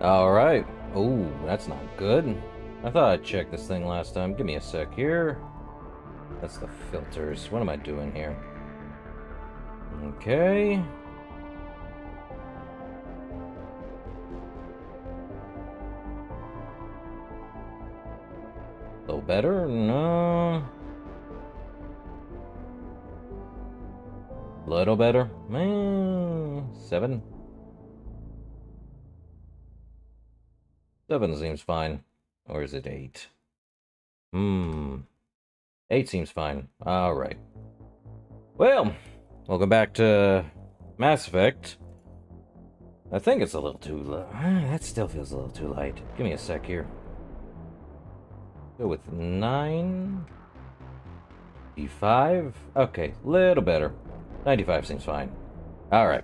Alright. Oh, that's not good. I thought I checked this thing last time. Give me a sec here. That's the filters. What am I doing here? Okay. A little better? No. Little better? 7? 7 seems fine. Or is it 8? 8 seems fine. Alright. Well, welcome back to Mass Effect. I think it's a little too low. That still feels a little too light. Give me a sec here. Go with 9. D5. Okay, little better. 95 seems fine. Alright.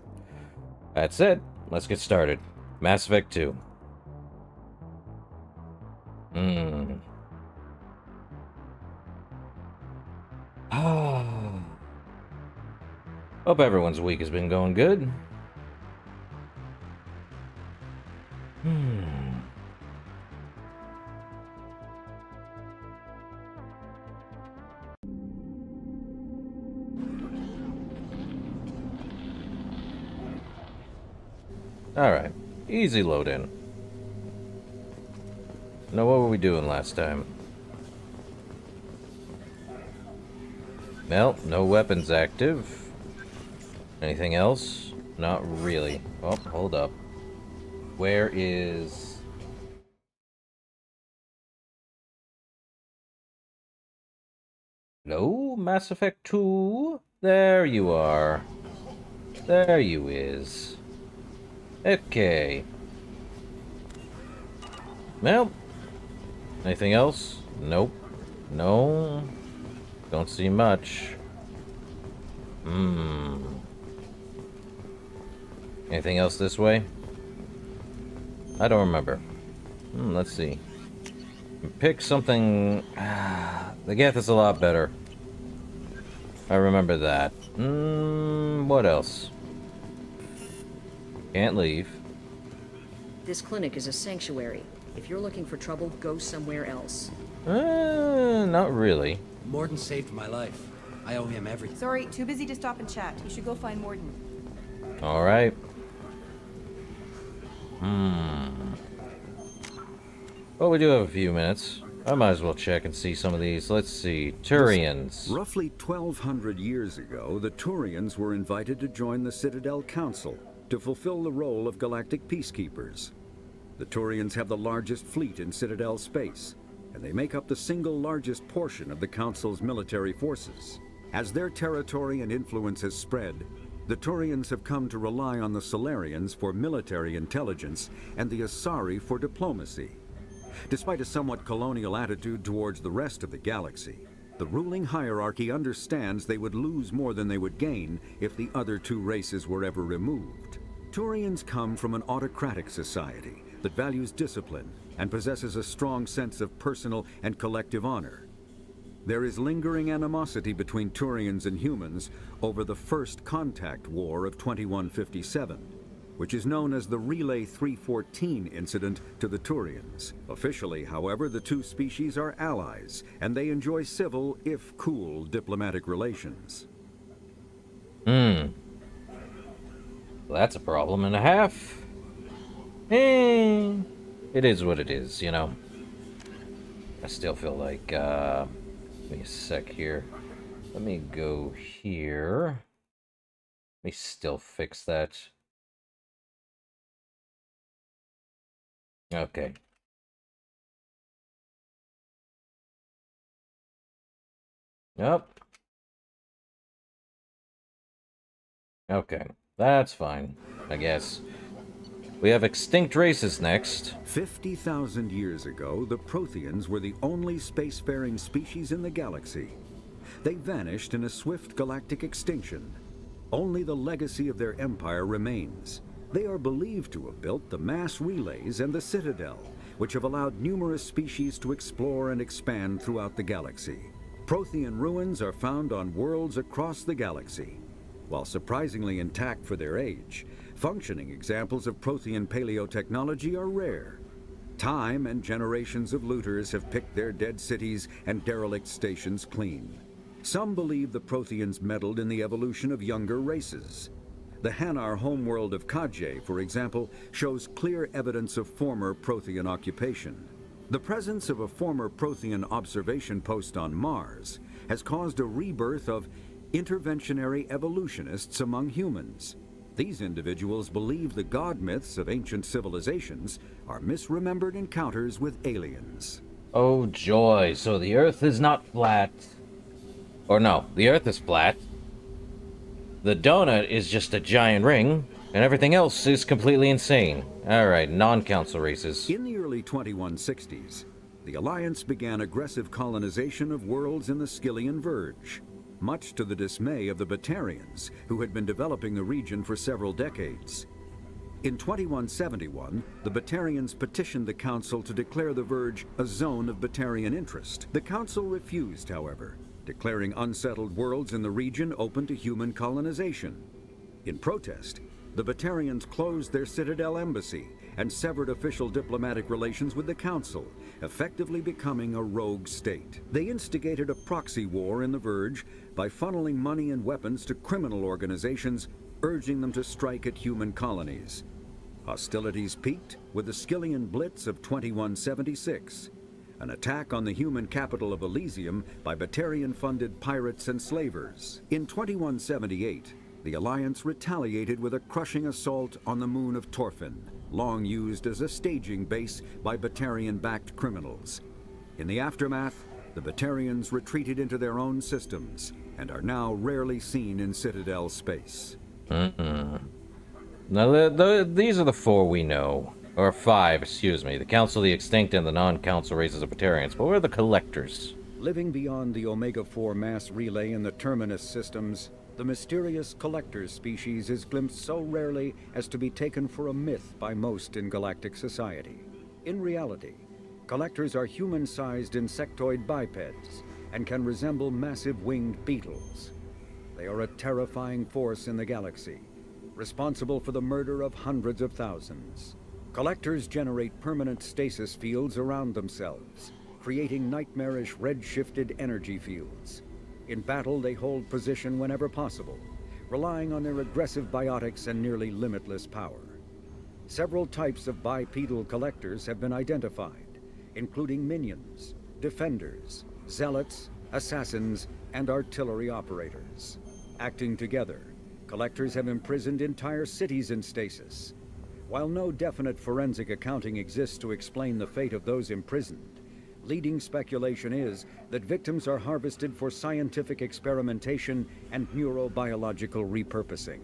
That's it. Let's get started. Mass Effect 2. Hope everyone's week has been going good. Alright. Easy load in. Now, what were we doing last time? Well, no weapons active. Anything else? Not really. Oh, hold up. Where is... No, Mass Effect 2? There you are. There you is. Okay. Well, anything else? Nope. No. Don't see much. Anything else this way? I don't remember. Let's see. Pick something... the Geth is a lot better. I remember that. What else? Can't leave. This clinic is a sanctuary. If you're looking for trouble, go somewhere else. Not really. Morden saved my life. I owe him everything. Sorry, too busy to stop and chat. You should go find Morden. Alright. Well, we do have a few minutes. I might as well check and see some of these. Let's see. Turians. Roughly 1,200 years ago, the Turians were invited to join the Citadel Council to fulfill the role of galactic peacekeepers. The Turians have the largest fleet in Citadel space, and they make up the single largest portion of the Council's military forces. As their territory and influence has spread, the Turians have come to rely on the Solarians for military intelligence and the Asari for diplomacy. Despite a somewhat colonial attitude towards the rest of the galaxy, the ruling hierarchy understands they would lose more than they would gain if the other two races were ever removed. Turians come from an autocratic society that values discipline and possesses a strong sense of personal and collective honor. There is lingering animosity between Turians and humans over the First Contact War of 2157, which is known as the Relay 314 incident to the Turians. Officially, however, the two species are allies, and they enjoy civil, if cool, diplomatic relations. Well, that's a problem and a half. It is what it is, you know. I still feel like, give me a sec here. Let me go here. Let me still fix that. Okay. Yep. Okay, that's fine, I guess. We have extinct races next. 50,000 years ago, the Protheans were the only spacefaring species in the galaxy. They vanished in a swift galactic extinction. Only the legacy of their empire remains. They are believed to have built the mass relays and the Citadel, which have allowed numerous species to explore and expand throughout the galaxy. Prothean ruins are found on worlds across the galaxy. While surprisingly intact for their age, Functioning examples of Prothean paleotechnology are rare. Time and generations of looters have picked their dead cities and derelict stations clean. Some believe the Protheans meddled in the evolution of younger races. The Hanar homeworld of Kajay, for example, shows clear evidence of former Prothean occupation. The presence of a former Prothean observation post on Mars has caused a rebirth of interventionary evolutionists among humans. These individuals believe the god myths of ancient civilizations are misremembered encounters with aliens. Oh joy, so the Earth is not flat. Or no, the Earth is flat. The donut is just a giant ring, and everything else is completely insane. Alright, non-council races. In the early 2160s, the Alliance began aggressive colonization of worlds in the Skyllian Verge, much to the dismay of the Batarians, who had been developing the region for several decades. In 2171, the Batarians petitioned the Council to declare the Verge a zone of Batarian interest. The Council refused, however, declaring unsettled worlds in the region open to human colonization. In protest, the Batarians closed their Citadel embassy and severed official diplomatic relations with the Council, effectively becoming a rogue state. They instigated a proxy war in the Verge by funneling money and weapons to criminal organizations, urging them to strike at human colonies. Hostilities peaked with the Skyllian Blitz of 2176, an attack on the human capital of Elysium by Batarian-funded pirates and slavers. In 2178, the Alliance retaliated with a crushing assault on the moon of Torfin, long used as a staging base by Batarian-backed criminals. In the aftermath, the Batarians retreated into their own systems and are now rarely seen in Citadel space. Now, these are the four we know. Or five, excuse me. The Council, the Extinct, and the non-council races of Batarians. But where are the Collectors? Living beyond the Omega-4 mass relay in the Terminus systems, the mysterious Collectors species is glimpsed so rarely as to be taken for a myth by most in galactic society. In reality, Collectors are human-sized insectoid bipeds and can resemble massive winged beetles. They are a terrifying force in the galaxy, responsible for the murder of hundreds of thousands. Collectors generate permanent stasis fields around themselves, creating nightmarish red-shifted energy fields. In battle, they hold position whenever possible, relying on their aggressive biotics and nearly limitless power. Several types of bipedal collectors have been identified, including minions, defenders, zealots, assassins, and artillery operators. Acting together, collectors have imprisoned entire cities in stasis. While no definite forensic accounting exists to explain the fate of those imprisoned, leading speculation is that victims are harvested for scientific experimentation and neurobiological repurposing.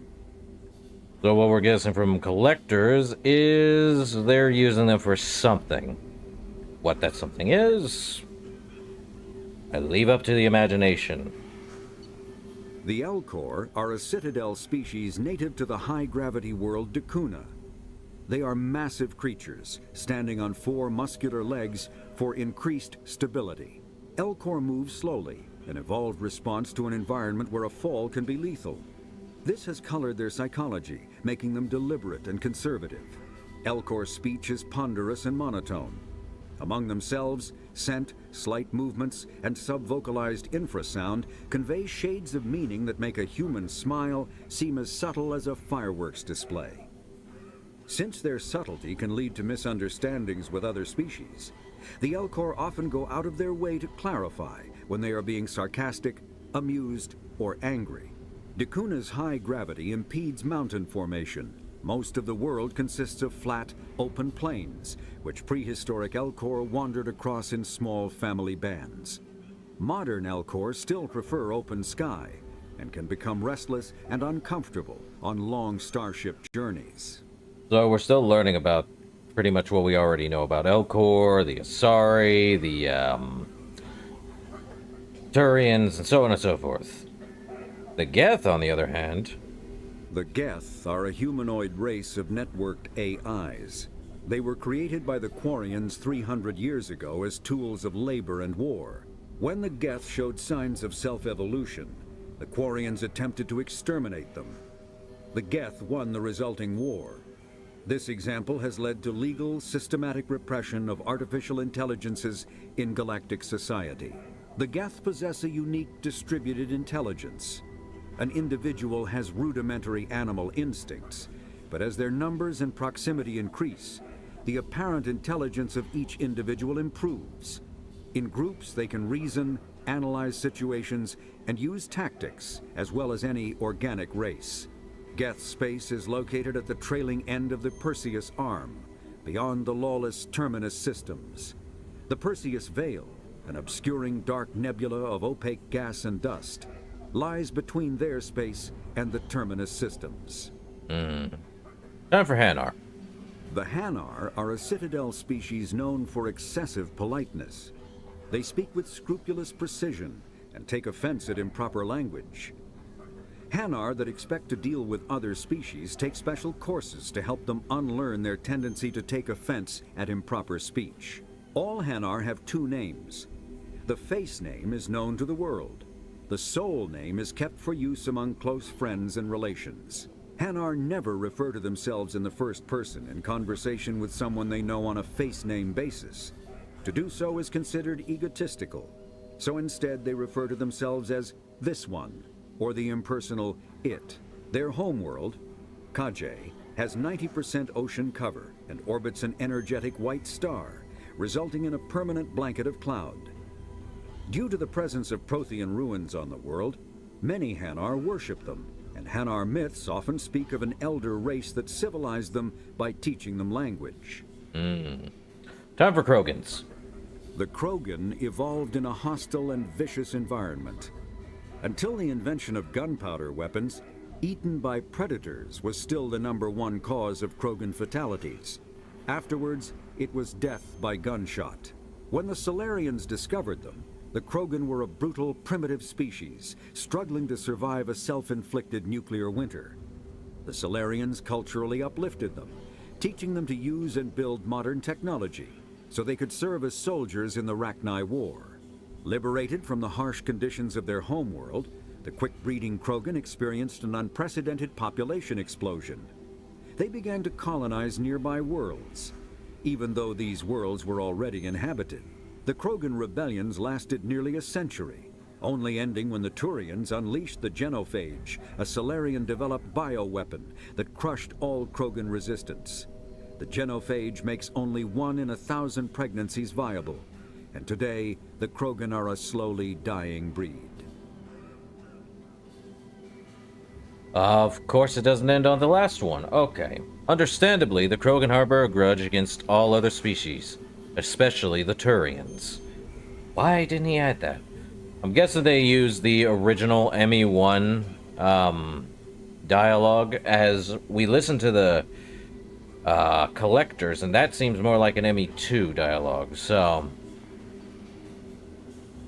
So what we're guessing from Collectors is they're using them for something. What that something is, I leave up to the imagination. The Elcor are a Citadel species native to the high-gravity world Dakuna. They are massive creatures, standing on 4 muscular legs for increased stability. Elcor move slowly, an evolved response to an environment where a fall can be lethal. This has colored their psychology, making them deliberate and conservative. Elcor speech is ponderous and monotone. Among themselves, scent, slight movements, and sub-vocalized infrasound convey shades of meaning that make a human smile seem as subtle as a fireworks display. Since their subtlety can lead to misunderstandings with other species, the Elcor often go out of their way to clarify when they are being sarcastic, amused, or angry. Dakuna's high gravity impedes mountain formation. Most of the world consists of flat, open plains, which prehistoric Elcor wandered across in small family bands. Modern Elcor still prefer open sky, and can become restless and uncomfortable on long starship journeys. So we're still learning about pretty much what we already know about Elcor, the Asari, the Turians, and so on and so forth. The Geth, on the other hand... The Geth are a humanoid race of networked AIs. They were created by the Quarians 300 years ago as tools of labor and war. When the Geth showed signs of self-evolution, the Quarians attempted to exterminate them. The Geth won the resulting war. This example has led to legal, systematic repression of artificial intelligences in galactic society. The Geth possess a unique distributed intelligence. An individual has rudimentary animal instincts, but as their numbers and proximity increase, the apparent intelligence of each individual improves. In groups, they can reason, analyze situations, and use tactics, as well as any organic race. Geth space is located at the trailing end of the Perseus Arm, beyond the lawless Terminus systems. The Perseus Veil, an obscuring dark nebula of opaque gas and dust, lies between their space and the Terminus systems. Time for Hanar. The Hanar are a Citadel species known for excessive politeness. They speak with scrupulous precision and take offense at improper language. Hanar that expect to deal with other species take special courses to help them unlearn their tendency to take offense at improper speech. All Hanar have two names. The face name is known to the world. The soul name is kept for use among close friends and relations. Hanar never refer to themselves in the first person in conversation with someone they know on a face name basis. To do so is considered egotistical, so instead they refer to themselves as this one, or the impersonal it. Their homeworld, Kajay, has 90% ocean cover and orbits an energetic white star, resulting in a permanent blanket of cloud. Due to the presence of Prothean ruins on the world, many Hanar worship them, and Hanar myths often speak of an elder race that civilized them by teaching them language. Time for Krogans. The Krogan evolved in a hostile and vicious environment. Until the invention of gunpowder weapons, eaten by predators was still the #1 cause of Krogan fatalities. Afterwards, it was death by gunshot. When the Solarians discovered them, the Krogan were a brutal, primitive species, struggling to survive a self-inflicted nuclear winter. The Solarians culturally uplifted them, teaching them to use and build modern technology, so they could serve as soldiers in the Rachni War. Liberated from the harsh conditions of their homeworld, the quick-breeding Krogan experienced an unprecedented population explosion. They began to colonize nearby worlds, even though these worlds were already inhabited. The Krogan rebellions lasted nearly a century, only ending when the Turians unleashed the Genophage, a Solarian-developed bioweapon that crushed all Krogan resistance. The Genophage makes only 1 in 1,000 pregnancies viable, and today the Krogan are a slowly dying breed. Of course it doesn't end on the last one. Okay. Understandably, the Krogan harbor a grudge against all other species, especially the Turians. Why didn't he add that? I'm guessing they used the original ME1 dialogue as we listen to the collectors, and that seems more like an ME2 dialogue, so...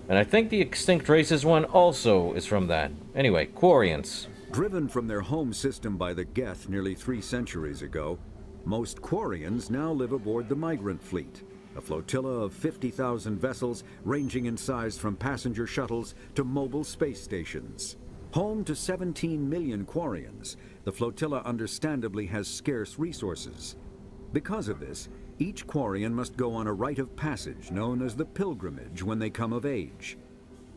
And I think the Extinct Races one also is from that. Anyway, Quarians. Driven from their home system by the Geth nearly 3 centuries ago, most Quarians now live aboard the Migrant Fleet, a flotilla of 50,000 vessels ranging in size from passenger shuttles to mobile space stations. Home to 17 million Quarians, the flotilla understandably has scarce resources. Because of this, each Quarian must go on a rite of passage known as the pilgrimage when they come of age.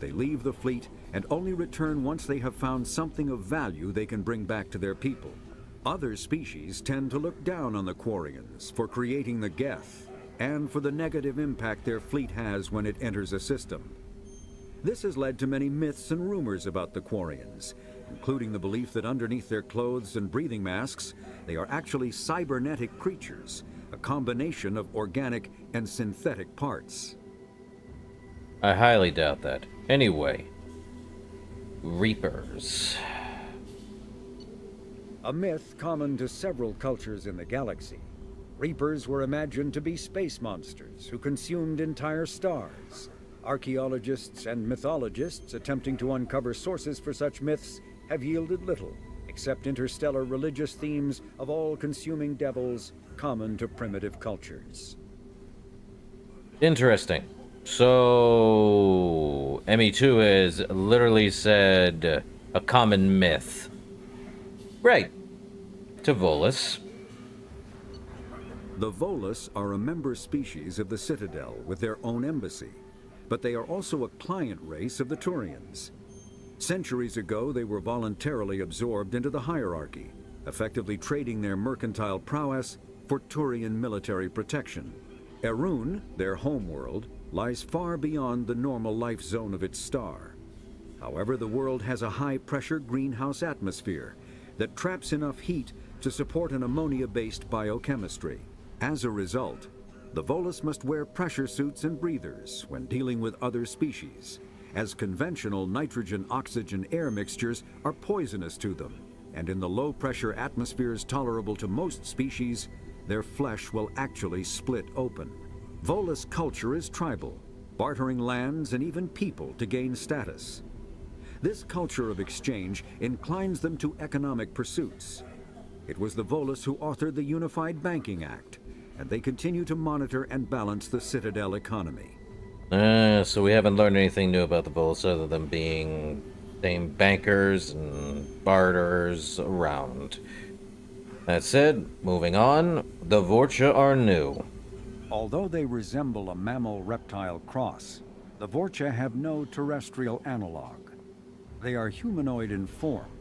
They leave the fleet and only return once they have found something of value they can bring back to their people. Other species tend to look down on the Quarians for creating the Geth, and for the negative impact their fleet has when it enters a system. This has led to many myths and rumors about the Quarians, including the belief that underneath their clothes and breathing masks, they are actually cybernetic creatures, a combination of organic and synthetic parts. I highly doubt that. Anyway, Reapers. A myth common to several cultures in the galaxy. Reapers were imagined to be space monsters who consumed entire stars. Archaeologists and mythologists attempting to uncover sources for such myths have yielded little, except interstellar religious themes of all-consuming devils common to primitive cultures. Interesting. So, ME2 has literally said a common myth. Right. to Volus. The Volus are a member species of the Citadel with their own embassy, but they are also a client race of the Turians. Centuries ago, they were voluntarily absorbed into the hierarchy, effectively trading their mercantile prowess for Turian military protection. Erun, their homeworld, lies far beyond the normal life zone of its star. However, the world has a high-pressure greenhouse atmosphere that traps enough heat to support an ammonia-based biochemistry. As a result, the Volus must wear pressure suits and breathers when dealing with other species, as conventional nitrogen-oxygen air mixtures are poisonous to them, and in the low-pressure atmospheres tolerable to most species, their flesh will actually split open. Volus culture is tribal, bartering lands and even people to gain status. This culture of exchange inclines them to economic pursuits. It was the Volus who authored the Unified Banking Act, and they continue to monitor and balance the Citadel economy. So we haven't learned anything new about the Volus other than being same bankers and barterers around. That said, moving on, the VORCHA are new. Although they resemble a mammal-reptile cross, the VORCHA have no terrestrial analog. They are humanoid in form,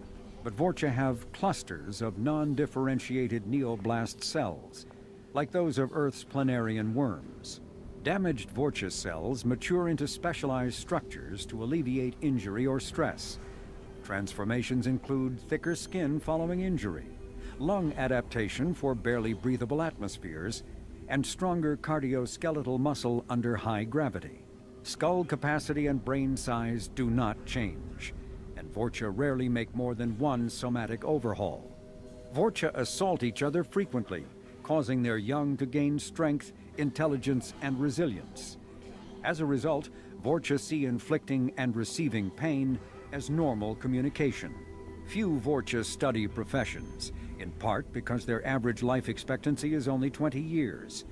but VORCHA have clusters of non-differentiated neoblast cells, like those of Earth's planarian worms. Damaged VORCHA cells mature into specialized structures to alleviate injury or stress. Transformations include thicker skin following injury, lung adaptation for barely breathable atmospheres, and stronger cardioskeletal muscle under high gravity. Skull capacity and brain size do not change, and VORCHA rarely make more than one somatic overhaul. VORCHA assault each other frequently, causing their young to gain strength, intelligence, and resilience. As a result, VORCHA see inflicting and receiving pain as normal communication. Few VORCHA study professions, in part because their average life expectancy is only 20 years.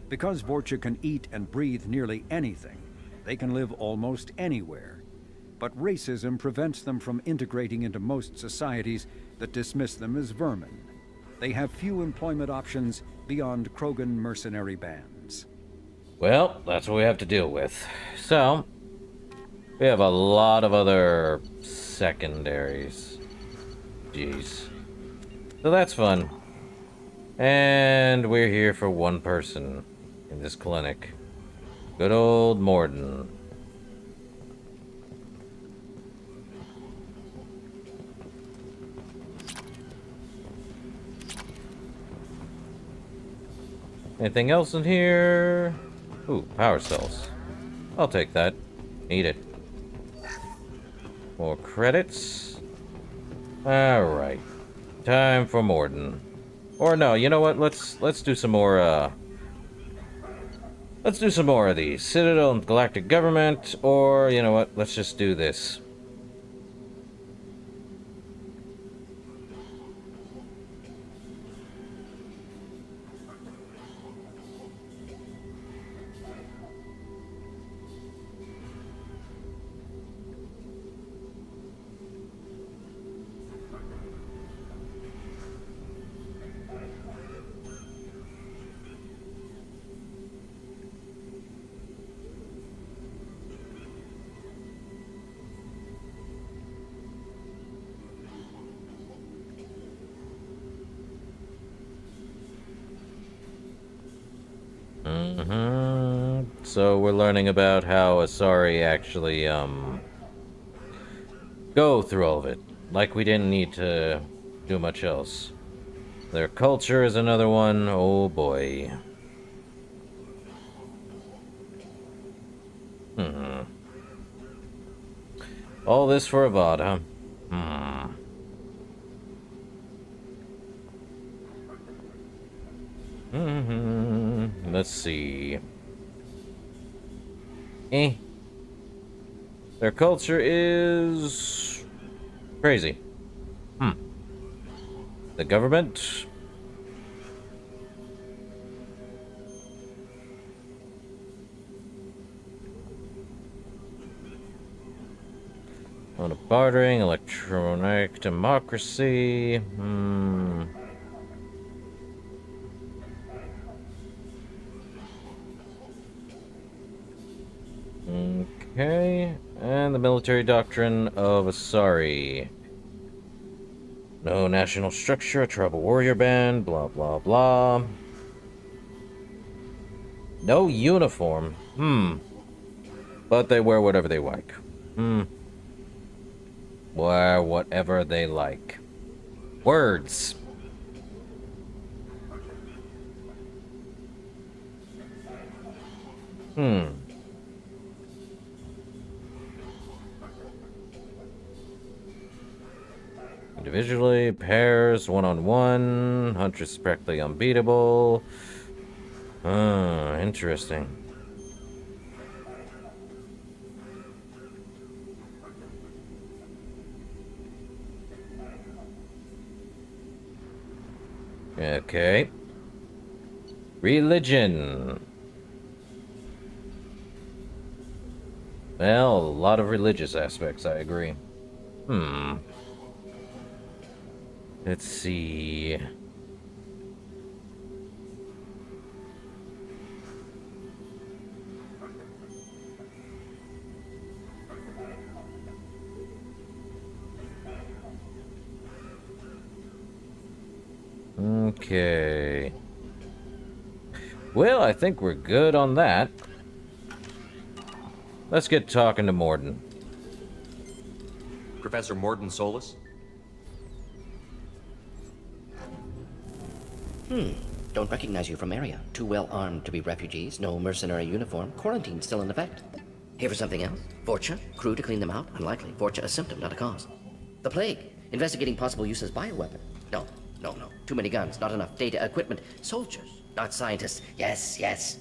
Because VORCHA can eat and breathe nearly anything, they can live almost anywhere. But racism prevents them from integrating into most societies that dismiss them as vermin. They have few employment options beyond Krogan mercenary bands. Well, that's what we have to deal with. So, we have a lot of other secondaries. Jeez. So that's fun. And we're here for one person in this clinic. Good old Morden. Anything else in here? Ooh, power cells. I'll take that. Need it. More credits. Alright. Time for Morden. Or no, you know what? Let's do some more let's do some more of these. Citadel and Galactic Government, or you know what? Let's just do this. So we're learning about how Asari actually, go through all of it. Like we didn't need to do much else. Their culture is another one. Oh boy. All this for Avad, huh? Let's see. Their culture is crazy. The government. On a bartering, electronic democracy. Okay, and the military doctrine of Asari. No national structure, a tribal warrior band, blah blah blah. No uniform. But they wear whatever they like. Wear whatever they like. Words. Individually, pairs, one-on-one, Huntress is practically unbeatable. Interesting. Okay. Religion. Well, a lot of religious aspects, I agree. Let's see. Okay. Well, I think we're good on that. Let's get talking to Morden. Professor Morden Solis? Don't recognize you from area. Too well armed to be refugees, no mercenary uniform, quarantine still in effect. Here for something else? VORCHA? Crew to clean them out? Unlikely. VORCHA a symptom, not a cause. The plague? Investigating possible use as bioweapon? No. Too many guns, not enough data, equipment. Soldiers, not scientists. Yes.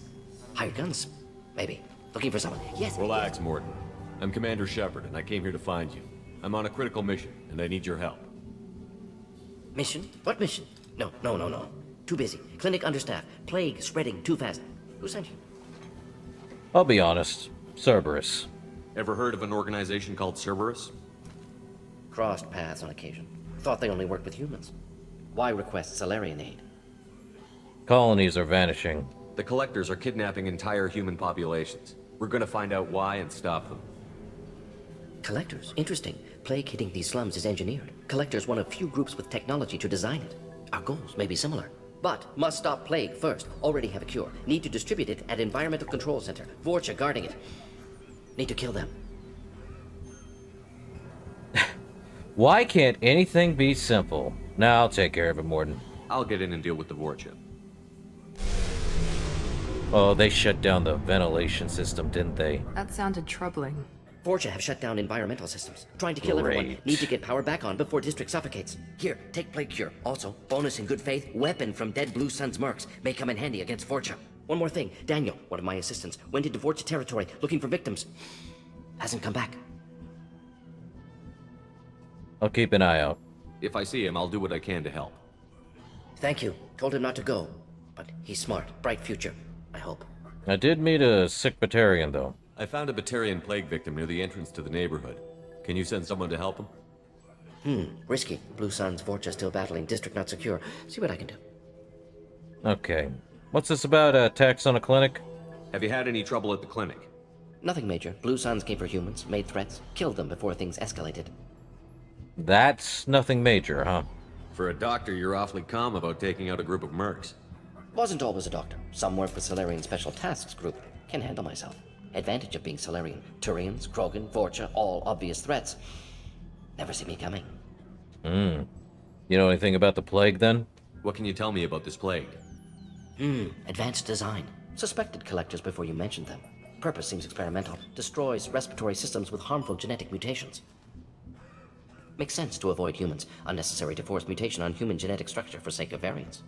Hired guns? Maybe. Looking for someone. Yes. Relax, Morden. I'm Commander Shepard, and I came here to find you. I'm on a critical mission, and I need your help. Mission? What mission? No. Too busy. Clinic understaffed. Plague spreading too fast. Who sent you? I'll be honest. Cerberus. Ever heard of an organization called Cerberus? Crossed paths on occasion. Thought they only worked with humans. Why request Salarian aid? Colonies are vanishing. The Collectors are kidnapping entire human populations. We're gonna find out why and stop them. Collectors? Interesting. Plague hitting these slums is engineered. Collectors one of few groups with technology to design it. Our goals may be similar. But must stop plague first. Already have a cure. Need to distribute it at Environmental Control Center. VORCHA guarding it. Need to kill them. Why can't anything be simple? Now I'll take care of it, Morden. I'll get in and deal with the VORCHA. Oh, they shut down the ventilation system, didn't they? That sounded troubling. VORCHA have shut down environmental systems. Trying to kill everyone. Great. Need to get power back on before district suffocates. Here, take plague cure. Also, bonus in good faith, weapon from dead Blue Sun's mercs. May come in handy against VORCHA. One more thing. Daniel, one of my assistants, went into VORCHA territory looking for victims. Hasn't come back. I'll keep an eye out. If I see him, I'll do what I can to help. Thank you. Told him not to go. But he's smart. Bright future. I hope. I did meet a sick Batarian, though. I found a Batarian plague victim near the entrance to the neighborhood. Can you send someone to help him? Risky. Blue Sun's VORCHA still battling. District not secure. See what I can do. Okay. What's this about, attacks on a clinic? Have you had any trouble at the clinic? Nothing major. Blue Suns came for humans, made threats, killed them before things escalated. That's nothing major, huh? For a doctor, you're awfully calm about taking out a group of mercs. Wasn't always a doctor. Some work with Salarian Special Tasks Group. Can handle myself. Advantage of being Salarian. Turians, Krogan, VORCHA, all obvious threats. Never see me coming. You know anything about the plague, then? What can you tell me about this plague? Advanced design. Suspected collectors before you mentioned them. Purpose seems experimental. Destroys respiratory systems with harmful genetic mutations. Makes sense to avoid humans. Unnecessary to force mutation on human genetic structure for sake of variants.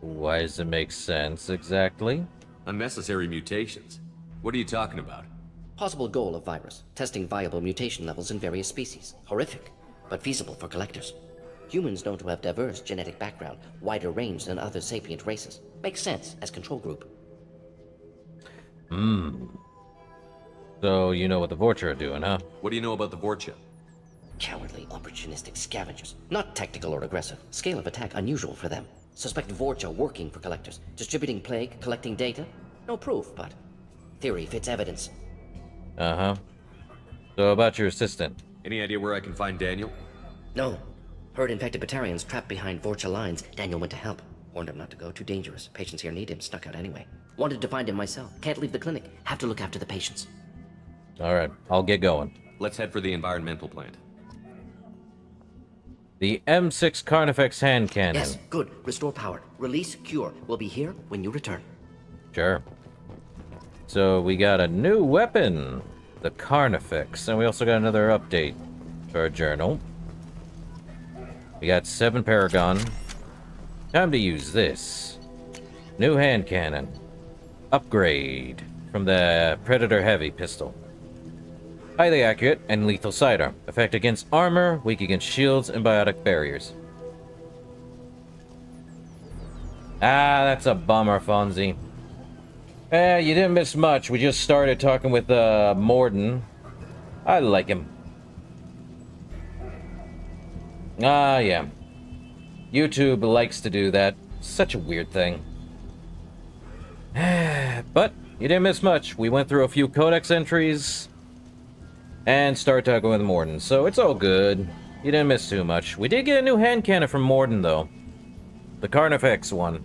Why does it make sense, exactly? Unnecessary mutations? What are you talking about? Possible goal of virus. Testing viable mutation levels in various species. Horrific, but feasible for collectors. Humans known to have diverse genetic background, wider range than other sapient races. Makes sense as control group. So, you know what the VORCHA are doing, huh? What do you know about the VORCHA? Cowardly, opportunistic scavengers. Not tactical or aggressive. Scale of attack unusual for them. Suspect VORCHA working for collectors. Distributing plague, collecting data. No proof, but Theory fits evidence. Uh-huh. So about your assistant? Any idea where I can find Daniel? No. Heard infected Batarians trapped behind VORCHA lines. Daniel went to help. Warned him not to go, too dangerous. Patients here need him, snuck out anyway. Wanted to find him myself. Can't leave the clinic. Have to look after the patients. Alright, I'll get going. Let's head for the environmental plant. The M6 Carnifex hand cannon. Yes, good. Restore power. Release cure. We'll be here when you return. Sure. So we got a new weapon, the Carnifex, and we also got another update to our journal. We got 7 Paragon. Time to use this. New hand cannon. Upgrade from the Predator Heavy pistol. Highly accurate and lethal sidearm. Effect against armor, weak against shields and biotic barriers. Ah, that's a bummer, Fonzie. You didn't miss much. We just started talking with Morden. I like him. Ah, yeah. YouTube likes to do that. Such a weird thing. But you didn't miss much. We went through a few codex entries and started talking with Morden, so it's all good. You didn't miss too much. We did get a new hand cannon from Morden, though. The Carnifex one.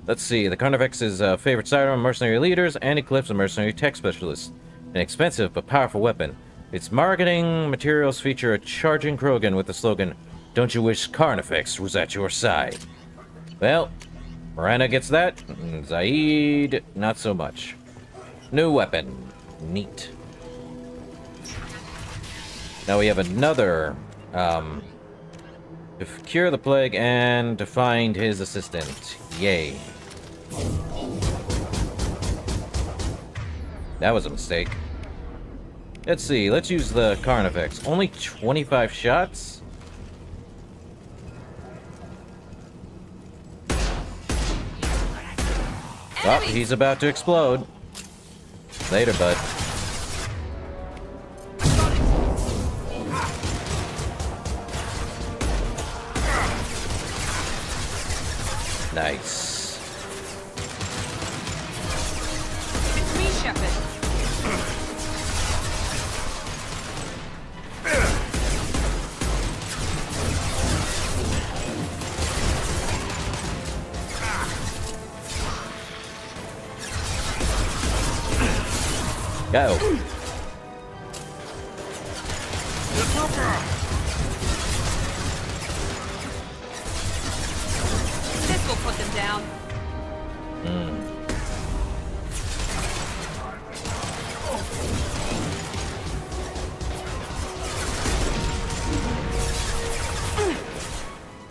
Let's see, the Carnifex is favorite sidearm of mercenary leaders and Eclipse of mercenary tech specialists. An expensive but powerful weapon. Its marketing materials feature a charging Krogan with the slogan, "Don't you wish Carnifex was at your side?" Well, Miranda gets that, and Zaid, not so much. New weapon. Neat. Now we have another, to cure the plague and to find his assistant. Yay. That was a mistake. Let's see, let's use the Carnifex. Only 25 shots? Oh, he's about to explode. Later, bud. Nice. It's me, Shepard. Go. This will put them down.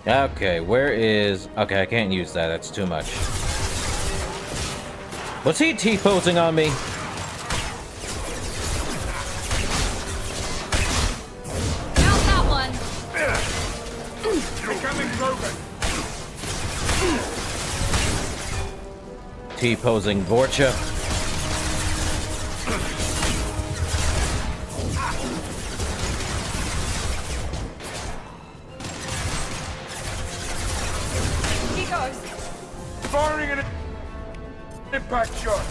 Okay, where is... Okay, I can't use that. That's too much. Was he T-posing on me? Down that one. T-posing VORCHA. He goes. Firing an impact shot.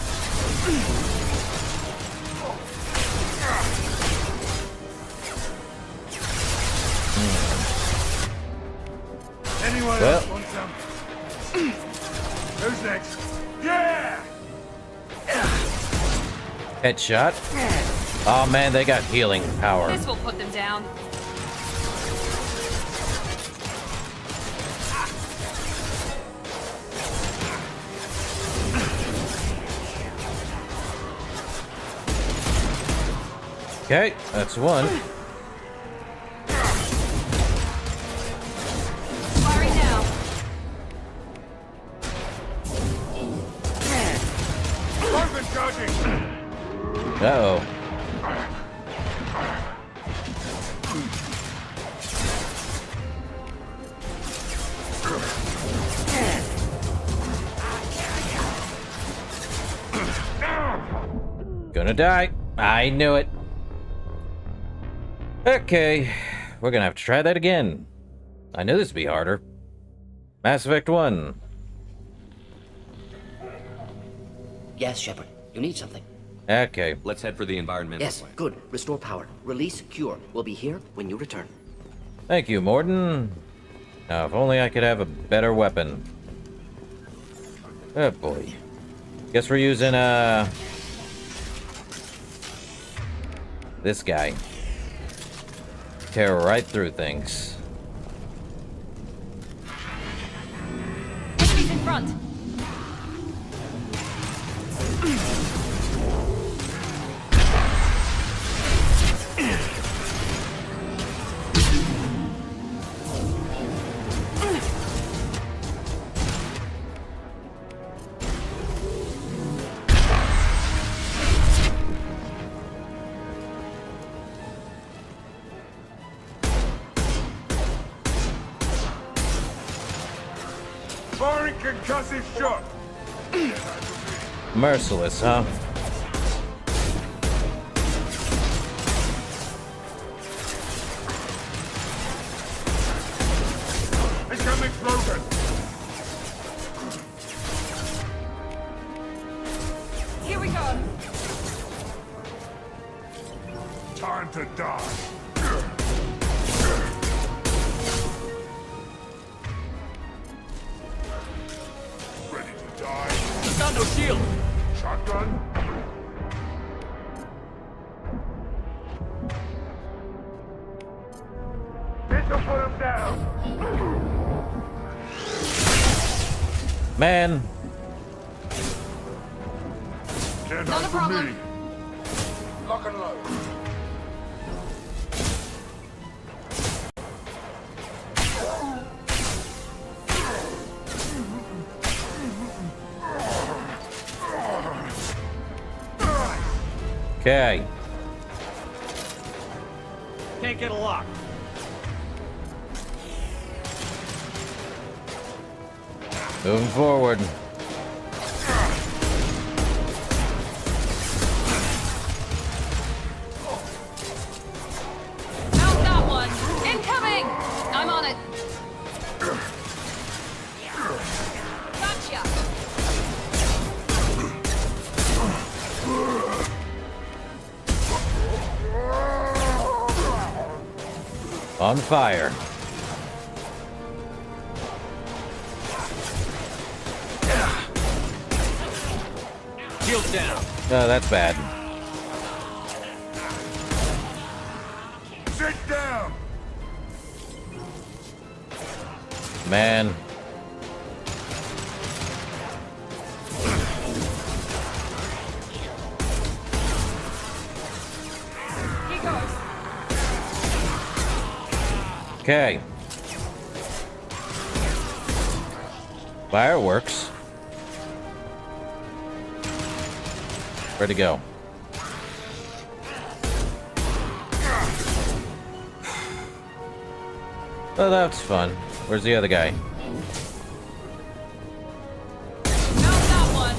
Anyone else want some? Who's next? Yeah! Headshot. Oh man, they got healing power. This will put them down. Okay, that's one. Firing now. Open charging! Uh-oh. Gonna die. I knew it. Okay, we're gonna have to try that again. I knew this would be harder. Mass Effect 1. Yes, Shepard. You need something. Okay. Let's head for the environmental Yes, plant. good. Restore power. Release cure. We'll be here when you return. Thank you, Morden. Now, if only I could have a better weapon. Oh, boy. Guess we're using, this guy. Tear right through things. Enemies in front. Firing concussive shot. Merciless, huh? Incoming slogan. Here we go. Time to die. Ready to die. He's got no shield. Shotgun. This'll put him down. Man. Can't Not a hide from problem. me. Lock and load. Okay. Can't get a lock. Moving forward. Out that one. Incoming. I'm on it. Gotcha. On fire. Shield down. Oh, that's bad. Sit down. Man. Here goes. Okay. Fireworks. Where'd he go? Oh, that's fun. Where's the other guy? Out that one.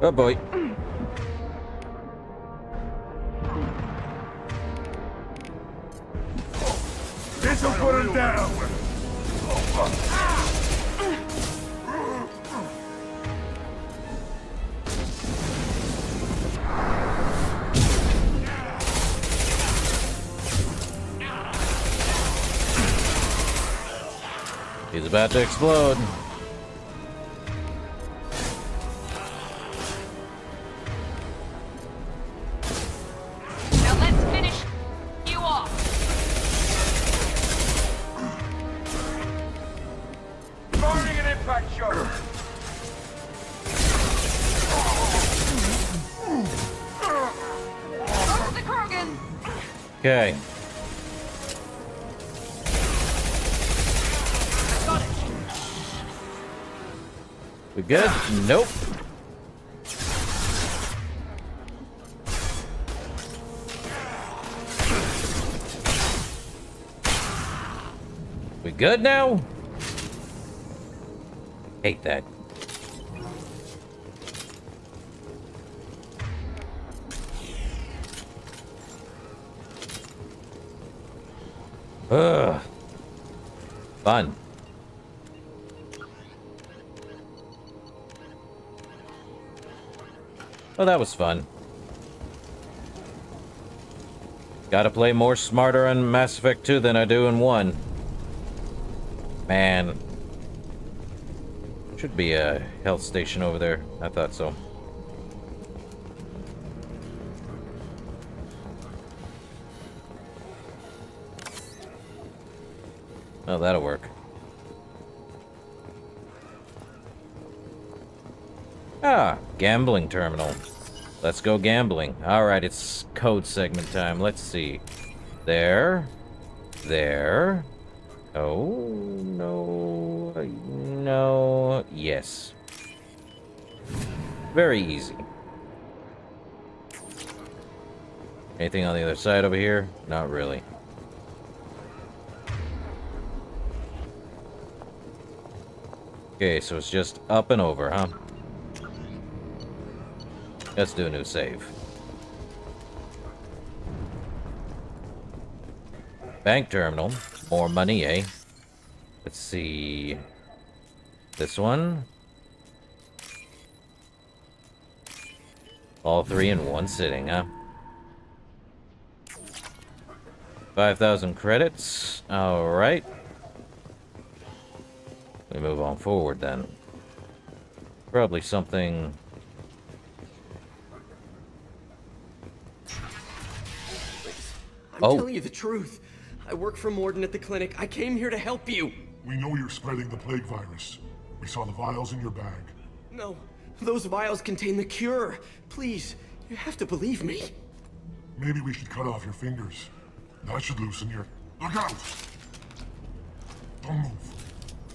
Oh boy. This'll put him down. He's about to explode. Now let's finish you off. Firing an impact shot. Over the Kurgan. Okay. Got it. We good? Nope. We good now? Hate that. Ugh. Fun. Oh, that was fun. Gotta play more smarter on Mass Effect 2 than I do in 1. Man. Should be a health station over there. I thought so. Oh, that'll work. Ah, gambling terminal. Let's go gambling. Alright, it's code segment time. Let's see. There. There. Oh, no. No. Yes. Very easy. Anything on the other side over here? Not really. Okay, so it's just up and over, huh? Let's do a new save. Bank terminal. More money, eh? Let's see. This one. All three in one sitting, huh? 5,000 credits. Alright. We move on forward then. Probably something... I'm telling you the truth. I work for Morden at the clinic. I came here to help you. We know you're spreading the plague virus. We saw the vials in your bag. No, those vials contain the cure. Please, you have to believe me. Maybe we should cut off your fingers. That should loosen your... Look out! Don't move.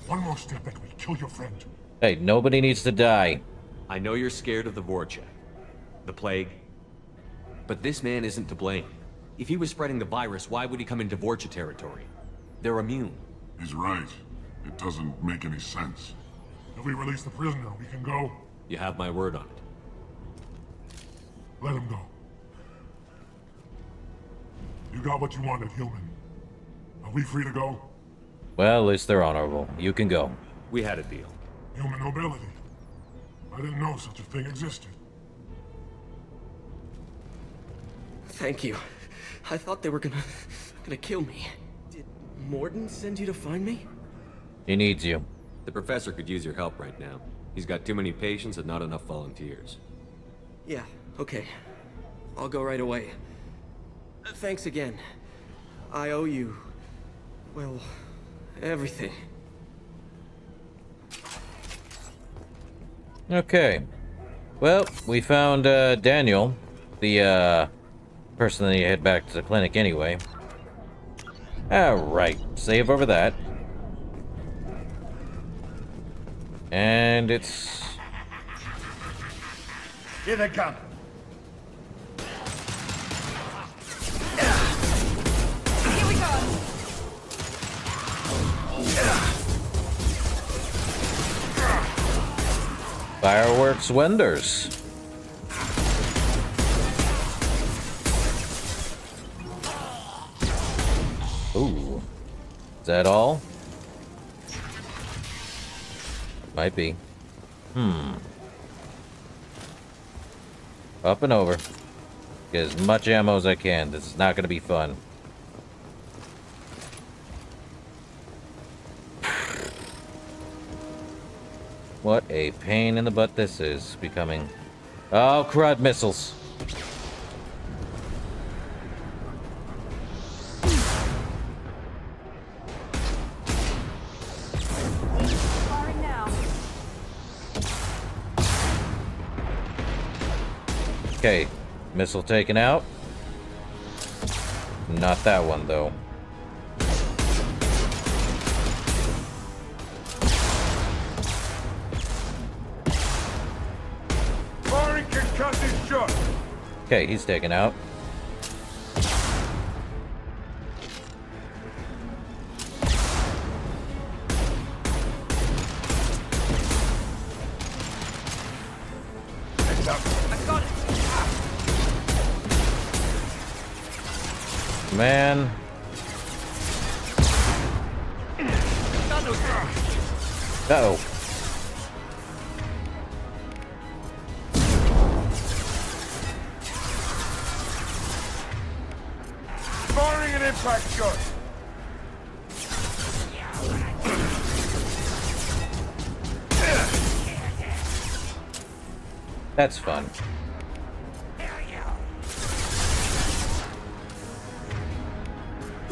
One more step and we kill your friend. Hey, nobody needs to die. I know you're scared of the VORCHA, the plague, but this man isn't to blame. If he was spreading the virus, why would he come into VORCHA territory? They're immune. He's right. It doesn't make any sense. If we release the prisoner, we can go. You have my word on it. Let him go. You got what you wanted, human. Are we free to go? Well, at least they're honorable. You can go. We had a deal. Human nobility. I didn't know such a thing existed. Thank you. I thought they were gonna kill me. Did Morden send you to find me? He needs you. The professor could use your help right now. He's got too many patients and not enough volunteers. Yeah, okay. I'll go right away. Thanks again. I owe you... well, everything. Okay. Well, we found Daniel, the person that need to head back to the clinic anyway. Alright, save over that. And it's... Here they come. Here we go. Fireworks wonders. Ooh. Is that all? Might be. Up and over. Get as much ammo as I can. This is not going to be fun. What a pain in the butt this is becoming. Oh, crud missiles. Firing now. Okay, missile taken out. Not that one, though. Firing concussive shot. Okay, he's taken out. Heads up. Man. Uh-oh. impact shot. That's fun.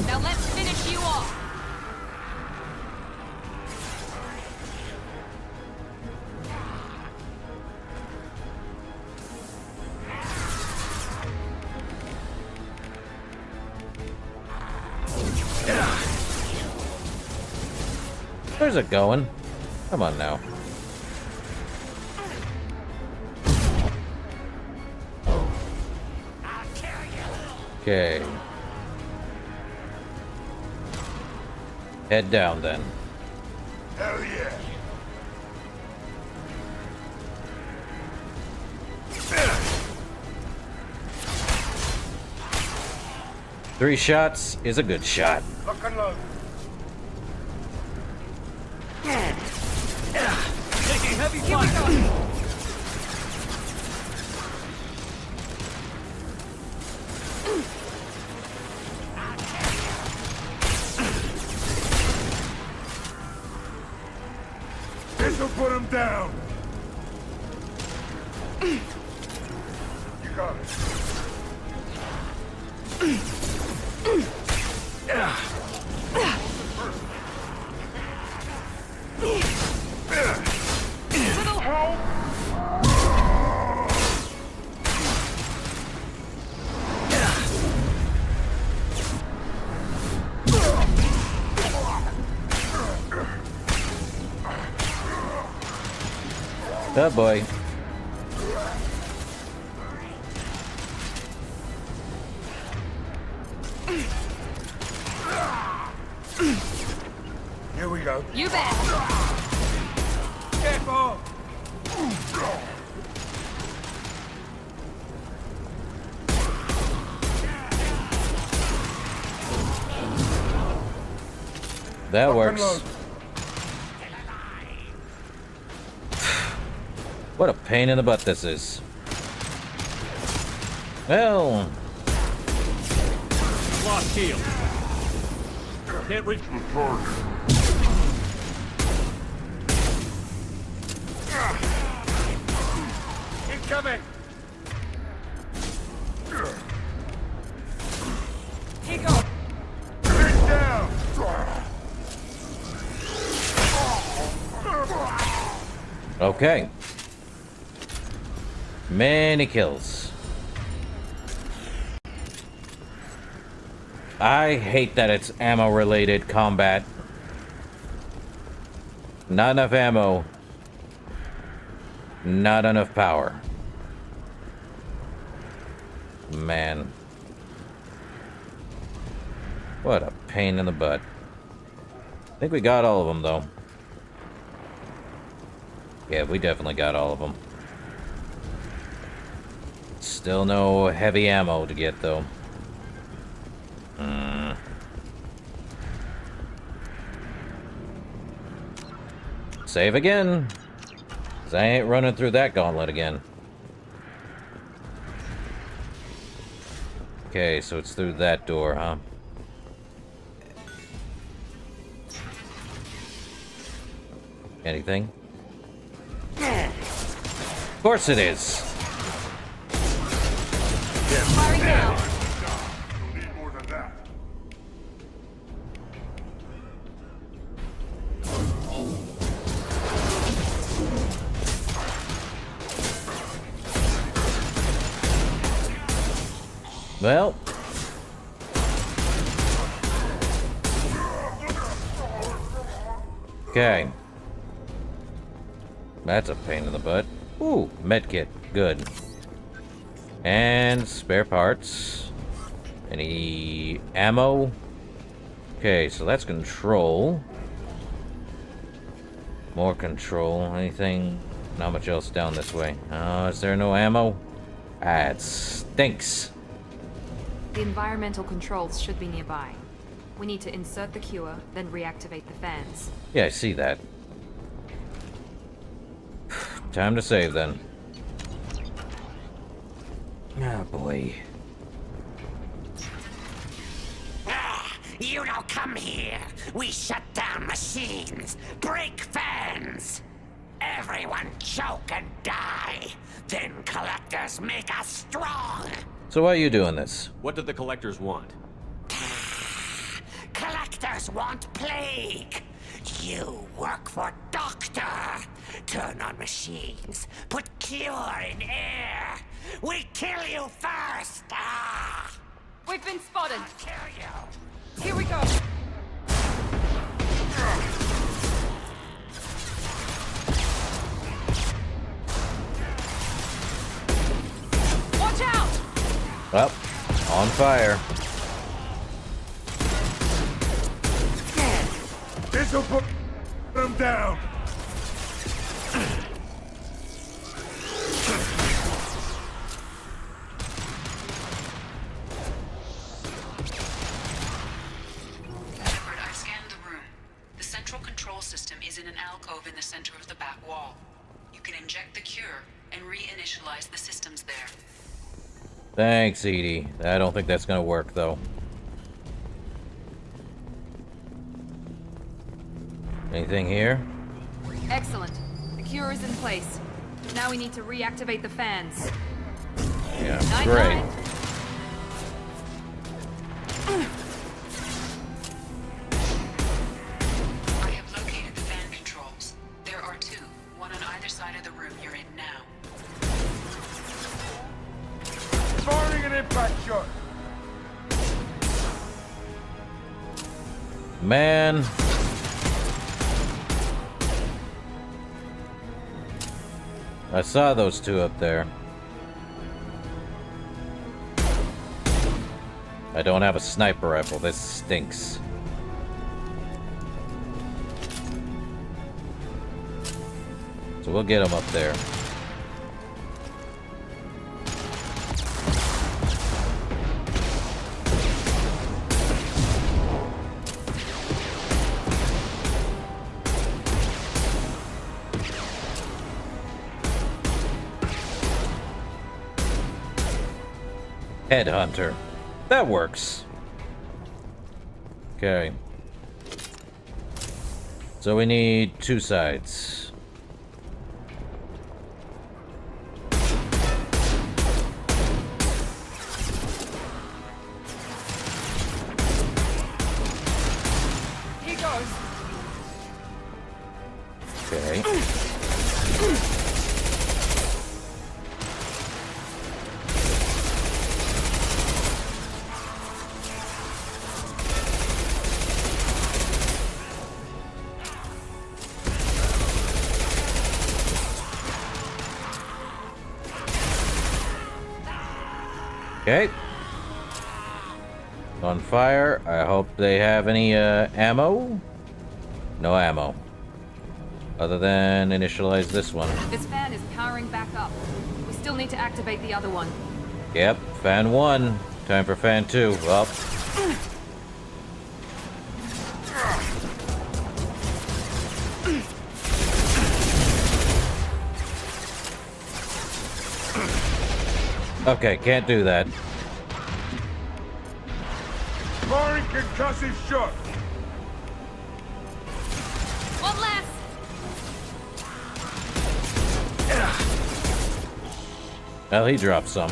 Now let's finish you off. Where's it going? Come on now. Okay. Head down then. Hell yeah. 3 shots is a good shot. Lock and load. Taking heavy fire. This'll put him down. You got it. Little help. Oh boy. Here we go. You bet. Careful. That Lock and works. load. What a pain in the butt this is. Well, Lost shield. Can't reach The target. incoming. Get down. okay. Many kills. I hate that it's ammo-related combat. Not enough ammo. Not enough power. Man. What a pain in the butt. I think we got all of them, though. Yeah, we definitely got all of them. Still no heavy ammo to get, though. Save again. 'Cause I ain't running through that gauntlet again. Okay, so it's through that door, huh? Anything? Of course it is. Firing now. You'll need more than that. Well. Okay. That's a pain in the butt. Ooh, medkit. Good. And spare parts. Any ammo? Okay, so that's control. More control. Anything? Not much else down this way. Is there no ammo? Ah, it stinks. The environmental controls should be nearby. We need to insert the cure, then reactivate the fans. Yeah, I see that. Time to save then. Oh boy. You don't come here. We shut down machines, break fans. Everyone choke and die. Then collectors make us strong. So why are you doing this? What do the collectors want? Collectors want plague. You work for Doctor. Turn on machines. Put cure in air. We kill you first. Ah! We've been spotted. Kill you. Here we go. Watch out! Well, on fire. This'll put them down. Shepard, I've scanned the room. The central control system is in an alcove in the center of the back wall. You can inject the cure and reinitialize the systems there. Thanks, Edie. I don't think that's gonna work, though. Anything here? Excellent. The cure is in place. Now we need to reactivate the fans. Yeah, Night, great. night. I have located the fan controls. There are two, one on either side of the room you're in now. Firing an impact shot. Man. I saw those two up there. I don't have a sniper rifle. This stinks. So we'll get them up there. Headhunter. That works. Okay. So we need two sides. Here goes. Okay. Okay. On fire. I hope they have any ammo. No ammo. Other than initialize this one. This fan is powering back up. We still need to activate the other one. Yep, fan 1. Time for fan 2. Well. Okay, can't do that. Firing concussive shot. One less. Well, he dropped some.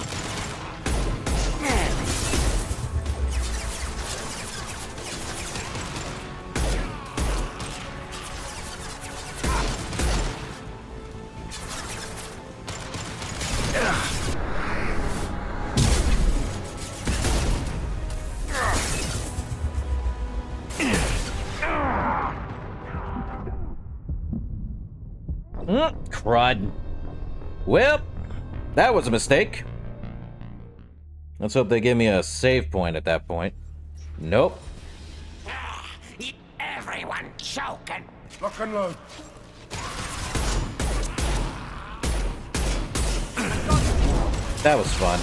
Crud. Well, that was a mistake. Let's hope they give me a save point at that point. Nope. Everyone choke and... Lock and load. That was fun.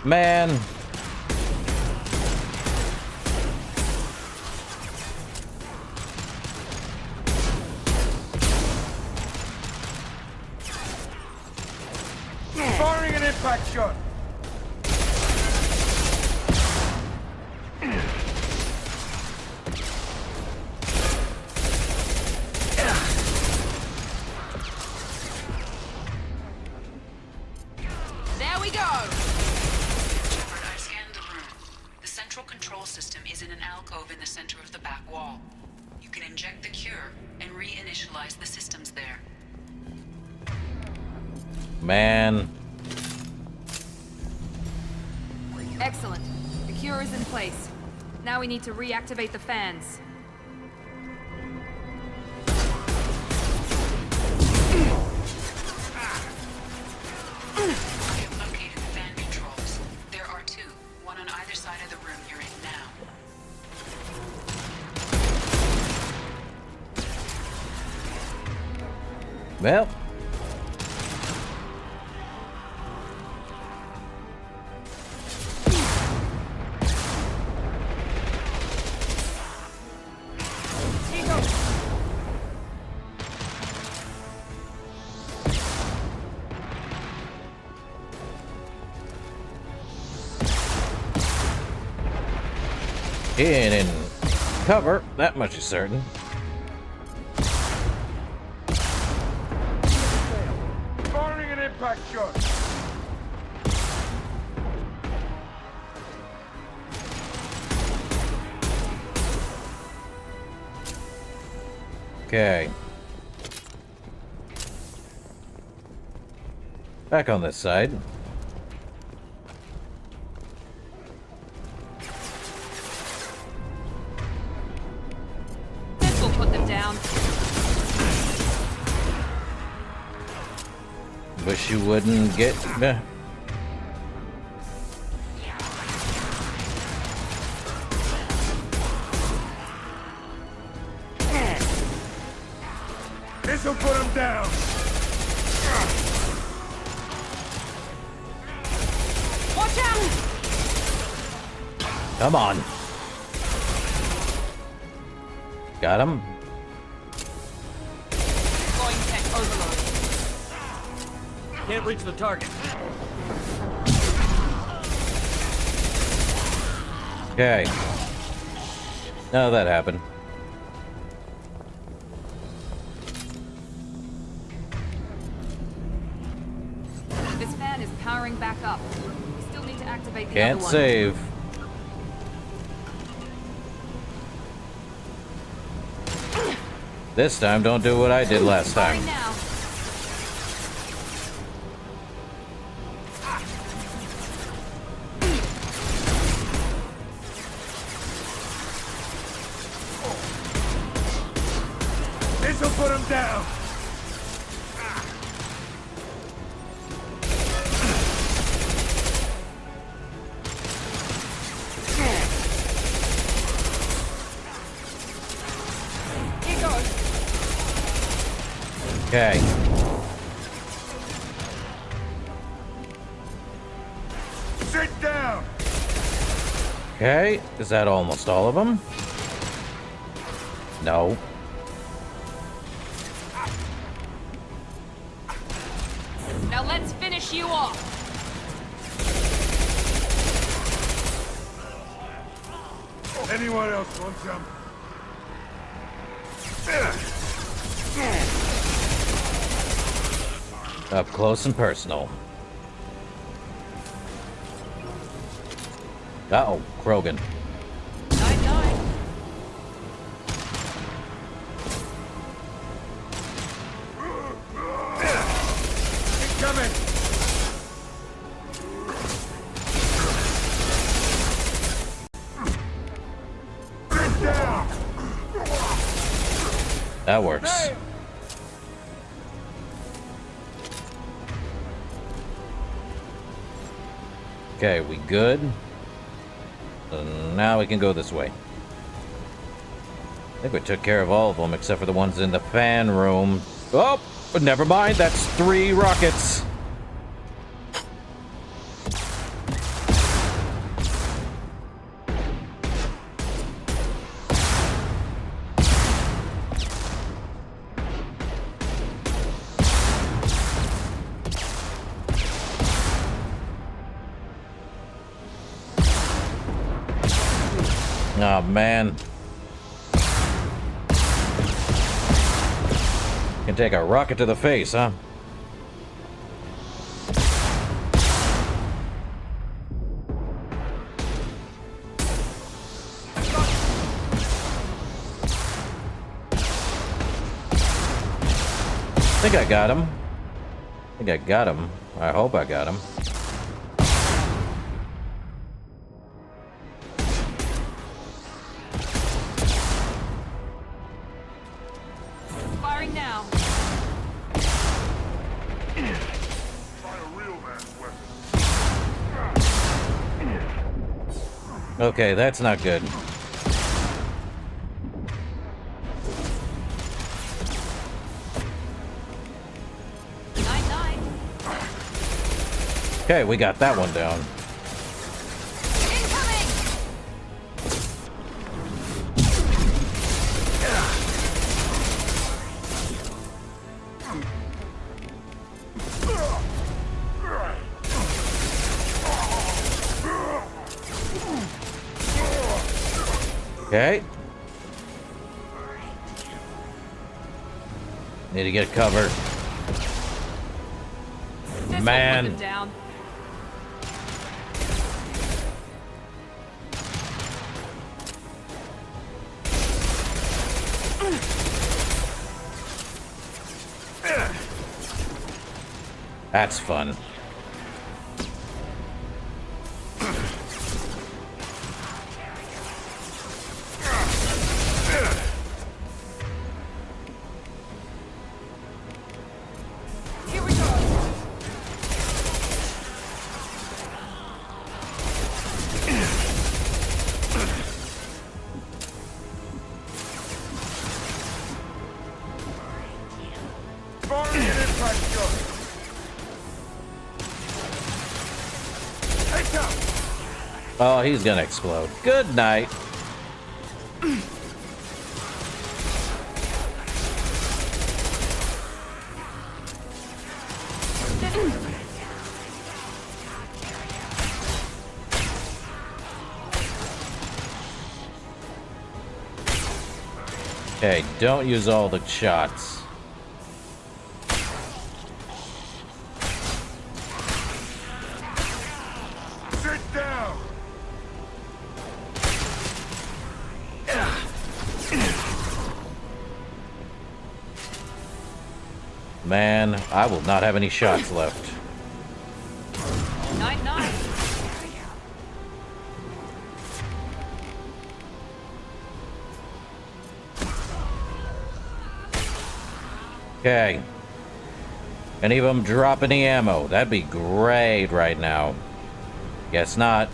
Man. Firing an impact shot. alcove in the center of the back wall. You can inject the cure and reinitialize the systems there. Man. Excellent. The cure is in place. Now we need to reactivate the fans. I have located the fan controls. There are two, one on either side of the room you're in now. Well. In and cover, that much is certain. Firing an impact shot. Okay. Back on this side. This will put them down. Wish you wouldn't get... This'll put him down. Watch out! Come on. Got him. Going tech overload. Can't reach the target. Okay. None of that happened. This fan is powering back up. We still need to activate the Can't other one. save. This time, don't do what I did last time. Firing now. This'll put him down. Here goes. Okay. Sit down. Okay. Is that almost all of them? No. Now let's finish you off. Anyone else want some? Up close and personal. Uh-oh, Krogan. 9-9. Coming. Sit down. That works. Okay, we good? Now we can go this way. I think we took care of all of them except for the ones in the fan room. Oh, but never mind. That's 3 rockets. Oh, man. Can take a rocket to the face, huh? I think I got him. I think I got him. I hope I got him. Firing now. Try a real man's weapon. Okay, that's not good. Okay, we got that one down. Okay. Need to get covered. Man. Down. That's fun. Here we go. Firing an impact gun. Take out. Oh, he's gonna explode. Good night. Okay, don't use all the shots. Sit down. Man, I will not have any shots left. 9-9. Okay. Any of them drop any ammo? That'd be great right now. Guess not.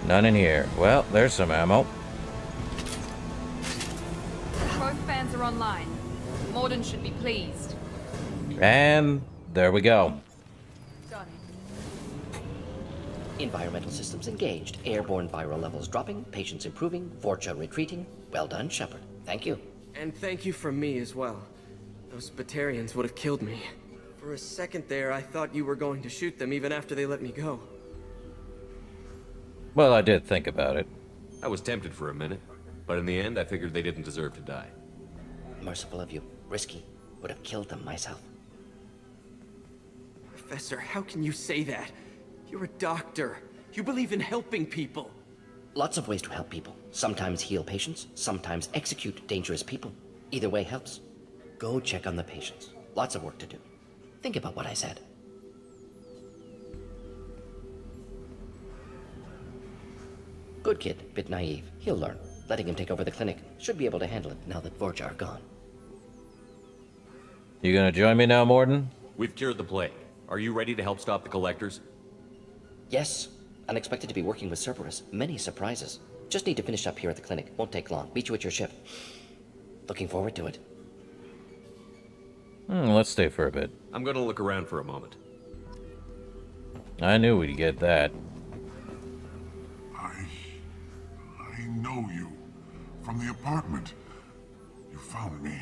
None in here. Well, there's some ammo. Both fans are online. Morden should be pleased. And there we go. Done. Environmental systems engaged. Airborne viral levels dropping. Patients improving. VORCHA retreating. Well done, Shepard. Thank you. And thank you from me as well. Those Batarians would have killed me. For a second there, I thought you were going to shoot them even after they let me go. Well, I did think about it. I was tempted for a minute, but in the end, I figured they didn't deserve to die. Merciful of you. Risky. Would have killed them myself. Professor, how can you say that? You're a doctor. You believe in helping people. Lots of ways to help people. Sometimes heal patients, sometimes execute dangerous people. Either way helps. Go check on the patients. Lots of work to do. Think about what I said. Good kid, bit naive. He'll learn. Letting him take over the clinic. Should be able to handle it now that VORCHA are gone. You gonna join me now, Morden? We've cured the plague. Are you ready to help stop the collectors? Yes. Unexpected to be working with Cerberus. Many surprises. Just need to finish up here at the clinic. Won't take long. Meet you at your ship. Looking forward to it. Let's stay for a bit. I'm gonna look around for a moment. I knew we'd get that. I know you. From the apartment. You found me.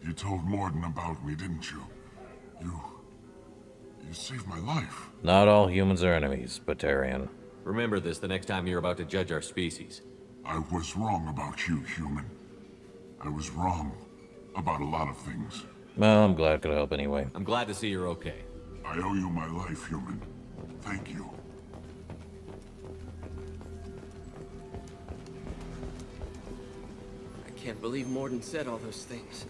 You told Morden about me, didn't you? You saved my life. Not all humans are enemies, Batarian. Remember this the next time you're about to judge our species. I was wrong about you, human. I was wrong about a lot of things. Well, I'm glad I could help anyway. I'm glad to see you're okay. I owe you my life, human. Thank you. can't believe Morden said all those things.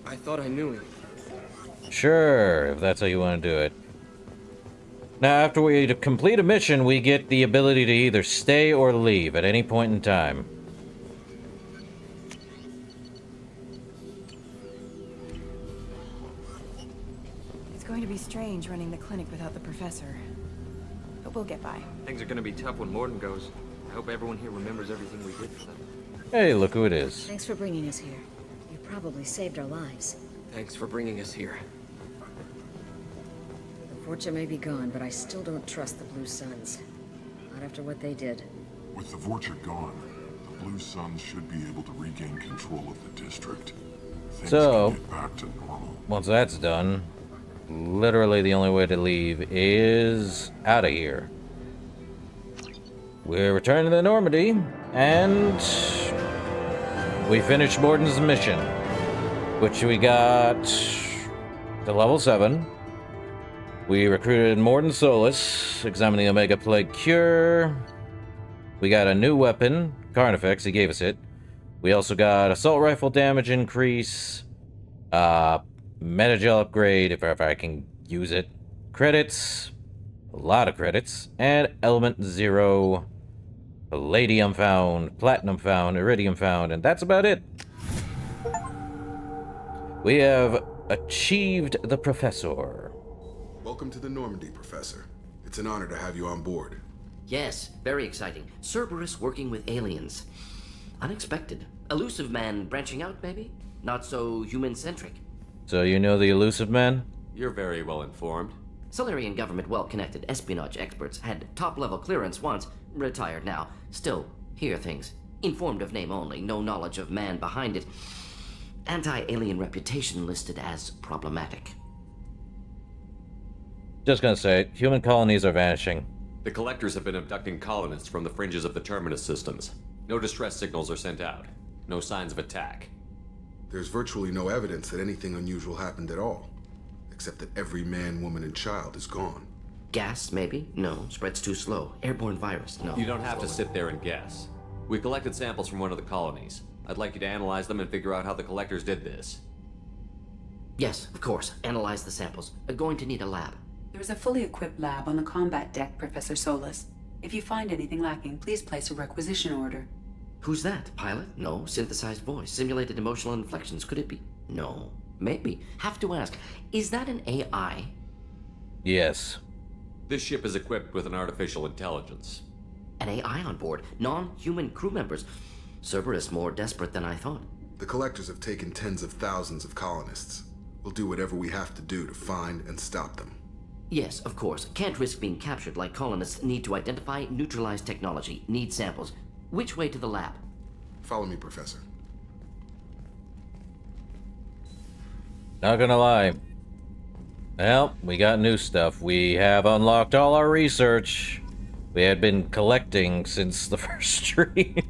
I thought I knew him. Sure, if that's how you want to do it. Now, after we complete a mission, we get the ability to either stay or leave at any point in time. It's going to be strange running the clinic without the professor. But we'll get by. Things are gonna be tough when Morden goes. I hope everyone here remembers everything we did for them. Hey, look who it is. Thanks for bringing us here. You probably saved our lives. Thanks for bringing us here. The VORCHA may be gone, but I still don't trust the Blue Suns. Not after what they did. With the VORCHA gone, the Blue Suns should be able to regain control of the district. Things So, can get back to normal. Once that's done, literally the only way to leave is out of here. We're returning to Normandy, and we finished Morden's mission, which we got to level 7. We recruited Morden Solus, examining the Omega Plague Cure. We got a new weapon, Carnifex, he gave us it. We also got assault rifle damage increase, Metagel upgrade, if I can use it, credits, a lot of credits, and element 0, palladium found, platinum found, iridium found, and that's about it. We have achieved the Professor. Welcome to the Normandy, Professor. It's an honor to have you on board. Yes, very exciting. Cerberus working with aliens. Unexpected. Elusive man branching out, maybe? Not so human-centric. So you know the Elusive Man? You're very well informed. Solarian government well-connected espionage experts had top-level clearance once, retired now. Still, hear things. Informed of name only, no knowledge of man behind it. Anti-alien reputation listed as problematic. Just gonna say, human colonies are vanishing. The Collectors have been abducting colonists from the fringes of the Terminus systems. No distress signals are sent out. No signs of attack. There's virtually no evidence that anything unusual happened at all. Except that every man, woman, and child is gone. Gas, maybe? No. Spreads too slow. Airborne virus? No. You don't have to sit there and guess. We collected samples from one of the colonies. I'd like you to analyze them and figure out how the Collectors did this. Yes, of course. Analyze the samples. Going to need a lab. There is a fully equipped lab on the combat deck, Professor Solus. If you find anything lacking, please place a requisition order. Who's that? Pilot? No. Synthesized voice. Simulated emotional inflections. Could it be? No. Maybe. Have to ask. Is that an AI? Yes. This ship is equipped with an artificial intelligence. An AI on board. Non-human crew members. Cerberus more desperate than I thought. The Collectors have taken tens of thousands of colonists. We'll do whatever we have to do to find and stop them. Yes, of course. Can't risk being captured like colonists need to identify, neutralize technology, need samples. Which way to the lab? Follow me, Professor. Not gonna lie. Well, we got new stuff. We have unlocked all our research. We had been collecting since the first stream.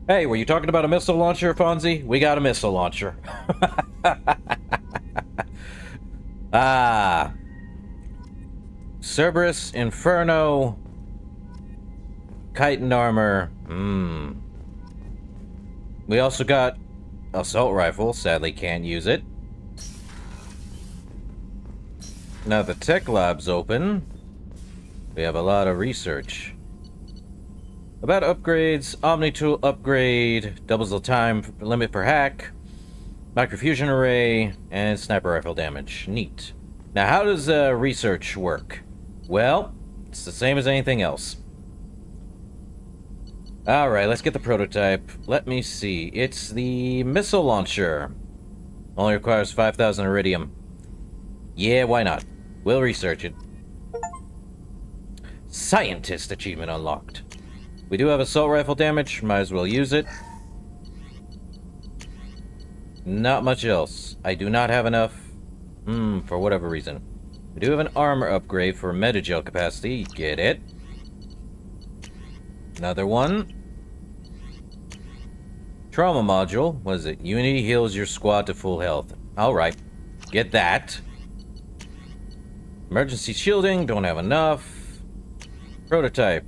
Hey, were you talking about a missile launcher, Fonzie? We got a missile launcher. Ah. Cerberus, Inferno, chitin armor. We also got assault rifle. Sadly, can't use it. Now the tech lab's open. We have a lot of research. About upgrades, Omni-tool upgrade, doubles the time limit per hack, microfusion array, and sniper rifle damage. Neat. Now how does research work? Well, it's the same as anything else. Alright, let's get the prototype. Let me see. It's the missile launcher. Only requires 5,000 iridium. Yeah, why not? We'll research it. Scientist achievement unlocked. We do have assault rifle damage. Might as well use it. Not much else. I do not have enough. For whatever reason. We do have an armor upgrade for metagel capacity. Get it. Another one. Trauma module. What is it? Unity heals your squad to full health. Alright. Get that. Emergency shielding. Don't have enough. Prototype.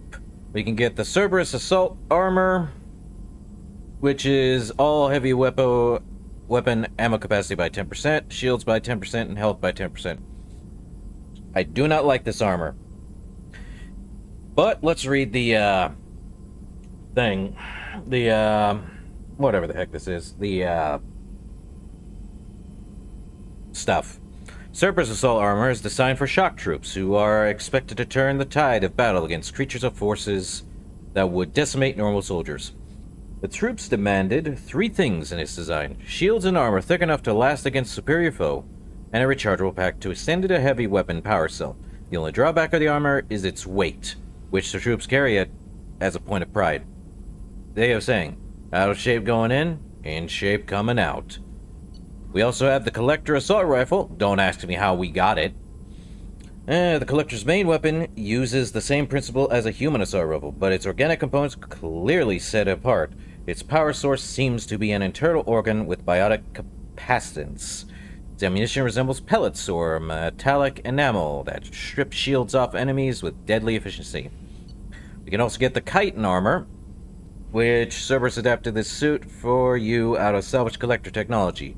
We can get the Cerberus Assault Armor, which is all heavy weapon ammo capacity by 10%, shields by 10%, and health by 10%. I do not like this armor. But let's read the thing. The whatever the heck this is. The stuff. Cerberus Assault Armor is designed for shock troops who are expected to turn the tide of battle against creatures of forces that would decimate normal soldiers. The troops demanded 3 things in its design: shields and armor thick enough to last against superior foe, and a rechargeable pack to extend a heavy weapon power cell. The only drawback of the armor is its weight, which the troops carry it as a point of pride. They have saying, out of shape going in shape coming out. We also have the Collector Assault Rifle. Don't ask me how we got it. The Collector's main weapon uses the same principle as a human assault rifle, but its organic components clearly set apart. Its power source seems to be an internal organ with biotic capacitance. Its ammunition resembles pellets or metallic enamel that strip shields off enemies with deadly efficiency. We can also get the Chitin Armor, which Cerberus adapted this suit for you out of salvage collector technology.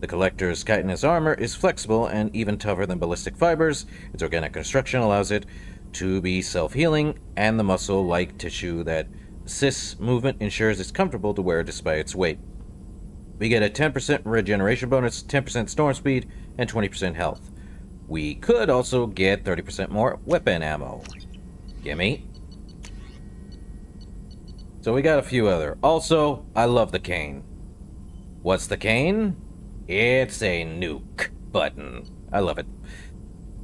The Collector's chitinous armor is flexible and even tougher than ballistic fibers. Its organic construction allows it to be self-healing, and the muscle-like tissue that assists movement ensures it's comfortable to wear despite its weight. We get a 10% regeneration bonus, 10% storm speed, and 20% health. We could also get 30% more weapon ammo. Gimme. So we got a few other. Also, I love the cane. What's the cane? It's a nuke button. I love it.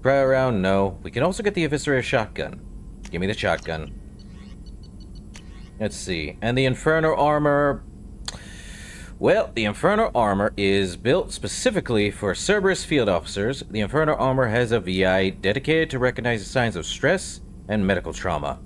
Pry around? No. We can also get the Eviscerator shotgun. Give me the shotgun. Let's see. And the Inferno Armor. Well, the Inferno Armor is built specifically for Cerberus field officers. The Inferno Armor has a VI dedicated to recognize signs of stress and medical trauma.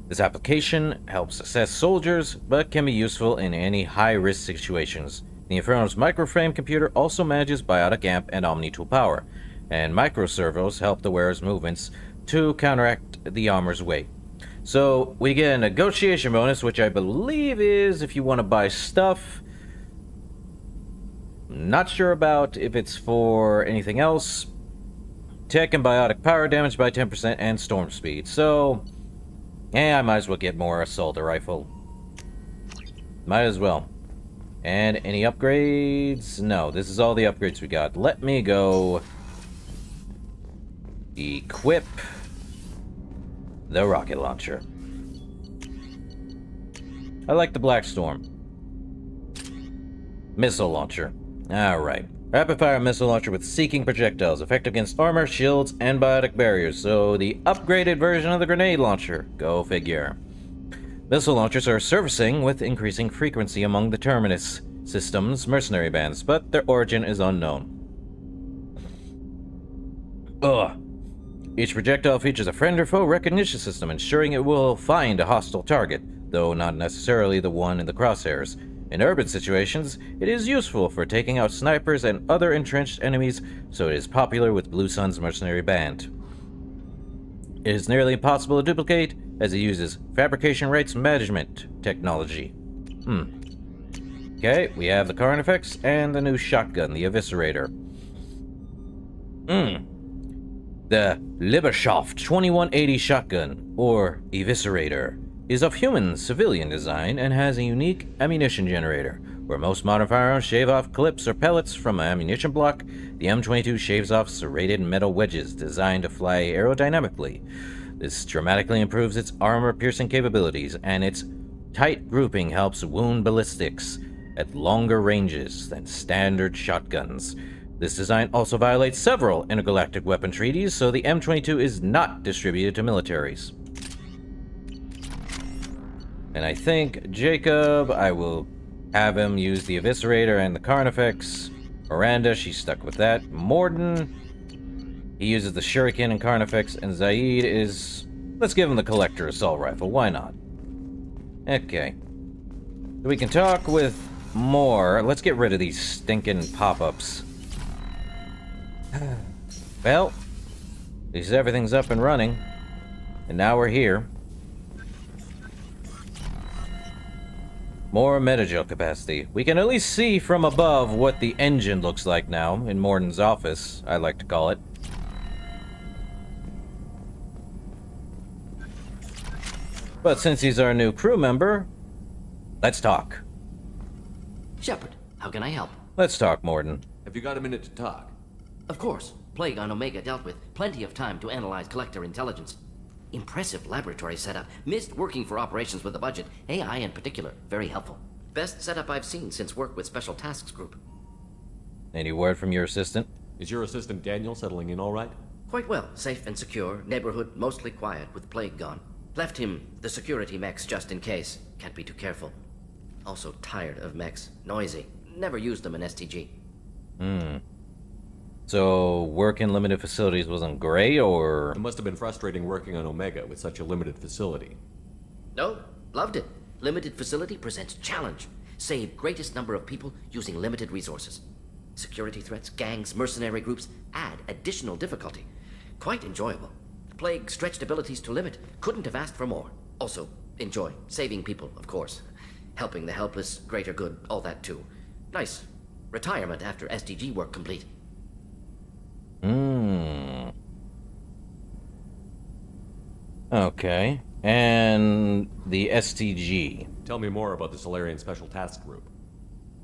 This application helps assess soldiers, but can be useful in any high-risk situations. The Inferno's microframe computer also manages biotic amp and omni-tool power, and microservos help the wearer's movements to counteract the armor's weight. So we get a negotiation bonus, which I believe is if you want to buy stuff. Not sure about if it's for anything else. Tech and biotic power damage by 10% and storm speed. So, I might as well get more assault rifle. Might as well. And any upgrades? No, this is all the upgrades we got. Let me go equip the rocket launcher. I like the Black Storm. Missile launcher. Alright. Rapid fire missile launcher with seeking projectiles. Effective against armor, shields, and biotic barriers. So the upgraded version of the grenade launcher. Go figure. Missile launchers are surfacing with increasing frequency among the Terminus system's mercenary bands, but their origin is unknown. Each projectile features a friend or foe recognition system, ensuring it will find a hostile target, though not necessarily the one in the crosshairs. In urban situations, it is useful for taking out snipers and other entrenched enemies, so it is popular with Blue Sun's mercenary band. It is nearly impossible to duplicate, as it uses fabrication rights management technology. Okay, we have the Carnifex and the new shotgun, the Eviscerator. The Liberschaft 2180 shotgun, or Eviscerator, is of human civilian design and has a unique ammunition generator. Where most modern firearms shave off clips or pellets from an ammunition block, the M22 shaves off serrated metal wedges designed to fly aerodynamically. This dramatically improves its armor-piercing capabilities, and its tight grouping helps wound ballistics at longer ranges than standard shotguns. This design also violates several intergalactic weapon treaties, so the M22 is not distributed to militaries. And I think Jacob, I will have him use the Eviscerator and the Carnifex. Miranda, she's stuck with that. Morden, he uses the Shuriken and Carnifex, and Zaid is... let's give him the Collector Assault Rifle, why not? Okay. So we can talk with more. Let's get rid of these stinking pop-ups. Well, at least everything's up and running. And now we're here. More metagel capacity. We can at least see from above what the engine looks like now, in Morden's office, I like to call it. But since he's our new crew member, let's talk. Shepard, how can I help? Let's talk, Morden. Have you got a minute to talk? Of course. Plague on Omega dealt with. Plenty of time to analyze collector intelligence. Impressive laboratory setup. Missed working for operations with a budget. AI in particular. Very helpful. Best setup I've seen since work with Special Tasks Group. Any word from your assistant? Is your assistant Daniel settling in all right? Quite well. Safe and secure. Neighborhood mostly quiet with Plague gone. Left him the security mechs just in case. Can't be too careful. Also tired of mechs. Noisy. Never used them in STG. So, work in limited facilities wasn't great, or...? It must have been frustrating working on Omega with such a limited facility. No, loved it. Limited facility presents challenge. Save greatest number of people using limited resources. Security threats, gangs, mercenary groups add additional difficulty. Quite enjoyable. Plague stretched abilities to limit. Couldn't have asked for more. Also, enjoy. Saving people, of course. Helping the helpless, greater good, all that too. Nice. Retirement after SDG work complete. Okay. And the STG. Tell me more about the Solarian Special Task Group.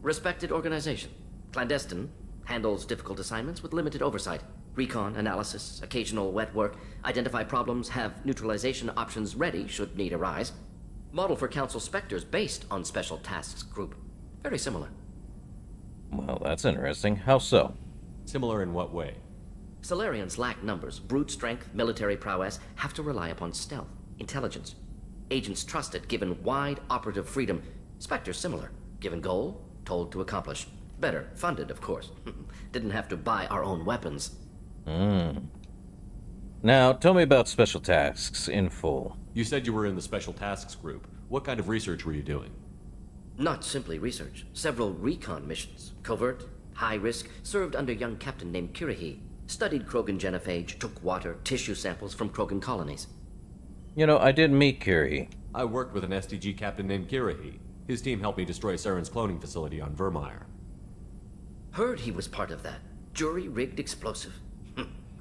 Respected organization. Clandestine. Handles difficult assignments with limited oversight. Recon, analysis, occasional wet work. Identify problems, have neutralization options ready should need arise. Model for Council Spectres based on Special Tasks Group. Very similar. Well, that's interesting. How so? Similar in what way? Solarians lack numbers, brute strength, military prowess, have to rely upon stealth, intelligence. Agents trusted, given wide operative freedom. Spectres similar, given goal, told to accomplish. Better, funded, of course. Didn't have to buy our own weapons. Now, tell me about special tasks in full. You said you were in the Special Tasks Group. What kind of research were you doing? Not simply research. Several recon missions. Covert, high risk, served under young captain named Kirahi. Studied Krogan genophage, took water, tissue samples from Krogan colonies. You know, I did meet Curie. I worked with an SDG captain named Kirahi. His team helped me destroy Saren's cloning facility on Vermeer. Heard he was part of that. Jury-rigged explosive.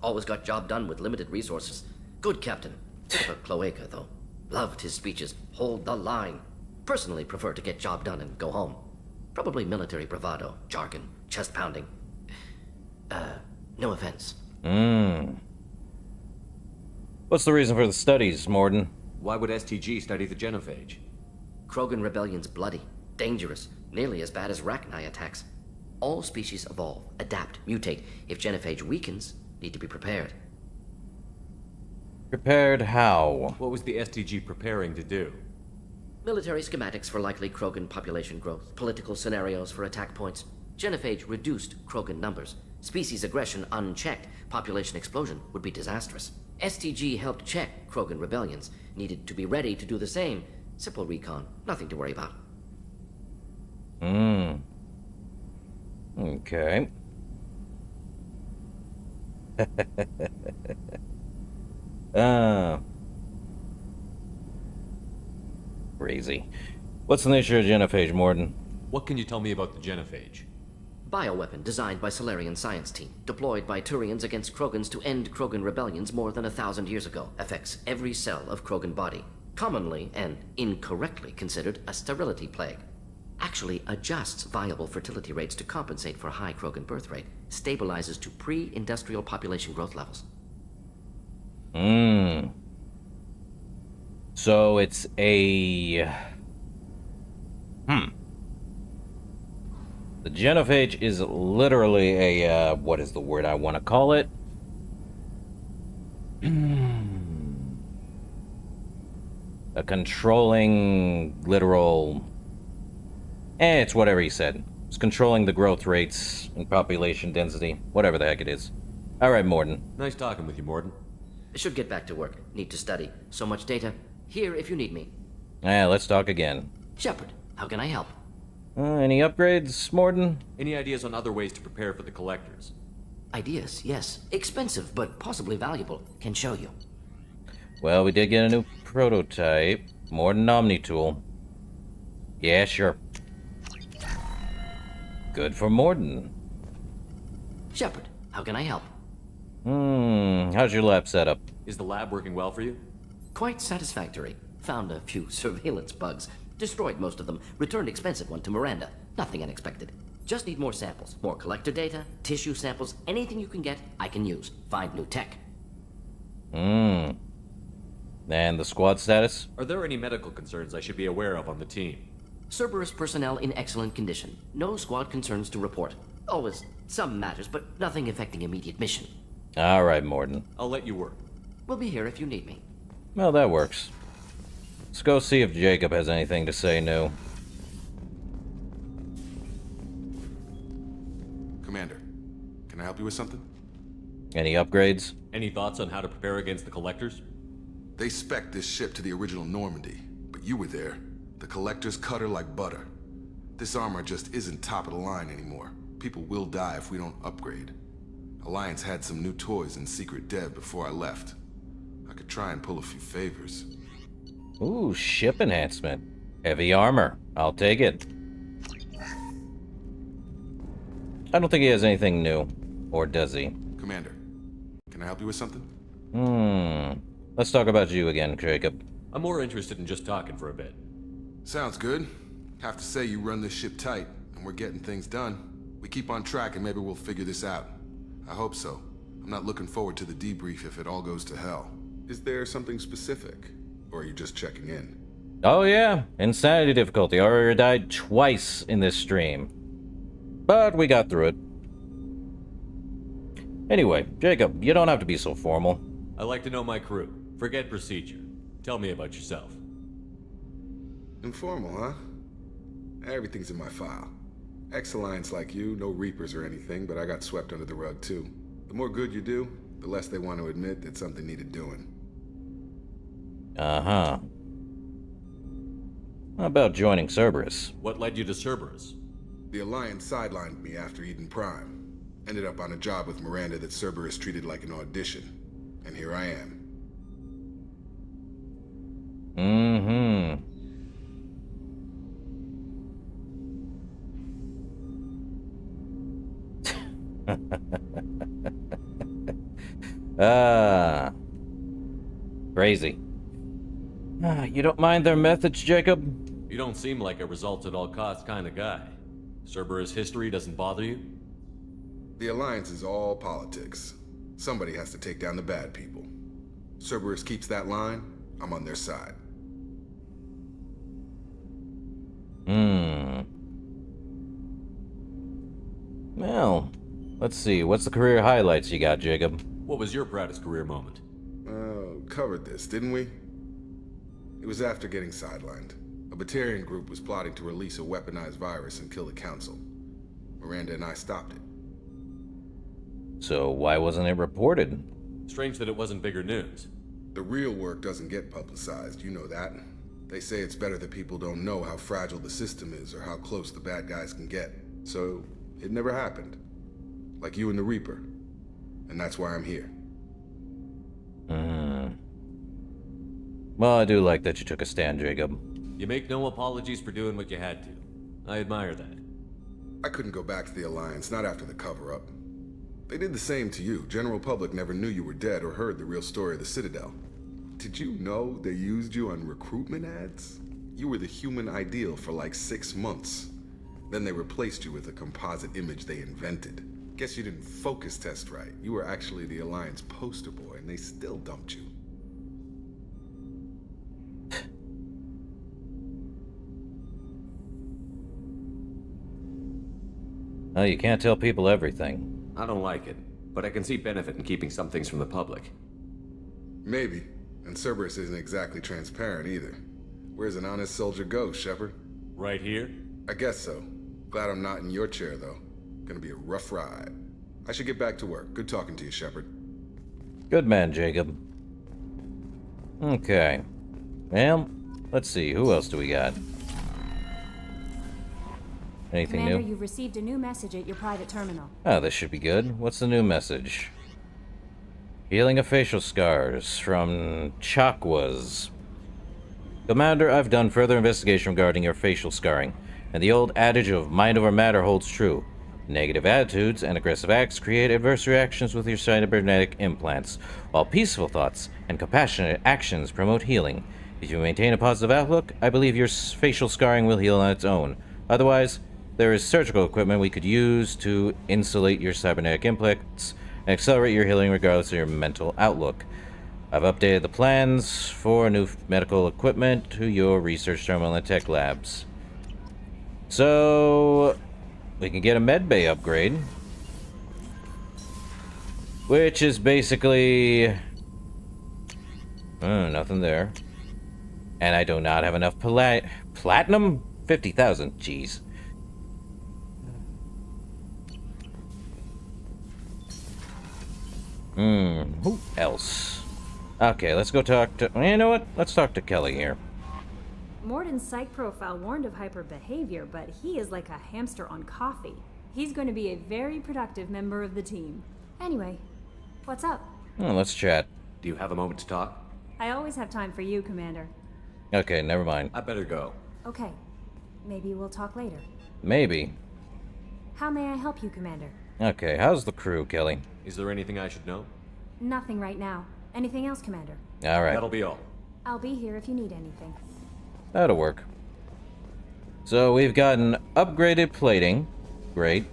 Always got job done with limited resources. Good captain. Bit of a cloaca, though. Loved his speeches. Hold the line. Personally prefer to get job done and go home. Probably military bravado, jargon, chest pounding. No offense. What's the reason for the studies, Morden? Why would STG study the genophage? Krogan rebellion's bloody, dangerous, nearly as bad as Rachni attacks. All species evolve, adapt, mutate. If genophage weakens, need to be prepared. Prepared how? What was the STG preparing to do? Military schematics for likely Krogan population growth, political scenarios for attack points. Genophage reduced Krogan numbers. Species aggression unchecked, population explosion would be disastrous. STG helped check Krogan rebellions, needed to be ready to do the same. Simple recon, nothing to worry about. Okay. Crazy. What's the nature of genophage, Morden? What can you tell me about the genophage? Bioweapon designed by Solarian science team, deployed by Turians against Krogans to end Krogan rebellions more than 1,000 years ago. Affects every cell of Krogan body. Commonly and incorrectly considered a sterility plague. Actually adjusts viable fertility rates to compensate for high Krogan birth rate. Stabilizes to pre-industrial population growth levels. So it's a... The genophage is literally a, what is the word I want to call it? A controlling, literal... it's whatever he said. It's controlling the growth rates and population density, whatever the heck it is. Alright, Morden. Nice talking with you, Morden. Should get back to work. Need to study. So much data. Here if you need me. Let's talk again. Shepard, how can I help? Any upgrades, Morden? Any ideas on other ways to prepare for the collectors? Ideas, yes. Expensive, but possibly valuable. Can show you. Well, we did get a new prototype. Morden Omni-tool. Yeah, sure. Good for Morden. Shepard, how can I help? How's your lab setup? Is the lab working well for you? Quite satisfactory. Found a few surveillance bugs. Destroyed most of them. Returned expensive one to Miranda. Nothing unexpected. Just need more samples. More collector data, tissue samples, anything you can get, I can use. Find new tech. And the squad status? Are there any medical concerns I should be aware of on the team? Cerberus personnel in excellent condition. No squad concerns to report. Always some matters, but nothing affecting immediate mission. Alright, Morden. I'll let you work. We'll be here if you need me. Well, that works. Let's go see if Jacob has anything to say new. Commander, can I help you with something? Any upgrades? Any thoughts on how to prepare against the Collectors? They spec'd this ship to the original Normandy, but you were there. The Collectors cut her like butter. This armor just isn't top of the line anymore. People will die if we don't upgrade. Alliance had some new toys in secret dev before I left. I could try and pull a few favors. Ooh, ship enhancement. Heavy armor. I'll take it. I don't think he has anything new. Or does he? Commander, can I help you with something? Let's talk about you again, Jacob. I'm more interested in just talking for a bit. Sounds good. Have to say you run this ship tight, and we're getting things done. We keep on track and maybe we'll figure this out. I hope so. I'm not looking forward to the debrief if it all goes to hell. Is there something specific? Or are you just checking in? Oh yeah, insanity difficulty. Aria died twice in this stream. But we got through it. Anyway, Jacob, you don't have to be so formal. I like to know my crew. Forget procedure. Tell me about yourself. Informal, huh? Everything's in my file. Ex-Alliance like you, no Reapers or anything, but I got swept under the rug too. The more good you do, the less they want to admit that something needed doing. Uh-huh. How about joining Cerberus? What led you to Cerberus? The Alliance sidelined me after Eden Prime. Ended up on a job with Miranda that Cerberus treated like an audition. And here I am. Crazy. You don't mind their methods, Jacob? You don't seem like a results at all costs kind of guy. Cerberus history doesn't bother you? The Alliance is all politics. Somebody has to take down the bad people. Cerberus keeps that line, I'm on their side. Well, let's see. What's the career highlights you got, Jacob? What was your proudest career moment? Covered this, didn't we? It was after getting sidelined. A Batarian group was plotting to release a weaponized virus and kill the Council. Miranda and I stopped it. So why wasn't it reported? Strange that it wasn't bigger news. The real work doesn't get publicized, you know that. They say it's better that people don't know how fragile the system is or how close the bad guys can get. So, it never happened. Like you and the Reaper. And that's why I'm here. Well, I do like that you took a stand, Jacob. You make no apologies for doing what you had to. I admire that. I couldn't go back to the Alliance, not after the cover-up. They did the same to you. General public never knew you were dead or heard the real story of the Citadel. Did you know they used you on recruitment ads? You were the human ideal for like 6 months. Then they replaced you with a composite image they invented. Guess you didn't focus test right. You were actually the Alliance poster boy, and they still dumped you. Oh, you can't tell people everything. I don't like it, but I can see benefit in keeping some things from the public. Maybe. And Cerberus isn't exactly transparent either. Where's an honest soldier go, Shepard? Right here? I guess so. Glad I'm not in your chair, though. Gonna be a rough ride. I should get back to work. Good talking to you, Shepard. Good man, Jacob. Okay. Well, let's see. Who else do we got? Anything Commander, new? you've received a new message at your private terminal. Oh, this should be good. What's the new message? Healing of facial scars from Chakwas. Commander, I've done further investigation regarding your facial scarring, and the old adage of mind over matter holds true. Negative attitudes and aggressive acts create adverse reactions with your cybernetic implants, while peaceful thoughts and compassionate actions promote healing. If you maintain a positive outlook, I believe your facial scarring will heal on its own. Otherwise, there is surgical equipment we could use to insulate your cybernetic implants and accelerate your healing regardless of your mental outlook. I've updated the plans for new medical equipment to your research terminal and tech labs. So, we can get a medbay upgrade, which is basically nothing there. And I do not have enough platinum? 50,000, jeez. Who else? Okay, let's go talk to... You know what? Let's talk to Kelly here. Morden's psych profile warned of hyper behavior, but he is like a hamster on coffee. He's going to be a very productive member of the team. Anyway, what's up? Let's chat. Do you have a moment to talk? I always have time for you, Commander. Okay, never mind. I better go. Okay. Maybe we'll talk later. Maybe. How may I help you, Commander? Okay, how's the crew, Kelly? Is there anything I should know? Nothing right now. Anything else, Commander? Alright. That'll be all. I'll be here if you need anything. That'll work. So we've gotten upgraded plating. Great.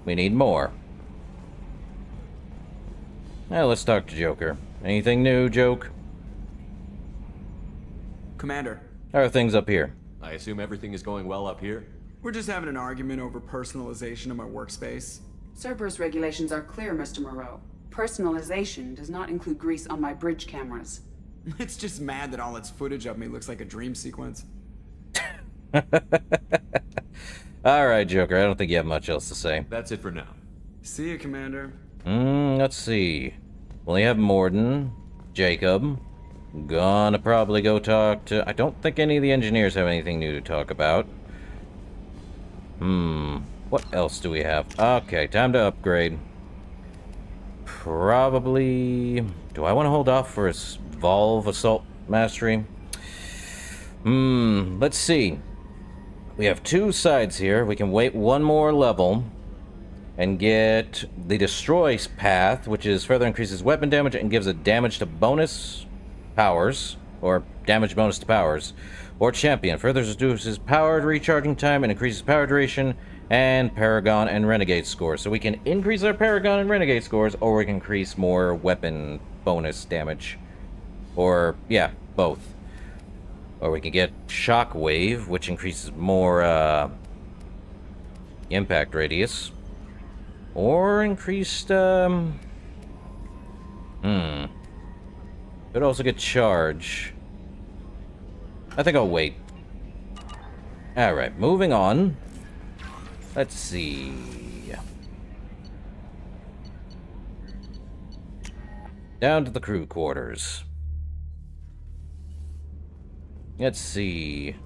We need more. Now let's talk to Joker. Anything new, Joke? Commander. How are things up here? I assume everything is going well up here? We're just having an argument over personalization of my workspace. Cerberus regulations are clear, Mr. Moreau. Personalization does not include grease on my bridge cameras. It's just mad that all its footage of me looks like a dream sequence. Alright, Joker, I don't think you have much else to say. That's it for now. See you, Commander. Let's see. We only have Morden, Jacob. Gonna probably go talk to... I don't think any of the engineers have anything new to talk about. What else do we have? Okay, time to upgrade. Probably... Do I want to hold off for his Valve Assault Mastery? Let's see. We have two sides here. We can wait one more level and get the Destroy path, which is further increases weapon damage and gives a damage to bonus powers, or damage bonus to powers, or Champion. Further reduces power recharging time and increases power duration and Paragon and Renegade scores. So we can increase our Paragon and Renegade scores, or we can increase more weapon bonus damage. Or, yeah, both. Or we can get Shockwave, which increases more impact radius. Or increased, could also get Charge. I think I'll wait. Alright, moving on. Let's see. Down to the crew quarters. Let's see.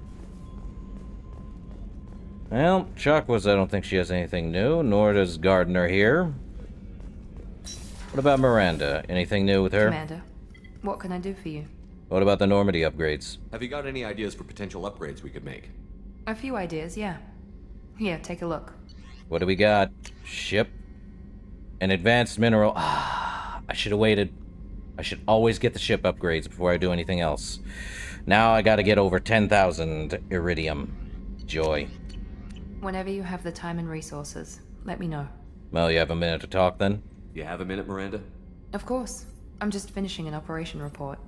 Well, Chakwas, I don't think she has anything new, nor does Gardner here. What about Miranda? Anything new with her? Commander, what can I do for you? What about the Normandy upgrades? Have you got any ideas for potential upgrades we could make? A few ideas, yeah. Here, take a look. What do we got? Ship. An advanced mineral. Ah, I should have waited. I should always get the ship upgrades before I do anything else. Now I gotta get over 10,000 iridium. Joy. Whenever you have the time and resources, let me know. Well, you have a minute to talk then? You have a minute, Miranda? Of course. I'm just finishing an operation report.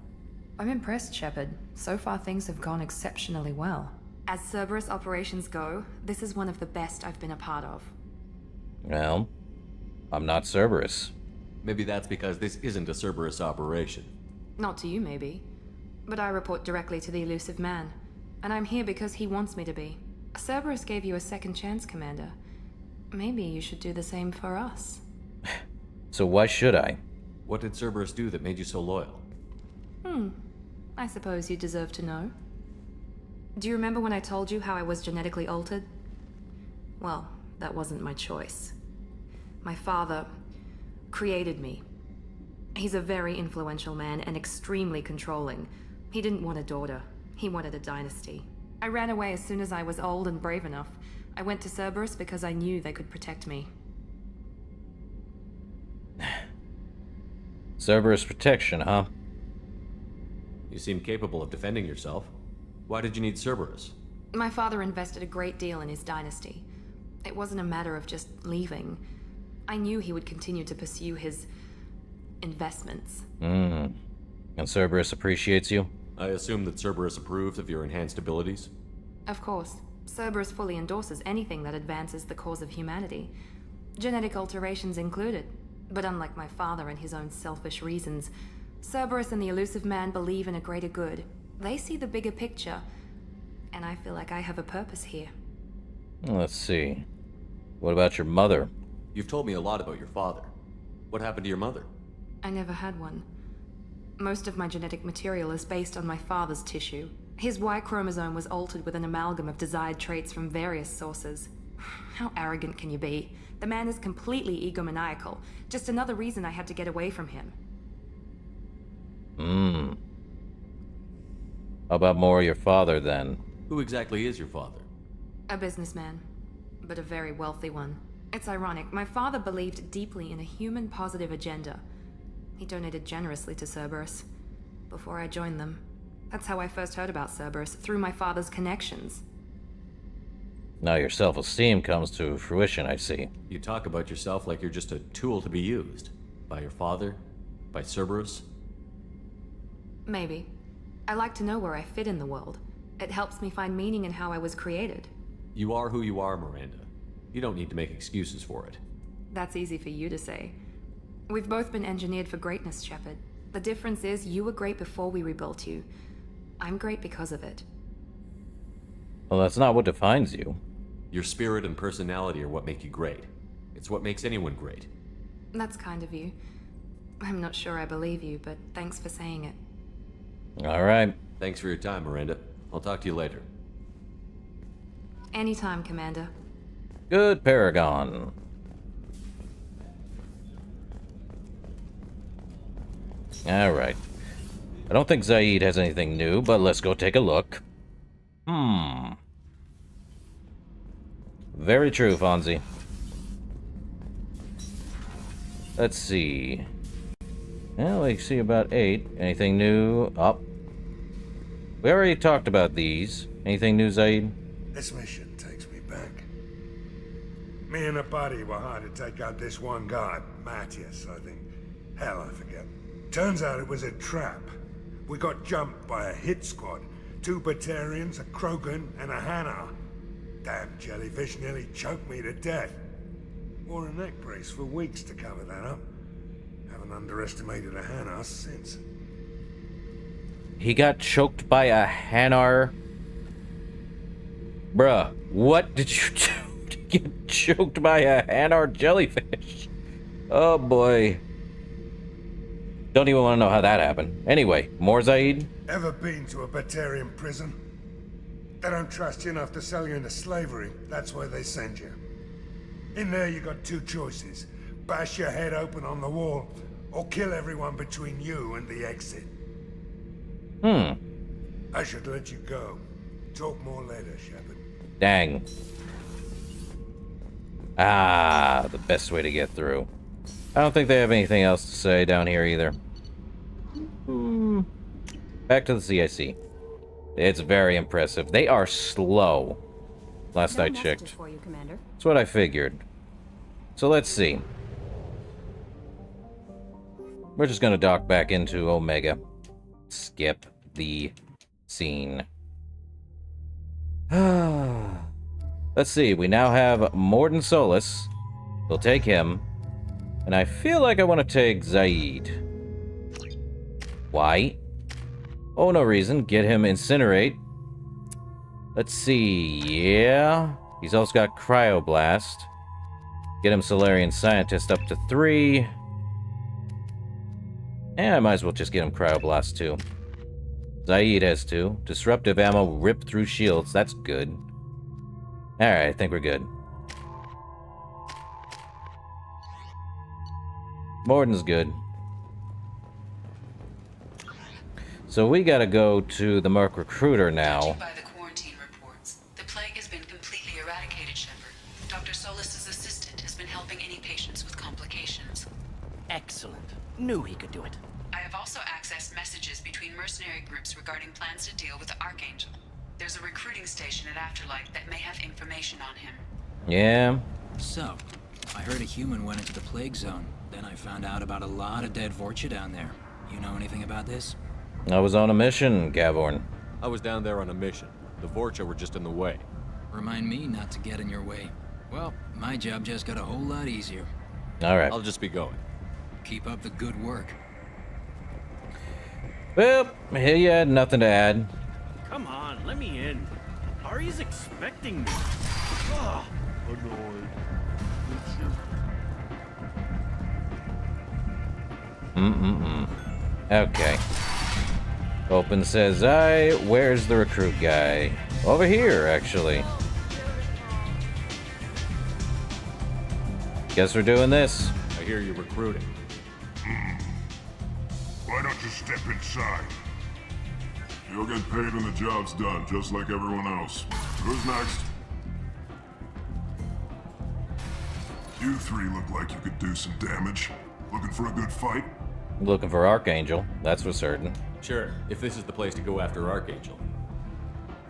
I'm impressed, Shepard. So far things have gone exceptionally well. As Cerberus operations go, this is one of the best I've been a part of. Well, I'm not Cerberus. Maybe that's because this isn't a Cerberus operation. Not to you, maybe. But I report directly to the elusive man. And I'm here because he wants me to be. Cerberus gave you a second chance, Commander. Maybe you should do the same for us. So why should I? What did Cerberus do that made you so loyal? I suppose you deserve to know. Do you remember when I told you how I was genetically altered? Well, that wasn't my choice. My father created me. He's a very influential man and extremely controlling. He didn't want a daughter. He wanted a dynasty. I ran away as soon as I was old and brave enough. I went to Cerberus because I knew they could protect me. Cerberus protection, huh? You seem capable of defending yourself. Why did you need Cerberus? My father invested a great deal in his dynasty. It wasn't a matter of just leaving. I knew he would continue to pursue his investments. And Cerberus appreciates you? I assume that Cerberus approved of your enhanced abilities? Of course. Cerberus fully endorses anything that advances the cause of humanity. Genetic alterations included. But unlike my father and his own selfish reasons, Cerberus and the Elusive Man believe in a greater good. They see the bigger picture, and I feel like I have a purpose here. Let's see. What about your mother? You've told me a lot about your father. What happened to your mother? I never had one. Most of my genetic material is based on my father's tissue. His Y chromosome was altered with an amalgam of desired traits from various sources. How arrogant can you be? The man is completely egomaniacal. Just another reason I had to get away from him. How about more of your father, then? Who exactly is your father? A businessman, but a very wealthy one. It's ironic, my father believed deeply in a human-positive agenda. He donated generously to Cerberus before I joined them. That's how I first heard about Cerberus, through my father's connections. Now your self-esteem comes to fruition, I see. You talk about yourself like you're just a tool to be used. By your father? By Cerberus? Maybe. I like to know where I fit in the world. It helps me find meaning in how I was created. You are who you are, Miranda. You don't need to make excuses for it. That's easy for you to say. We've both been engineered for greatness, Shepard. The difference is you were great before we rebuilt you. I'm great because of it. Well, that's not what defines you. Your spirit and personality are what make you great. It's what makes anyone great. That's kind of you. I'm not sure I believe you, but thanks for saying it. All right. Thanks for your time, Miranda. I'll talk to you later. Anytime, Commander. Good Paragon. All right. I don't think Zaid has anything new, but let's go take a look. Very true, Fonzie. Let's see. Well, we see about 8. Anything new? Up. We already talked about these. Anything new, Zaid? This mission takes me back. Me and a buddy were hired to take out this one guy, Matthias, I think. Hell, I forget. Turns out it was a trap. We got jumped by a hit squad. 2 Batarians, a Krogan, and a Hanar. Damn jellyfish nearly choked me to death. Wore a neck brace for weeks to cover that up. Haven't underestimated a Hanar since. He got choked by a Hanar? Bruh, what did you do to get choked by a Hanar jellyfish? Oh boy. Don't even want to know how that happened. Anyway, more Zaid? Ever been to a Batarian prison? They don't trust you enough to sell you into slavery. That's where they send you. In there you got 2 choices. Bash your head open on the wall, or kill everyone between you and the exit. I should let you go. Talk more later, Shepard. Dang. Ah, the best way to get through. I don't think they have anything else to say down here either. Back to the CIC. It's very impressive. They are slow. Last I checked. For you, Commander. That's what I figured. So let's see. We're just gonna dock back into Omega. Skip the scene. Let's see. We now have Morden Solus. We'll take him. And I feel like I want to take Zaid. Why? Oh, no reason. Get him Incinerate. Let's see. Yeah. He's also got Cryoblast. Get him Solarian Scientist up to 3. And I might as well just get him Cryoblast too. Zaid has 2. Disruptive ammo, rip through shields. That's good. Alright, I think we're good. So we gotta go to the Merc Recruiter now. Judging by the quarantine reports, the plague has been completely eradicated, Shepard. Dr. Solis's assistant has been helping any patients with complications. Excellent. Knew he could do it. I have also accessed messages between mercenary groups regarding plans to deal with the Archangel. There's a recruiting station at Afterlight that may have information on him. Yeah. So, I heard a human went into the plague zone. Then I found out about a lot of dead VORCHA down there. You know anything about this? I was on a mission, Gavorn. I was down there on a mission. The VORCHA were just in the way. Remind me not to get in your way. Well, my job just got a whole lot easier. Alright. I'll just be going. Keep up the good work. Well, here you had nothing to add. Come on, let me in. Ari's expecting me. Ugh, annoyed. Okay. Open says I. Where's the recruit guy? Over here, actually. Guess we're doing this. I hear you're recruiting. Why don't you step inside? You'll get paid when the job's done, just like everyone else. Who's next? You three look like you could do some damage. Looking for a good fight? Looking for Archangel, that's for certain. Sure, if this is the place to go after Archangel.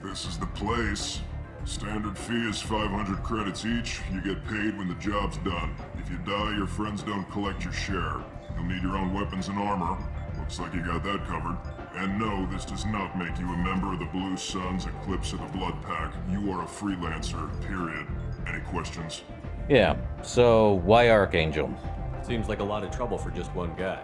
This is the place. Standard fee is 500 credits each. You get paid when the job's done. If you die, your friends don't collect your share. You'll need your own weapons and armor. Looks like you got that covered. And no, this does not make you a member of the Blue Suns, Eclipse, or the Blood Pack. You are a freelancer, period. Any questions? Yeah, so why Archangel? Seems like a lot of trouble for just one guy.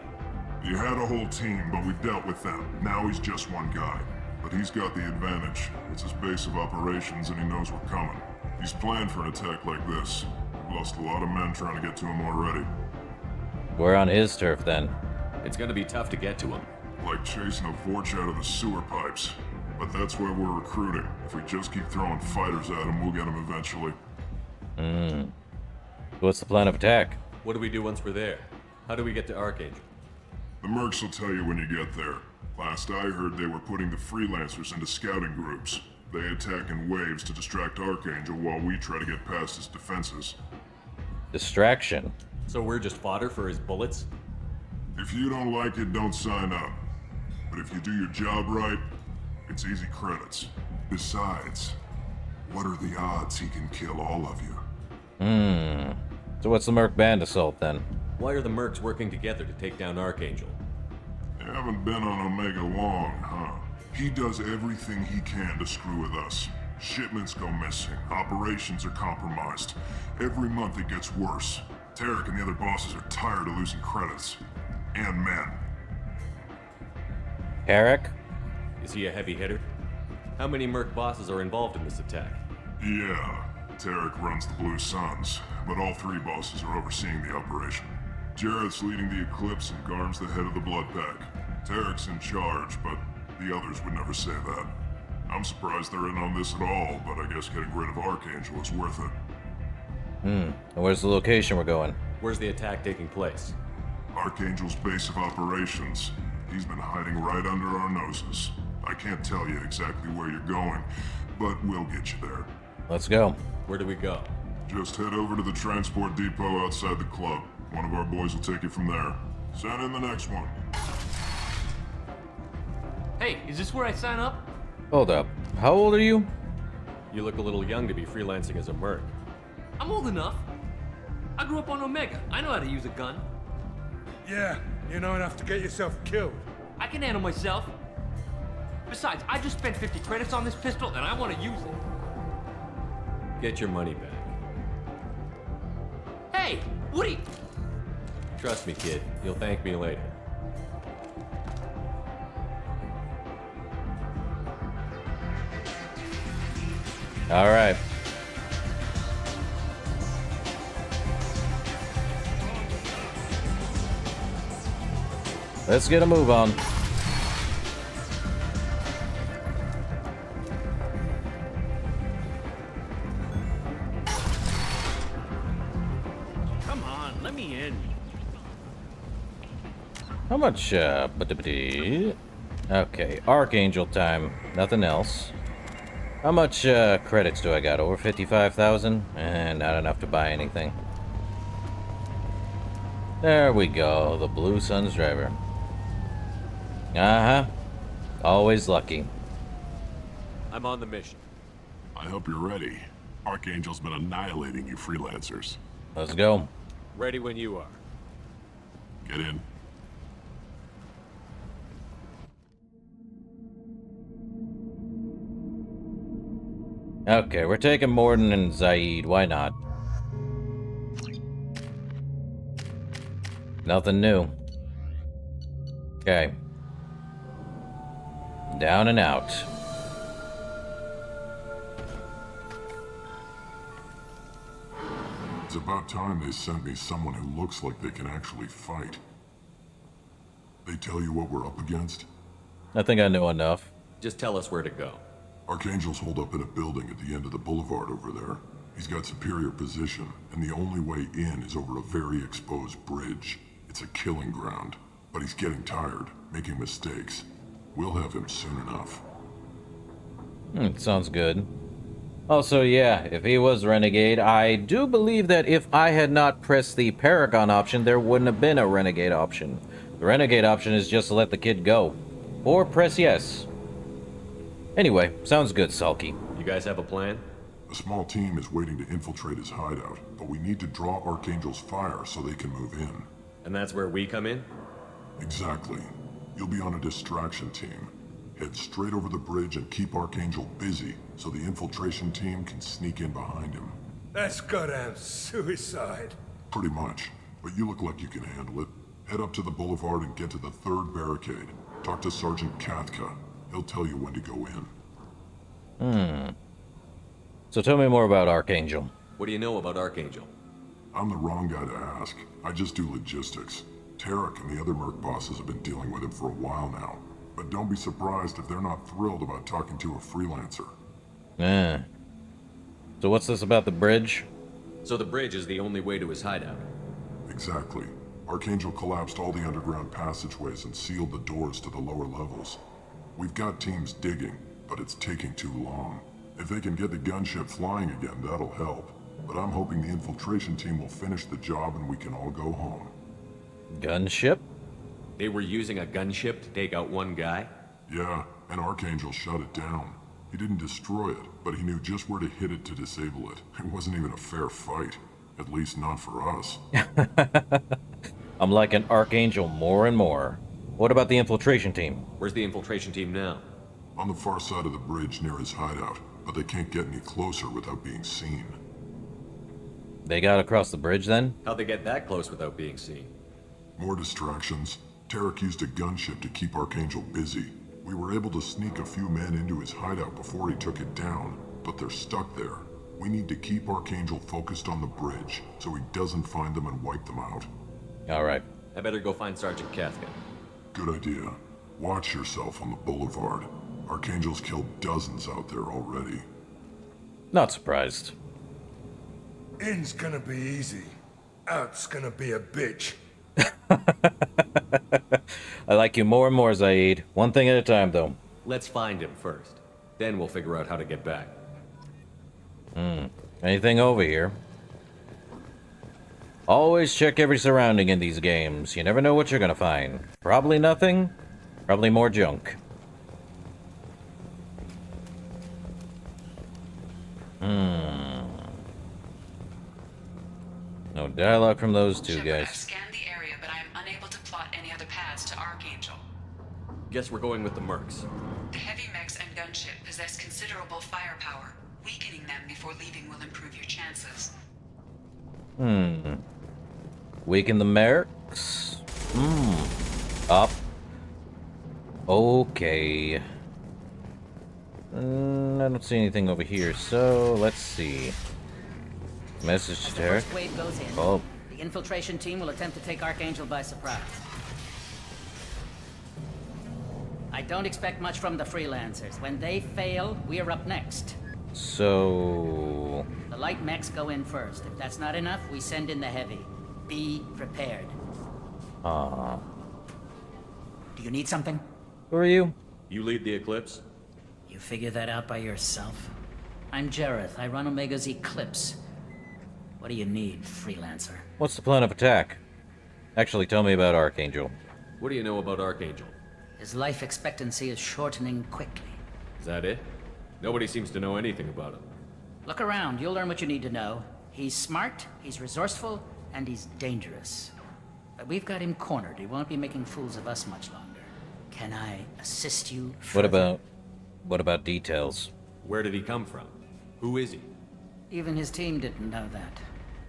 You had a whole team, but we dealt with them. Now he's just one guy. But he's got the advantage. It's his base of operations and he knows we're coming. He's planned for an attack like this. We've lost a lot of men trying to get to him already. We're on his turf then. It's gonna be tough to get to him. Like chasing a VORCHA out of the sewer pipes. But that's why we're recruiting. If we just keep throwing fighters at him, we'll get him eventually. What's the plan of attack? What do we do once we're there? How do we get to Archangel? The mercs will tell you when you get there. Last I heard, they were putting the freelancers into scouting groups. They attack in waves to distract Archangel while we try to get past his defenses. Distraction? So we're just fodder for his bullets? If you don't like it, don't sign up. But if you do your job right, it's easy credits. Besides, what are the odds he can kill all of you? So what's the Merc Band Assault then? Why are the Mercs working together to take down Archangel? You haven't been on Omega long, huh? He does everything he can to screw with us. Shipments go missing, operations are compromised. Every month it gets worse. Tarek and the other bosses are tired of losing credits. And men. Tarek? Is he a heavy hitter? How many Merc bosses are involved in this attack? Yeah, Tarek runs the Blue Suns, but all three bosses are overseeing the operation. Jarrett's leading the Eclipse and Garm's the head of the Blood Pack. Tarek's in charge, but the others would never say that. I'm surprised they're in on this at all, but I guess getting rid of Archangel is worth it. And where's the location we're going? Where's the attack taking place? Archangel's base of operations. He's been hiding right under our noses. I can't tell you exactly where you're going, but we'll get you there. Let's go. Where do we go? Just head over to the transport depot outside the club. One of our boys will take you from there. Send in the next one. Hey, is this where I sign up? Hold up. How old are you? You look a little young to be freelancing as a Merc. I'm old enough. I grew up on Omega. I know how to use a gun. Yeah, you know enough to get yourself killed. I can handle myself. Besides, I just spent 50 credits on this pistol and I want to use it. Get your money back. Hey, Woody! Trust me, kid. You'll thank me later. All right. Let's get a move on. Come on, let me in. How much, Okay, Archangel time. Nothing else. How much credits do I got? Over 55,000? And not enough to buy anything. There we go, the Blue Suns driver. Uh-huh. Always lucky. I'm on the mission. I hope you're ready. Archangel's been annihilating you freelancers. Let's go. Ready when you are. Get in. Okay, we're taking Morden and Zaid. Why not? Nothing new. Okay. Down and out. It's about time they sent me someone who looks like they can actually fight. They tell you what we're up against? I think I know enough. Just tell us where to go. Archangel's holed up in a building at the end of the boulevard over there. He's got superior position, and the only way in is over a very exposed bridge. It's a killing ground, but he's getting tired, making mistakes. We'll have him soon enough. Sounds good. Also, yeah, if he was Renegade, I do believe that if I had not pressed the Paragon option, there wouldn't have been a Renegade option. The Renegade option is just to let the kid go. Or press yes. Anyway, sounds good, Sulky. You guys have a plan? A small team is waiting to infiltrate his hideout, but we need to draw Archangel's fire so they can move in. And that's where we come in? Exactly. You'll be on a distraction team. Head straight over the bridge and keep Archangel busy so the infiltration team can sneak in behind him. That's goddamn suicide. Pretty much, but you look like you can handle it. Head up to the boulevard and get to the third barricade. Talk to Sergeant Katka. He'll tell you when to go in. So tell me more about Archangel. What do you know about Archangel? I'm the wrong guy to ask. I just do logistics. Tarek and the other merc bosses have been dealing with him for a while now. But don't be surprised if they're not thrilled about talking to a freelancer. So what's this about the bridge? So the bridge is the only way to his hideout. Exactly. Archangel collapsed all the underground passageways and sealed the doors to the lower levels. We've got teams digging, but it's taking too long. If they can get the gunship flying again, that'll help. But I'm hoping the infiltration team will finish the job and we can all go home. Gunship? They were using a gunship to take out one guy? Yeah, and Archangel shut it down. He didn't destroy it, but he knew just where to hit it to disable it. It wasn't even a fair fight. At least not for us. I'm liking Archangel more and more. What about the infiltration team? Where's the infiltration team now? On the far side of the bridge near his hideout, but they can't get any closer without being seen. They got across the bridge then? How'd they get that close without being seen? More distractions. Tarek used a gunship to keep Archangel busy. We were able to sneak a few men into his hideout before he took it down, but they're stuck there. We need to keep Archangel focused on the bridge, so he doesn't find them and wipe them out. Alright. I better go find Sergeant Katka. Good idea. Watch yourself on the boulevard. Archangel's killed dozens out there already. Not surprised. In's gonna be easy. Out's gonna be a bitch. I like you more and more, Zaid. One thing at a time, though. Let's find him first. Then we'll figure out how to get back. Anything over here? Always check every surrounding in these games. You never know what you're gonna find. Probably nothing. Probably more junk. No dialogue from those two Shepard, guys. I've scanned the area, but I am unable to plot any other paths to Archangel. Guess we're going with the mercs. The heavy mechs and gunship possess considerable firepower. Weakening them before leaving will improve your chances. Weaken the mercs? Up. Okay. I don't see anything over here, so let's see. Message to As the Tarek. first wave goes in, Oh. the infiltration team will attempt to take Archangel by surprise. I don't expect much from the freelancers. When they fail, we're up next. So... The light mechs go in first. If that's not enough, we send in the heavy. Be prepared. Do you need something? Who are you? You lead the Eclipse? You figure that out by yourself? I'm Jareth. I run Omega's Eclipse. What do you need, freelancer? What's the plan of attack? Actually, tell me about Archangel. What do you know about Archangel? His life expectancy is shortening quickly. Is that it? Nobody seems to know anything about him. Look around. You'll learn what you need to know. He's smart, he's resourceful, and he's dangerous. But we've got him cornered. He won't be making fools of us much longer. Can I assist you further? What about details? Where did he come from? Who is he? Even his team didn't know that.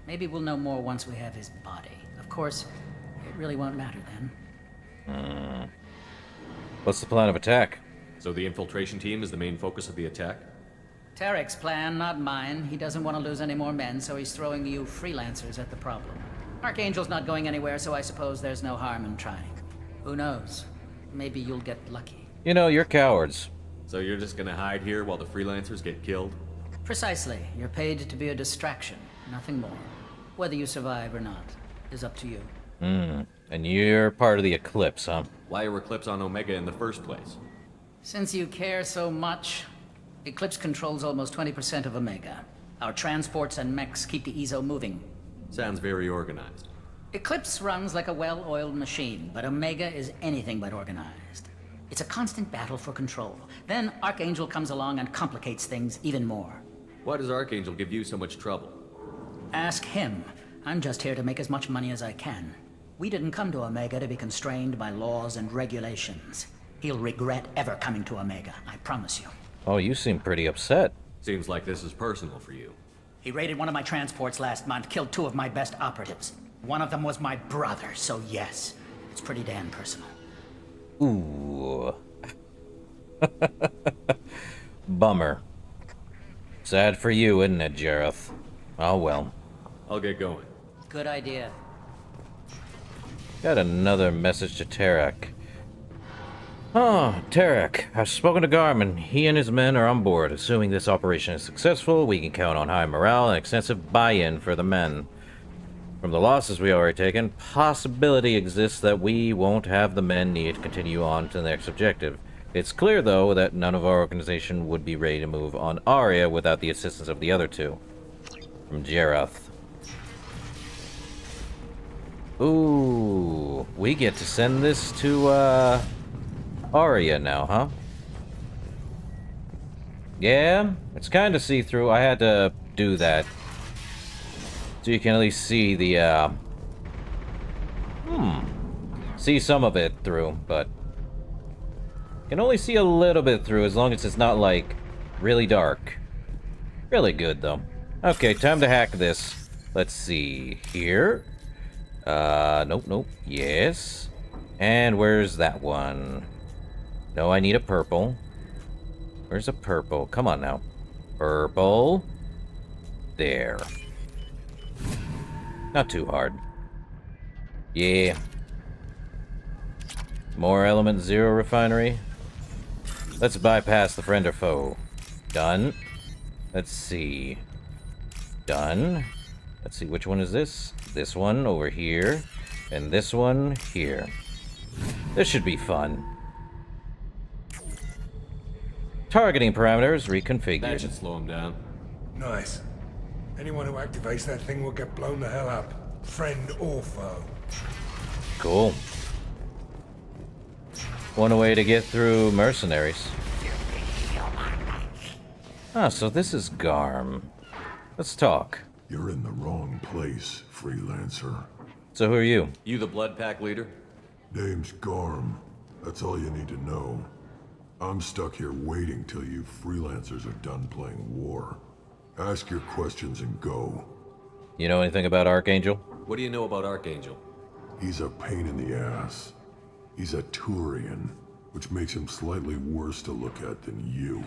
Maybe we'll know more once we have his body. Of course, it really won't matter then. What's the plan of attack? So the infiltration team is the main focus of the attack? Tarek's plan, not mine. He doesn't want to lose any more men, so he's throwing you freelancers at the problem. Archangel's not going anywhere, so I suppose there's no harm in trying. Who knows? Maybe you'll get lucky. You know, you're cowards. So you're just gonna hide here while the freelancers get killed? Precisely. You're paid to be a distraction, nothing more. Whether you survive or not is up to you. And you're part of the Eclipse, huh? Why are Eclipse on Omega in the first place? Since you care so much, Eclipse controls almost 20% of Omega. Our transports and mechs keep the EZO moving. Sounds very organized. Eclipse runs like a well-oiled machine, but Omega is anything but organized. It's a constant battle for control. Then Archangel comes along and complicates things even more. Why does Archangel give you so much trouble? Ask him. I'm just here to make as much money as I can. We didn't come to Omega to be constrained by laws and regulations. He'll regret ever coming to Omega, I promise you. Oh, you seem pretty upset. Seems like this is personal for you. He raided one of my transports last month, killed 2 of my best operatives. One of them was my brother, so yes, it's pretty damn personal. Ooh. Bummer. Sad for you, isn't it, Jareth? Oh well. I'll get going. Good idea. Got another message to Tarek. Oh, Tarek. I've spoken to Garmin. He and his men are on board. Assuming this operation is successful, we can count on high morale and extensive buy-in for the men. From the losses we already taken, possibility exists that we won't have the men needed to continue on to the next objective. It's clear, though, that none of our organization would be ready to move on Aria without the assistance of the other 2. From Jareth. Ooh, we get to send this to, Aria now, huh? Yeah, it's kind of see-through. I had to do that. So you can at least see the, see some of it through, but you can only see a little bit through as long as it's not, like, really dark. Really good, though. Okay, time to hack this. Let's see. Here. Nope. Yes. And where's that one? No, I need a purple. Where's a purple? Come on now. Purple. There. Not too hard. Yeah. More element 0 refinery. Let's bypass the friend or foe. Done. Let's see. Done. Let's see, which one is this? This one over here. And this one here. This should be fun. Targeting parameters reconfigured. That should slow him down. Nice. Anyone who activates that thing will get blown the hell up. Friend or foe. Cool. One way to get through mercenaries. Ah, so this is Garm. Let's talk. You're in the wrong place, freelancer. So who are you? You the Blood Pack leader? Name's Garm. That's all you need to know. I'm stuck here waiting till you freelancers are done playing war. Ask your questions and go. You know anything about Archangel? What do you know about Archangel? He's a pain in the ass. He's a Turian, which makes him slightly worse to look at than you.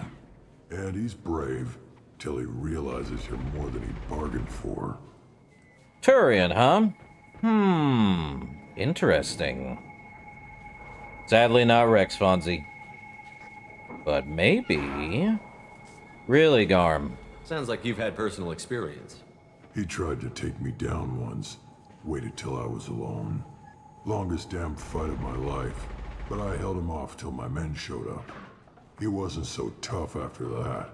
And he's brave, till he realizes you're more than he bargained for. Turian, huh? Interesting. Sadly not Rex Fonzie. But maybe... Really, Garm? Sounds like you've had personal experience. He tried to take me down once. Waited till I was alone. Longest damn fight of my life. but I held him off till my men showed up. He wasn't so tough after that.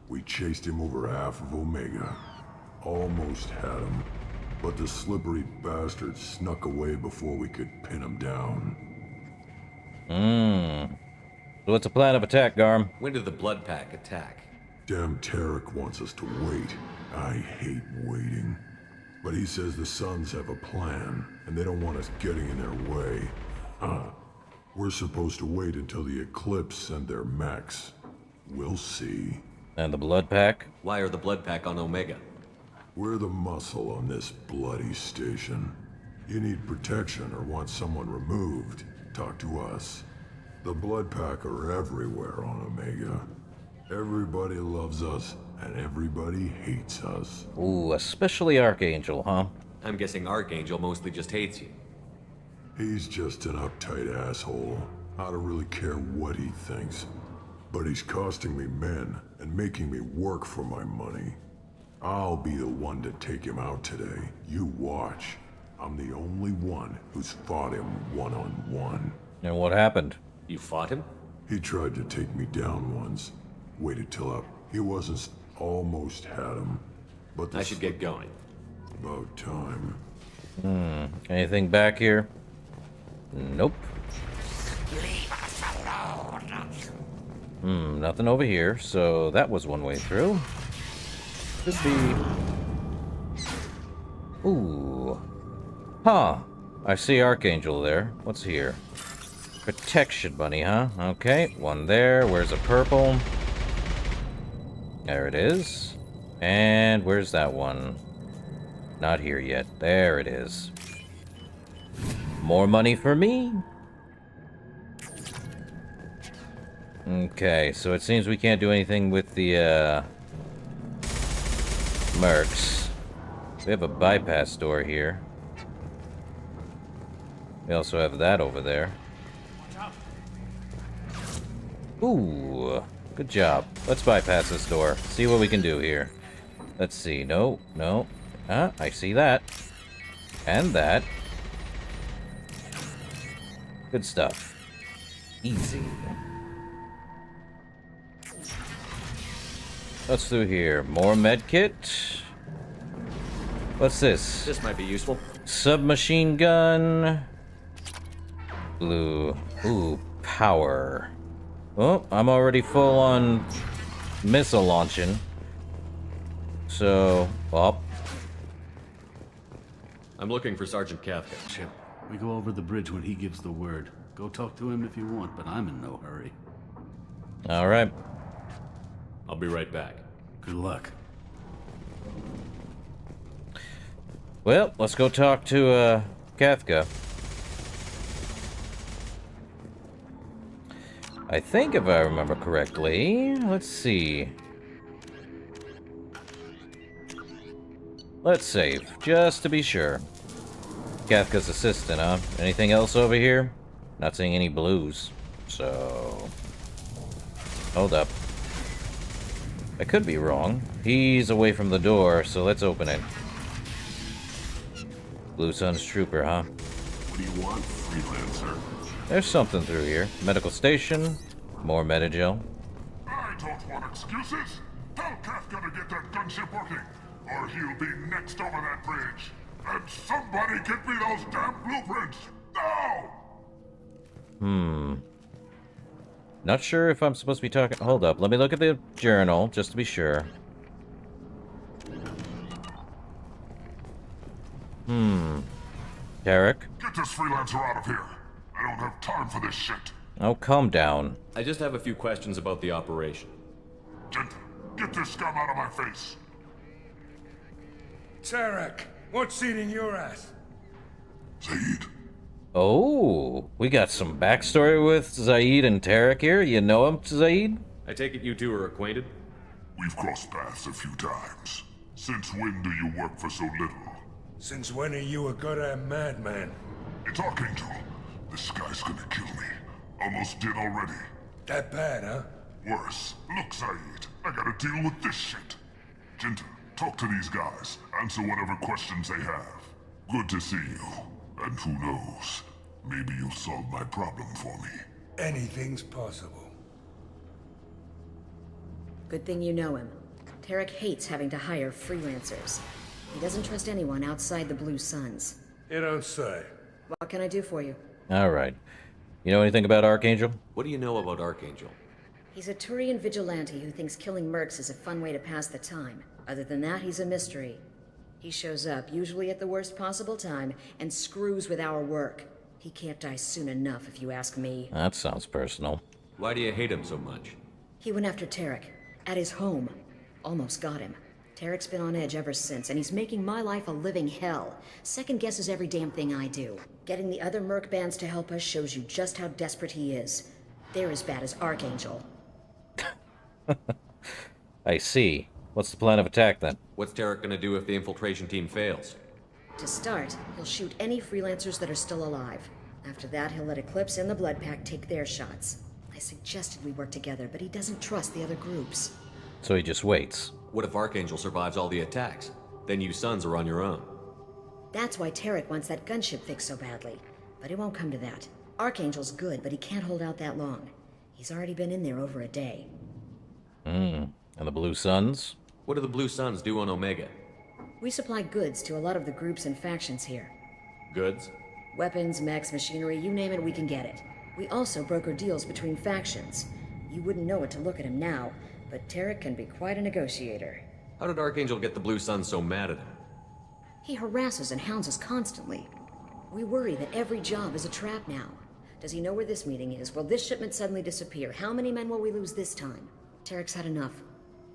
We chased him over half of Omega. Almost had him, but the slippery bastard snuck away before we could pin him down. So what's the plan of attack, Garm? When did the Blood Pack attack? Damn Tarek wants us to wait. I hate waiting. But he says the Sons have a plan, and they don't want us getting in their way. We're supposed to wait until the Eclipse send their mechs. We'll see. And the Blood Pack? Why are the Blood Pack on Omega? We're the muscle on this bloody station. You need protection or want someone removed, talk to us. The Blood Pack are everywhere on Omega. Everybody loves us, and everybody hates us. Ooh, especially Archangel, huh? I'm guessing Archangel mostly just hates you. He's just an uptight asshole. I don't really care what he thinks. But he's costing me men and making me work for my money. I'll be the one to take him out today. You watch. I'm the only one who's fought him one-on-one. And what happened? You fought him? He tried to take me down once. Waited till up. He wasn't... almost had him. But I should get going. About time. Anything back here? Nope. Leave us alone. Nothing over here, so that was one way through. Could be... Ooh. Huh. I see Archangel there. What's here? Protection bunny, huh? Okay, one there. Where's a purple? There it is. And where's that one? Not here yet. There it is. More money for me. Okay, so it seems we can't do anything with the, mercs. We have a bypass door here. We also have that over there. Ooh, good job. Let's bypass this door. See what we can do here. Let's see. No, no. I see that. And that. Good stuff. Easy. What's through here? More medkit. What's this? This might be useful. Submachine gun. Blue. Ooh, power. Oh, I'm already full on missile launching. So, up. I'm looking for Sergeant Kafka. Chip, we go over the bridge when he gives the word. Go talk to him if you want, but I'm in no hurry. All right. I'll be right back. Good luck. Well, let's go talk to, Kafka. I think if I remember correctly, let's see. Let's save, just to be sure. Kafka's assistant, huh? Anything else over here? Not seeing any blues, so... Hold up. I could be wrong. He's away from the door, so let's open it. Blue Sun's trooper, huh? What do you want, freelancer? There's something through here. Medical station. More Metagel. I don't want excuses. Tell Kafka to get that gunship working, or he'll be next over that bridge. And somebody get me those damn blueprints! Now! Not sure if I'm supposed to be talking... Hold up. Let me look at the journal, just to be sure. Tarek? Get this freelancer out of here. I don't have time for this shit. Oh, calm down. I just have a few questions about the operation. Gent, get this scum out of my face. Tarek, what's eating your ass? Zaid. Oh, we got some backstory with Zaid and Tarek here. You know him, Zaid? I take it you two are acquainted? We've crossed paths a few times. Since when do you work for so little? Since when are you a goddamn madman? It's Archangel. This guy's gonna kill me. Almost did already. That bad, huh? Worse. Look, Zaid, I gotta deal with this shit. Jinta, talk to these guys. Answer whatever questions they have. Good to see you. And who knows? Maybe you'll solve my problem for me. Anything's possible. Good thing you know him. Tarek hates having to hire freelancers. He doesn't trust anyone outside the Blue Suns. You don't say. What can I do for you? All right. You know anything about Archangel? What do you know about Archangel? He's a Turian vigilante who thinks killing mercs is a fun way to pass the time. Other than that, he's a mystery. He shows up, usually at the worst possible time, and screws with our work. He can't die soon enough, if you ask me. That sounds personal. Why do you hate him so much? He went after Tarek. At his home. Almost got him. Tarek's been on edge ever since, and he's making my life a living hell. Second guesses every damn thing I do. Getting the other merc bands to help us shows you just how desperate he is. They're as bad as Archangel. I see. What's the plan of attack, then? What's Tarek gonna do if the infiltration team fails? To start, he'll shoot any freelancers that are still alive. After that, he'll let Eclipse and the Blood Pack take their shots. I suggested we work together, but he doesn't trust the other groups. So he just waits. What if Archangel survives all the attacks? Then you Sons are on your own. That's why Tarek wants that gunship fixed so badly. But it won't come to that. Archangel's good, but he can't hold out that long. He's already been in there over a day. And the Blue Suns? What do the Blue Suns do on Omega? We supply goods to a lot of the groups and factions here. Goods? Weapons, mechs, machinery, you name it, we can get it. We also broker deals between factions. You wouldn't know it to look at him now, but Tarek can be quite a negotiator. How did Archangel get the Blue Suns so mad at him? He harasses and hounds us constantly. We worry that every job is a trap now. Does he know where this meeting is? Will this shipment suddenly disappear? How many men will we lose this time? Tarek's had enough.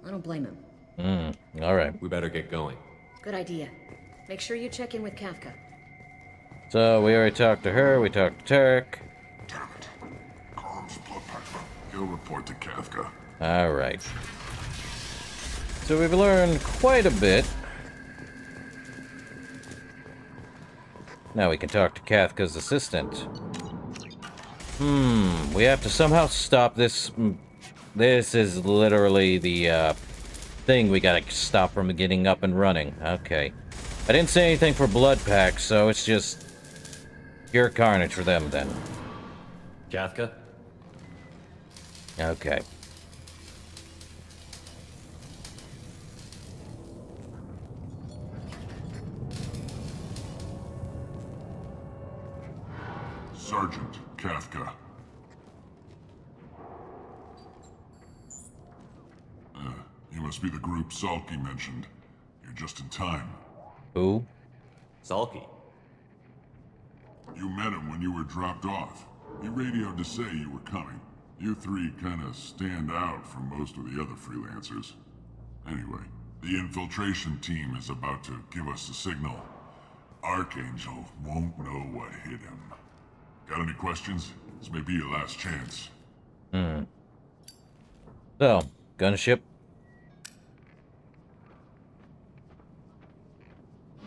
I don't blame him. All right. We better get going. Good idea. Make sure you check in with Kafka. So, we already talked to her, we talked to Tarek. Damn it. Comms blood pack. He'll report to Kafka. Alright. So we've learned quite a bit. Now we can talk to Kafka's assistant. We have to somehow stop this. This is literally the thing we gotta stop from getting up and running. Okay. I didn't say anything for Blood Pack, so it's just pure carnage for them then. Kafka? Okay. Sergeant Kafka. You must be the group Salky mentioned. You're just in time. Who? Salky. You met him when you were dropped off. He radioed to say you were coming. You three kinda stand out from most of the other freelancers. Anyway, the infiltration team is about to give us a signal. Archangel won't know what hit him. Got any questions? This may be your last chance. So, gunship?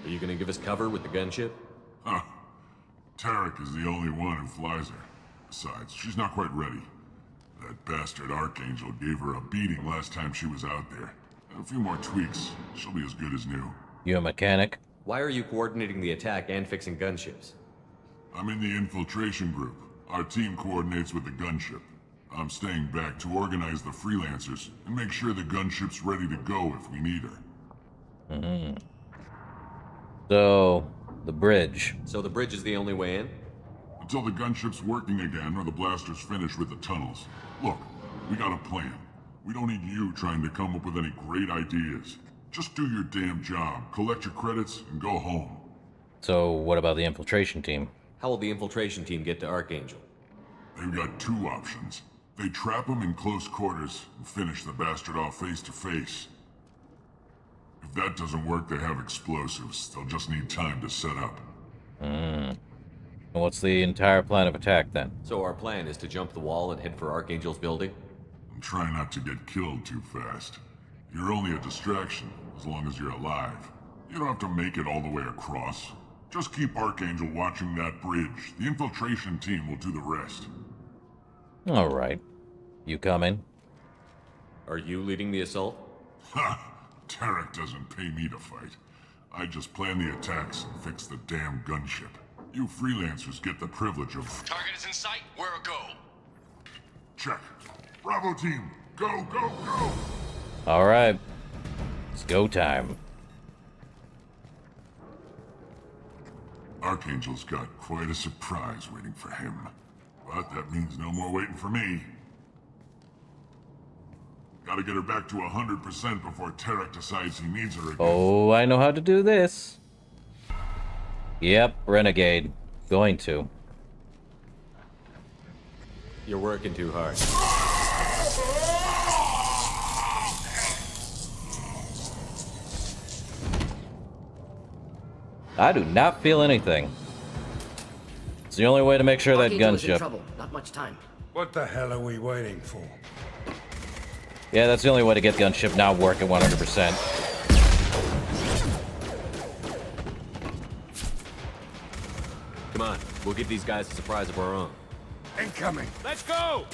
Are you gonna give us cover with the gunship? Huh. Tarek is the only one who flies her. Besides, she's not quite ready. That bastard Archangel gave her a beating last time she was out there. A few more tweaks, she'll be as good as new. You a mechanic? Why are you coordinating the attack and fixing gunships? I'm in the infiltration group. Our team coordinates with the gunship. I'm staying back to organize the freelancers and make sure the gunship's ready to go if we need her. So, the bridge. So the bridge is the only way in? Until the gunship's working again or the blasters finish with the tunnels. Look, we got a plan. We don't need you trying to come up with any great ideas. Just do your damn job, collect your credits, and go home. So, what about the infiltration team? How will the infiltration team get to Archangel? They've got two options. They trap him in close quarters and finish the bastard off face to face. If that doesn't work, they have explosives. They'll just need time to set up. What's the entire plan of attack then? So our plan is to jump the wall and head for Archangel's building? And try not to get killed too fast. You're only a distraction, as long as you're alive. You don't have to make it all the way across. Just keep Archangel watching that bridge. The infiltration team will do the rest. Alright. You coming? Are you leading the assault? Ha! Tarek doesn't pay me to fight. I just plan the attacks and fix the damn gunship. You freelancers get the privilege of... Target is in sight. Where a go? Check. Bravo team, go, go, go! Alright. It's go time. Archangel's got quite a surprise waiting for him. But that means no more waiting for me. Gotta get her back to 100% before Tarek decides he needs her again. Oh, I know how to do this. Yep, Renegade. Going to. You're working too hard. I do not feel anything. It's the only way to make sure that Archangel is in gunship. trouble. Not much time. What the hell are we waiting for? Yeah, that's the only way to get gunship not work at 100%. Come on, we'll give these guys a surprise of our own. Incoming. Let's go!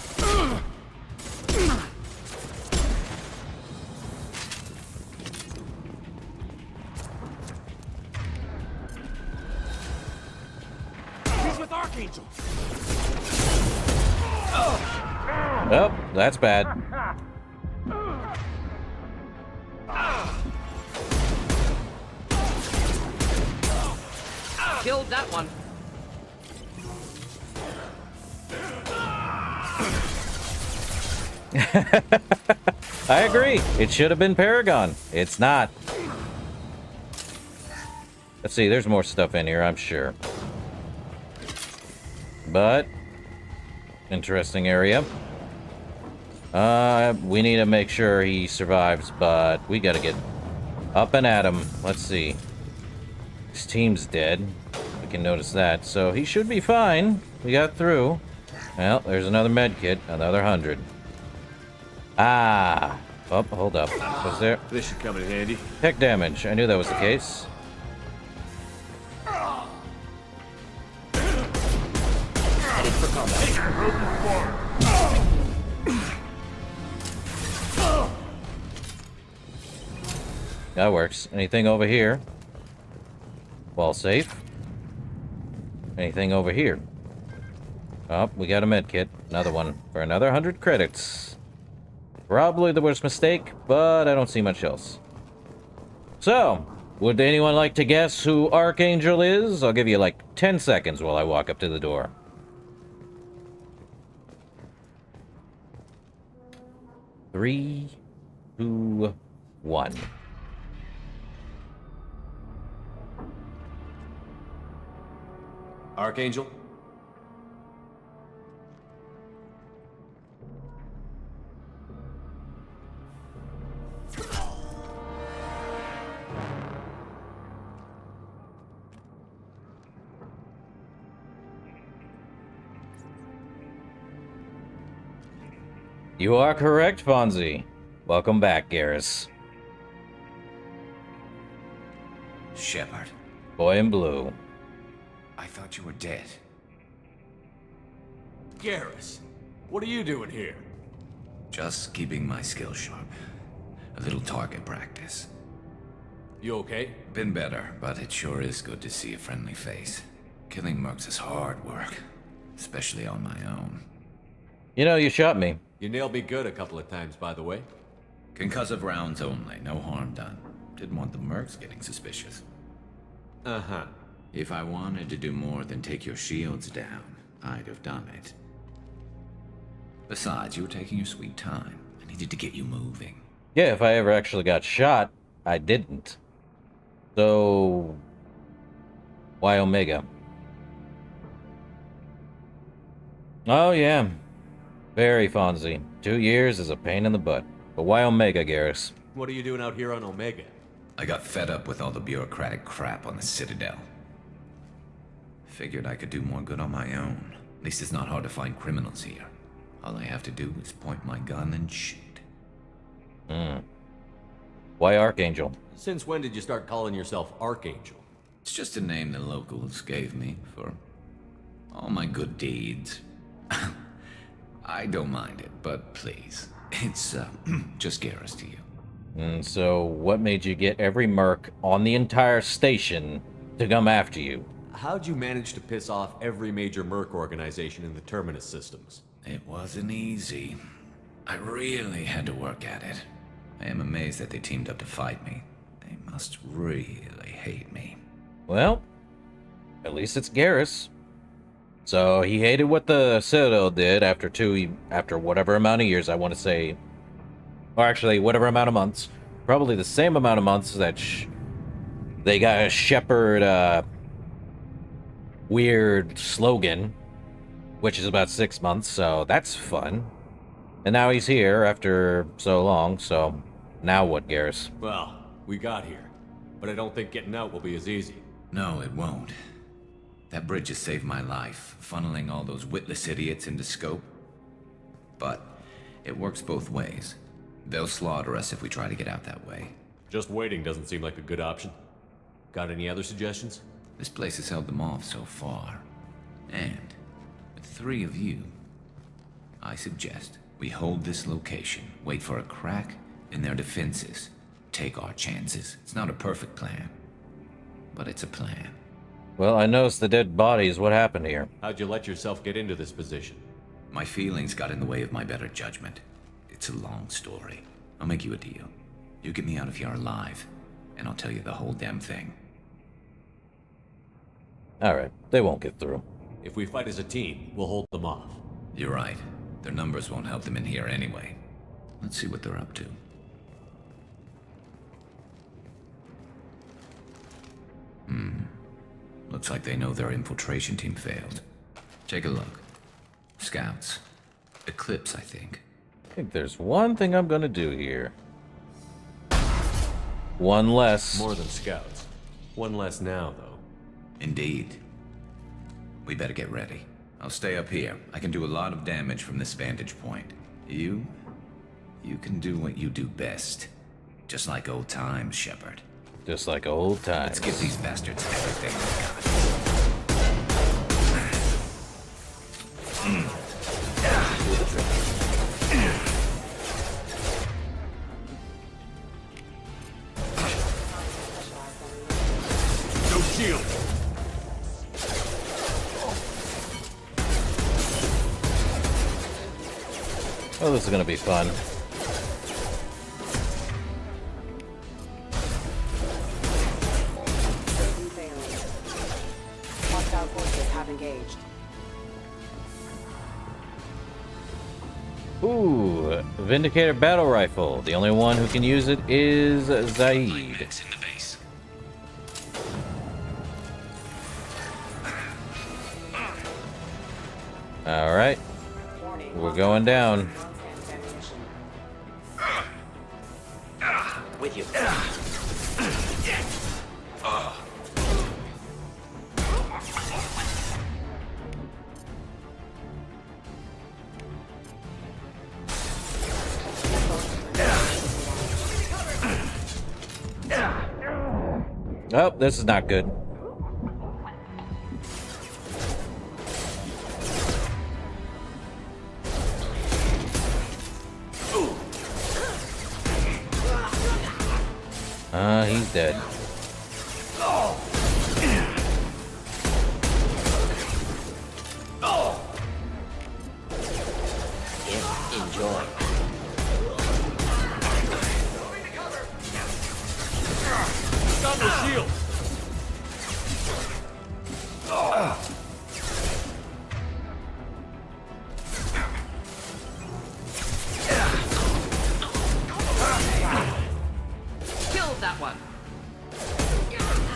He's with Archangel. Oh, that's bad. Killed that one. I agree. It should have been Paragon. It's not. Let's see, there's more stuff in here, I'm sure. But interesting area. We need to make sure he survives, but we gotta get up and at him. Let's see. His team's dead. We can notice that. So he should be fine. We got through. Well, there's another med kit. Another 100. Ah. Oh, hold up. Was there? This should come in handy. Tech damage. I knew that was the case. Headed for combat. That works. Anything over here? Wall safe. Anything over here? Oh, we got a med kit. Another one for another 100 credits. Probably the worst mistake, but I don't see much else. So, would anyone like to guess who Archangel is? I'll give you like 10 seconds while I walk up to the door. 3, 2, 1. Archangel? You are correct, Fonzie. Welcome back, Garrus. Shepard. Boy in blue. I thought you were dead. Garrus, what are you doing here? Just keeping my skills sharp. A little target practice. You okay? Been better, but it sure is good to see a friendly face. Killing mercs is hard work, especially on my own. You know, you shot me. You nailed me good a couple of times, by the way. Concussive rounds only, no harm done. Didn't want the mercs getting suspicious. Uh-huh. If I wanted to do more than take your shields down, I'd have done it. Besides, you were taking your sweet time. I needed to get you moving. Yeah, if I ever actually got shot, I didn't. So, why Omega? Oh, yeah. Very Fonzie. 2 years is a pain in the butt. But why Omega, Garrus? What are you doing out here on Omega? I got fed up with all the bureaucratic crap on the Citadel. Figured I could do more good on my own. At least it's not hard to find criminals here. All I have to do is point my gun and shoot. Why Archangel? Since when did you start calling yourself Archangel? It's just a name the locals gave me for all my good deeds. I don't mind it, but please, it's just Garrus to you. And so, what made you get every merc on the entire station to come after you? how'd you manage to piss off every major merc organization in the Terminus systems? It wasn't easy. I really had to work at it. I am amazed that they teamed up to fight me. They must really hate me. Well, at least it's Garrus. So he hated what the Citadel did after whatever amount of years, I want to say. Or actually, whatever amount of months. Probably the same amount of months that they got a Shepard weird slogan, which is about 6 months, so that's fun. And now he's here after so long, so now what, Garrus? Well, we got here, but I don't think getting out will be as easy. No, it won't. That bridge has saved my life, funneling all those witless idiots into scope. But it works both ways. They'll slaughter us if we try to get out that way. Just waiting doesn't seem like a good option. Got any other suggestions? This place has held them off so far. And with 3 of you, I suggest we hold this location, wait for a crack in their defenses, take our chances. It's not a perfect plan, but it's a plan. Well, I noticed the dead bodies. What happened here? How'd you let yourself get into this position? My feelings got in the way of my better judgment. It's a long story. I'll make you a deal. You get me out of here alive, and I'll tell you the whole damn thing. Alright, they won't get through. If we fight as a team, we'll hold them off. You're right. Their numbers won't help them in here anyway. Let's see what they're up to. Looks like they know their infiltration team failed. Take a look. Scouts. Eclipse, I think. I think there's one thing I'm gonna do here. One less. More than scouts. One less now, though. Indeed. We better get ready. I'll stay up here. I can do a lot of damage from this vantage point. You can do what you do best. Just like old times, Shepard. Just like old times. Let's give these bastards everything we got. No shield! Oh, this is gonna be fun. Hostile forces have engaged. Ooh, Vindicator battle rifle. The only one who can use it is Zaid. All right, we're going down. With you. Oh, this is not good. He's dead. Enjoy. Got no shield! Killed that one.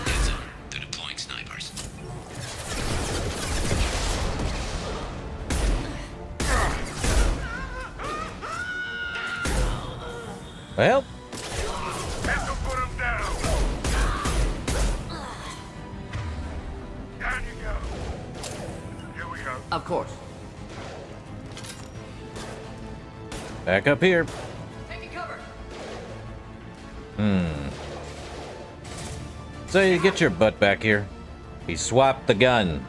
Heads up. They're deploying snipers. Well, Put him down. Down you go. Here we go. Of course. back up here. Taking cover. So you get your butt back here. He swapped the gun.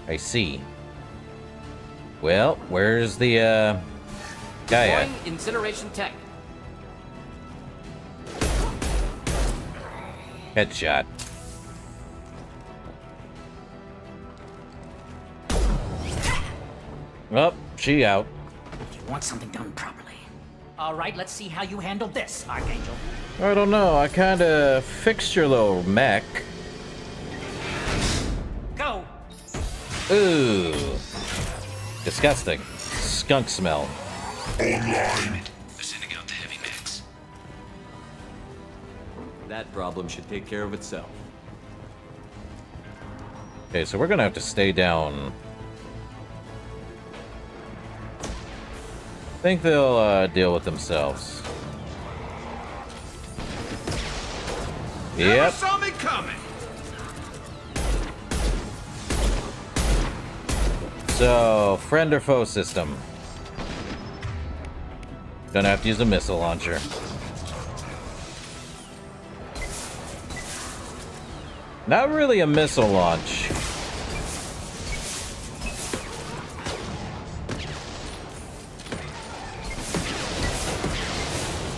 I see. Well, where's the guy at? Deploying incineration tech. Headshot. Oh, she out. You want something done properly. All right, let's see how you handle this, Archangel. I don't know. I kind of fixed your little mech. Go! Ooh. Disgusting. Skunk smell. Online. They're sending out the heavy mechs. That problem should take care of itself. Okay, so we're gonna have to stay down. I think they'll deal with themselves. Never Yep. saw me coming. So, friend or foe system. Gonna have to use a missile launcher. Not really a missile launch.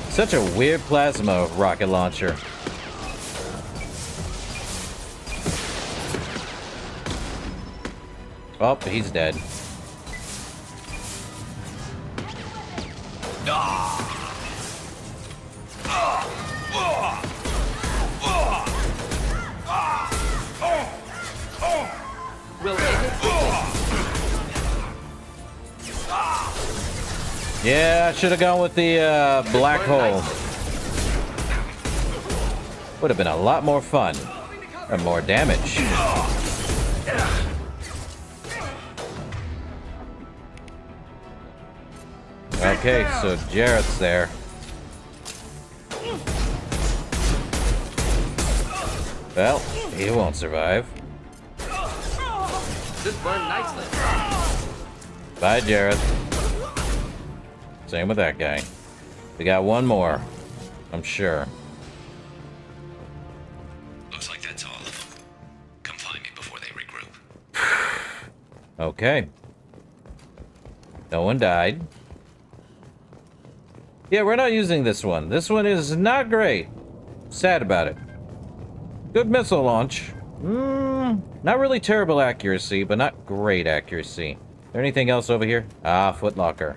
Such a weird plasma rocket launcher. Oh, he's dead. Yeah, I should have gone with the black hole. Would have been a lot more fun. And more damage. Okay, so Jareth's there. Well, he won't survive. This burned nicely. Bye, Jareth. Same with that guy. We got one more, I'm sure. Looks like that's all of them. Come find me before they regroup. Okay. No one died. Yeah, we're not using this one. This one is not great. Sad about it. Good missile launch. Not really terrible accuracy, but not great accuracy. Is there anything else over here? Ah, footlocker.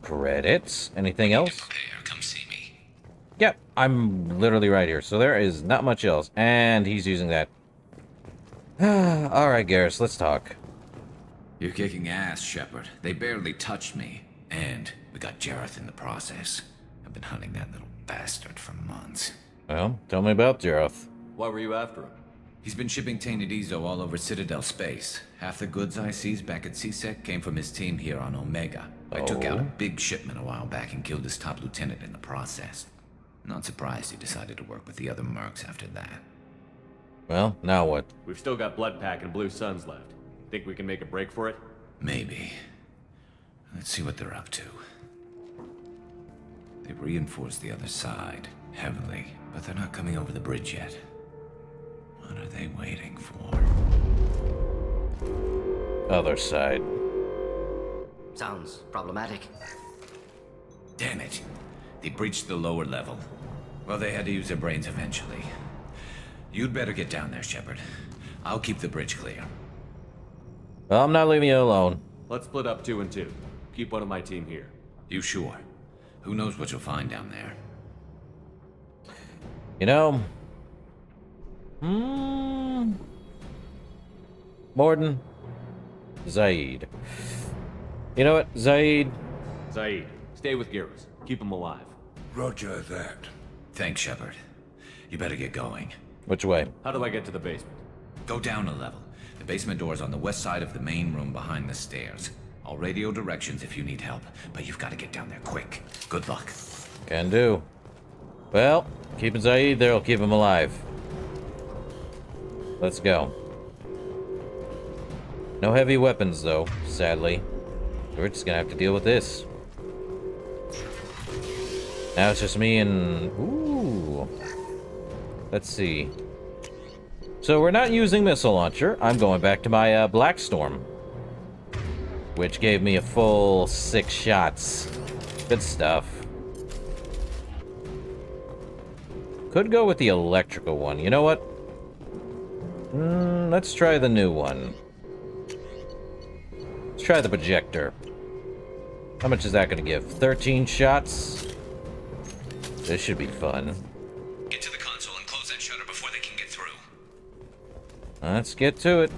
Credits. Anything else? Come see me. Yep, I'm literally right here. So there is not much else. And he's using that. Alright, Garrus, let's talk. You're kicking ass, Shepard. They barely touched me. And we got Jareth in the process. I've been hunting that little bastard for months. Well, tell me about Jareth. Why were you after him? He's been shipping tainted Ezo all over Citadel space. Half the goods I seized back at CSEC came from his team here on Omega. I took out a big shipment a while back and killed his top lieutenant in the process. Not surprised he decided to work with the other mercs after that. Well, now what? We've still got Bloodpack and Blue Suns left. Think we can make a break for it? Maybe. Let's see what they're up to. They've reinforced the other side, heavily, but they're not coming over the bridge yet. What are they waiting for? Other side. Sounds problematic. Damn it. They breached the lower level. Well, they had to use their brains eventually. You'd better get down there, Shepard. I'll keep the bridge clear. Well, I'm not leaving you alone. Let's split up 2 and 2. Keep one of my team here. You sure? Who knows what you'll find down there? You know... Mordin. Zaid. You know what, Zaid? Zaid, stay with Garrus. Keep him alive. Roger that. Thanks, Shepard. You better get going. Which way? How do I get to the basement? Go down a level. The basement door is on the west side of the main room behind the stairs. I'll radio directions if you need help, but you've got to get down there quick. Good luck. Can do. Well, keeping Zaid there will keep him alive. Let's go. No heavy weapons, though, sadly. We're just gonna have to deal with this. Now it's just me and... Ooh. Let's see. So we're not using missile launcher. I'm going back to my Black Storm, which gave me a full 6 shots. Good stuff. Could go with the electrical one. You know what? Let's try the new one. Let's try the projector. How much is that gonna give? 13 shots? This should be fun. Get to the console and close that shutter before they can get through. Let's get to it.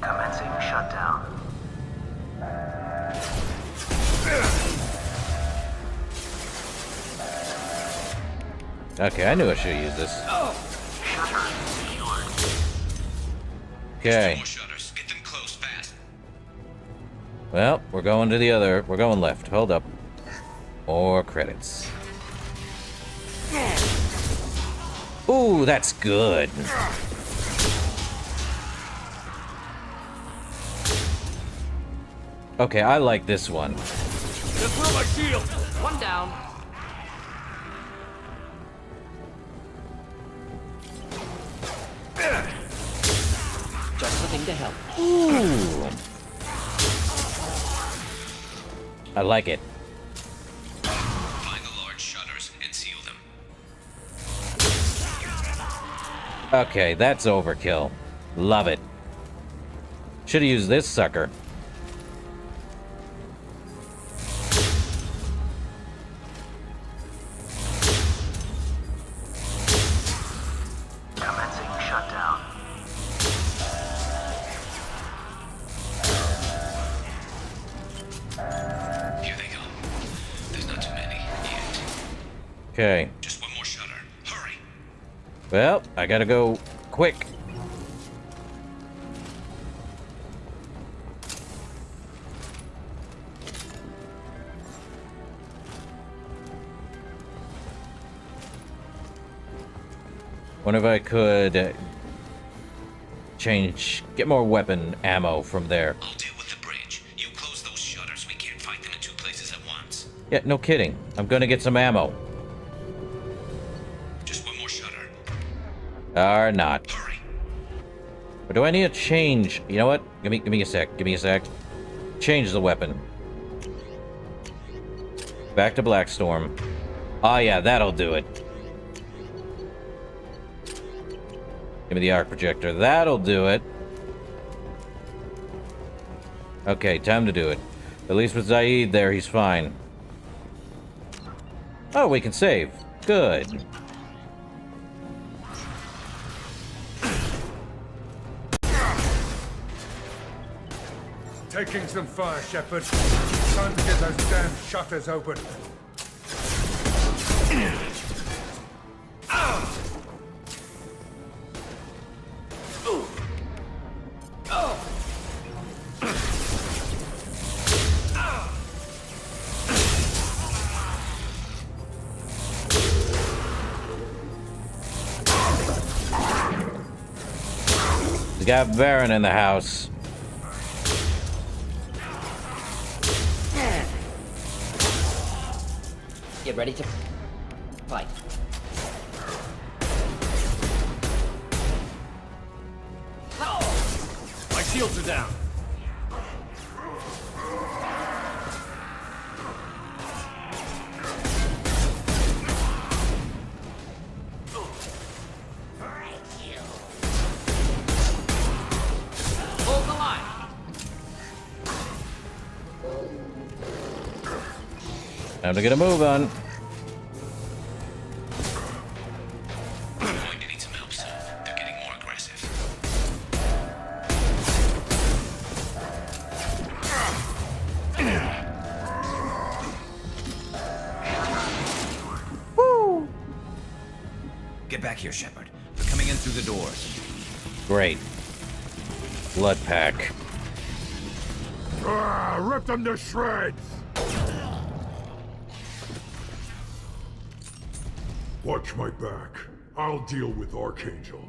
Commencing shutdown. Okay, I knew I should use this. Okay. Well, we're going to the other. We're going left. Hold up. More credits. Ooh, that's good. Okay, I like this one. Just throw my shield. One down. Just looking to help. Ooh. I like it. Find the large shutters and seal them. Okay, that's overkill. Love it. Should have used this sucker. Commencing shutdown. Here they go. There's not too many yet. Okay. Just one more shutter. Hurry. Well, I gotta go quick. Wonder if I could get more weapon ammo from there. I'll deal with the bridge. You close those shutters. We can't fight them in two places at once. Yeah, no kidding. I'm gonna get some ammo. Just one more shutter. Or not. Hurry. Or do I need to change? You know what? Give me a sec. Give me a sec. Change the weapon. Back to Blackstorm. Oh yeah, that'll do it. Give me the arc projector. That'll do it. Okay, time to do it. At least with Zaid there, he's fine. Oh, we can save. Good. Taking some fire, Shepard. Time to get those damn shutters open. We got Baron in the house. Get ready to fight. My shields are down. Hold the line. Time to get a move on. I'm going to need some help soon. They're getting more aggressive. Woo! Get back here, Shepard. They're coming in through the doors. Great. Blood pack. Rip them to shreds! Watch my back. I'll deal with Archangel.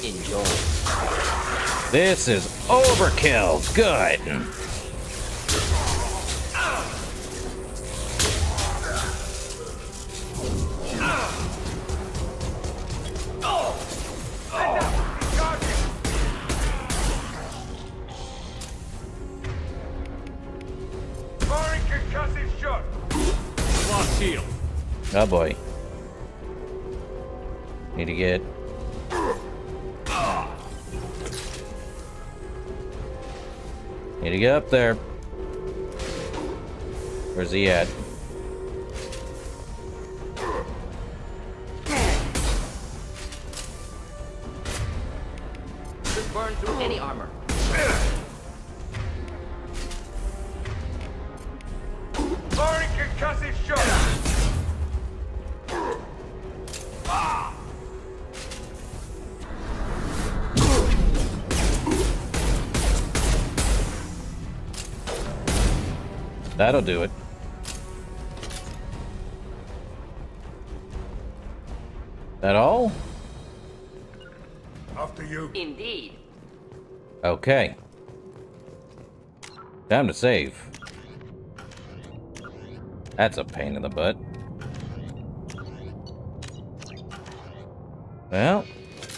Enjoy. This is overkill. Good. shield. Oh boy. Need to get... Need to get up there. Where's he at? Could burn through any armor. Firing concussive shot! That'll do it. That all? After you. Indeed. Okay. Time to save. That's a pain in the butt. Well,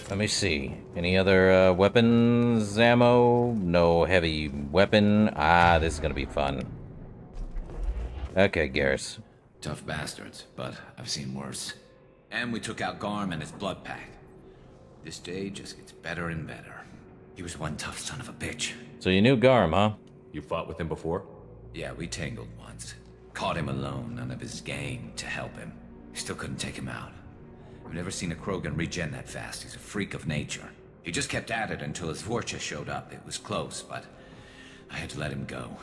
let me see. Any other weapons, ammo? No heavy weapon. Ah, this is gonna be fun. Okay, Garrus. Tough bastards, but I've seen worse. And we took out Garm and his blood pack. This day just gets better and better. He was one tough son of a bitch. So you knew Garm, huh? You fought with him before? Yeah, we tangled once. Caught him alone, none of his gang to help him. Still couldn't take him out. I've never seen a Krogan regen that fast. He's a freak of nature. He just kept at it until his VORCHA showed up. It was close, but I had to let him go.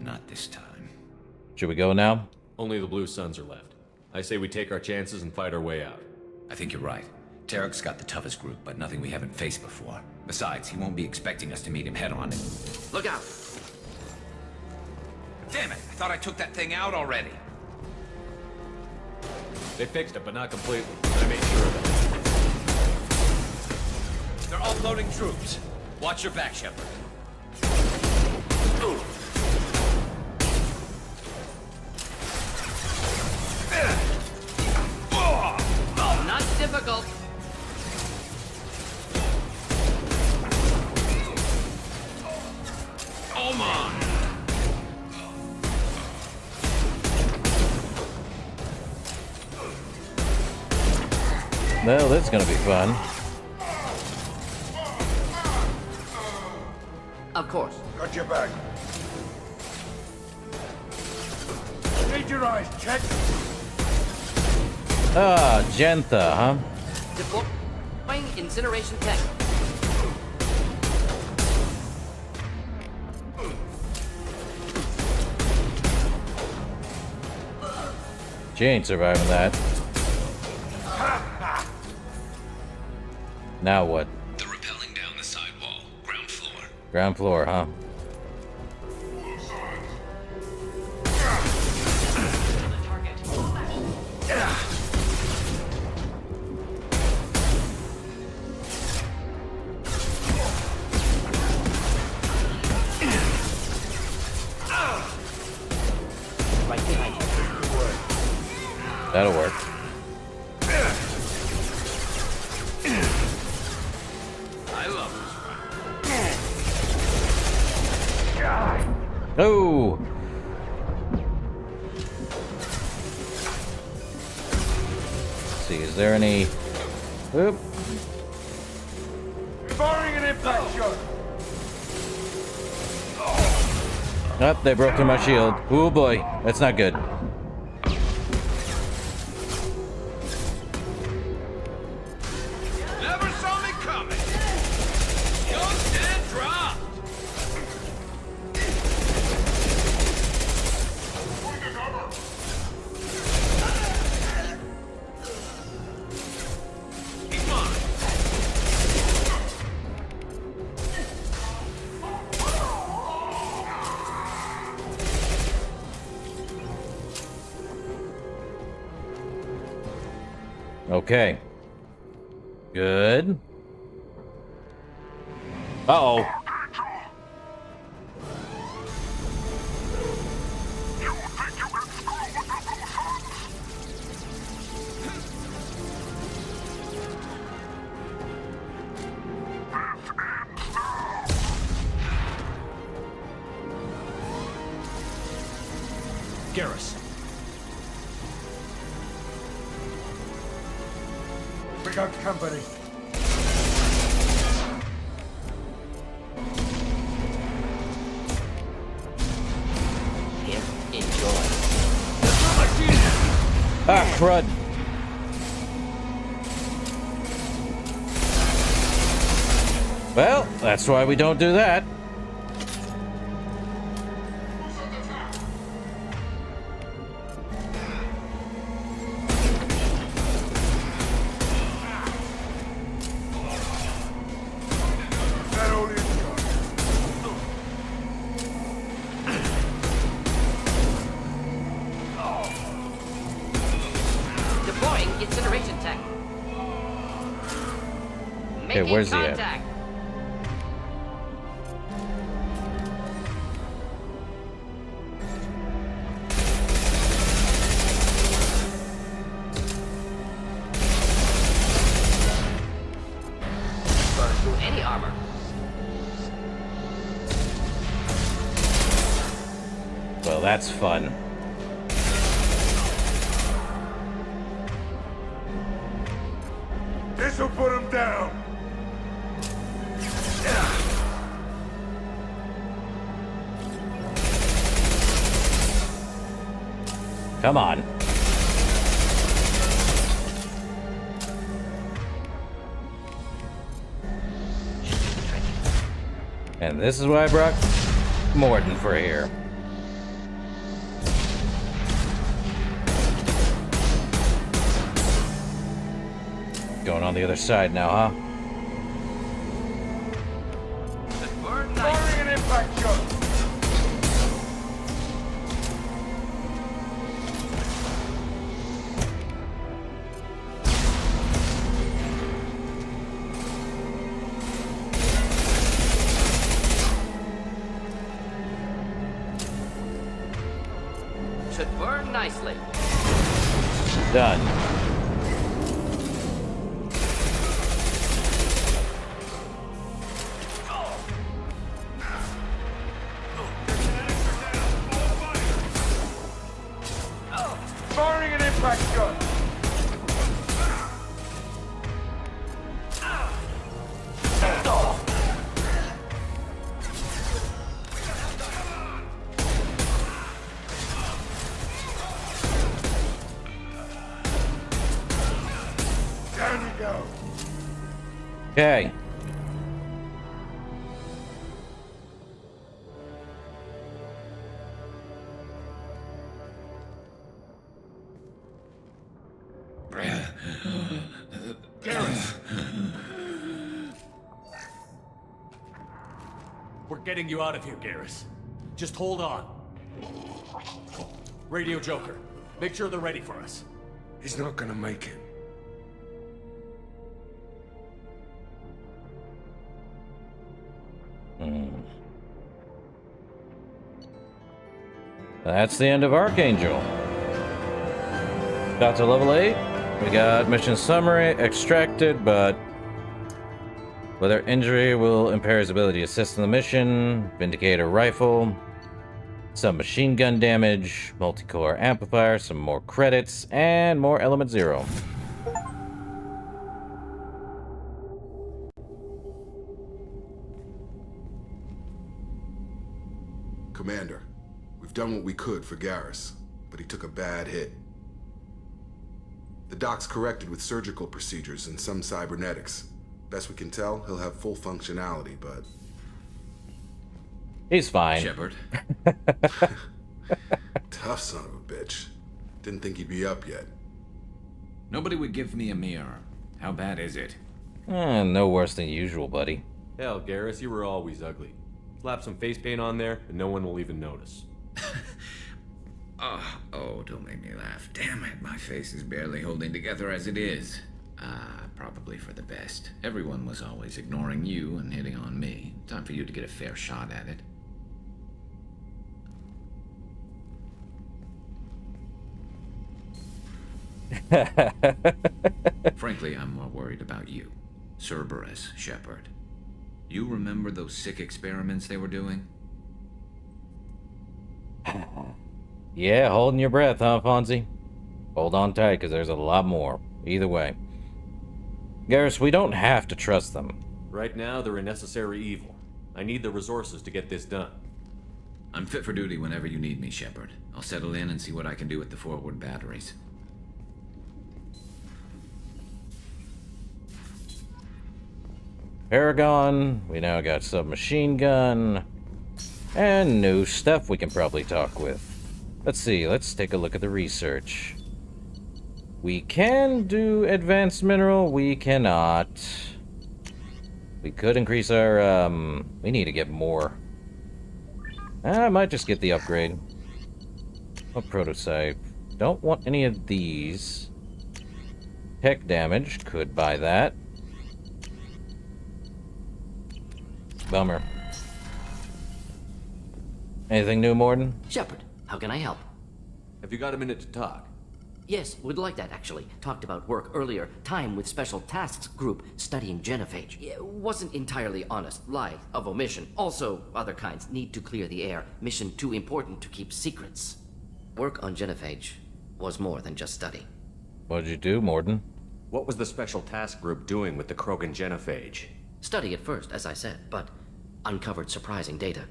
Not this time. Should we go now? Only the Blue Suns are left. I say we take our chances and fight our way out. I think you're right. Tarek's got the toughest group, but nothing we haven't faced before. Besides, he won't be expecting us to meet him head-on. Look out! Damn it! I thought I took that thing out already. They fixed it, but not completely. I made sure of it. They're offloading troops. Watch your back, Shepard. Not difficult. Oh my! Well, that's gonna be fun. Of course. Got your back. Need your eyes checked. Ah, Gentha, huh? Deploying incineration tech. She ain't surviving that. Now what? They're rappelling down the side wall. Ground floor. Ground floor, huh? Right behind you. That'll work. I love Oh! Let's see, is there any... Oop. Firing an impact shot. Oh, they broke through my shield. Oh boy, that's not good. Never saw me coming. Ghost and dropped. He's mine. Okay. Good. Uh-oh. Garrus. got company. Here, enjoy. Ah, crud. Well, that's why we don't do that. Deploying incineration tech. Okay, where's he at? Contact. Burn through any armor. Well, that's fun. This'll put him down. Come on. And this is why I brought Morden for here. Going on the other side now, huh? Firing an impact shot. Should burn nicely. Done. Firing an impact shot. Down you go. Okay. We're getting you out of here, Garrus. Just hold on. Radio Joker, make sure they're ready for us. He's not gonna make it. That's the end of Archangel. Got to level 8. We got mission summary, extracted, but whether injury will impair his ability to assist in the mission, Vindicator rifle, some machine gun damage, multi-core amplifier, some more credits, and more element 0. Commander, we've done what we could for Garrus, but he took a bad hit. The doc's corrected with surgical procedures and some cybernetics. Best we can tell, he'll have full functionality, but... He's fine. Shepard. Tough son of a bitch. Didn't think he'd be up yet. Nobody would give me a mirror. How bad is it? No worse than usual, buddy. Hell, Garrus, you were always ugly. Slap some face paint on there, and no one will even notice. Oh, don't make me laugh. Damn it, my face is barely holding together as it is. Probably for the best. Everyone was always ignoring you and hitting on me. Time for you to get a fair shot at it. Frankly, I'm more worried about you. Cerberus, Shepard. You remember those sick experiments they were doing? Yeah, holding your breath, huh, Fonzie? Hold on tight, because there's a lot more. Either way. Garrus, we don't have to trust them. Right now, they're a necessary evil. I need the resources to get this done. I'm fit for duty whenever you need me, Shepard. I'll settle in and see what I can do with the forward batteries. Paragon, we now got submachine gun, and new stuff we can probably talk with. Let's see, let's take a look at the research. We can do advanced mineral, we cannot. We could increase our, we need to get more. I might just get the upgrade. What prototype? Don't want any of these. Tech damage, could buy that. Bummer. Anything new, Morden? Shepard, how can I help? Have you got a minute to talk? Yes, would like that, actually. Talked about work earlier. Time with Special Tasks Group studying genophage. Yeah, wasn't entirely honest. Lie of omission. Also, other kinds. Need to clear the air. Mission too important to keep secrets. Work on genophage was more than just study. What'd you do, Morden? What was the Special Task Group doing with the Krogan genophage? Study at first, as I said, but uncovered surprising data.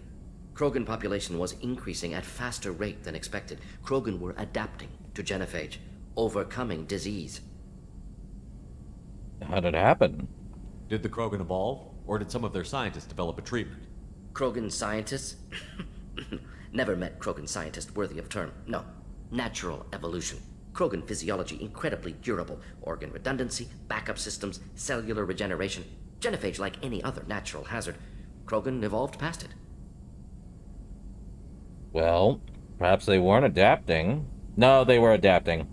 Krogan population was increasing at faster rate than expected. Krogan were adapting to genophage, overcoming disease. How did it happen? Did the Krogan evolve, or did some of their scientists develop a treatment? Krogan scientists? Never met Krogan scientist worthy of term. No. Natural evolution. Krogan physiology incredibly durable. Organ redundancy, backup systems, cellular regeneration. Genophage like any other natural hazard. Krogan evolved past it. Well, perhaps they weren't adapting. No, they were adapting.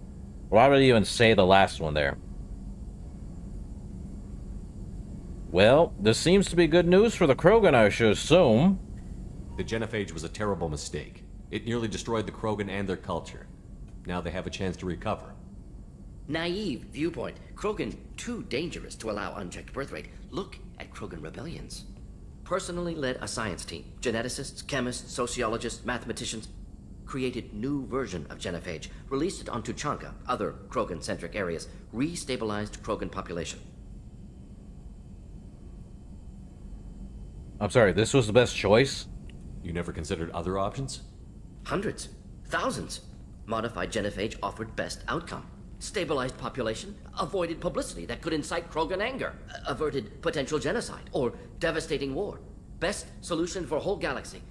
Why would you even say the last one there? Well, this seems to be good news for the Krogan, I should assume. The genophage was a terrible mistake. It nearly destroyed the Krogan and their culture. Now they have a chance to recover. Naive viewpoint. Krogan too dangerous to allow unchecked birth rate. Look at Krogan rebellions. Personally led a science team. Geneticists, chemists, sociologists, mathematicians. Created new version of genophage. Released it on Tuchanka, other Krogan-centric areas. Restabilized Krogan population. I'm sorry, this was the best choice? You never considered other options? Hundreds. Thousands. Modified genophage offered best outcome. Stabilized population, avoided publicity that could incite Krogan anger, averted potential genocide, or devastating war. Best solution for whole galaxy.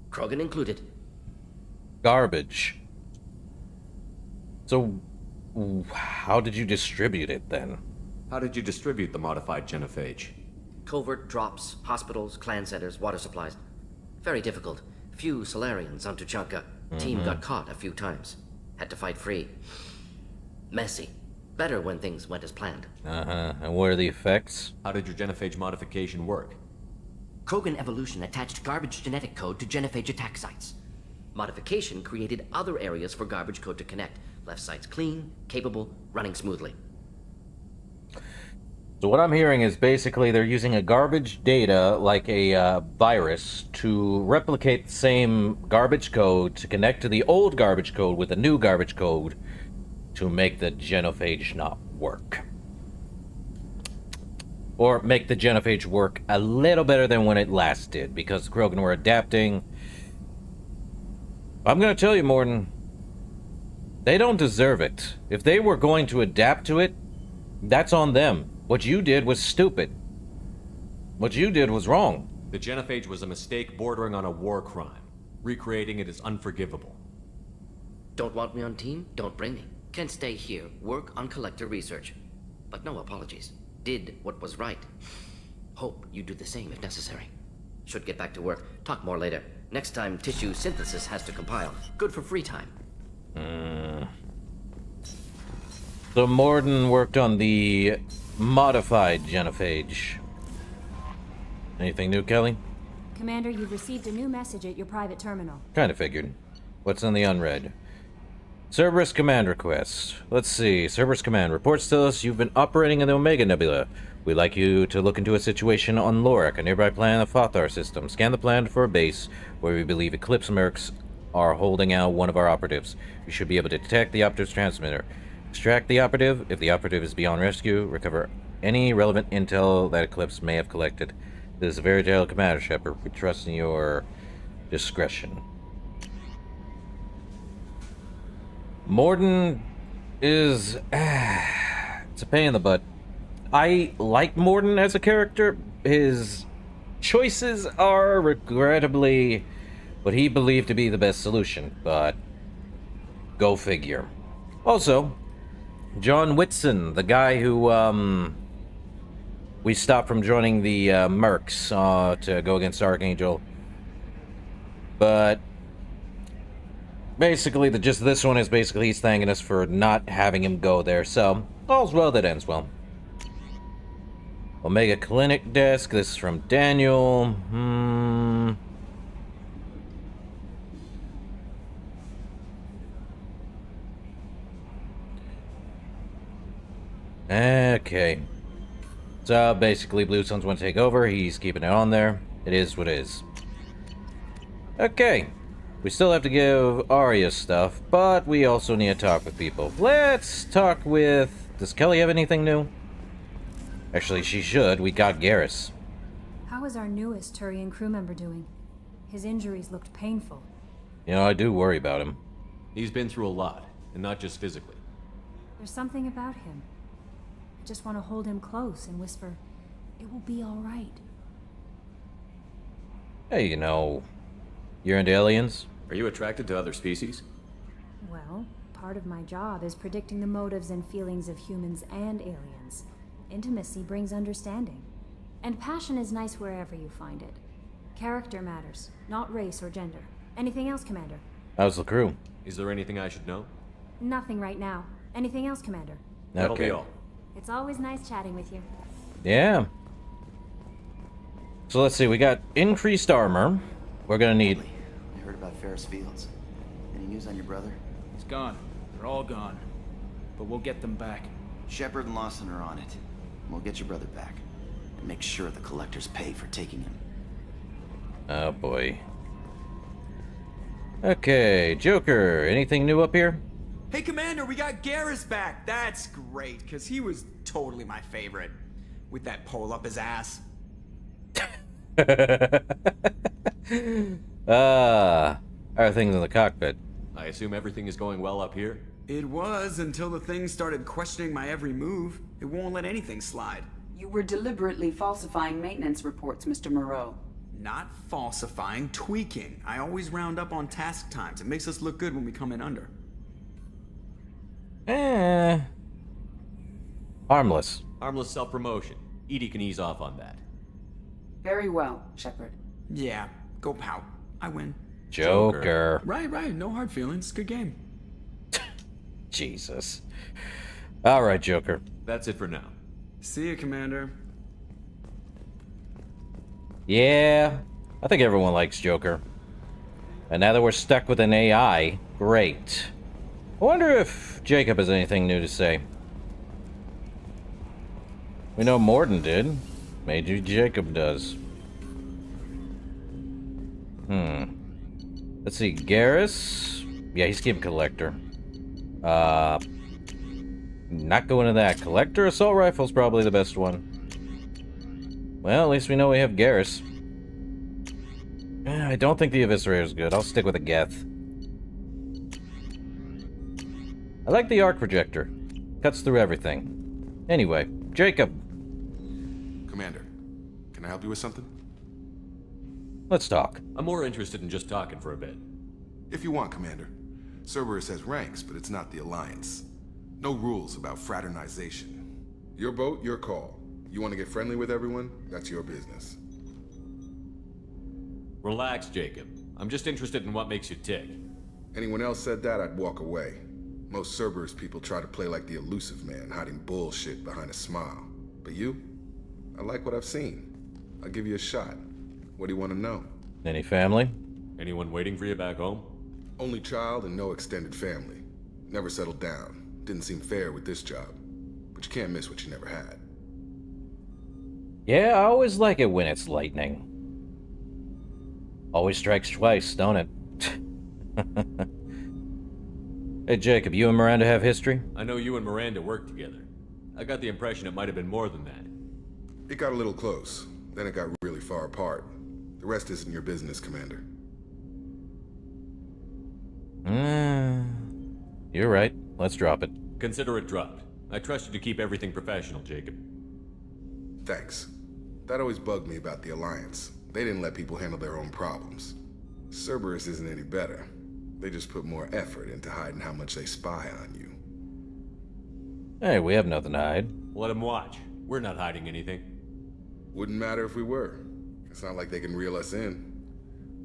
Krogan included. Garbage. So, how did you distribute it then? How did you distribute the modified genophage? Covert drops, hospitals, clan centers, water supplies. Very difficult. Few Solarians on Tuchanka. Team got caught a few times. Had to fight free. Messy. Better when things went as planned. And what are the effects? How did your genophage modification work? Krogan evolution attached garbage genetic code to genophage attack sites. Modification created other areas for garbage code to connect. Left sites clean, capable, running smoothly. So what I'm hearing is basically they're using a garbage data, like a virus, to replicate the same garbage code to connect to the old garbage code with a new garbage code to make the genophage not work. Or make the genophage work a little better than when it last did, because the Krogan were adapting. I'm gonna tell you, Morden, they don't deserve it. If they were going to adapt to it, that's on them. What you did was stupid. What you did was wrong. The genophage was a mistake bordering on a war crime. Recreating it is unforgivable. Don't want me on team? Don't bring me. Can stay here, work on collector research. But no apologies. Did what was right. Hope you do the same if necessary. Should get back to work. Talk more later. Next time, tissue synthesis has to compile. Good for free time. So Morden worked on the modified genophage. Anything new, Kelly? Commander, you've received a new message at your private terminal. Kinda figured. What's on the unread? Cerberus Command request. Let's see. Cerberus Command reports to us you've been operating in the Omega Nebula. We'd like you to look into a situation on Lorik, a nearby planet of Fothar system. Scan the planet for a base where we believe Eclipse Mercs are holding out one of our operatives. You should be able to detect the operative's transmitter. Extract the operative. If the operative is beyond rescue, recover any relevant intel that Eclipse may have collected. This is a very tale, Commander Shepard. We trust in your discretion. Morden is... it's a pain in the butt. I like Morden as a character. His choices are regrettably what he believed to be the best solution, but go figure. Also, John Whitson, the guy who we stopped from joining the Mercs to go against Archangel, but basically just this one is basically he's thanking us for not having him go there, so all's well that ends well. Omega Clinic Desk, this is from Daniel. Okay. So basically Blue Suns want to take over, he's keeping it on there. It is what it is. Okay. We still have to give Arya stuff, but we also need to talk with people. Let's talk with... Does Kelly have anything new? Actually, she should. We got Garrus. How is our newest Turian crew member doing? His injuries looked painful. You know, I do worry about him. He's been through a lot, and not just physically. There's something about him. I just want to hold him close and whisper, it will be all right. Hey, you know, you're into aliens? Are you attracted to other species? Well, part of my job is predicting the motives and feelings of humans and aliens. Intimacy brings understanding. And passion is nice wherever you find it. Character matters, not race or gender. Anything else, Commander? How's the crew? Is there anything I should know? Nothing right now. Anything else, Commander? That'll be all. It's always nice chatting with you. Yeah. So let's see, we got increased armor. We're gonna need... I heard about Ferris Fields. Any news on your brother? He's gone. They're all gone. But we'll get them back. Shepard and Lawson are on it. We'll get your brother back. And make sure the collectors pay for taking him. Oh boy. Okay, Joker, anything new up here? Hey, Commander, we got Garrus back. That's great, because he was totally my favorite. With that pole up his ass. How are things in the cockpit? I assume everything is going well up here? It was until the thing started questioning my every move. It won't let anything slide. You were deliberately falsifying maintenance reports, Mr. Moreau. Not falsifying, tweaking. I always round up on task times. It makes us look good when we come in under. Harmless. Harmless self-promotion. Edie can ease off on that. Very well, Shepard. Yeah, go pout. I win. Joker. Right. No hard feelings. Good game. Jesus. Alright, Joker. That's it for now. See you, Commander. Yeah, I think everyone likes Joker. And now that we're stuck with an AI, great. I wonder if Jacob has anything new to say. We know Morden did. Maybe Jacob does. Let's see, Garrus. Yeah, he's keeping Collector. Not going to that. Collector assault rifle's probably the best one. Well, at least we know we have Garrus. I don't think the Eviscerator's good. I'll stick with a Geth. I like the arc projector. Cuts through everything. Anyway, Jacob. Commander, can I help you with something? Let's talk. I'm more interested in just talking for a bit. If you want, Commander. Cerberus has ranks, but it's not the Alliance. No rules about fraternization. Your boat, your call. You want to get friendly with everyone? That's your business. Relax, Jacob. I'm just interested in what makes you tick. Anyone else said that, I'd walk away. Most Cerberus people try to play like the elusive man, hiding bullshit behind a smile. But you? I like what I've seen. I'll give you a shot. What do you want to know? Any family? Anyone waiting for you back home? Only child and no extended family. Never settled down. Didn't seem fair with this job. But you can't miss what you never had. Yeah, I always like it when it's lightning. Always strikes twice, don't it? Hey, Jacob, you and Miranda have history? I know you and Miranda work together. I got the impression it might have been more than that. It got a little close. Then it got really far apart. The rest isn't your business, Commander. You're right. Let's drop it. Consider it dropped. I trust you to keep everything professional, Jacob. Thanks. That always bugged me about the Alliance. They didn't let people handle their own problems. Cerberus isn't any better. They just put more effort into hiding how much they spy on you. Hey, we have nothing to hide. Let them watch. We're not hiding anything. Wouldn't matter if we were. It's not like they can reel us in.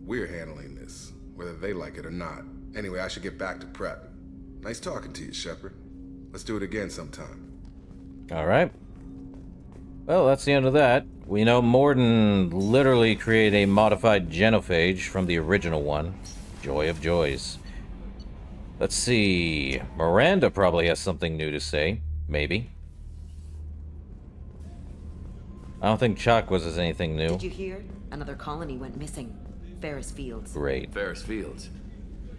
We're handling this, whether they like it or not. Anyway, I should get back to prep. Nice talking to you, Shepard. Let's do it again sometime. Alright. Well, that's the end of that. We know Morden literally created a modified genophage from the original one. Joy of joys. Let's see. Miranda probably has something new to say. Maybe. I don't think Chakwas has anything new. Did you hear? Another colony went missing. Ferris Fields. Great. Ferris Fields.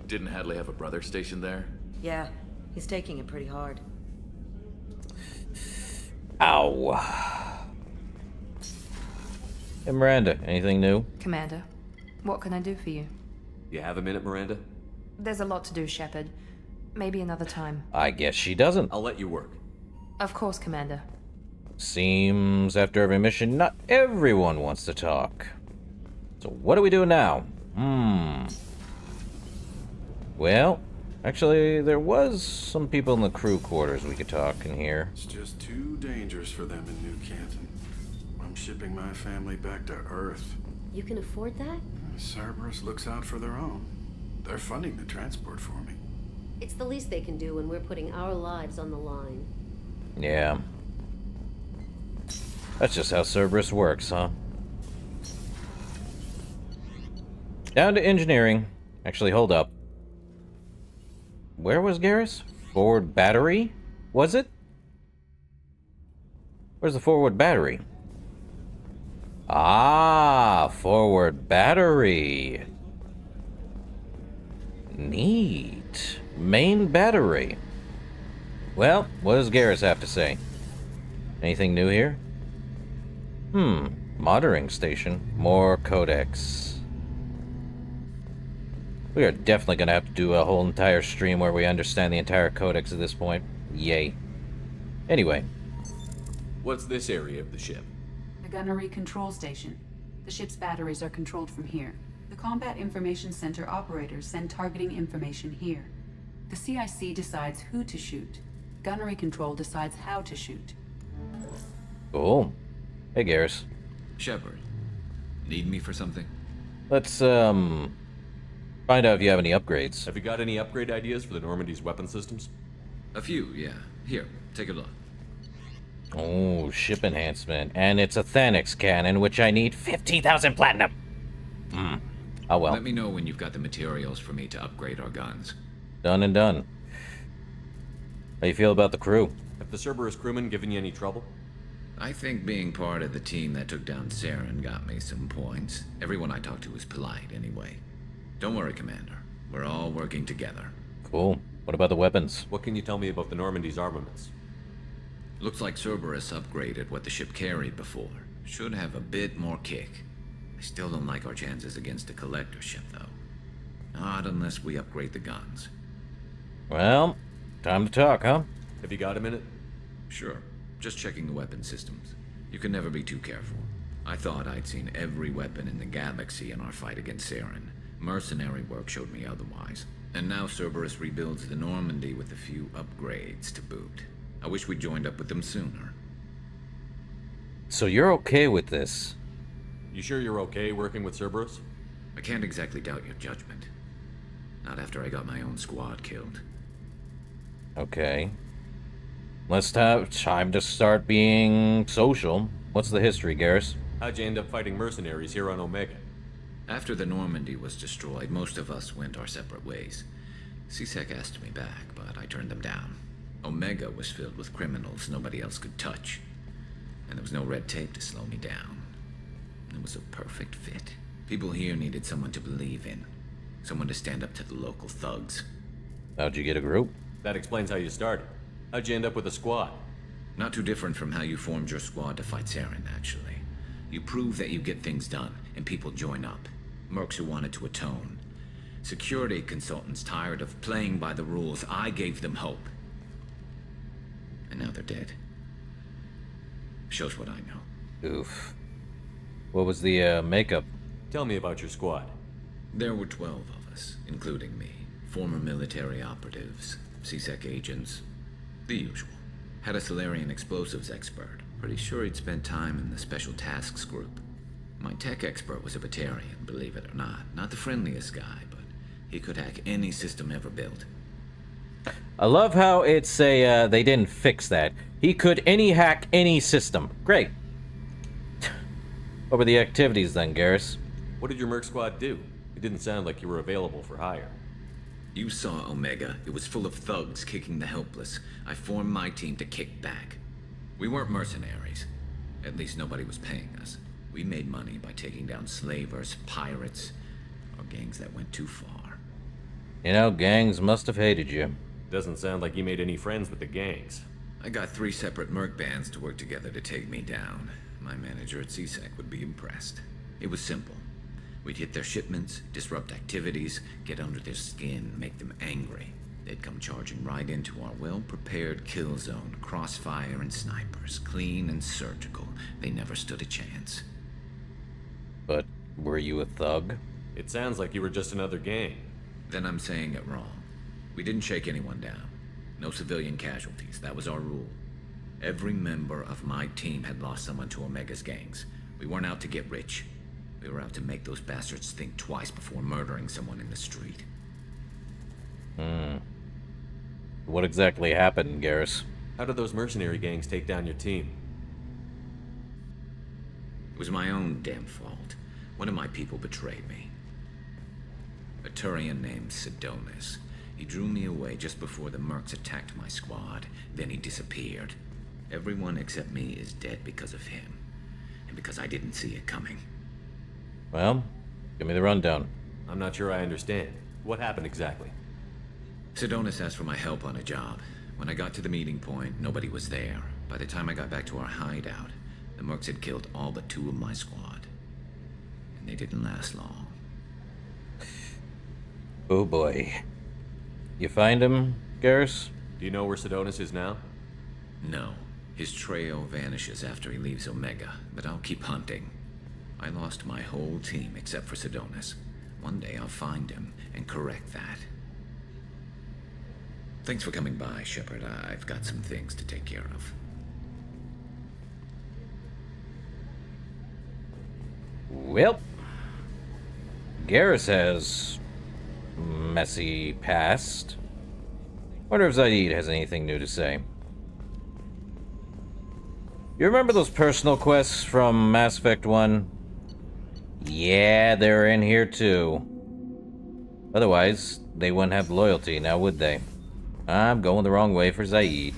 Didn't Hadley have a brother stationed there? Yeah, he's taking it pretty hard. Ow. Hey, Miranda, anything new? Commander, what can I do for you? You have a minute, Miranda? There's a lot to do, Shepard. Maybe another time. I guess she doesn't. I'll let you work. Of course, Commander. Seems after every mission, not everyone wants to talk. So what do we do now? Well, actually, there was some people in the crew quarters we could talk in here. It's just too dangerous for them in New Canton. I'm shipping my family back to Earth. You can afford that? Cerberus looks out for their own. They're funding the transport for me. It's the least they can do when we're putting our lives on the line. Yeah. That's just how Cerberus works, huh? Down to engineering. Actually, hold up. Where was Garrus? Forward battery? Was it? Where's the forward battery? Ah, forward battery. Neat. Main battery. Well, what does Garrus have to say? Anything new here? Monitoring station. More codex. We are definitely going to have to do a whole entire stream where we understand the entire codex at this point. Yay. Anyway. What's this area of the ship? The gunnery control station. The ship's batteries are controlled from here. The Combat Information Center operators send targeting information here. The CIC decides who to shoot. Gunnery control decides how to shoot. Cool. Hey, Garrus. Shepard, need me for something? Let's, find out if you have any upgrades. Have you got any upgrade ideas for the Normandy's weapon systems? A few, yeah. Here, take a look. Oh, ship enhancement. And it's a Thanix cannon, which I need 50,000 platinum. Oh well. Let me know when you've got the materials for me to upgrade our guns. Done and done. How you feel about the crew? Have the Cerberus crewmen given you any trouble? I think being part of the team that took down Saren got me some points. Everyone I talked to was polite, anyway. Don't worry, Commander. We're all working together. Cool. What about the weapons? What can you tell me about the Normandy's armaments? Looks like Cerberus upgraded what the ship carried before. Should have a bit more kick. I still don't like our chances against a collector ship, though. Not unless we upgrade the guns. Well, time to talk, huh? Have you got a minute? Sure. Just checking the weapon systems. You can never be too careful. I thought I'd seen every weapon in the galaxy in our fight against Saren. Mercenary work showed me otherwise. And now Cerberus rebuilds the Normandy with a few upgrades to boot. I wish we'd joined up with them sooner. So you're okay with this? You sure you're okay working with Cerberus? I can't exactly doubt your judgment. Not after I got my own squad killed. Okay. Let's have time to start being social. What's the history, Garrus? How'd you end up fighting mercenaries here on Omega? After the Normandy was destroyed, most of us went our separate ways. C-Sec asked me back, but I turned them down. Omega was filled with criminals nobody else could touch. And there was no red tape to slow me down. It was a perfect fit. People here needed someone to believe in. Someone to stand up to the local thugs. How'd you get a group? That explains how you started. How'd you end up with a squad? Not too different from how you formed your squad to fight Saren, actually. You prove that you get things done, and people join up. Mercs who wanted to atone. Security consultants tired of playing by the rules. I gave them hope. And now they're dead. Shows what I know. Oof. What was the makeup? Tell me about your squad. There were 12 of us, including me. Former military operatives, CSEC agents, the usual. Had a Solarian explosives expert. Pretty sure he'd spent time in the Special Tasks group. My tech expert was a Batarian, believe it or not. Not the friendliest guy, but he could hack any system ever built. I love how it's a, they didn't fix that. He could hack any system. Great. What were the activities then, Garrus? What did your merc squad do? It didn't sound like you were available for hire. You saw Omega. It was full of thugs kicking the helpless. I formed my team to kick back. We weren't mercenaries. At least nobody was paying us. We made money by taking down slavers, pirates, or gangs that went too far. You know, gangs must have hated you. Doesn't sound like you made any friends with the gangs. I got 3 separate merc bands to work together to take me down. My manager at CSEC would be impressed. It was simple. We'd hit their shipments, disrupt activities, get under their skin, make them angry. They'd come charging right into our well-prepared kill zone, crossfire and snipers, clean and surgical. They never stood a chance. But were you a thug? It sounds like you were just another gang. Then I'm saying it wrong. We didn't shake anyone down. No civilian casualties, that was our rule. Every member of my team had lost someone to Omega's gangs. We weren't out to get rich. We were out to make those bastards think twice before murdering someone in the street. What exactly happened, Garrus? How did those mercenary gangs take down your team? It was my own damn fault. One of my people betrayed me. A Turian named Sidonis. He drew me away just before the mercs attacked my squad. Then he disappeared. Everyone except me is dead because of him. And because I didn't see it coming. Well, give me the rundown. I'm not sure I understand. What happened exactly? Sidonis asked for my help on a job. When I got to the meeting point, nobody was there. By the time I got back to our hideout, the mercs had killed all but 2 of my squad. And they didn't last long. Oh boy. You find him, Garrus? Do you know where Sidonis is now? No. His trail vanishes after he leaves Omega, but I'll keep hunting. I lost my whole team except for Sidonis. One day I'll find him and correct that. Thanks for coming by, Shepard. I've got some things to take care of. Well, Garrus has messy past. Wonder if Zaid has anything new to say. You remember those personal quests from Mass Effect 1? Yeah, they're in here too. Otherwise, they wouldn't have loyalty, now would they? I'm going the wrong way for Zaid.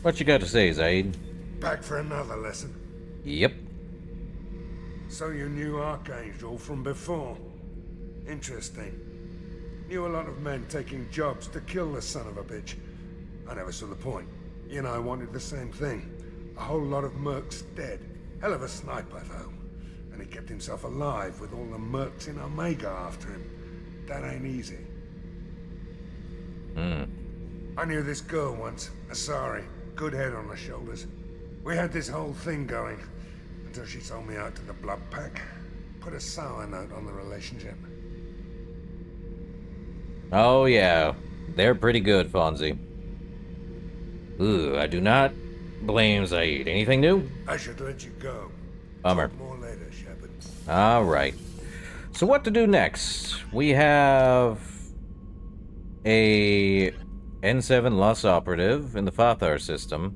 What you got to say, Zaid? Back for another lesson? Yep. So you knew Archangel from before? Interesting. Knew a lot of men taking jobs to kill the son of a bitch. I never saw the point. You know, I wanted the same thing. A whole lot of mercs dead. Hell of a sniper, though. And he kept himself alive with all the mercs in Omega after him. That ain't easy. I knew this girl once, Asari. Good head on her shoulders. We had this whole thing going, until she sold me out to the Blood Pack. Put a sour note on the relationship. Oh yeah, they're pretty good, Fonzie. Ooh, I do not blame Zaid. Anything new? I should let you go. Bummer. Talk more later, Shepard. Alright. So what to do next? We have a N7 loss operative in the Fathar system.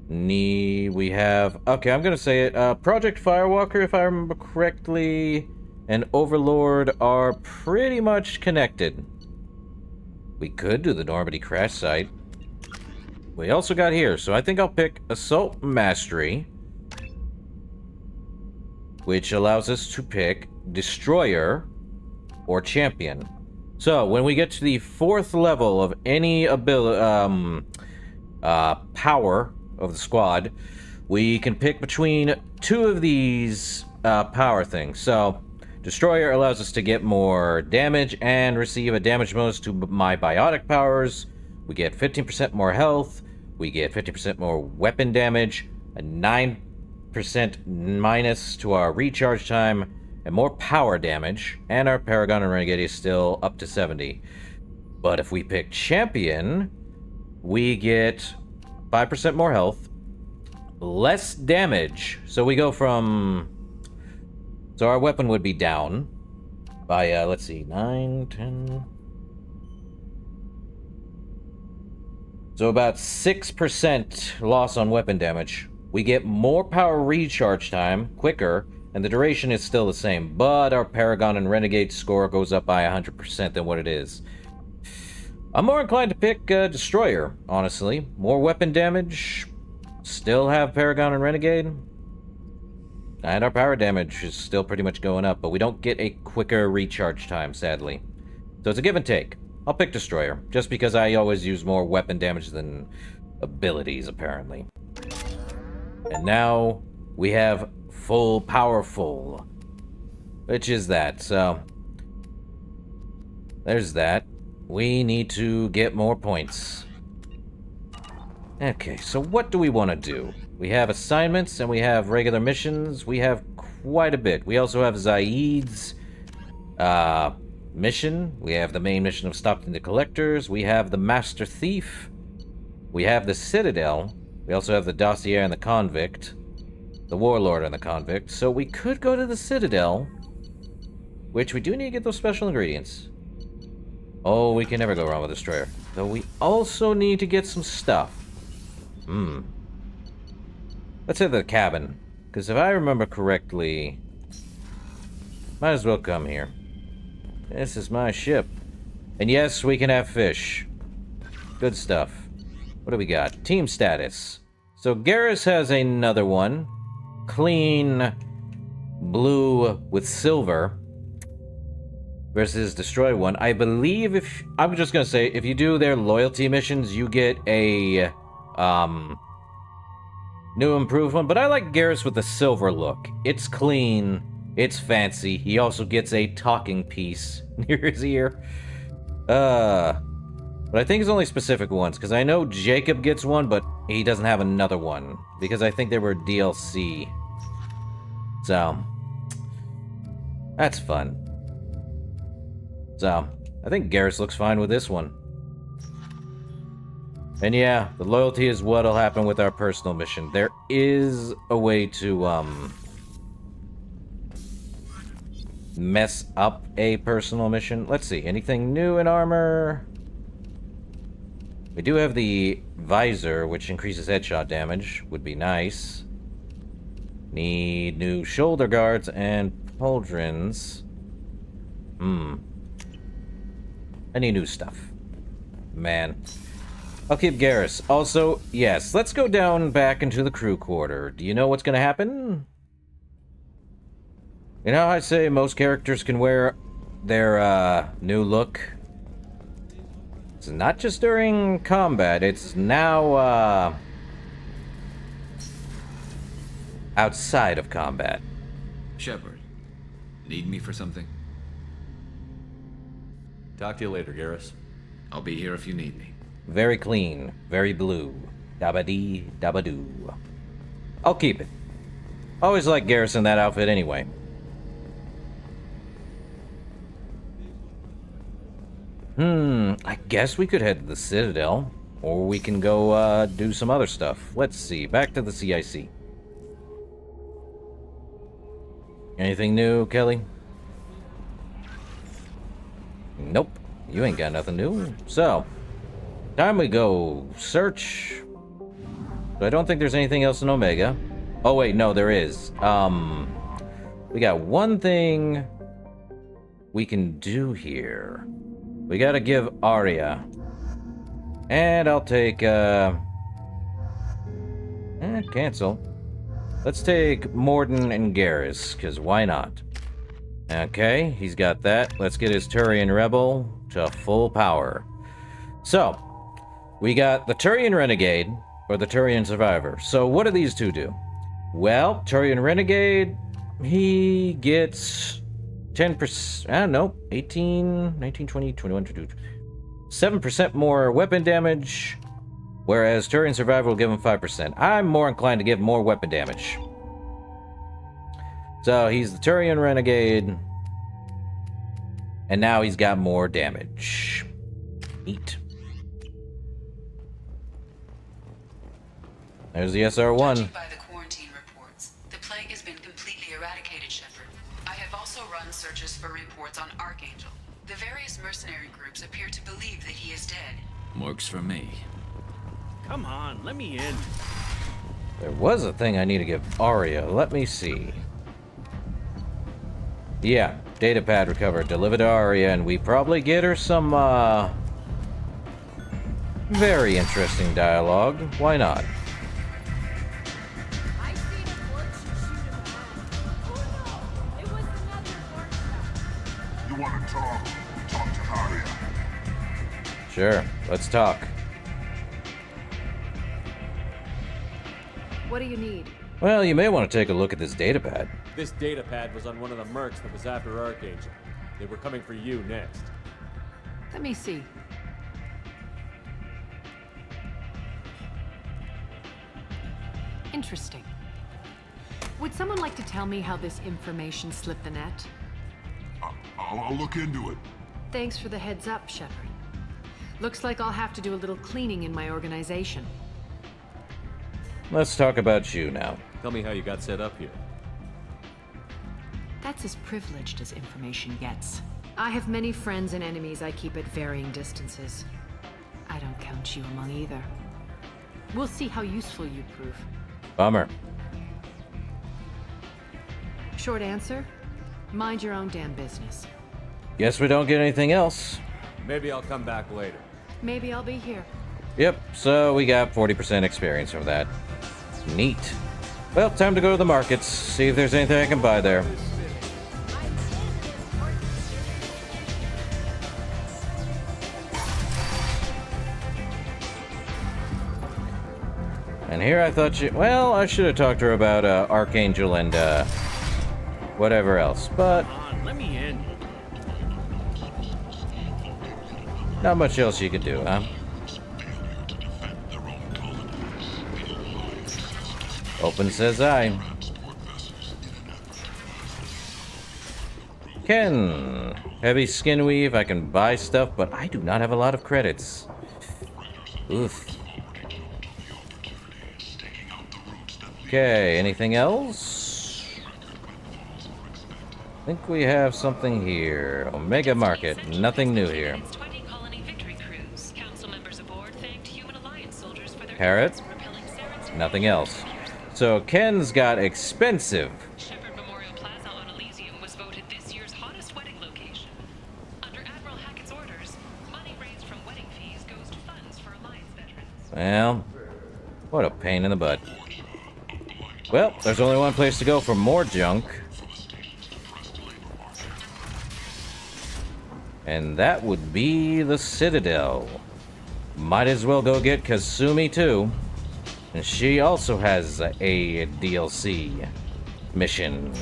We have... Okay, I'm gonna say it. Project Firewalker, if I remember correctly, and Overlord are pretty much connected. We could do the Normandy crash site. We also got here, so I think I'll pick Assault Mastery, which allows us to pick Destroyer or Champion. So, when we get to the 4th level of any ability, power of the squad, we can pick between 2 of these power things. So, Destroyer allows us to get more damage and receive a damage bonus to my biotic powers. We get 15% more health. We get 50% more weapon damage, a 9% minus to our recharge time, and more power damage, and our Paragon and Renegade is still up to 70. But if we pick Champion, we get 5% more health, less damage. So we go from... So our weapon would be down by, let's see, 9, 10... So about 6% loss on weapon damage. We get more power recharge time, quicker, and the duration is still the same, but our Paragon and Renegade score goes up by 100% than what it is. I'm more inclined to pick Destroyer, honestly. More weapon damage, still have Paragon and Renegade, and our power damage is still pretty much going up, but we don't get a quicker recharge time, sadly. So it's a give and take. I'll pick Destroyer, just because I always use more weapon damage than abilities, apparently. And now we have full powerful, which is that, so there's that. We need to get more points. Okay, so what do we want to do? We have assignments and we have regular missions. We have quite a bit. We also have Zaid's mission. We have the main mission of stopping the collectors. We have the Master Thief. We have the Citadel. We also have the Dossier and the Convict. The Warlord and the Convict. So we could go to the Citadel, which we do need to get those special ingredients. Oh, we can never go wrong with Destroyer. Though we also need to get some stuff. Let's hit the cabin. Because if I remember correctly... Might as well come here. This is my ship. And yes, we can have fish. Good stuff. What do we got? Team status. So Garrus has another one. Clean blue with silver. Versus Destroy one. I believe if... I'm just gonna say, if you do their loyalty missions, you get a... new improved one. But I like Garrus with the silver look. It's clean. It's fancy. He also gets a talking piece near his ear. But I think it's only specific ones, because I know Jacob gets one, but he doesn't have another one. Because I think they were DLC. So... that's fun. So, I think Garrus looks fine with this one. And yeah, the loyalty is what'll happen with our personal mission. There is a way to, mess up a personal mission. Let's see, anything new in armor? We do have the visor, which increases headshot damage. Would be nice. Need new shoulder guards and pauldrons. Any new stuff. Man. I'll keep Garrus. Also, yes, let's go down back into the crew quarter. Do you know what's gonna happen? You know how I say most characters can wear their, new look? It's not just during combat, it's now, outside of combat. Shepard, need me for something? Talk to you later, Garrus. I'll be here if you need me. Very clean, very blue. Dabba-dee, dabba-doo. I'll keep it. Always like Garrus in that outfit anyway. I guess we could head to the Citadel. Or we can go, do some other stuff. Let's see, back to the CIC. Anything new, Kelly? Nope, you ain't got nothing new. So, time we go search. So I don't think there's anything else in Omega. Oh wait, no, there is. We got one thing we can do here. We gotta give Arya. And I'll take, cancel. Let's take Morden and Garrus, because why not? Okay, he's got that. Let's get his Turian Rebel to full power. So, we got the Turian Renegade, or the Turian Survivor. So what do these two do? Well, Turian Renegade, he gets 10%, I don't know, 18, 19, 20, 21, 22, 7% more weapon damage, whereas Turian Survivor will give him 5%. I'm more inclined to give more weapon damage. So he's the Turian Renegade, and now he's got more damage. Neat. There's the SR1. Judging by the quarantine reports, the plague has been completely eradicated, Shepard. I have also run searches for reports on Archangel. The various mercenary groups appear to believe that he is dead. Works for me. Come on, let me in. There was a thing I need to give Arya. Let me see. Yeah, datapad recovered. Delivered to Arya, and we probably get her some, very interesting dialogue. Why not? You want to talk? Talk to Arya. Sure, let's talk. What do you need? Well, you may want to take a look at this datapad. This data pad was on one of the mercs that was after Archangel. They were coming for you next. Let me see. Interesting. Would someone like to tell me how this information slipped the net? I'll look into it. Thanks for the heads up, Shepard. Looks like I'll have to do a little cleaning in my organization. Let's talk about you now. Tell me how you got set up here. That's as privileged as information gets. I have many friends and enemies I keep at varying distances. I don't count you among either. We'll see how useful you prove. Bummer. Short answer, mind your own damn business. Guess we don't get anything else. Maybe I'll come back later. Maybe I'll be here. Yep, so we got 40% experience from that. Neat. Well, time to go to the markets, see if there's anything I can buy there. And here I thought well, I should have talked to her about Archangel and whatever else, but Let me in. not much else you could do, huh? Open says I. Ken, heavy skin weave, I can buy stuff, but I do not have a lot of credits. Oof. Okay, anything else? I think we have something here. Omega Market, nothing new here. Parrot, nothing else. So Ken's got expensive. Shepard Memorial Plaza on Elysium was voted this year's hottest wedding location. Under Admiral Hackett's orders, money raised from wedding fees goes to funds for Alliance veterans. Well, what a pain in the butt. Well, there's only one place to go for more junk. And that would be the Citadel. Might as well go get Kasumi too. And she also has a DLC mission.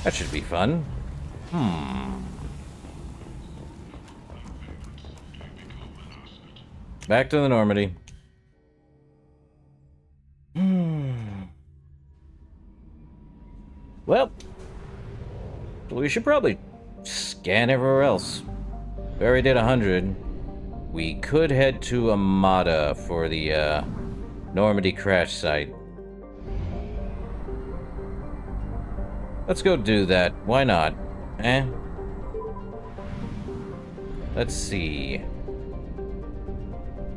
That should be fun. Back to the Normandy. Well, we should probably scan everywhere else. We already did 100. We could head to Amada for the Normandy crash site. Let's go do that. Why not? Let's see.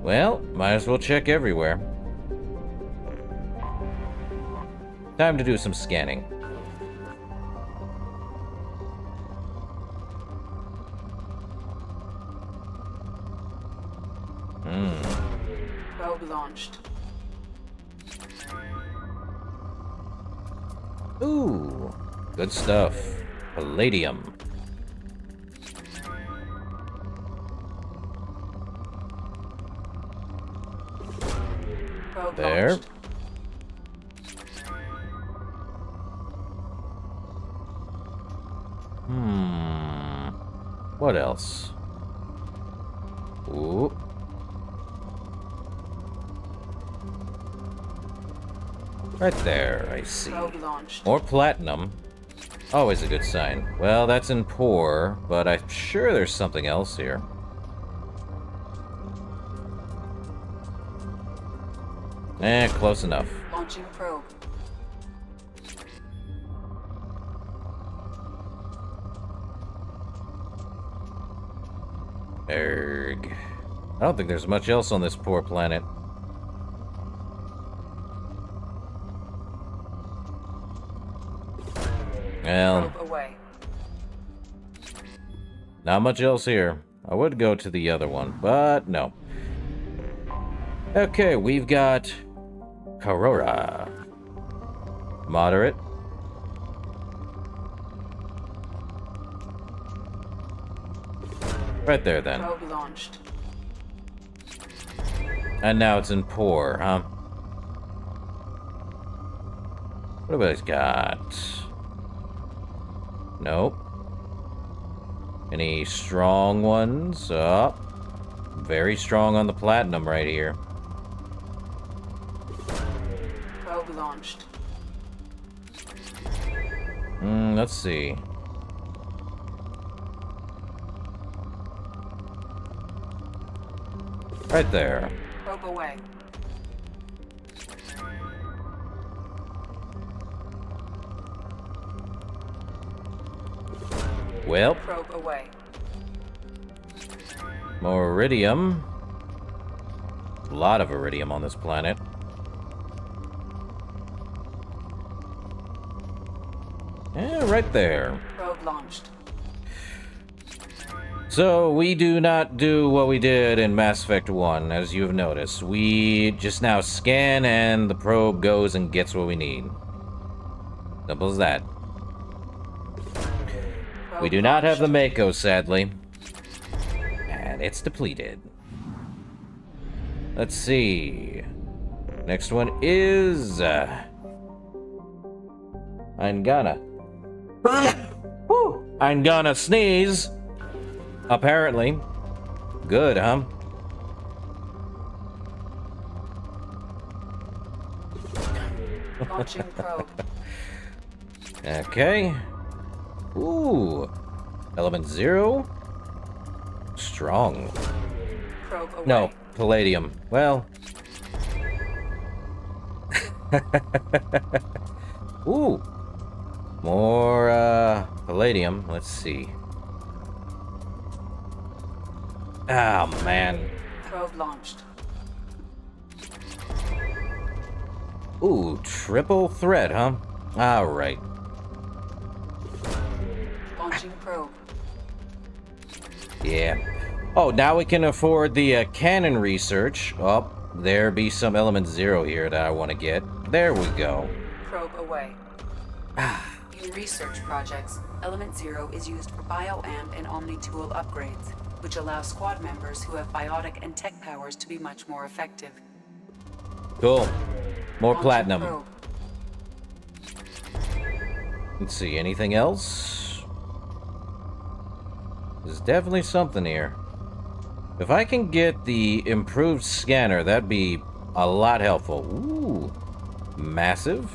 Well, might as well check everywhere. Time to do some scanning. Probe launched. Ooh, good stuff. Palladium. Probe There. launched. What else? Ooh. Right there, I see. Probe launched. More platinum. Always a good sign. Well, that's in poor, but I'm sure there's something else here. Close enough. Launching probe. Erg. I don't think there's much else on this poor planet. Well, Probe away. not much else here. I would go to the other one, but no. Okay, we've got Karora. Moderate. Right there, then. Probe launched. And now it's in poor, huh? What have I got? Nope. Any strong ones? Oh, very strong on the platinum right here. Probe launched. Let's see. Right there. Probe away. Well, Probe away. more iridium. A lot of iridium on this planet. Yeah, right there. Probe launched. So, we do not do what we did in Mass Effect 1, as you have noticed. We just now scan and the probe goes and gets what we need. Simple as that. We do not have the Mako, sadly. And it's depleted. Let's see. Next one is... I'm gonna sneeze. Apparently. Good, huh? Launching probe. Okay. Ooh. Element 0. Strong. Probe away. No, palladium. Well. Ooh. More, palladium. Let's see. Oh, man. Probe launched. Ooh, triple threat, huh? Alright. Launching probe. Yeah. Oh, now we can afford the cannon research. Oh, there be some element 0 here that I want to get. There we go. Probe away. In research projects, Element 0 is used for bioamp and omni-tool upgrades, which allow squad members who have biotic and tech powers to be much more effective. Cool. More Launching platinum. probe. Let's see, anything else? There's definitely something here. If I can get the improved scanner, that'd be a lot helpful. Ooh. Massive?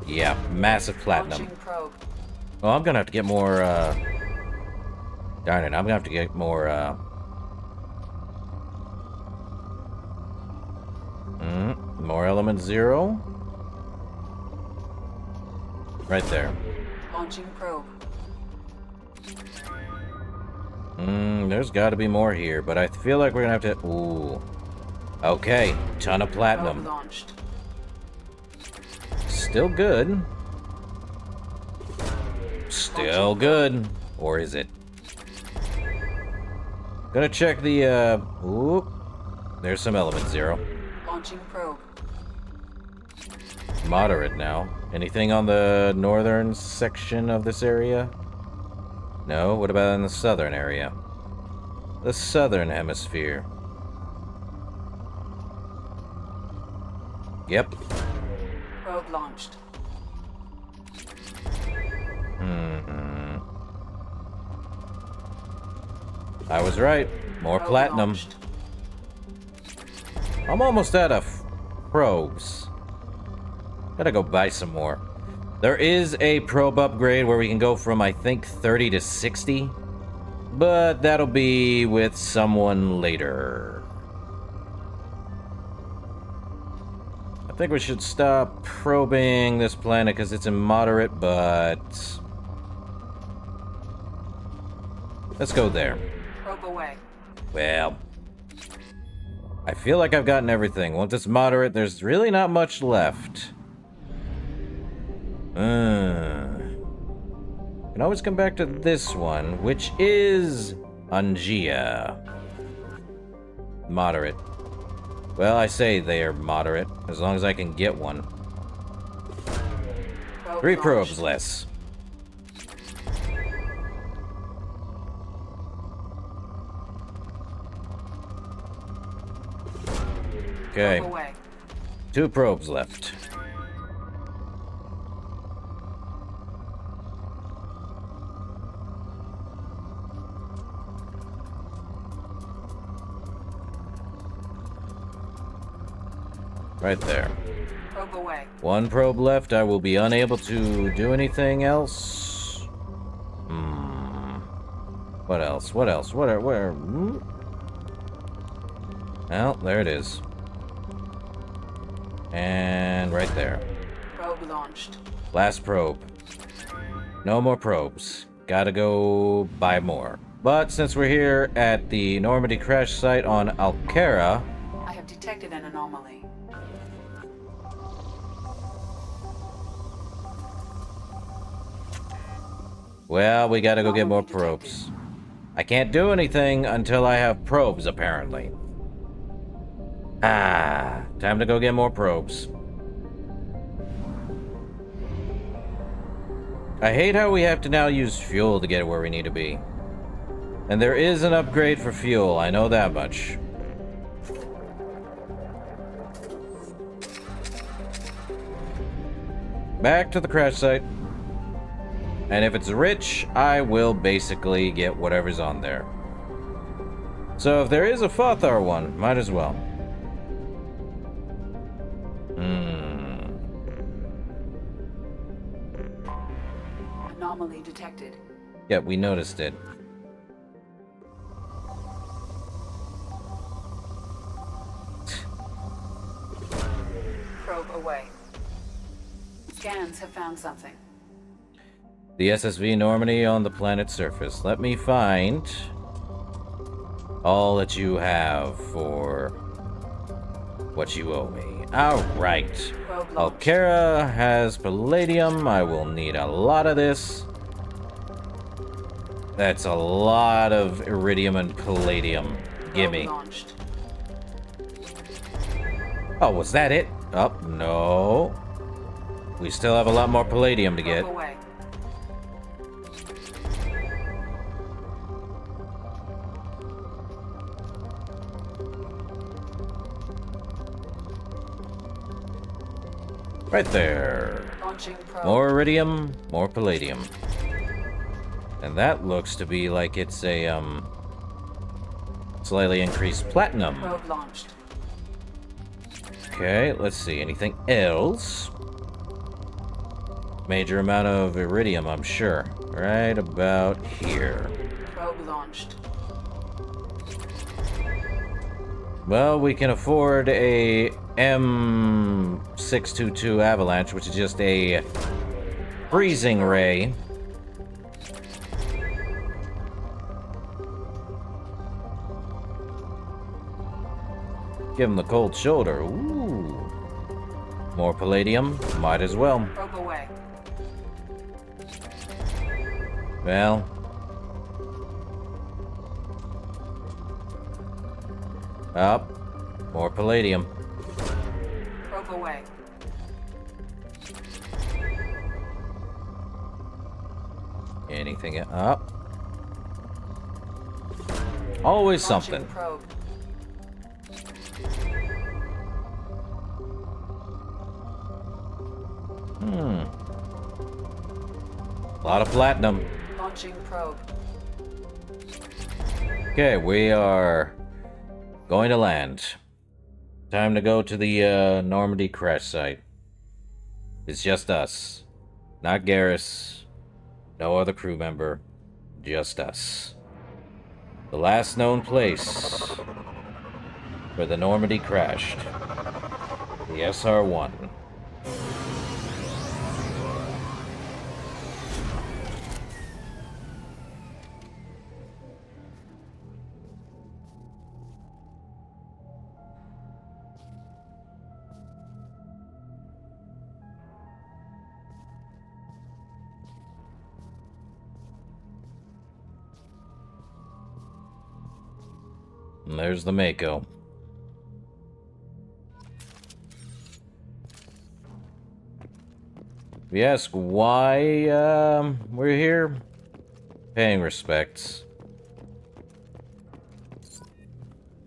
Yeah, massive platinum. Launching probe. Oh, I'm gonna have to get more, darn it, I'm gonna have to get more, more element 0. Right there. Launching probe. There's gotta be more here, but I feel like we're gonna have to, ooh. Okay, ton of platinum. Probe launched. Still good. Still good. Or is it? Gonna check the, ooh. There's some element 0. Launching probe. moderate now. Anything on the northern section of this area? No? What about in the southern area? The southern hemisphere. Yep. Probe launched. I was right. More platinum. I'm almost out of probes. Gotta go buy some more. There is a probe upgrade where we can go from, I think, 30 to 60. But that'll be with someone later. I think we should stop probing this planet because it's immoderate, but... let's go there. Probe away. Well... I feel like I've gotten everything. Once it's moderate, there's really not much left. Can always come back to this one, which is Angia. Moderate. Well, I say they are moderate, as long as I can get one. 3 probes less. Okay. 2 probes left. Right there. Probe away. 1 probe left. I will be unable to do anything else. What else? What else? Where? Well, there it is. And right there. Probe launched. Last probe. No more probes. Gotta go buy more. But since we're here at the Normandy crash site on Alcara... I have detected an anomaly. Well, we gotta go get more probes. I can't do anything until I have probes, apparently. Time to go get more probes. I hate how we have to now use fuel to get where we need to be. And there is an upgrade for fuel, I know that much. Back to the crash site. And if it's rich, I will basically get whatever's on there. So if there is a Fothar one, might as well. Anomaly detected. Yeah, we noticed it. Probe away. Scans have found something. The SSV Normandy on the planet's surface. Let me find all that you have for what you owe me. Alright. Alcara has palladium. I will need a lot of this. That's a lot of iridium and palladium. Gimme. Oh, was that it? Oh, no. We still have a lot more palladium to get. Right there. More iridium, more palladium. And that looks to be like it's a, slightly increased platinum. Probe launched. Okay, let's see. Anything else? Major amount of iridium, I'm sure. Right about here. Probe launched. Well, we can afford a M622 Avalanche, which is just a freezing ray. Give him the cold shoulder. Ooh. More palladium. Might as well. Probe away. Well. Up. More palladium. Probe away. Anything up? Always something. Probe. A lot of platinum. Launching probe. Okay, we are going to land. Time to go to the Normandy crash site. It's just us. Not Garrus. No other crew member. Just us. The last known place where the Normandy crashed. The SR-1. And there's the Mako. If you ask why we're here, paying respects.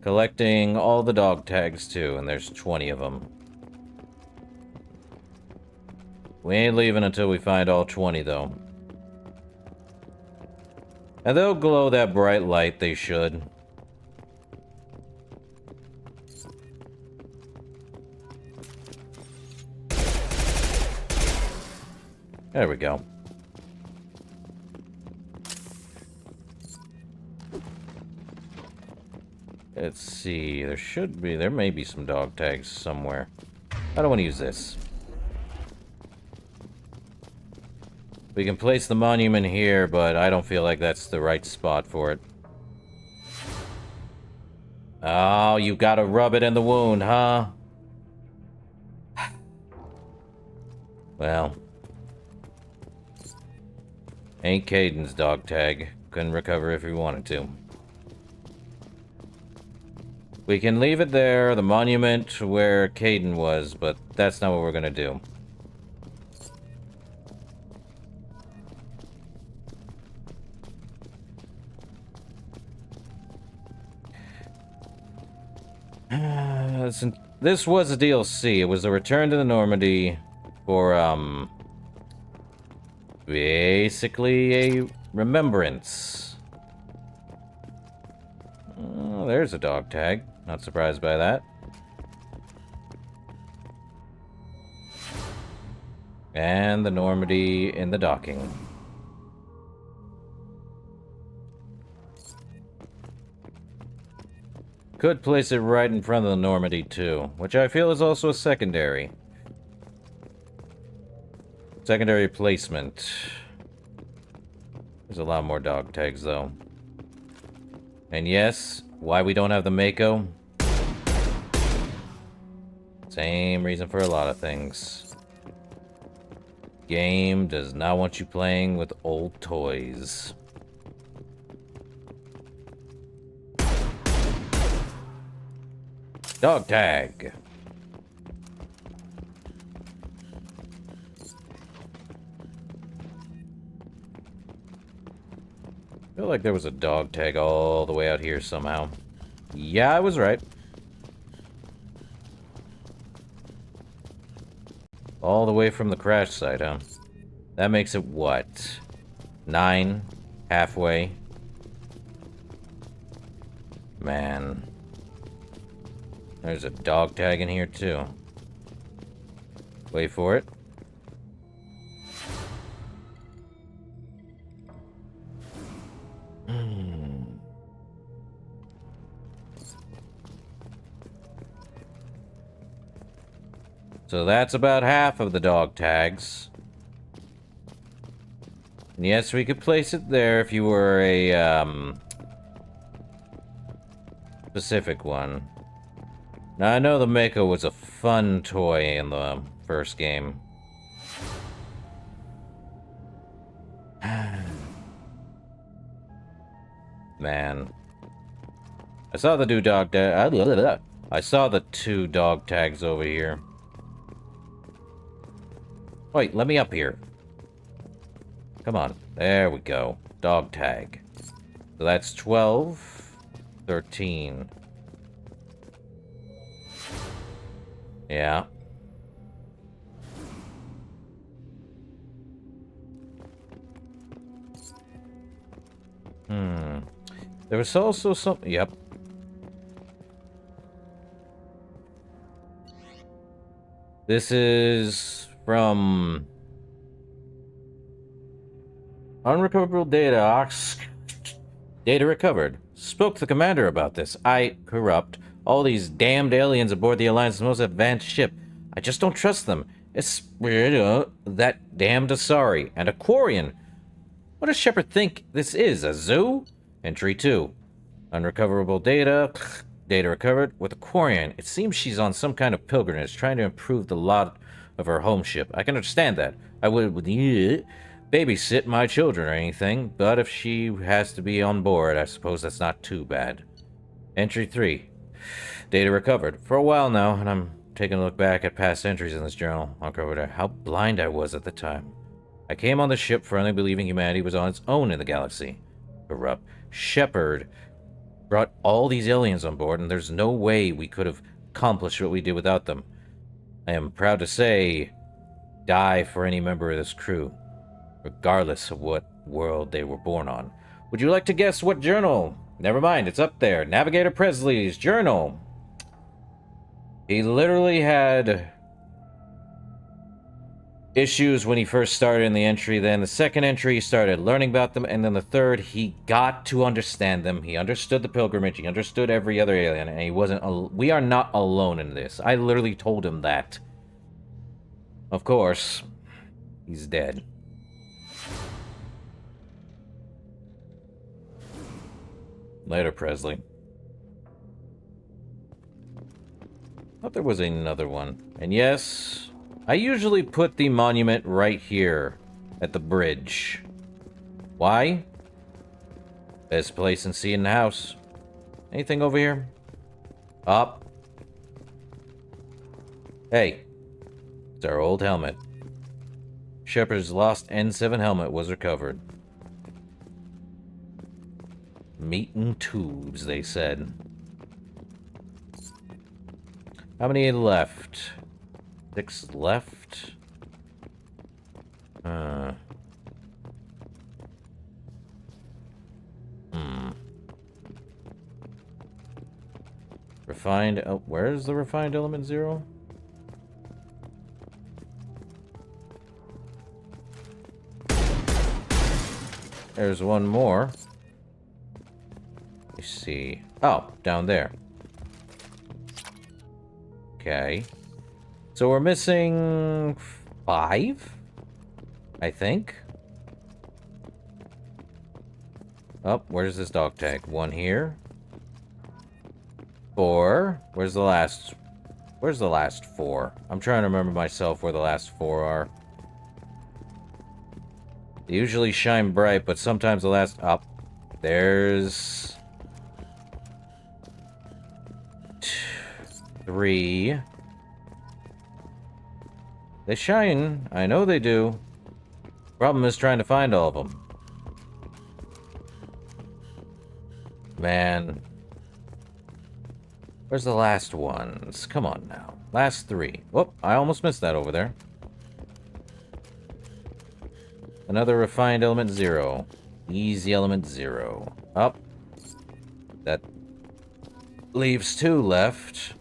Collecting all the dog tags too, and there's 20 of them. We ain't leaving until we find all 20 though. And they'll glow that bright light, they should. There we go. Let's see, there may be some dog tags somewhere. I don't want to use this. We can place the monument here, but I don't feel like that's the right spot for it. Oh, you gotta rub it in the wound, huh? Well. Ain't Caden's dog tag. Couldn't recover if we wanted to. We can leave it there, the monument where Caden was, but that's not what we're gonna do. This was a DLC. It was a return to the Normandy for, basically a remembrance. Oh, there's a dog tag. Not surprised by that. And the Normandy in the docking. Could place it right in front of the Normandy too, which I feel is also a secondary. Secondary placement. There's a lot more dog tags though. And yes, why we don't have the Mako? Same reason for a lot of things. Game does not want you playing with old toys. Dog tag. I feel like there was a dog tag all the way out here somehow. Yeah, I was right. All the way from the crash site, huh? That makes it what? 9? Halfway? Man. There's a dog tag in here too. Wait for it. So that's about half of the dog tags. And yes, we could place it there if you were a specific one. Now, I know the Mako was a fun toy in the first game. Man. I saw the I saw the 2 dog tags over here. Wait, let me up here. Come on. There we go. Dog tag. So that's 12, 13. Yeah. There was also some... Yep. This is from... Unrecoverable data. Data recovered. Spoke to the commander about this. Corrupt. All these damned aliens aboard the Alliance's most advanced ship. I just don't trust them. It's... that damned Asari. And a Quarian. What does Shepard think this is? A zoo? Entry 2. Unrecoverable data. Data recovered. With a Quarian. It seems she's on some kind of pilgrimage, trying to improve the lot of her home ship. I can understand that. I would babysit my children or anything, but if she has to be on board, I suppose that's not too bad. Entry 3. Data recovered. For a while now, and I'm taking a look back at past entries in this journal, I'll cover how blind I was at the time. I came on the ship firmly believing humanity was on its own in the galaxy. Corrupt. Shepard brought all these aliens on board, and there's no way we could have accomplished what we did without them. I am proud to say, die for any member of this crew, regardless of what world they were born on. Would you like to guess what journal? Never mind, it's up there. Navigator Presley's journal. He literally had issues when he first started in the entry. Then the second entry, he started learning about them. And then the third, he got to understand them. He understood the pilgrimage. He understood every other alien. And he wasn't... we are not alone in this. I literally told him that. Of course, he's dead. Later, Presley. Thought there was another one. And yes, I usually put the monument right here at the bridge. Why? Best place in seeing the house. Anything over here? Up. Hey. It's our old helmet. Shepard's lost N7 helmet was recovered. Meat and tubes, they said. How many left? 6 left? Refined... Oh, where's the refined element 0? There's one more. Let's see. Oh, down there. Okay. So we're missing 5? I think. Oh, where's this dog tag? 1 here. 4. Where's the last 4? I'm trying to remember myself where the last 4 are. They usually shine bright, but sometimes the last... Up. There's... 3. They shine. I know they do. Problem is trying to find all of them. Man. Where's the last ones? Come on now. Last 3. Whoop, I almost missed that over there. Another refined element 0. Easy element 0. Up. That leaves 2 left.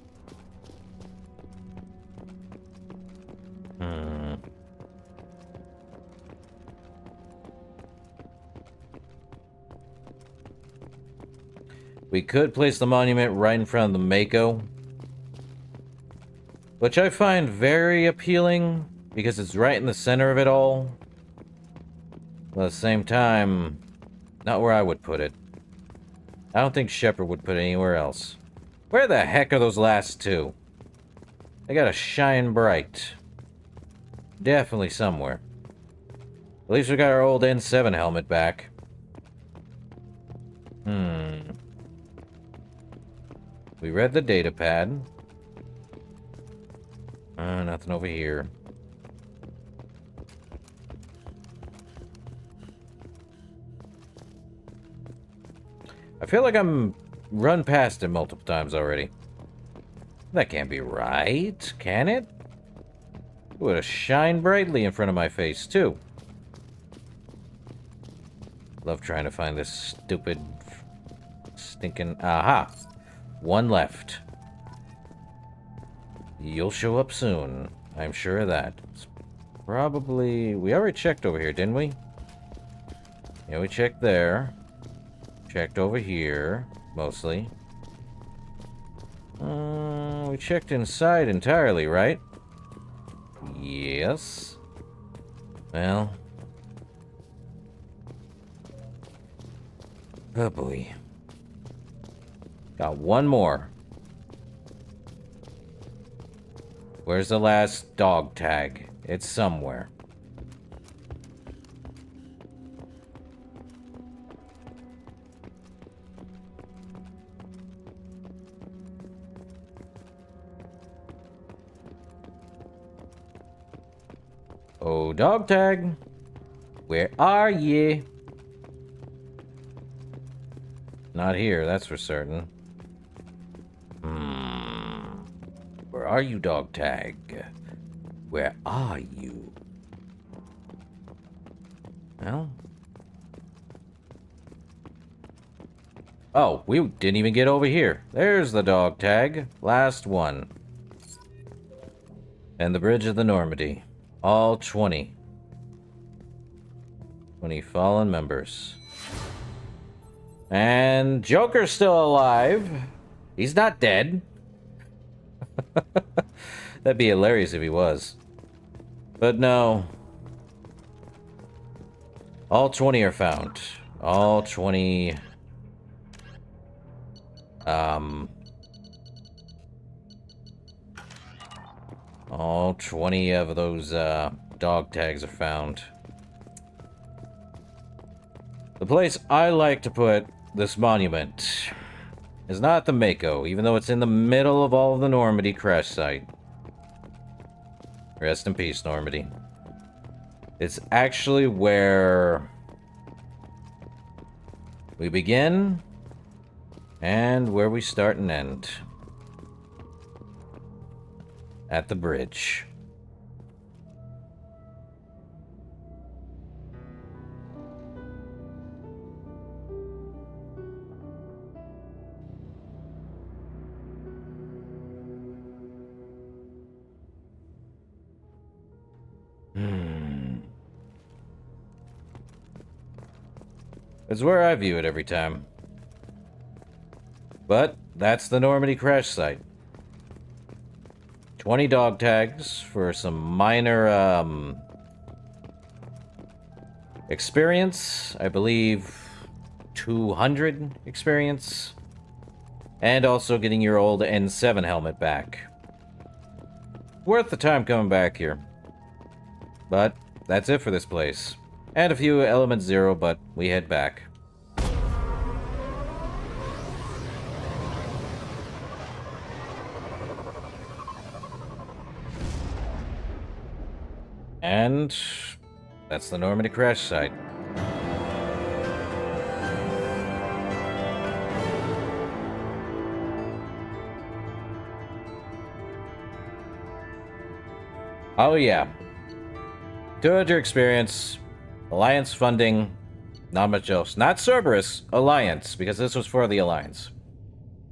We could place the monument right in front of the Mako, which I find very appealing because it's right in the center of it all. But at the same time, not where I would put it. I don't think Shepard would put it anywhere else. Where the heck are those last 2? They gotta shine bright. Definitely somewhere. At least we got our old N7 helmet back. We read the data pad. Nothing over here. I feel like I'm run past it multiple times already. That can't be right, can it? It would have shined brightly in front of my face, too. Love trying to find this stupid, stinking... Aha! One left. You'll show up soon. I'm sure of that. It's probably... We already checked over here, didn't we? Yeah, we checked there. Checked over here, mostly. We checked inside entirely, right? Yes. Well. Oh boy. Got one more. Where's the last dog tag? It's somewhere. Oh, dog tag. Where are ye? Not here, that's for certain. Where are you, dog tag? Where are you? Well. Oh, we didn't even get over here. There's the dog tag. Last one. And the bridge of the Normandy. All 20. 20 fallen members. And Joker's still alive. He's not dead. That'd be hilarious if he was. But no. All 20 are found. All 20... All 20 of those, dog tags are found. The place I like to put this monument is not the Mako, even though it's in the middle of all of the Normandy crash site. Rest in peace, Normandy. It's actually where we begin and where we start and end. At the bridge. It's where I view it every time. But that's the Normandy crash site. 20 dog tags for some minor experience. I believe 200 experience. And also getting your old N7 helmet back. Worth the time coming back here. But that's it for this place. And a few Element Zero, but we head back. And that's the Normandy crash site. Oh yeah. 200 experience, Alliance funding, not much else. Not Cerberus, Alliance, because this was for the Alliance.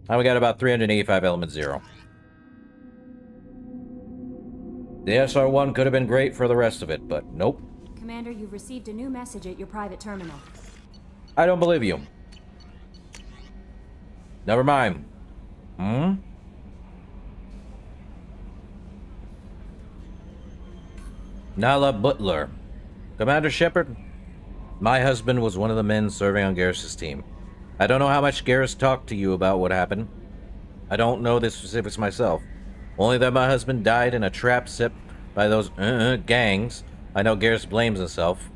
Now we got about 385 Element Zero. The SR-1 could have been great for the rest of it, but nope. Commander, you've received a new message at your private terminal. I don't believe you. Never mind. Nala Butler. Commander Shepard, my husband was one of the men serving on Garrus's team. I don't know how much Garrus talked to you about what happened. I don't know the specifics myself. Only that my husband died in a trap set by those gangs. I know Garrus blames himself.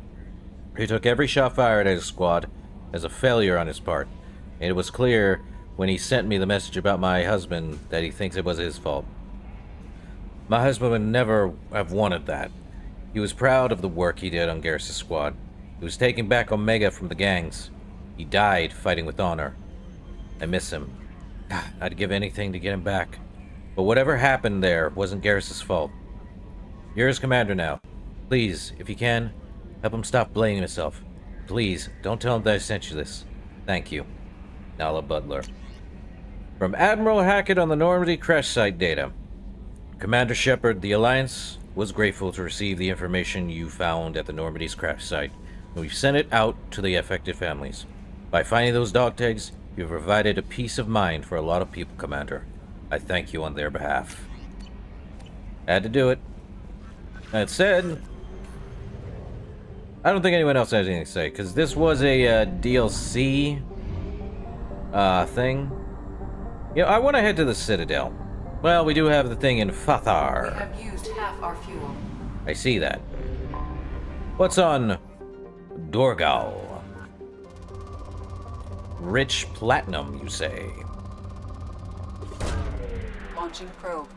He took every shot fired at his squad as a failure on his part. And it was clear when he sent me the message about my husband that he thinks it was his fault. My husband would never have wanted that. He was proud of the work he did on Garrus' squad. He was taking back Omega from the gangs. He died fighting with honor. I miss him. God, I'd give anything to get him back. But whatever happened there wasn't Garrus's fault. You're his commander now. Please, if you can, help him stop blaming himself. Please, don't tell him that I sent you this. Thank you. Nala Butler. From Admiral Hackett on the Normandy crash site data. Commander Shepard, the Alliance was grateful to receive the information you found at the Normandy's crash site. We've sent it out to the affected families. By finding those dog tags, you've provided a peace of mind for a lot of people, Commander. I thank you on their behalf. Had to do it. That said, I don't think anyone else has anything to say, because this was a DLC thing. Yeah, I want to head to the Citadel. Well, we do have the thing in Fathar. We have used half our fuel. I see that. What's on Dorgal? Rich platinum, you say? Launching probe.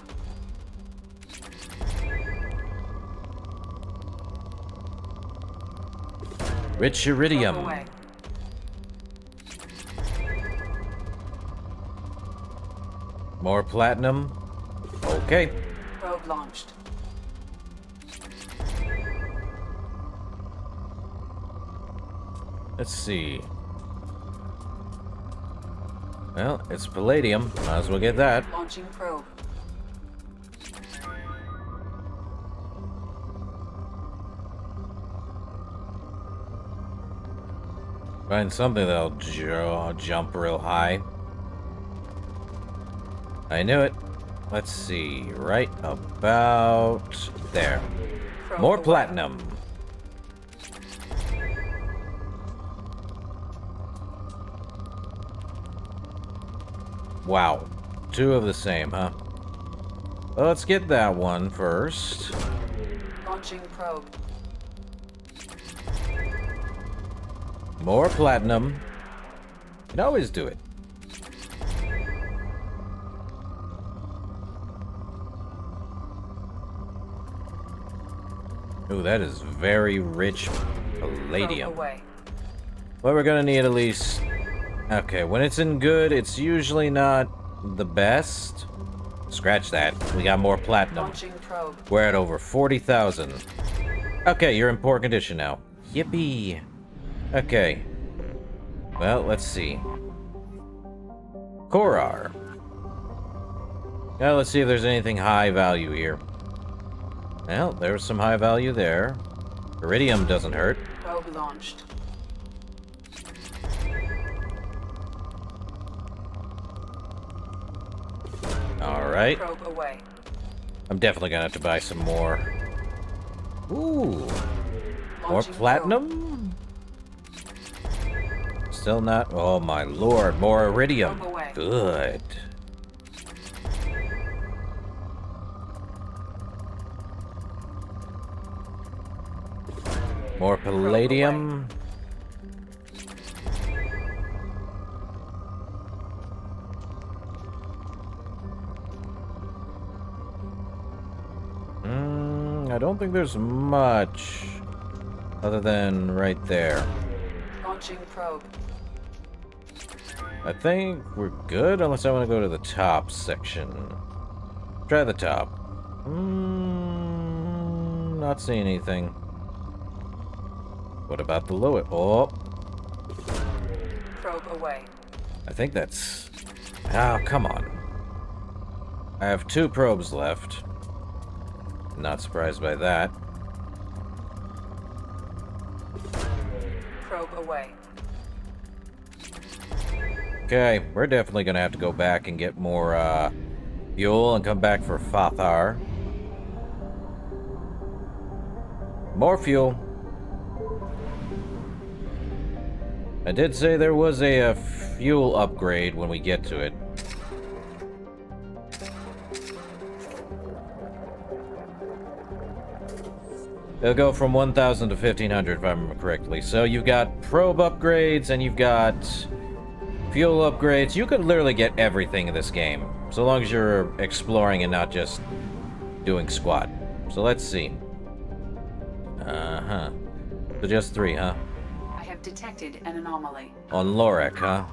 Rich iridium. Away. More platinum. Okay. Probe launched. Let's see. Well, it's palladium. Might as well get that. Launching probe. Find something that'll jump real high. I knew it. Let's see. Right about there. More platinum. Wow. Two of the same, huh? Well, let's get that one first. Launching probe. More platinum. Can always do it. Ooh, that is very rich palladium. Away. Well, we're gonna need at least... Okay, when it's in good, it's usually not the best. Scratch that. We got more platinum. Launching probe. We're at over 40,000. Okay, you're in poor condition now. Yippee. Okay. Well, let's see. Korar. Now let's see if there's anything high value here. Well, there's some high value there. Iridium doesn't hurt. Probe launched. Alright. Probe away. I'm definitely gonna have to buy some more. Ooh. More Launching platinum? Still not... Oh my lord, more iridium. Probe away. Good. More palladium. I don't think there's much other than right there. Launching probe. I think we're good unless I want to go to the top section. Try the top. Not seeing anything. What about the lower? Oh. Probe away. I think that's... Oh, come on. I have 2 probes left. Not surprised by that. Probe away. Okay, we're definitely gonna have to go back and get more, fuel and come back for Fathar. More fuel. I did say there was a fuel upgrade when we get to it. It'll go from 1,000 to 1,500 if I remember correctly. So you've got probe upgrades and you've got fuel upgrades. You could literally get everything in this game, so long as you're exploring and not just doing squat. So let's see. Uh-huh. So just 3, huh? I have detected an anomaly. On Lorek, huh?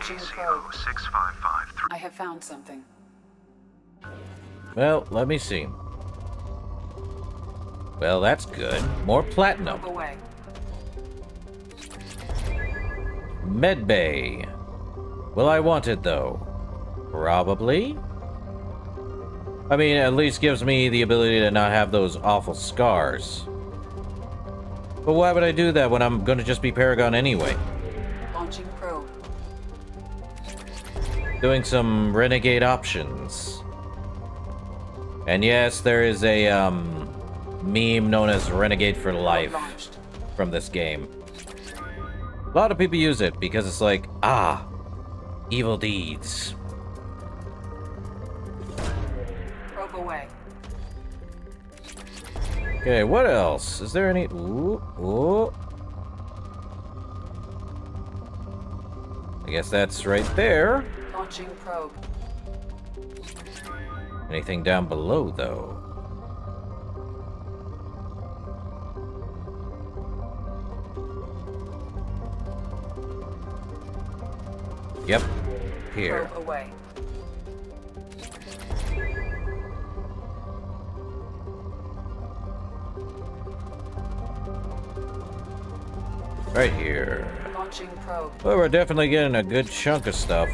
Launching probe. I have found something. Well, let me see. Well, that's good. More platinum. Probe away. Medbay. Will I want it, though? Probably. I mean, at least gives me the ability to not have those awful scars. But why would I do that when I'm gonna just be Paragon anyway? Launching probe. Doing some Renegade options. And yes, there is a, meme known as Renegade for Life from this game. A lot of people use it because it's like, ah, evil deeds. Probe away. Okay, what else? Is there any... Ooh, ooh. I guess that's right there. Launching probe. Anything down below, though? Yep. Here. Probe away. Right here. Launching probe. Well, we're definitely getting a good chunk of stuff.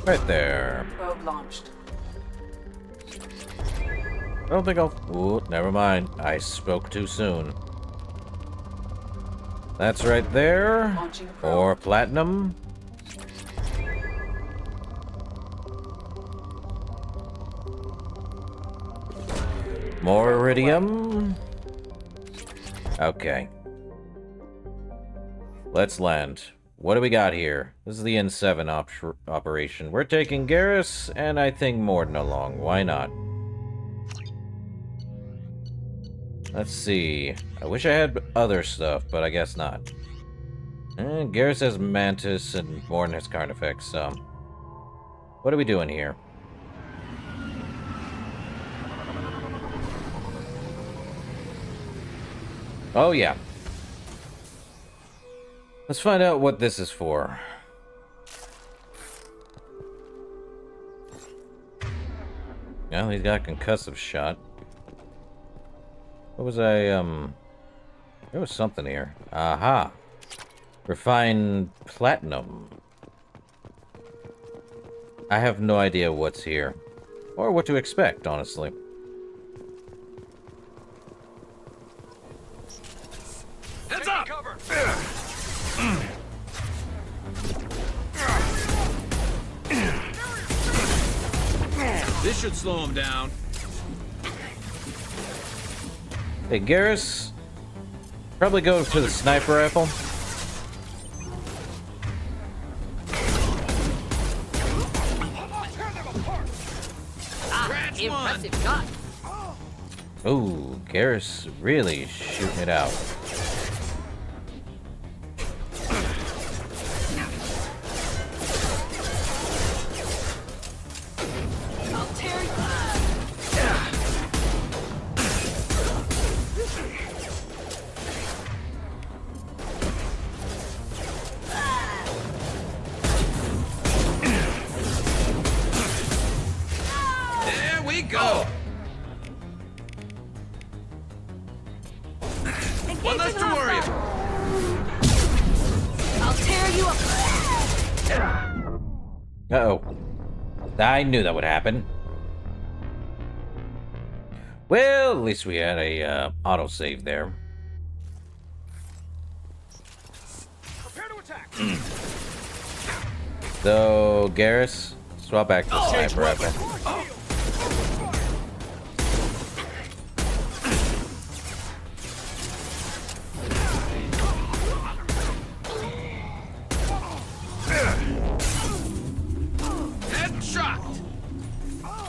Right there. Probe launched. I don't think I'll... Ooh, never mind. I spoke too soon. That's right there. More platinum. More iridium. Okay. Let's land. What do we got here? This is the N7 operation. We're taking Garrus and I think Morden along. Why not? Let's see. I wish I had other stuff, but I guess not. Garrus has Mantis and Morden has Carnifex, so... What are we doing here? Oh, yeah. Let's find out what this is for. Well, he's got a concussive shot. What was I, There was something here. Aha! Refined platinum. I have no idea what's here. Or what to expect, honestly. Heads up! Cover. This should slow him down. Hey, Garrus. Probably go to the sniper rifle. Impressive shot. Ooh, Garrus really shooting it out. Go! One less to worry about. I'll tear you up. Uh-oh. I knew that would happen. Well, at least we had a autosave there. Prepare to attack. So, Garrus, swap back to the sniper rifle.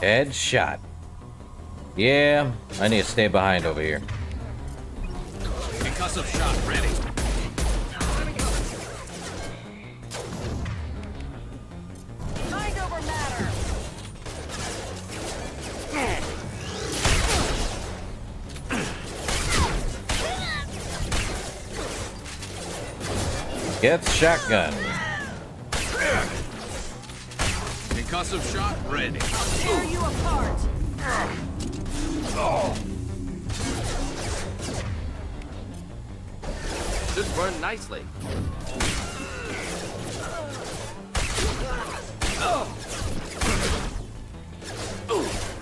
Headshot. Yeah, I need to stay behind over here. Concussive shot ready. Mind over matter. Gets shotgun. Concussive shot ready. Tear you apart. Should burn nicely.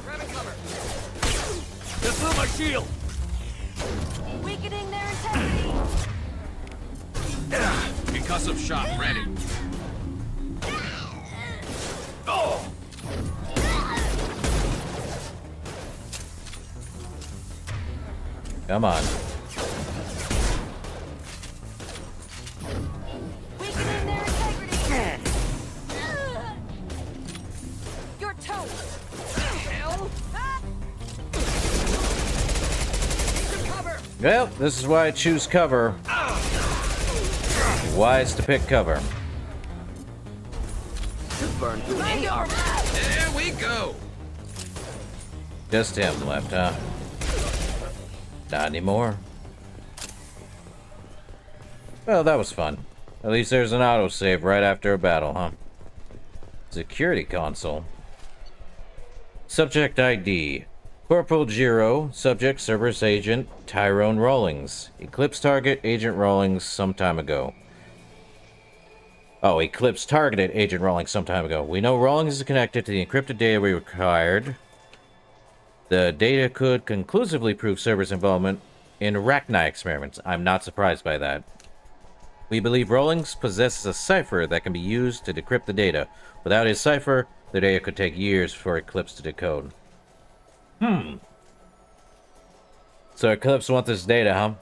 Grabbing cover. Just through my shield. Weakening their integrity. Concussive shot ready. Come on. Weakening their integrity. You're toast. Hell. Need some cover. Well, this is why I choose cover. Wise to pick cover. Should burn through any armor. There we go. Just him left, huh? Not anymore. Well, that was fun. At least there's an autosave right after a battle, huh? Security console. Subject ID. Corporal Giro. Subject Cerberus Agent Tyrone Rawlings. Eclipse target Agent Rawlings some time ago. Oh, Eclipse targeted Agent Rawlings some time ago. We know Rawlings is connected to the encrypted data we required. The data could conclusively prove Cerberus involvement in Arachni experiments. I'm not surprised by that. We believe Rawlings possesses a cipher that can be used to decrypt the data. Without his cipher, the data could take years for Eclipse to decode. So Eclipse wants this data, huh?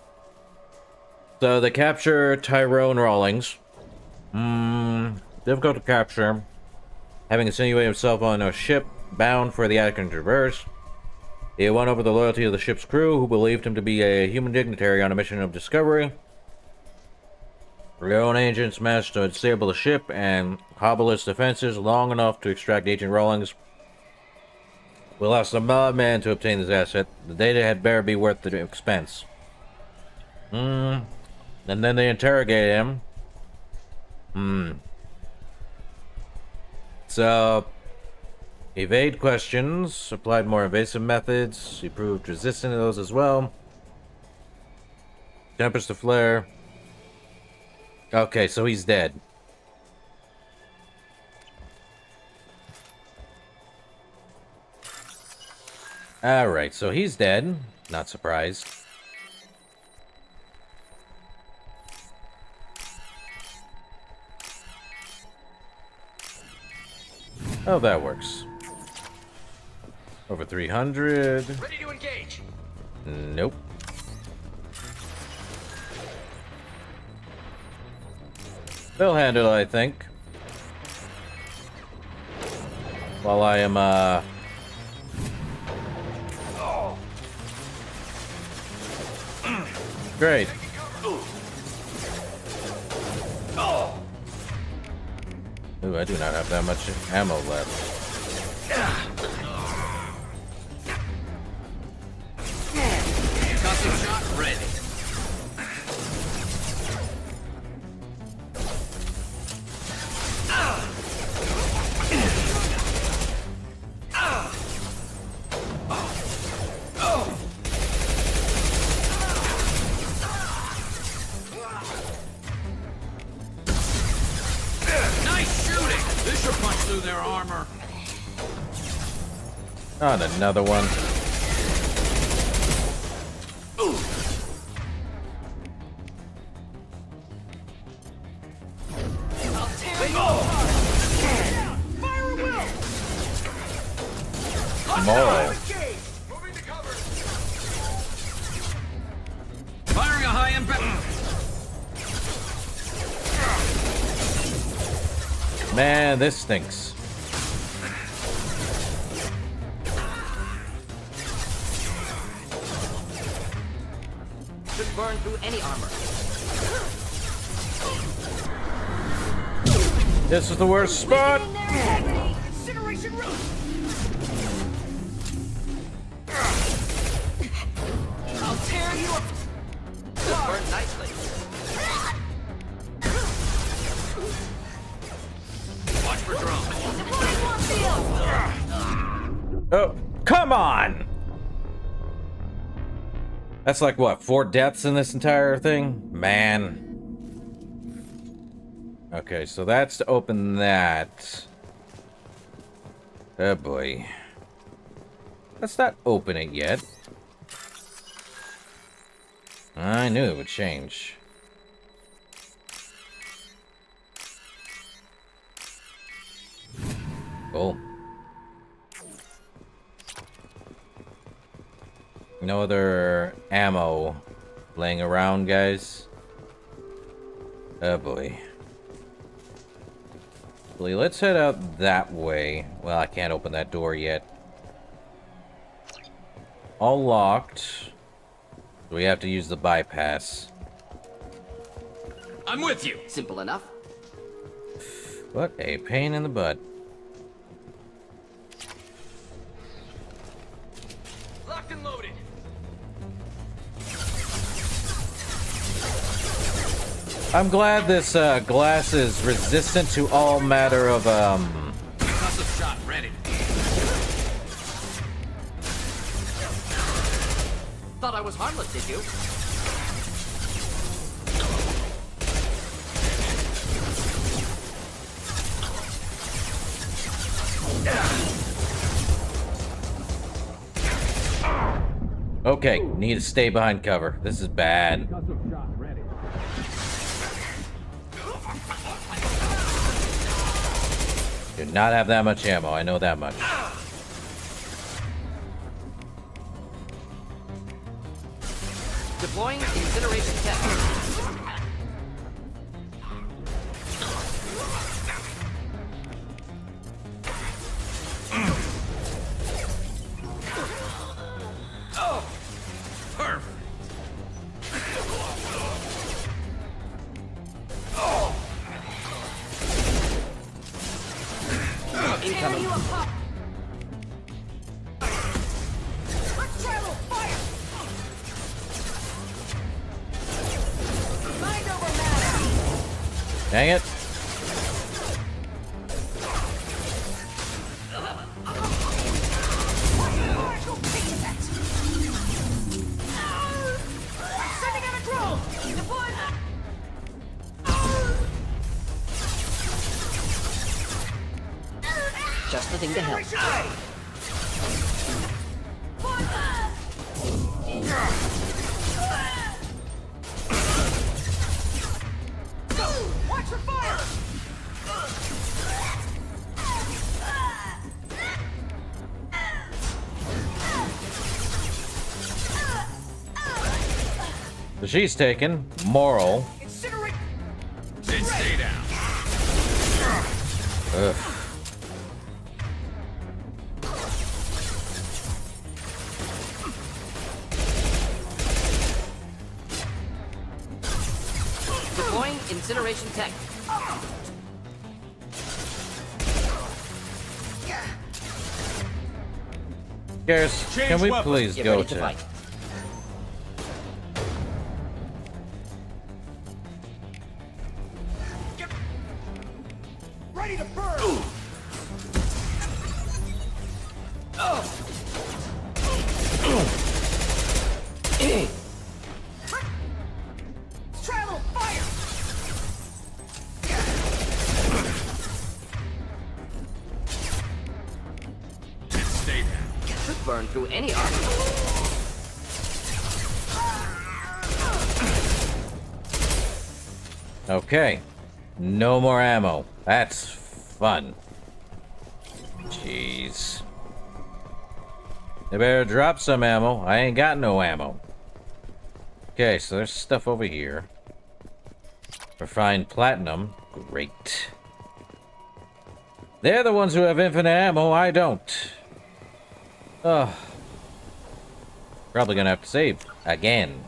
So they capture Tyrone Rawlings. Difficult to capture. Having insinuated himself on a ship bound for the Attican Traverse, he won over the loyalty of the ship's crew, who believed him to be a human dignitary on a mission of discovery. Our own agents managed to disable the ship and hobble its defenses long enough to extract Agent Rawlings. We lost a madman to obtain this asset. The data had better be worth the expense. And then they interrogated him. So, evade questions, applied more evasive methods, he proved resistant to those as well. Tempest to flare. Okay, so he's dead. Alright, so he's dead. Not surprised. Oh, that works. Over 300. Ready to engage. Nope. They'll handle it, I think. While I am, Great. Ooh, I do not have that much ammo left. Concussive shot ready. Nice shooting! This should punch through their armor. On another one. More. Firing a high impact. Man, this stinks. Should burn through any armor. This is the worst spot. Incineration room. I'll tear you up. Should burn nicely. Oh, come on! That's like, what, 4 deaths in this entire thing? Man. Okay, so that's to open that. Oh boy. Let's not open it yet. I knew it would change. Cool. No other ammo laying around, guys. Oh boy. Let's head out that way. Well, I can't open that door yet. All locked. So we have to use the bypass. I'm with you. Simple enough. What a pain in the butt. Locked and loaded. I'm glad this glass is resistant to all matter of Concussive shot ready. Thought I was harmless, did you? Okay, need to stay behind cover. This is bad. Do not have that much ammo, I know that much. Deploying incineration test. Oh, perfect. Oh. Incoming. Let's try a little fire. Mind over matter. Dang it. Sending out a drone. Deploy. Just the thing to help. Watch for fire. So she's taken. Moral. Incinerate. Then stay down. Ugh. Deploying incineration tech. Garrus, can we please Get go ready to to... fight. Ready to burn. Let's try a little fire. Stay down. Should burn through any armor. Okay. No more ammo. That's fun. Jeez. They better drop some ammo. I ain't got no ammo. Okay, so there's stuff over here. Refined platinum. Great. They're the ones who have infinite ammo. I don't. Ugh. Probably gonna have to save again.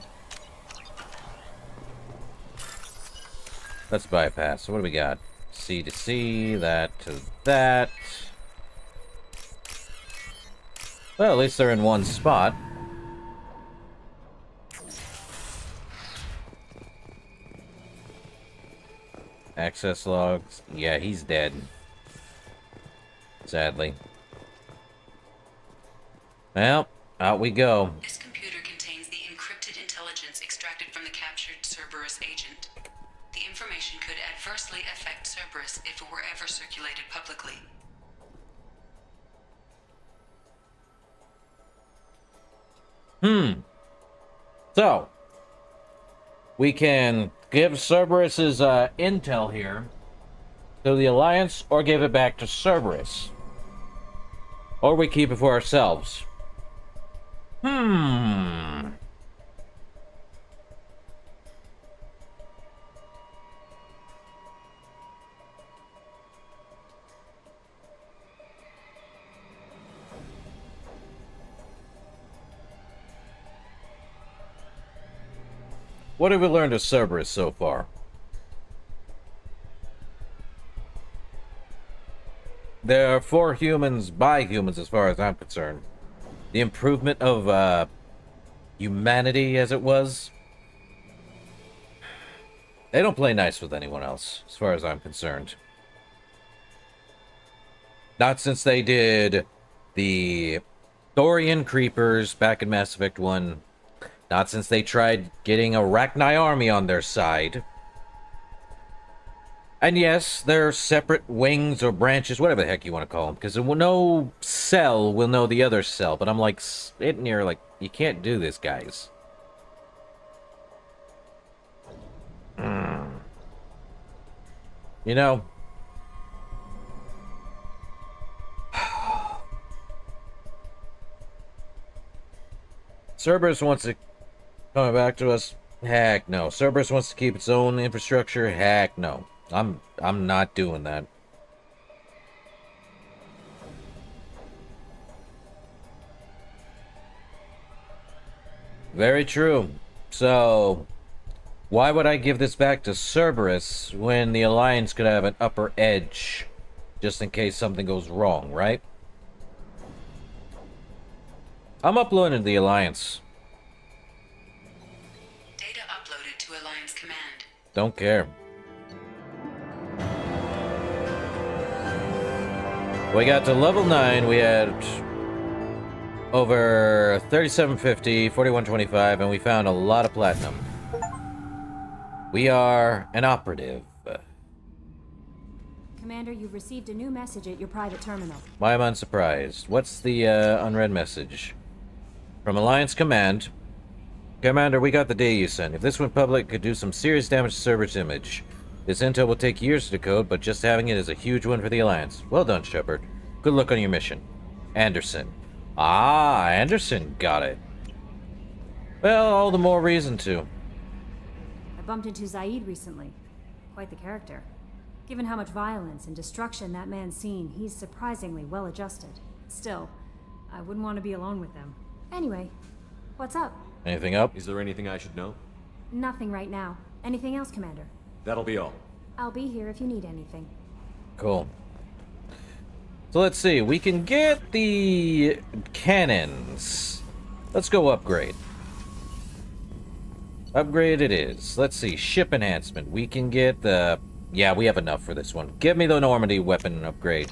Let's bypass. So what do we got? C to C, that to that. Well, at least they're in one spot. Access logs. Yeah, he's dead. Sadly. Well, out we go. This computer contains the encrypted intelligence extracted from the captured Cerberus agent. The information could adversely affect Cerberus if it were ever circulated publicly. So, we can give Cerberus's intel here to the Alliance, or give it back to Cerberus. Or we keep it for ourselves. What have we learned of Cerberus so far? There are 4 humans by humans as far as I'm concerned. The improvement of humanity as it was. They don't play nice with anyone else as far as I'm concerned. Not since they did the Thorian Creepers back in Mass Effect 1. Not since they tried getting a Arachni army on their side. And yes, they're separate wings or branches, whatever the heck you want to call them, because no cell will know the other cell. But I'm like, sitting here like, you can't do this, guys. You know, Cerberus wants to come back to us. Heck no. Cerberus wants to keep its own infrastructure. Heck no. I'm not doing that. Very true. So, why would I give this back to Cerberus when the Alliance could have an upper edge, just in case something goes wrong, right? I'm uploading to the Alliance. Data uploaded to Alliance Command. Don't care. We got to level 9, we had over 3750, 4125, and we found a lot of platinum. We are an operative. Commander, you've received a new message at your private terminal. Why am I unsurprised? What's the unread message? From Alliance Command. Commander, we got the data you sent. If this went public, it could do some serious damage to Cerberus' image. This intel will take years to decode, but just having it is a huge win for the Alliance. Well done, Shepard. Good luck on your mission. Anderson. Ah, Anderson got it. Well, all the more reason to. I bumped into Zaid recently. Quite the character. Given how much violence and destruction that man's seen, he's surprisingly well adjusted. Still, I wouldn't want to be alone with him. Anyway, what's up? Anything up? Is there anything I should know? Nothing right now. Anything else, Commander? That'll be all. I'll be here if you need anything. Cool. So let's see. We can get the cannons. Let's go upgrade. Upgrade it is. Let's see. Ship enhancement. We can get the... Yeah, we have enough for this one. Give me the Normandy weapon upgrade.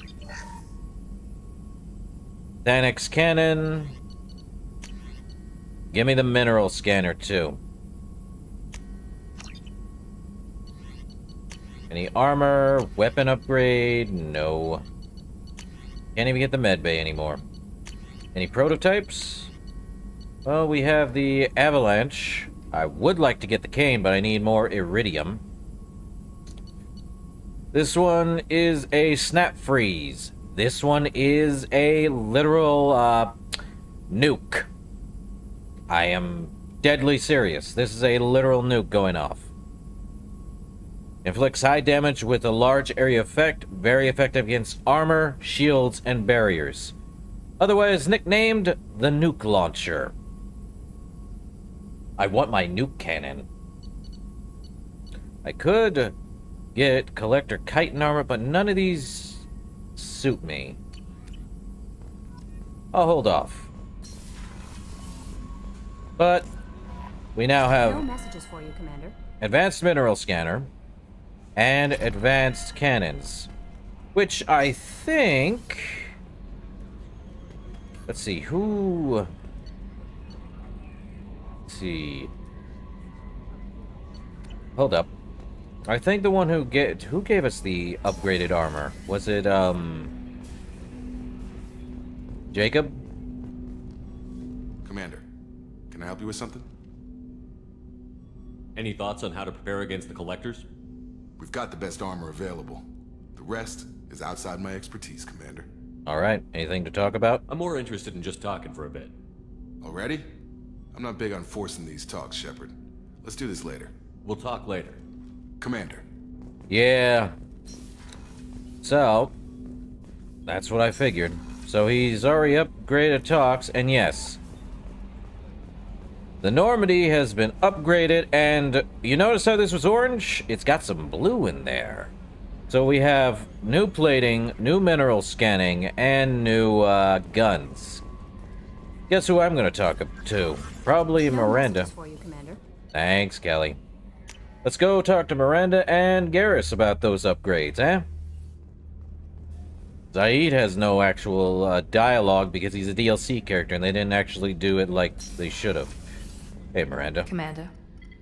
Danex cannon. Give me the mineral scanner, too. Any armor? Weapon upgrade? No. Can't even get the medbay anymore. Any prototypes? Well, we have the Avalanche. I would like to get the Cane, but I need more Iridium. This one is a Snap Freeze. This one is a literal, nuke. I am deadly serious. This is a literal nuke going off. Inflicts high damage with a large area effect. Very effective against armor, shields, and barriers. Otherwise nicknamed the Nuke Launcher. I want my nuke cannon. I could get Collector Chitin armor, but none of these suit me. I'll hold off. But we now have No messages for you, Commander. Advanced Mineral Scanner and Advanced Cannons, which I think Let's see, who... Let's see... Hold up. I think the one who gave us the upgraded armor, was it, Jacob? Commander, can I help you with something? Any thoughts on how to prepare against the Collectors? We've got the best armor available. The rest is outside my expertise, Commander. Alright, anything to talk about? I'm more interested in just talking for a bit. Already? I'm not big on forcing these talks, Shepard. Let's do this later. We'll talk later. Commander. Yeah. So, that's what I figured. So he's already upgraded talks, and yes. The Normandy has been upgraded, and you notice how this was orange? It's got some blue in there. So we have new plating, new mineral scanning, and new guns. Guess who I'm going to talk to? Probably Miranda. For you, Commander. Thanks, Kelly. Let's go talk to Miranda and Garrus about those upgrades, eh? Zaid has no actual dialogue because he's a DLC character and they didn't actually do it like they should have. Hey, Miranda. Commander,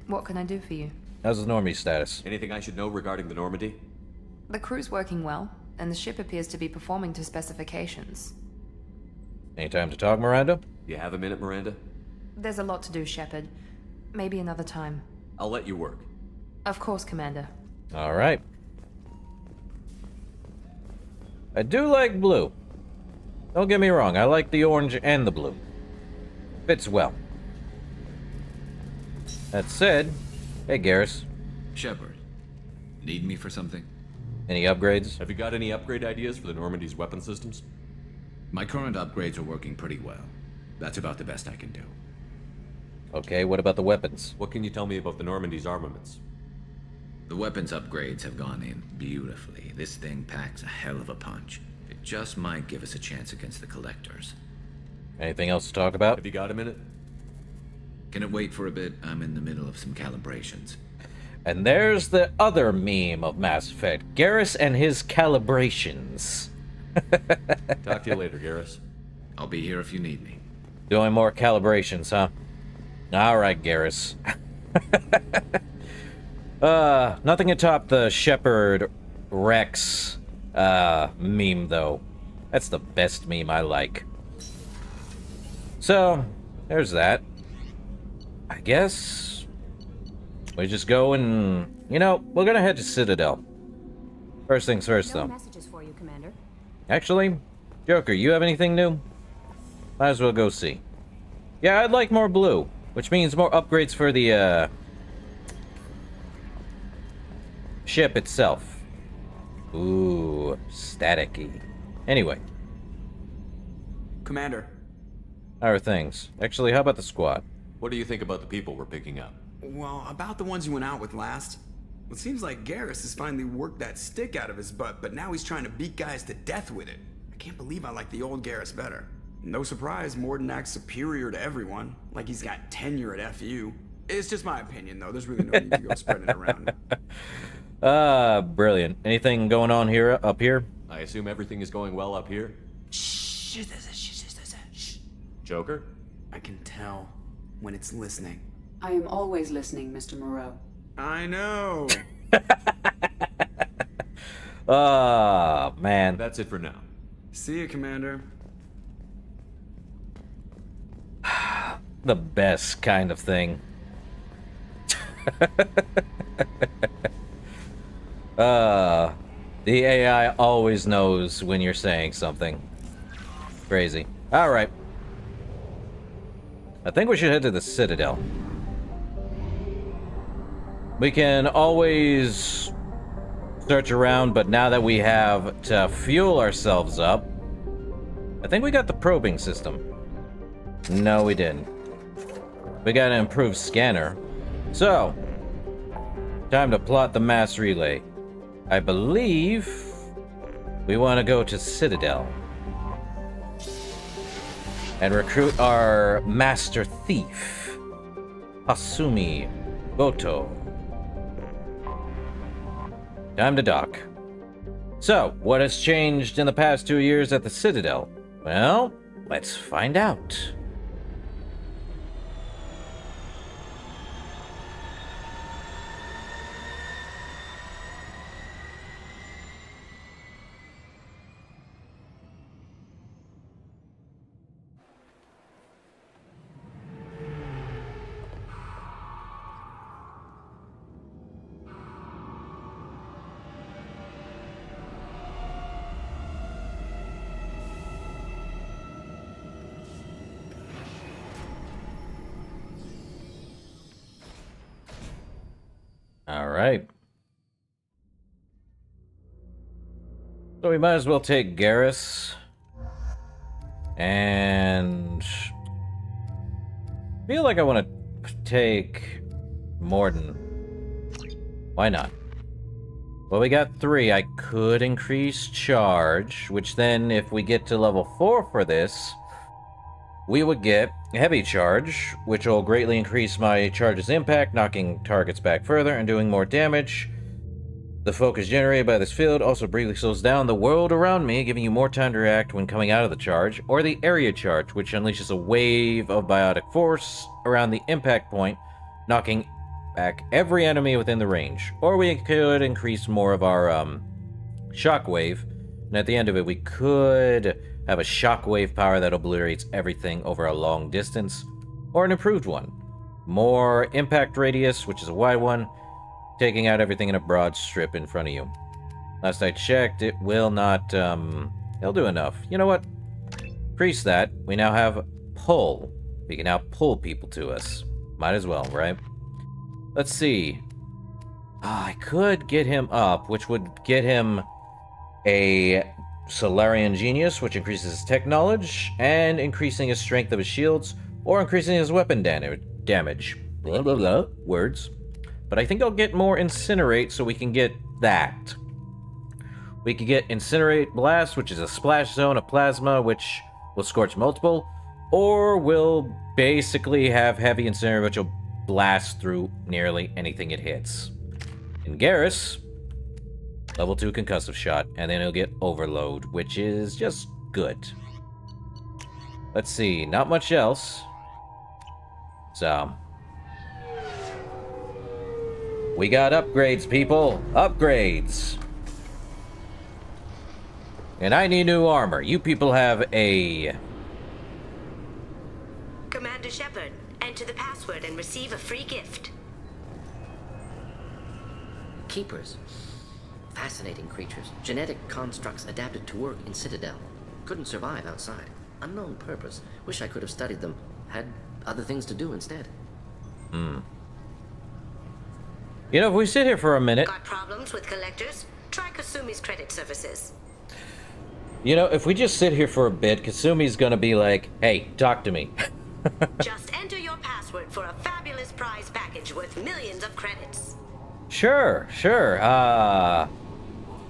what can I do for you? How's the Normie status? Anything I should know regarding the Normandy? The crew's working well, and the ship appears to be performing to specifications. Any time to talk, Miranda? You have a minute, Miranda? There's a lot to do, Shepard. Maybe another time. I'll let you work. Of course, Commander. Alright. I do like blue. Don't get me wrong, I like the orange and the blue. Fits well. That said, hey Garrus. Shepard, need me for something? Any upgrades? Have you got any upgrade ideas for the Normandy's weapon systems? My current upgrades are working pretty well. That's about the best I can do. Okay, what about the weapons? What can you tell me about the Normandy's armaments? The weapons upgrades have gone in beautifully. This thing packs a hell of a punch. It just might give us a chance against the Collectors. Anything else to talk about? Have you got a minute? Can it wait for a bit? I'm in the middle of some calibrations. And there's the other meme of Mass Effect. Garrus and his calibrations. Talk to you later, Garrus. I'll be here if you need me. Doing more calibrations, huh? Alright, Garrus. Nothing to top the Shepard Rex meme, though. That's the best meme I like. So, there's that. I guess we just go and, you know, we're gonna head to Citadel. First things first, though. Messages for you, Commander. Actually, Joker, you have anything new? Might as well go see. Yeah, I'd like more blue, which means more upgrades for the, ship itself. Ooh, staticky. Anyway. Commander. How are things? Actually, how about the squad? What do you think about the people we're picking up? Well, about the ones you went out with last. It seems like Garrus has finally worked that stick out of his butt, but now he's trying to beat guys to death with it. I can't believe I like the old Garrus better. No surprise, Morden acts superior to everyone, like he's got tenure at FU. It's just my opinion, though. There's really no need to go spreading it around. Brilliant. Anything going on here, up here? I assume everything is going well up here? Shh. Joker? I can tell when it's listening. I am always listening, Mr. Moreau. I know. Oh, man. That's it for now. See you, Commander. The best kind of thing. The AI always knows when you're saying something. Crazy. Alright. I think we should head to the Citadel. We can always search around, but now that we have to fuel ourselves up, I think we got the probing system. No, we didn't. We got an improved scanner. So, time to plot the mass relay. I believe we want to go to Citadel and recruit our master thief, Hasumi Goto. Time to dock. So, what has changed in the past 2 years at the Citadel? Well, Let's find out. Alright. So we might as well take Garrus. And feel like I want to take Morden. Why not? Well, we got 3. I could increase charge, which then, if we get to level 4 for this, we would get heavy charge, which will greatly increase my charge's impact, knocking targets back further and doing more damage. The focus generated by this field also briefly slows down the world around me, giving you more time to react when coming out of the charge, or the area charge, which unleashes a wave of biotic force around the impact point, knocking back every enemy within the range. Or we could increase more of our shockwave, and at the end of it we could have a shockwave power that obliterates everything over a long distance, or an improved one. More impact radius, which is a wide one, taking out everything in a broad strip in front of you. Last I checked, it will not, it'll do enough. You know what? Increase that. We now have pull. We can now pull people to us. Might as well, right? Let's see. I could get him up, which would get him a Solarian Genius, which increases his tech knowledge, and increasing his strength of his shields, or increasing his weapon damage. Blah, blah, blah. Words. But I think I'll get more Incinerate so we can get that. We could get Incinerate Blast, which is a splash zone of plasma, which will scorch multiple, or will basically have Heavy Incinerate, which will blast through nearly anything it hits. In Garrus, level 2 concussive shot, and then he'll get Overload, which is just good. Let's see, not much else. So, we got upgrades, people. Upgrades. And I need new armor. You people have a... Commander Shepard, enter the password and receive a free gift. Keepers. Fascinating creatures. Genetic constructs adapted to work in Citadel. Couldn't survive outside. Unknown purpose. Wish I could have studied them. Had other things to do instead. You know, if we sit here for a minute... Got problems with collectors? Try Kasumi's credit services. You know, if we just sit here for a bit, Kasumi's gonna be like, hey, talk to me. Just enter your password for a fabulous prize package worth millions of credits. Sure.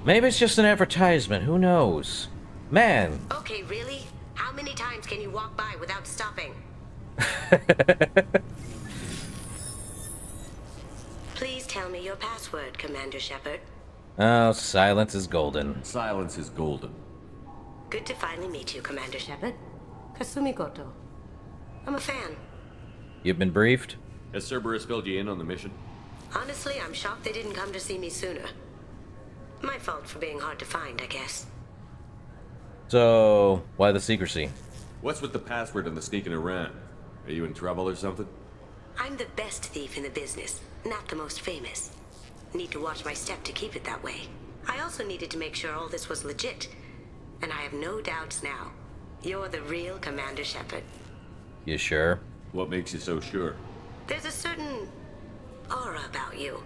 Maybe it's just an advertisement, who knows? Man. Okay, really? How many times can you walk by without stopping? Please tell me your password, Commander Shepard. Oh, silence is golden. Silence is golden. Good to finally meet you, Commander Shepard. Kasumi Goto. I'm a fan. You've been briefed? Has Cerberus filled you in on the mission? Honestly, I'm shocked they didn't come to see me sooner. My fault for being hard to find, I guess. So, why the secrecy? What's with the password and the sneaking around? Are you in trouble or something? I'm the best thief in the business, not the most famous. Need to watch my step to keep it that way. I also needed to make sure all this was legit. And I have no doubts now. You're the real Commander Shepard. You sure? What makes you so sure? There's a certain aura about you.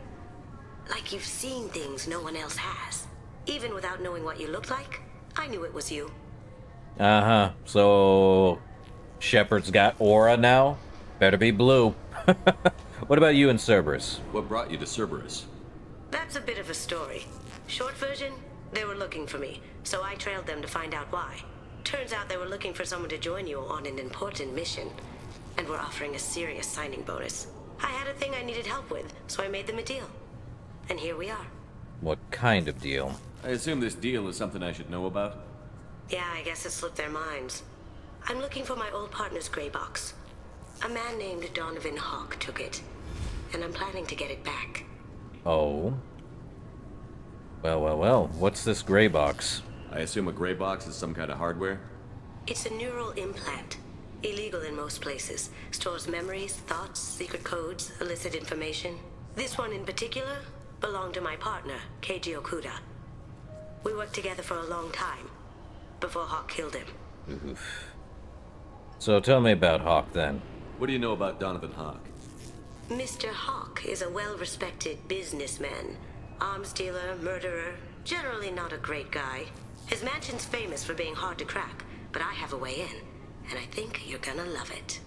Like you've seen things no one else has. Even without knowing what you looked like, I knew it was you. Uh-huh. So, Shepard's got aura now? Better be blue. What about you and Cerberus? What brought you to Cerberus? That's a bit of a story. Short version, they were looking for me, so I trailed them to find out why. Turns out they were looking for someone to join you on an important mission, and were offering a serious signing bonus. I had a thing I needed help with, so I made them a deal. And here we are. What kind of deal? I assume this deal is something I should know about? Yeah, I guess it slipped their minds. I'm looking for my old partner's gray box. A man named Donovan Hawk took it, and I'm planning to get it back. Oh. Well, well, well. What's this gray box? I assume a gray box is some kind of hardware? It's a neural implant. Illegal in most places. Stores memories, thoughts, secret codes, illicit information. This one in particular belonged to my partner, Keiji Okuda. We worked together for a long time, before Hawk killed him. Oof. So tell me about Hawk then. What do you know about Donovan Hawk? Mr. Hawk is a well-respected businessman. Arms dealer, murderer, generally not a great guy. His mansion's famous for being hard to crack, but I have a way in, and I think you're gonna love it.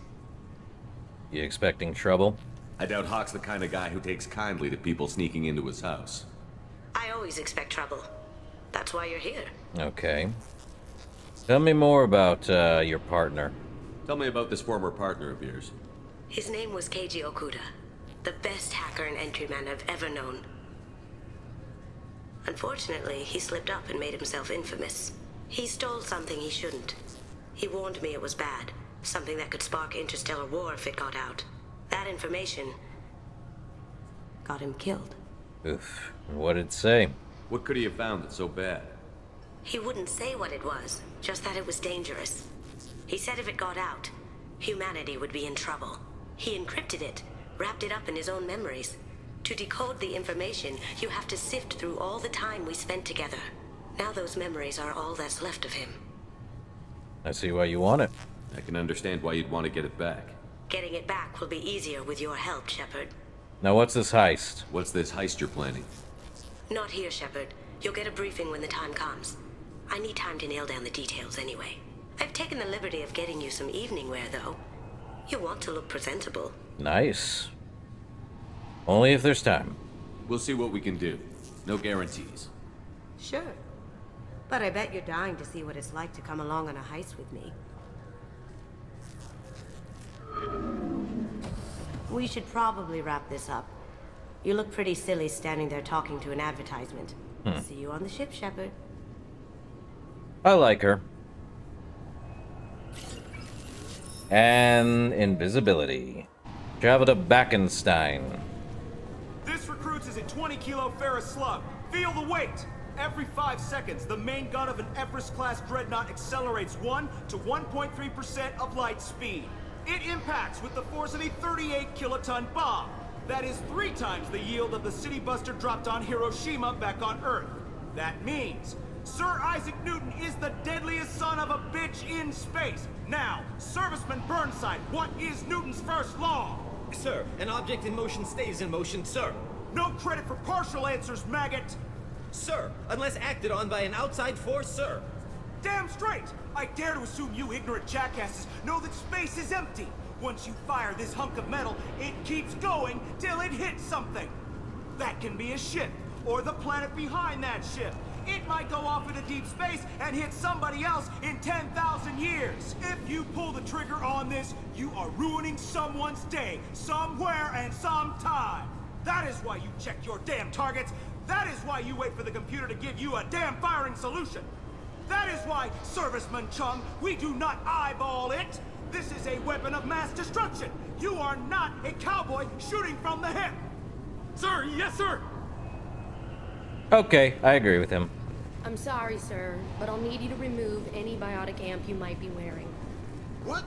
You expecting trouble? I doubt Hawk's the kind of guy who takes kindly to people sneaking into his house. I always expect trouble. That's why you're here. Okay. Tell me more about your partner. Tell me about this former partner of yours. His name was Keiji Okuda, the best hacker and entryman I've ever known. Unfortunately, he slipped up and made himself infamous. He stole something he shouldn't. He warned me it was bad, something that could spark interstellar war if it got out. That information got him killed. Oof. What did it say? What could he have found that's so bad? He wouldn't say what it was, just that it was dangerous. He said if it got out, humanity would be in trouble. He encrypted it, wrapped it up in his own memories. To decode the information, you have to sift through all the time we spent together. Now those memories are all that's left of him. I see why you want it. I can understand why you'd want to get it back. Getting it back will be easier with your help, Shepard. Now what's this heist? What's this heist you're planning? Not here, Shepard. You'll get a briefing when the time comes. I need time to nail down the details anyway. I've taken the liberty of getting you some evening wear, though. You want to look presentable. Nice. Only if there's time. We'll see what we can do. No guarantees. Sure. But I bet you're dying to see what it's like to come along on a heist with me. We should probably wrap this up. You look pretty silly standing there talking to an advertisement. See you on the ship, Shepard. I like her. And invisibility. Travel to Backenstein. This recruits is a 20-kilo ferrous slug. Feel the weight! Every 5 seconds, the main gun of an Everest-class dreadnought accelerates 1 to 1.3% of light speed. It impacts with the force of a 38-kiloton bomb. That is 3 times the yield of the city buster dropped on Hiroshima back on Earth. That means Sir Isaac Newton is the deadliest son of a bitch in space. Now, Serviceman Burnside, what is Newton's first law? Sir, an object in motion stays in motion, sir. No credit for partial answers, maggot! Sir, unless acted on by an outside force, sir. Damn straight! I dare to assume you ignorant jackasses know that space is empty. Once you fire this hunk of metal, it keeps going till it hits something. That can be a ship, or the planet behind that ship. It might go off into deep space and hit somebody else in 10,000 years. If you pull the trigger on this, you are ruining someone's day, somewhere and sometime. That is why you check your damn targets. That is why you wait for the computer to give you a damn firing solution. That is why, Serviceman Chung, we do not eyeball it. This is a weapon of mass destruction. You are not a cowboy shooting from the hip. Sir, yes, sir. Okay, I agree with him. I'm sorry, sir, but I'll need you to remove any biotic amp you might be wearing. What?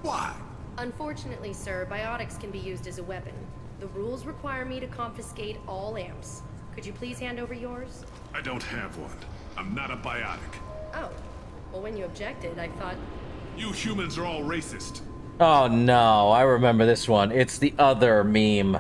Why? Unfortunately, sir, biotics can be used as a weapon. The rules require me to confiscate all amps. Could you please hand over yours? I don't have one. I'm not a biotic. Oh. Well, when you objected, I thought... You humans are all racist. Oh no, I remember this one. It's the other meme.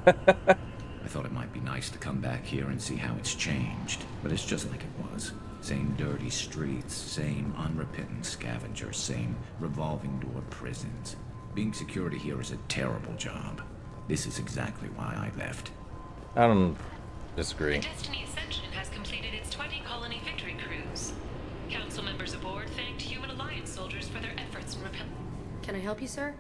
I thought it might be nice to come back here and see how it's changed, but it's just like it was. Same dirty streets, same unrepentant scavengers, same revolving door prisons. Being security here is a terrible job. This is exactly why I left. I don't disagree. The Destiny Ascension has completed its 20-colony victory cruise. Council members aboard thanked Human Alliance soldiers for their efforts in repelling. Can I help you, sir?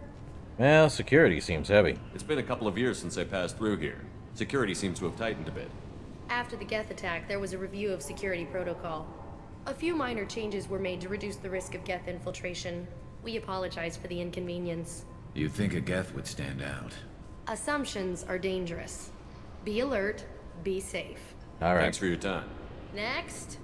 Well, security seems heavy. It's been a couple of years since I passed through here. Security seems to have tightened a bit. After the Geth attack, there was a review of security protocol. A few minor changes were made to reduce the risk of Geth infiltration. We apologize for the inconvenience. You'd think a Geth would stand out. Assumptions are dangerous. Be alert, be safe. All right. Thanks for your time. Next.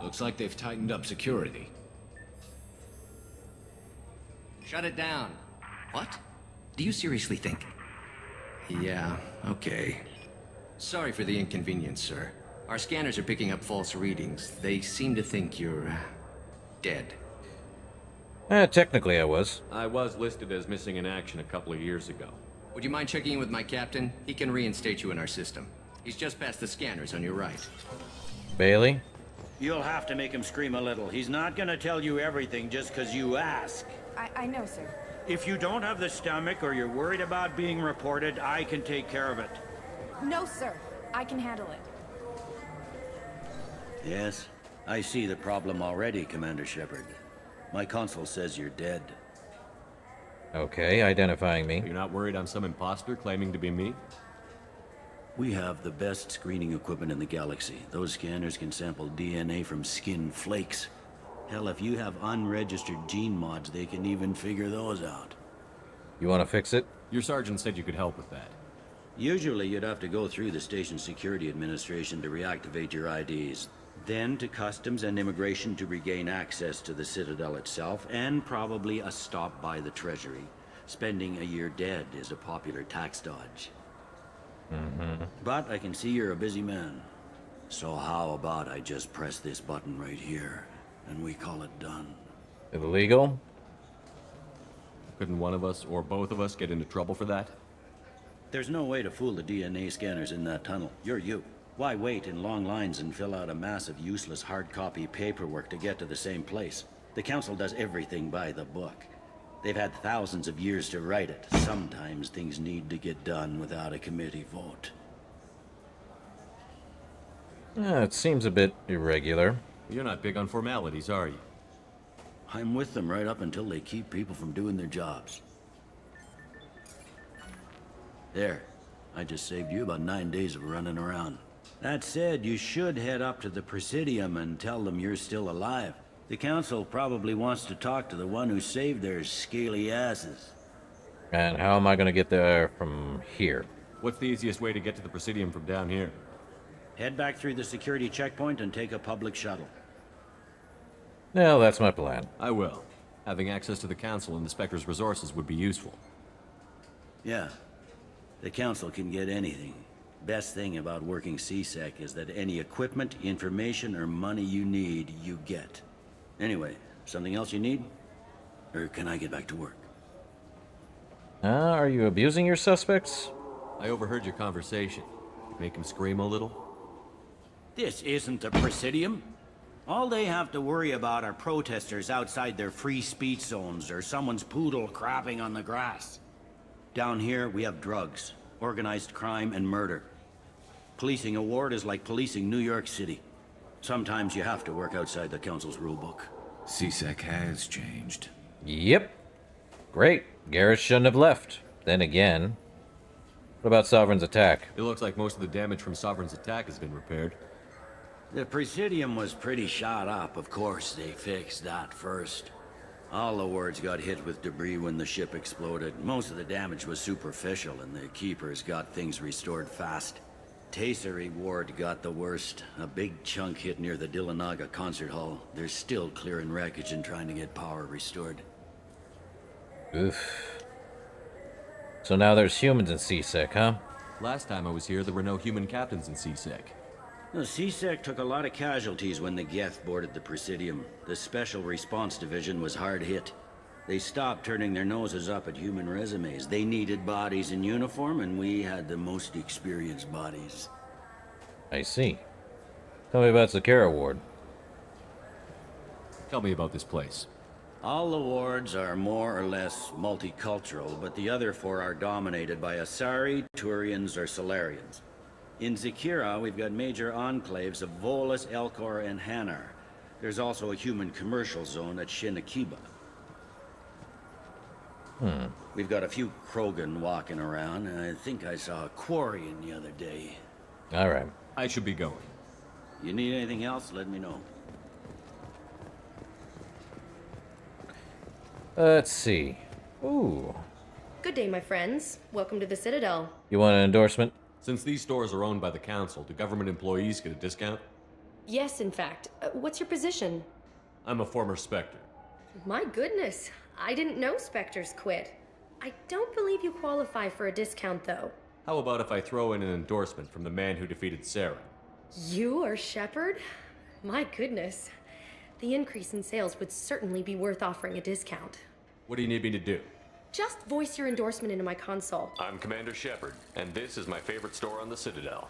Looks like they've tightened up security. Shut it down. What? Do you seriously think? Yeah, okay. Sorry for the inconvenience, sir. Our scanners are picking up false readings. They seem to think you're dead. Technically I was. I was listed as missing in action a couple of years ago. Would you mind checking in with my captain? He can reinstate you in our system. He's just past the scanners on your right. Bailey? You'll have to make him scream a little. He's not gonna tell you everything just because you ask. I know, sir. If you don't have the stomach or you're worried about being reported, I can take care of it. No, sir. I can handle it. Yes, I see the problem already, Commander Shepard. My console says you're dead. Okay, identifying me. You're not worried I'm some imposter claiming to be me? We have the best screening equipment in the galaxy. Those scanners can sample DNA from skin flakes. Hell, if you have unregistered gene mods, they can even figure those out. You want to fix it? Your sergeant said you could help with that. Usually you'd have to go through the station security administration to reactivate your IDs. Then to customs and immigration to regain access to the Citadel itself, and probably a stop by the Treasury. Spending a year dead is a popular tax dodge. But I can see you're a busy man. So how about I just press this button right here, and we call it done. Illegal? Couldn't one of us, or both of us, get into trouble for that? There's no way to fool the DNA scanners in that tunnel. You're you. Why wait in long lines and fill out a massive useless hard copy paperwork to get to the same place? The Council does everything by the book. They've had thousands of years to write it. Sometimes things need to get done without a committee vote. It seems a bit irregular. You're not big on formalities, are you? I'm with them right up until they keep people from doing their jobs. There. I just saved you about 9 days of running around. That said, you should head up to the Presidium and tell them you're still alive. The Council probably wants to talk to the one who saved their scaly asses. And how am I going to get there from here? What's the easiest way to get to the Presidium from down here? Head back through the security checkpoint and take a public shuttle. No, that's my plan. I will. Having access to the Council and the Spectre's resources would be useful. Yeah. The Council can get anything. Best thing about working CSEC is that any equipment, information, or money you need, you get. Anyway, something else you need? Or can I get back to work? Are you abusing your suspects? I overheard your conversation. Make him scream a little? This isn't the Presidium. All they have to worry about are protesters outside their free speech zones or someone's poodle crapping on the grass. Down here, we have drugs, organized crime, and murder. Policing a ward is like policing New York City. Sometimes you have to work outside the Council's rulebook. CSEC has changed. Yep. Great. Garrus shouldn't have left. Then again, what about Sovereign's attack? It looks like most of the damage from Sovereign's attack has been repaired. The Presidium was pretty shot up. Of course, they fixed that first. All the wards got hit with debris when the ship exploded. Most of the damage was superficial, and the Keepers got things restored fast. Tasery Ward got the worst. A big chunk hit near the Dillanaga concert hall. They're still clearing wreckage and trying to get power restored. Oof. So now there's humans in CSEC, huh? Last time I was here, there were no human captains in CSEC. The CSEC took a lot of casualties when the Geth boarded the Presidium. The Special Response Division was hard hit. They stopped turning their noses up at human resumes. They needed bodies in uniform, and we had the most experienced bodies. I see. Tell me about Zakara Ward. Tell me about this place. All the wards are more or less multicultural, but the other four are dominated by Asari, Turians, or Solarians. In Zakira, we've got major enclaves of Volus, Elcor, and Hanar. There's also a human commercial zone at Shinakiba. We've got a few Krogan walking around, and I think I saw a Quarian the other day. All right. I should be going. You need anything else, let me know. Let's see. Ooh. Good day, my friends. Welcome to the Citadel. You want an endorsement? Since these stores are owned by the council, do government employees get a discount? Yes, in fact. What's your position? I'm a former Spectre. My goodness. I didn't know Spectres quit. I don't believe you qualify for a discount, though. How about if I throw in an endorsement from the man who defeated Sarah? You are Shepard? My goodness. The increase in sales would certainly be worth offering a discount. What do you need me to do? Just voice your endorsement into my console. I'm Commander Shepard, and this is my favorite store on the Citadel.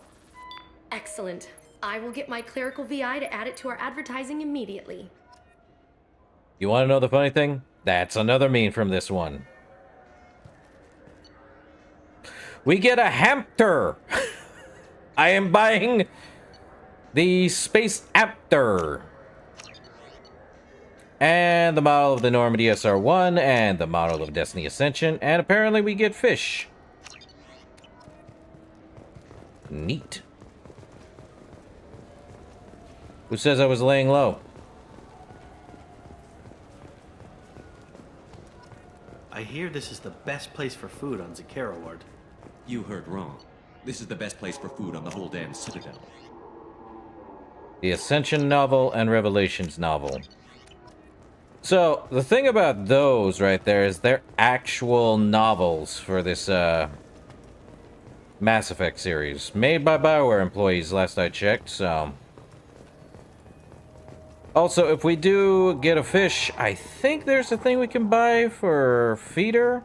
Excellent. I will get my clerical VI to add it to our advertising immediately. You want to know the funny thing? That's another meme from this one. We get a hamster. I am buying the Space Apter. And the model of the Normandy SR-1 and the model of Destiny Ascension. And apparently we get fish. Neat. Who says I was laying low? I hear this is the best place for food on Zakara Ward. You heard wrong. This is the best place for food on the whole damn Citadel. The Ascension novel and Revelations novel. So, the thing about those right there is they're actual novels for this Mass Effect series. Made by BioWare employees, last I checked, so... Also, if we do get a fish, I think there's a thing we can buy for feeder?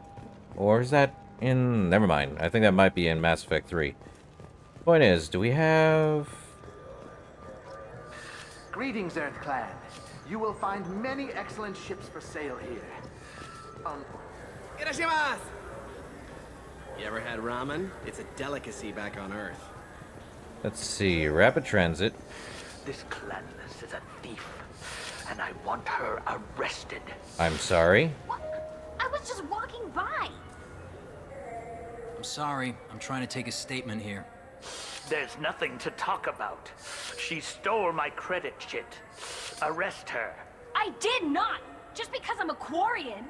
Or is that in... Never mind. I think that might be in Mass Effect 3. Point is, do we have... Greetings, Earth Clan. You will find many excellent ships for sale here. Irashimasu! You ever had ramen? It's a delicacy back on Earth. Let's see. Rapid Transit. This clanless is a thief, and I want her arrested. I'm sorry. I was just walking by. I'm sorry. I'm trying to take a statement here. There's nothing to talk about. She stole my credit shit. Arrest her. I did not! Just because I'm a Quarian.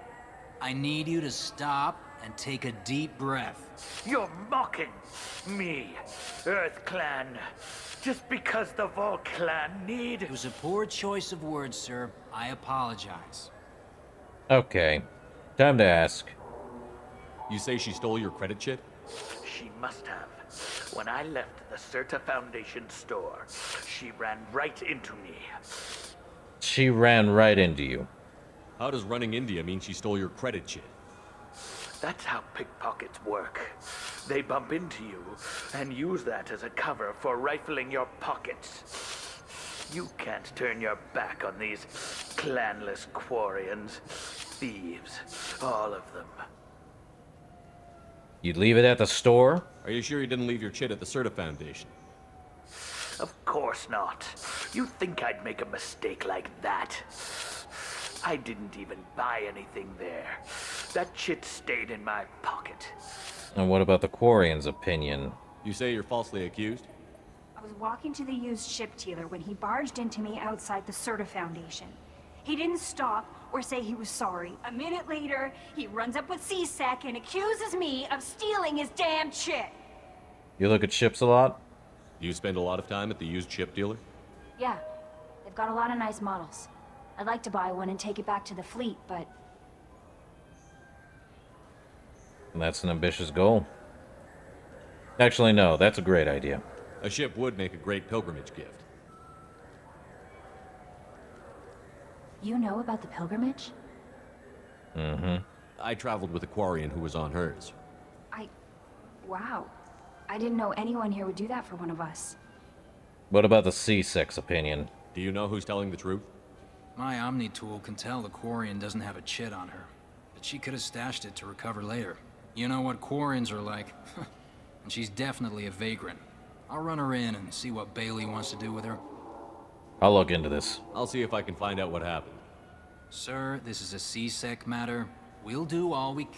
I need you to stop and take a deep breath. You're mocking me, Earth Clan. Just because the Vol Clan need... It was a poor choice of words, sir. I apologize. Okay. Time to ask. You say she stole your credit chit? She must have. When I left the Certa Foundation store, she ran right into me. She ran right into you. How does running India mean she stole your credit chit? That's how pickpockets work. They bump into you and use that as a cover for rifling your pockets. You can't turn your back on these clanless Quarians. Thieves, all of them. You'd leave it at the store? Are you sure you didn't leave your chit at the Certa Foundation? Of course not. You think I'd make a mistake like that? I didn't even buy anything there. That shit stayed in my pocket. And what about the Quarian's opinion? You say you're falsely accused? I was walking to the used ship dealer when he barged into me outside the Certa Foundation. He didn't stop or say he was sorry. A minute later, he runs up with C-Sec and accuses me of stealing his damn shit. You look at ships a lot? Do you spend a lot of time at the used ship dealer? Yeah, they've got a lot of nice models. I'd like to buy one and take it back to the fleet, but... That's an ambitious goal. Actually, no, that's a great idea. A ship would make a great pilgrimage gift. You know about the pilgrimage? Mm-hmm. I traveled with a Quarian who was on hers. Wow. I didn't know anyone here would do that for one of us. What about the C-Sex opinion? Do you know who's telling the truth? My Omni tool can tell the Quarian doesn't have a chit on her, but she could have stashed it to recover later. You know what Quarians are like. And she's definitely a vagrant. I'll run her in and see what Bailey wants to do with her. I'll look into this. I'll see if I can find out what happened. Sir, this is a C-Sec matter. We'll do all we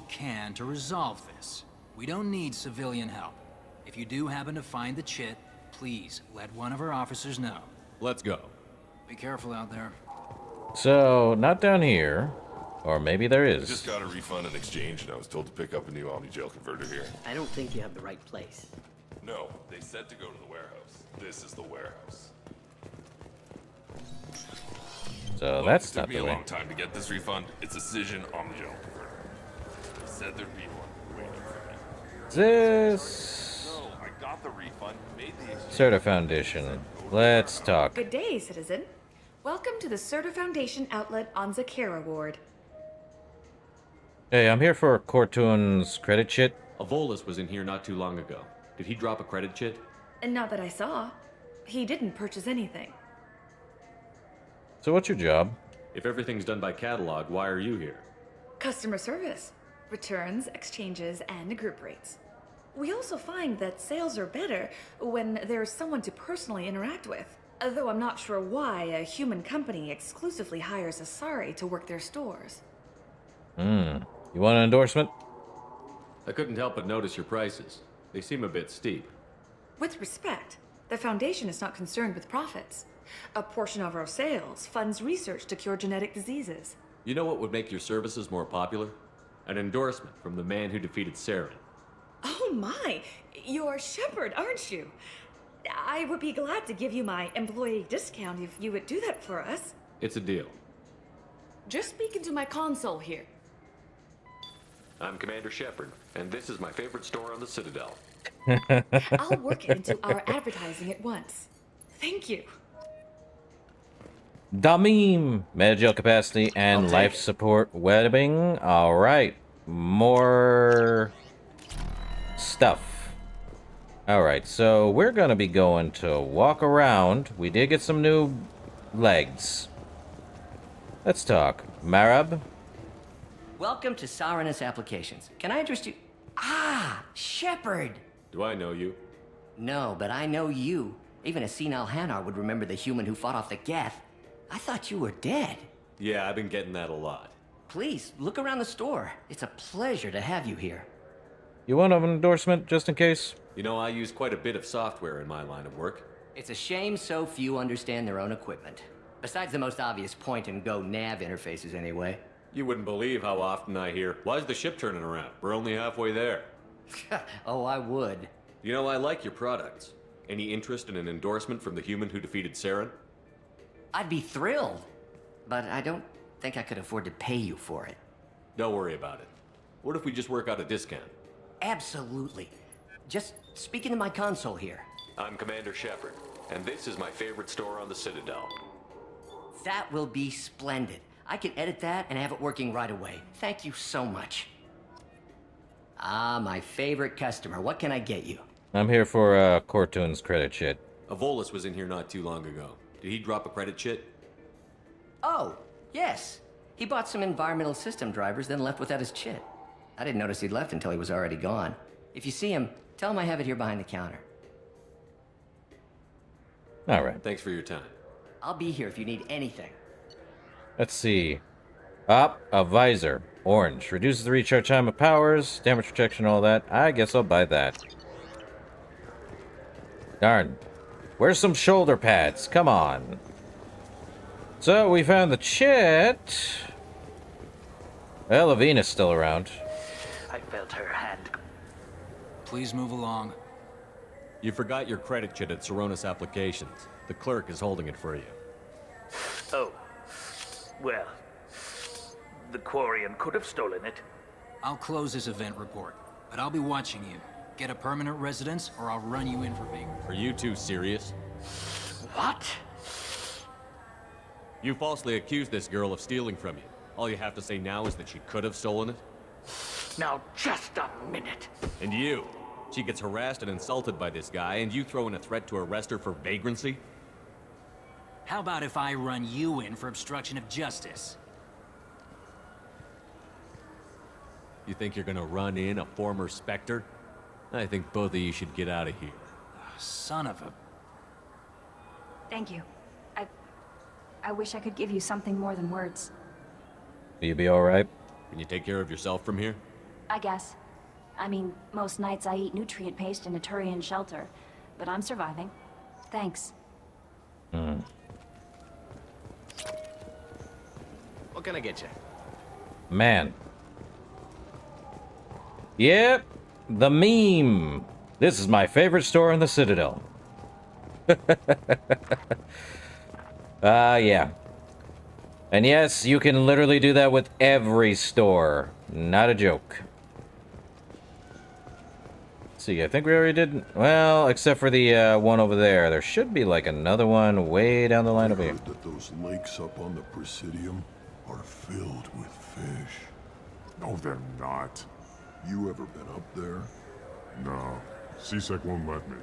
can to resolve this. We don't need civilian help. If you do happen to find the chit, please let one of our officers know. Let's go. Be careful out there. So, not down here. Or maybe there I is. just got a refund in exchange, and I was told to pick up a new Omni-Gel converter here. I don't think you have the right place. No, they said to go to the warehouse. This is the warehouse. So Look, that's it took not me the a way. long time to get this refund. It's a Cision Omni-Gel converter. They said there'd be one waiting for me. This No, I got the refund, made the exchange. Certa Foundation. Let's talk. Good day, citizen. Welcome to the Certa Foundation outlet on Zakera Ward. Hey, I'm here for Cortoon's credit chit. Avolis was in here not too long ago. Did he drop a credit chit? And not that I saw. He didn't purchase anything. So what's your job? If everything's done by catalog, why are you here? Customer service. Returns, exchanges, and group rates. We also find that sales are better when there's someone to personally interact with. Though I'm not sure why a human company exclusively hires Asari to work their stores. You want an endorsement? I couldn't help but notice your prices. They seem a bit steep. With respect, the Foundation is not concerned with profits. A portion of our sales funds research to cure genetic diseases. You know what would make your services more popular? An endorsement from the man who defeated Saren. Oh my! You're Shepard, aren't you? I would be glad to give you my employee discount if you would do that for us. It's a deal. Just speaking to my console here. I'm Commander Shepard, and this is my favorite store on the Citadel. I'll work it into our advertising at once. Thank you. Damim! Medi-gel capacity and life support webbing. Alright. More stuff. Alright, so we're gonna be going to walk around. We did get some new legs. Let's talk. Marab? Welcome to Saranus Applications. Can I interest you? Ah, Shepard! Do I know you? No, but I know you. Even a senile Hanar would remember the human who fought off the Geth. I thought you were dead. Yeah, I've been getting that a lot. Please, look around the store. It's a pleasure to have you here. You want an endorsement, just in case? You know, I use quite a bit of software in my line of work. It's a shame so few understand their own equipment. Besides the most obvious point-and-go nav interfaces, anyway. You wouldn't believe how often I hear, "Why is the ship turning around? We're only halfway there." Oh, I would. You know, I like your products. Any interest in an endorsement from the human who defeated Saren? I'd be thrilled. But I don't think I could afford to pay you for it. Don't worry about it. What if we just work out a discount? Absolutely. Just speaking to my console here. I'm Commander Shepard, and this is my favorite store on the Citadel. That will be splendid. I can edit that and have it working right away. Thank you so much. Ah, my favorite customer. What can I get you? I'm here for Cortoon's credit chit. Avolis was in here not too long ago. Did he drop a credit chit? Oh, yes. He bought some environmental system drivers, then left without his chit. I didn't notice he'd left until he was already gone. If you see him, tell him I have it here behind the counter. Alright. Thanks for your time. I'll be here if you need anything. Let's see. A visor. Orange. Reduces the recharge time of powers, damage protection, all that. I guess I'll buy that. Darn. Where's some shoulder pads? Come on. So, we found the chit. Well, Lavina's still around. I felt her hand. Please move along. You forgot your credit chit at Saronis Applications. The clerk is holding it for you. Oh. Well, the Quarian could have stolen it. I'll close this event report, but I'll be watching you. Get a permanent residence, or I'll run you in for vagrancy. Are you two serious? What? You falsely accused this girl of stealing from you. All you have to say now is that she could have stolen it? Now, just a minute. And you? She gets harassed and insulted by this guy, and you throw in a threat to arrest her for vagrancy? How about if I run you in for obstruction of justice? You think you're gonna run in a former Spectre? I think both of you should get out of here. Son of a... Thank you. I wish I could give you something more than words. Will you be alright? Can you take care of yourself from here? I guess. I mean, most nights I eat nutrient paste in a Turian shelter, but I'm surviving. Thanks. What can I get you? Man. Yep, the meme. This is my favorite store in the Citadel. Yeah. And yes, you can literally do that with every store. Not a joke. Let's see, I think we already did... Well, except for the one over there. There should be like another one way down the line over here. That those lakes up on the Presidium are filled with fish. No, they're not. You ever been up there? No. CSEC won't let me.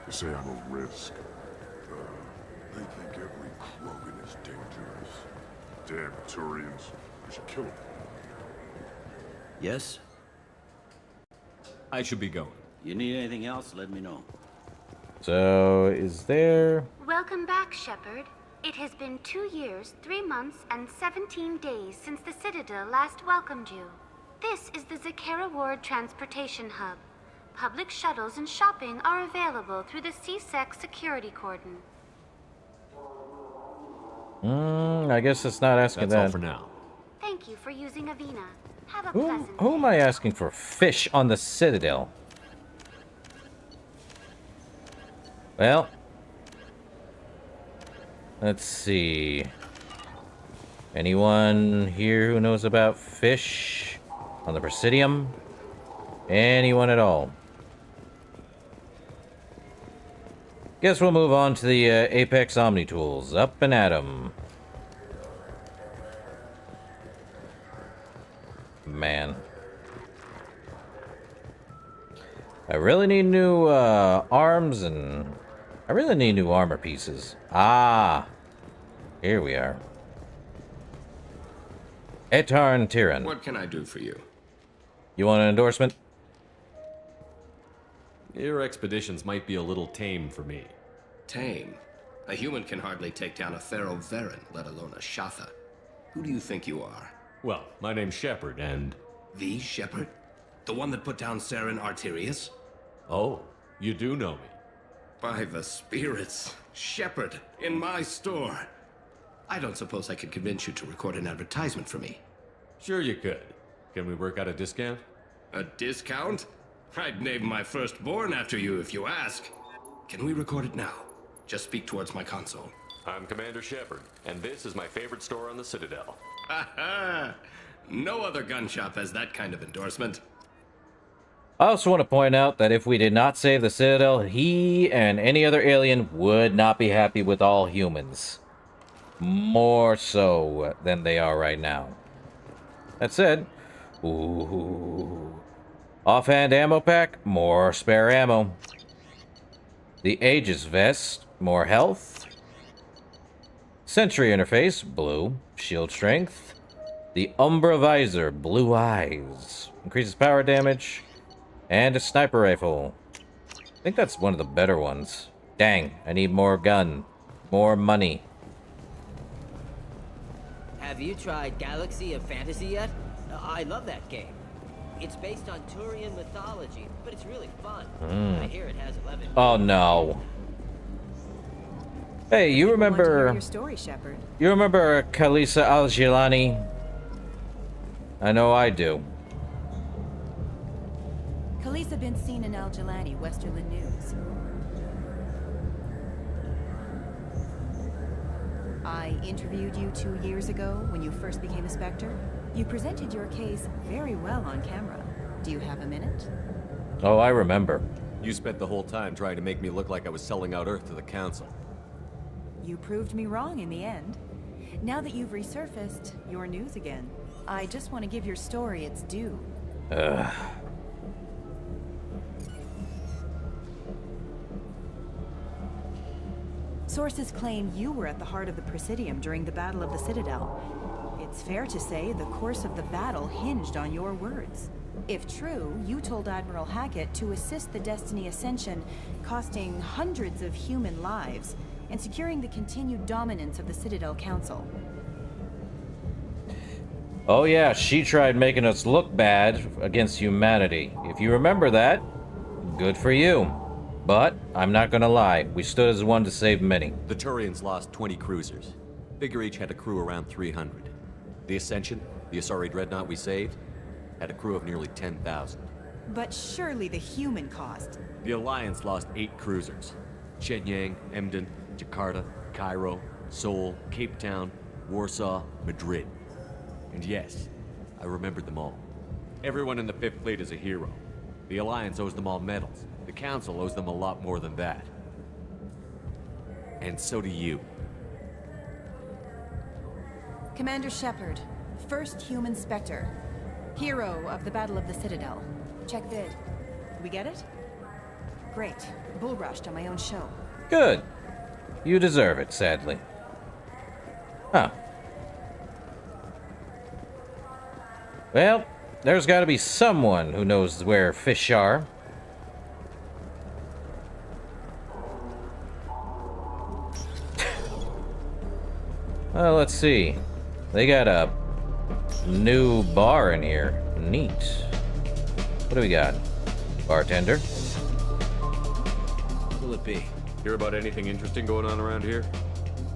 They say I'm a risk. They think every Krogan is dangerous. Damn Turians. I should kill them. Yes? I should be going. You need anything else, let me know. So, is there... Welcome back, Shepard. It has been 2 years, 3 months, and 17 days since the Citadel last welcomed you. This is the Zakera Ward Transportation Hub. Public shuttles and shopping are available through the CSEC security cordon. I guess it's not asking that. That's all for now. Thank you for using Avina. Have a pleasant Who am I asking for fish on the Citadel? Well, let's see. Anyone here who knows about fish on the Presidium? Anyone at all? Guess we'll move on to the Apex Omni tools. Up and at 'em. Man. I really need new arms, and I really need new armor pieces. Ah, here we are. Etarn Tyran. What can I do for you? You want an endorsement? Your expeditions might be a little tame for me. Tame? A human can hardly take down a Pharaoh Varen, let alone a Shatha. Who do you think you are? Well, my name's Shepard, and... The Shepard? The one that put down Saren Arterius? Oh, you do know me. By the spirits. Shepard, in my store. I don't suppose I could convince you to record an advertisement for me. Sure you could. Can we work out a discount? A discount? I'd name my firstborn after you if you ask. Can we record it now? Just speak towards my console. I'm Commander Shepard, and this is my favorite store on the Citadel. Ha ha! No other gun shop has that kind of endorsement. I also want to point out that if we did not save the Citadel, he and any other alien would not be happy with all humans. More so than they are right now. That said, ooh, offhand ammo pack, more spare ammo. The Aegis vest, more health. Sentry interface, blue, shield strength. The Umbra visor, blue eyes, increases power damage. And a sniper rifle. I think that's one of the better ones. Dang, I need more gun. More money. Have you tried Galaxy of Fantasy yet? I love that game. It's based on Turian mythology, but it's really fun. I hear it has 11. Oh no. Hey, you remember... Your story, Shepard. You remember Kalisa Al-Jilani? I know I do. Kalisa been seen in Al-Jilani, Westerland News. I interviewed you 2 years ago when you first became a Spectre. You presented your case very well on camera. Do you have a minute? Oh, I remember. You spent the whole time trying to make me look like I was selling out Earth to the Council. You proved me wrong in the end. Now that you've resurfaced, you're news again. I just want to give your story its due. Sources claim you were at the heart of the Presidium during the Battle of the Citadel. It's fair to say the course of the battle hinged on your words. If true, you told Admiral Hackett to assist the Destiny Ascension, costing hundreds of human lives, and securing the continued dominance of the Citadel Council. Oh yeah, she tried making us look bad against humanity. If you remember that, good for you. But, I'm not gonna lie, we stood as one to save many. The Turians lost 20 cruisers. Figure each had a crew around 300. The Ascension, the Asari dreadnought we saved, had a crew of nearly 10,000. But surely the human cost. The Alliance lost 8 cruisers. Shenyang, Emden, Jakarta, Cairo, Seoul, Cape Town, Warsaw, Madrid. And yes, I remembered them all. Everyone in the 5th Fleet is a hero. The Alliance owes them all medals. The Council owes them a lot more than that. And so do you. Commander Shepard, first human Spectre. Hero of the Battle of the Citadel. Check vid. We get it? Great. Bull rushed on my own show. Good. You deserve it, sadly. Huh. Well, there's gotta be someone who knows where fish are. Well, let's see. They got a new bar in here. Neat. What do we got? Bartender? What will it be? Hear about anything interesting going on around here?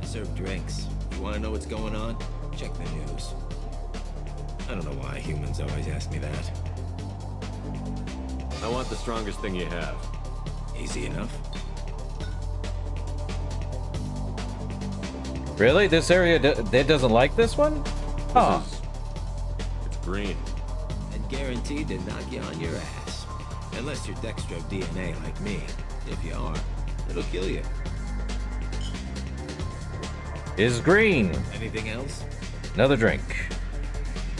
I serve drinks. You want to know what's going on? Check the news. I don't know why humans always ask me that. I want the strongest thing you have. Easy enough. Really? This area that doesn't like this one? Huh. It's green. And guaranteed to knock you on your ass. Unless you're Dextro DNA like me. If you are, it'll kill you. Is green. Anything else? Another drink.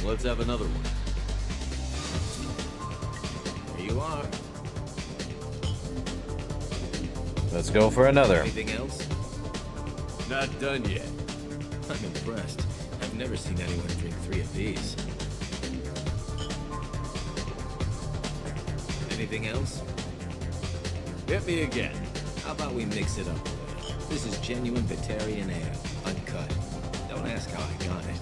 Let's have another one. Here you are. Let's go for another. Anything else? Not done yet. I'm impressed. I've never seen anyone drink 3 of these. Anything else? Hit me again. How about we mix it up a little? This is genuine Batarian ale, uncut. Don't ask how I got it.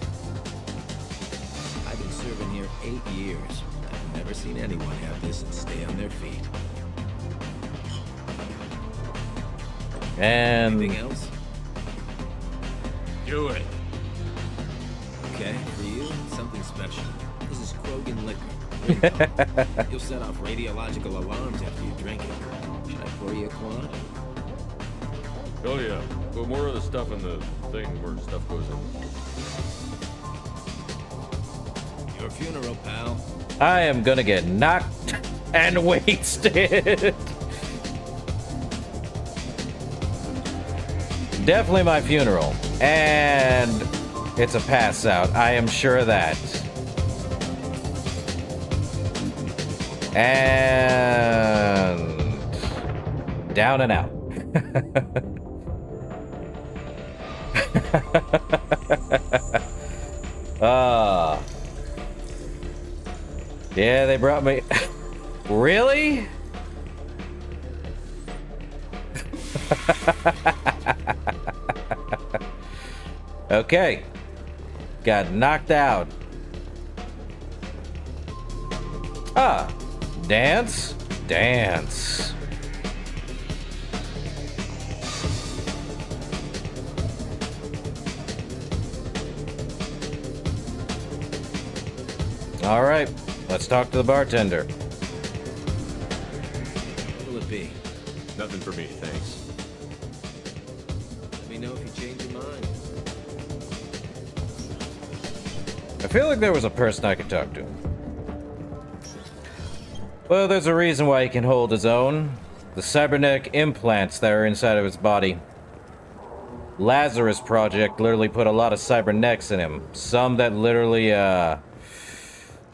I've been serving here 8 years. I've never seen anyone have this and stay on their feet. And anything else? Do it. Okay, for you, something special. This is Krogan liquor. You'll set off radiological alarms after you drink it. Should I pour you a quad? Oh yeah. Put more of the stuff in the thing where stuff goes in. Your funeral, pal. I am gonna get knocked and wasted. Definitely my funeral. And it's a pass out. I am sure of that. And down and out. Yeah, they brought me. Really? Okay. Got knocked out. Ah. Dance? Dance. All right. Let's talk to the bartender. What will it be? Nothing for me, thanks. Let me know if you change your mind. I feel like there was a person I could talk to. Well, there's a reason why he can hold his own. The cybernetic implants that are inside of his body. Lazarus Project literally put a lot of cybernetics in him. Some that literally, well,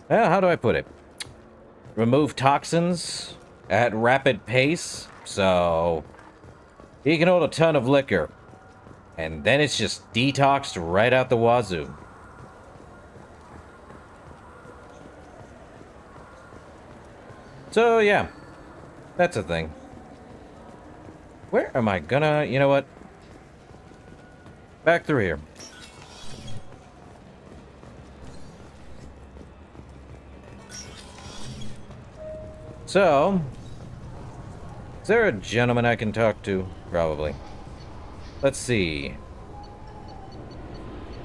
how do I put it? Remove toxins at rapid pace. So, he can hold a ton of liquor. And then it's just detoxed right out the wazoo. So, yeah. That's a thing. Where am I gonna... You know what? back through here. So, is there a gentleman I can talk to? Probably. Let's see.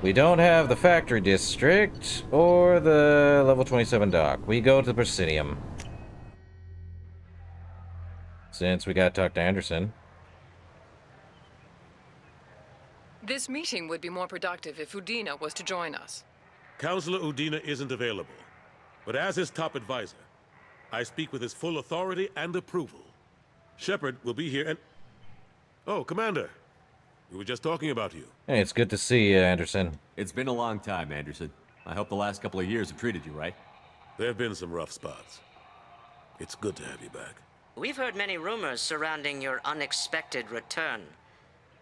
We don't have the factory district or the level 27 dock. We go to the Presidium. Since we gotta talk to Anderson. This meeting would be more productive if Udina was to join us. Councillor Udina isn't available, but as his top advisor, I speak with his full authority and approval. Shepard will be here and... Oh, Commander. We were just talking about you. Hey, it's good to see you, Anderson. It's been a long time, Anderson. I hope the last couple of years have treated you right. There have been some rough spots. It's good to have you back. We've heard many rumors surrounding your unexpected return.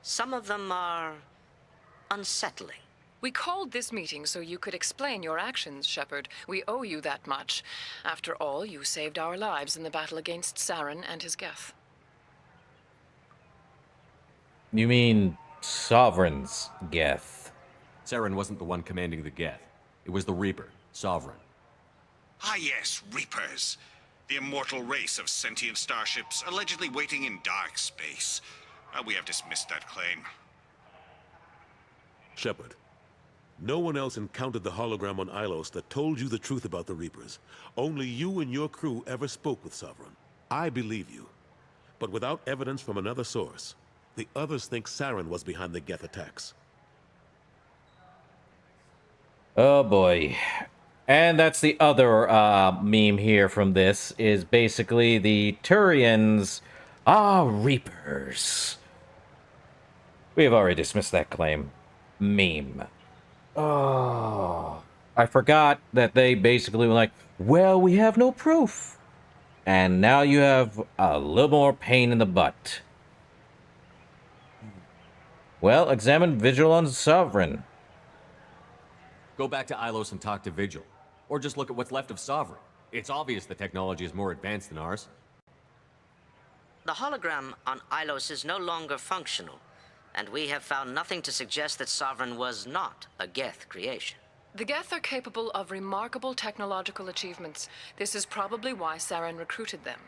Some of them are unsettling. We called this meeting so you could explain your actions, Shepard. We owe you that much. After all, you saved our lives in the battle against Saren and his Geth. You mean Sovereign's Geth? Saren wasn't the one commanding the Geth. It was the Reaper, Sovereign. Ah yes, Reapers. The immortal race of sentient starships allegedly waiting in dark space. We have dismissed that claim. Shepard, no one else encountered the hologram on Ilos that told you the truth about the Reapers. Only you and your crew ever spoke with Sovereign. I believe you. But without evidence from another source, the others think Saren was behind the Geth attacks. Oh boy. And that's the other meme here from this, is basically the Turians are Reapers. We have already dismissed that claim. Meme. Oh. I forgot that they basically were like, well, we have no proof. And now you have a little more pain in the butt. Well, examine Vigil on Sovereign. Go back to Ilos and talk to Vigil. Or just look at what's left of Sovereign. It's obvious the technology is more advanced than ours. The hologram on Ilos is no longer functional, and we have found nothing to suggest that Sovereign was not a Geth creation. The Geth are capable of remarkable technological achievements. This is probably why Saren recruited them.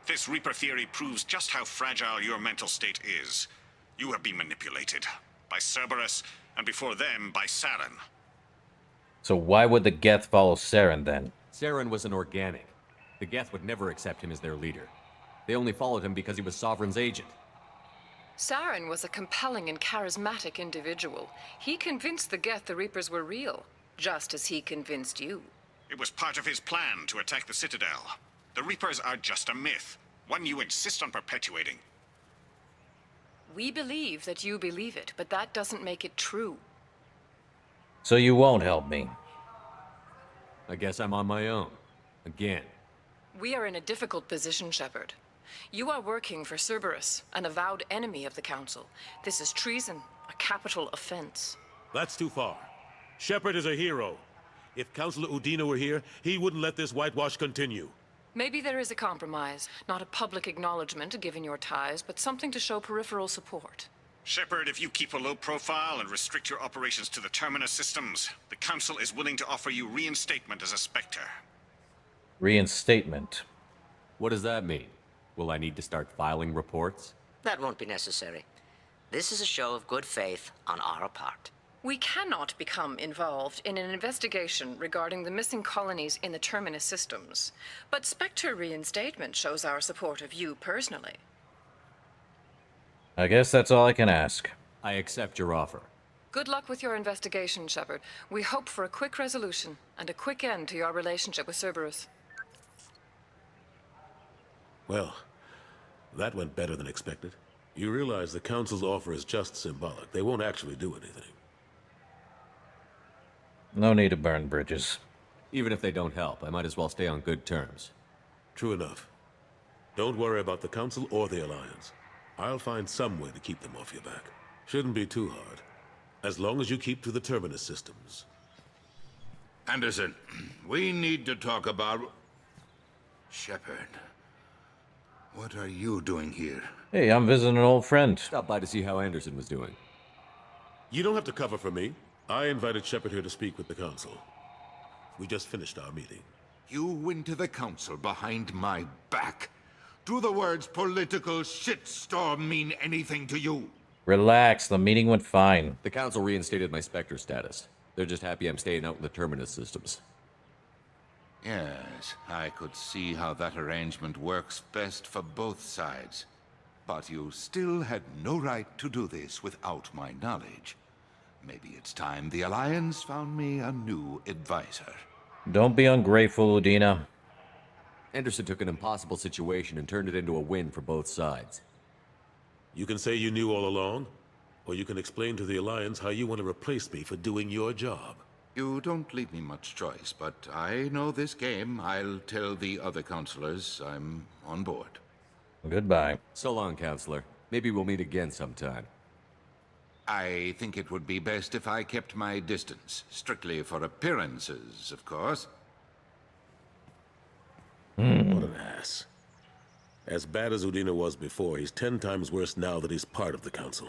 This Reaper theory proves just how fragile your mental state is. You have been manipulated. By Cerberus, and before them, by Saren. So why would the Geth follow Saren then? Saren was an organic. The Geth would never accept him as their leader. They only followed him because he was Sovereign's agent. Saren was a compelling and charismatic individual. He convinced the Geth the Reapers were real, just as he convinced you. It was part of his plan to attack the Citadel. The Reapers are just a myth, one you insist on perpetuating. We believe that you believe it, but that doesn't make it true. So you won't help me? I guess I'm on my own. Again. We are in a difficult position, Shepard. You are working for Cerberus, an avowed enemy of the Council. This is treason, a capital offense. That's too far. Shepard is a hero. If Councillor Udina were here, he wouldn't let this whitewash continue. Maybe there is a compromise. Not a public acknowledgement given your ties, but something to show peripheral support. Shepard, if you keep a low profile and restrict your operations to the Terminus systems, the Council is willing to offer you reinstatement as a Spectre. Reinstatement? What does that mean? Will I need to start filing reports? That won't be necessary. This is a show of good faith on our part. We cannot become involved in an investigation regarding the missing colonies in the Terminus systems, but Spectre reinstatement shows our support of you personally. I guess that's all I can ask. I accept your offer. Good luck with your investigation, Shepard. We hope for a quick resolution and a quick end to your relationship with Cerberus. Well, that went better than expected. You realize the Council's offer is just symbolic. They won't actually do anything. No need to burn bridges. Even if they don't help, I might as well stay on good terms. True enough. Don't worry about the Council or the Alliance. I'll find some way to keep them off your back. Shouldn't be too hard. As long as you keep to the Terminus systems. Anderson, we need to talk about... Shepard. What are you doing here? Hey, I'm visiting an old friend. Stop by to see how Anderson was doing. You don't have to cover for me. I invited Shepard here to speak with the Council. We just finished our meeting. You went to the Council behind my back. Do the words political shitstorm mean anything to you? Relax, the meeting went fine. The Council reinstated my Spectre status. They're just happy I'm staying out in the Terminus systems. Yes, I could see how that arrangement works best for both sides. But you still had no right to do this without my knowledge. Maybe it's time the Alliance found me a new advisor. Don't be ungrateful, Udina. Anderson took an impossible situation and turned it into a win for both sides. You can say you knew all along, or you can explain to the Alliance how you want to replace me for doing your job. You don't leave me much choice, but I know this game. I'll tell the other counselors I'm on board. Goodbye. So long, Counselor. Maybe we'll meet again sometime. I think it would be best if I kept my distance. Strictly for appearances, of course. What an ass. As bad as Udina was before, he's 10 times worse now that he's part of the Council.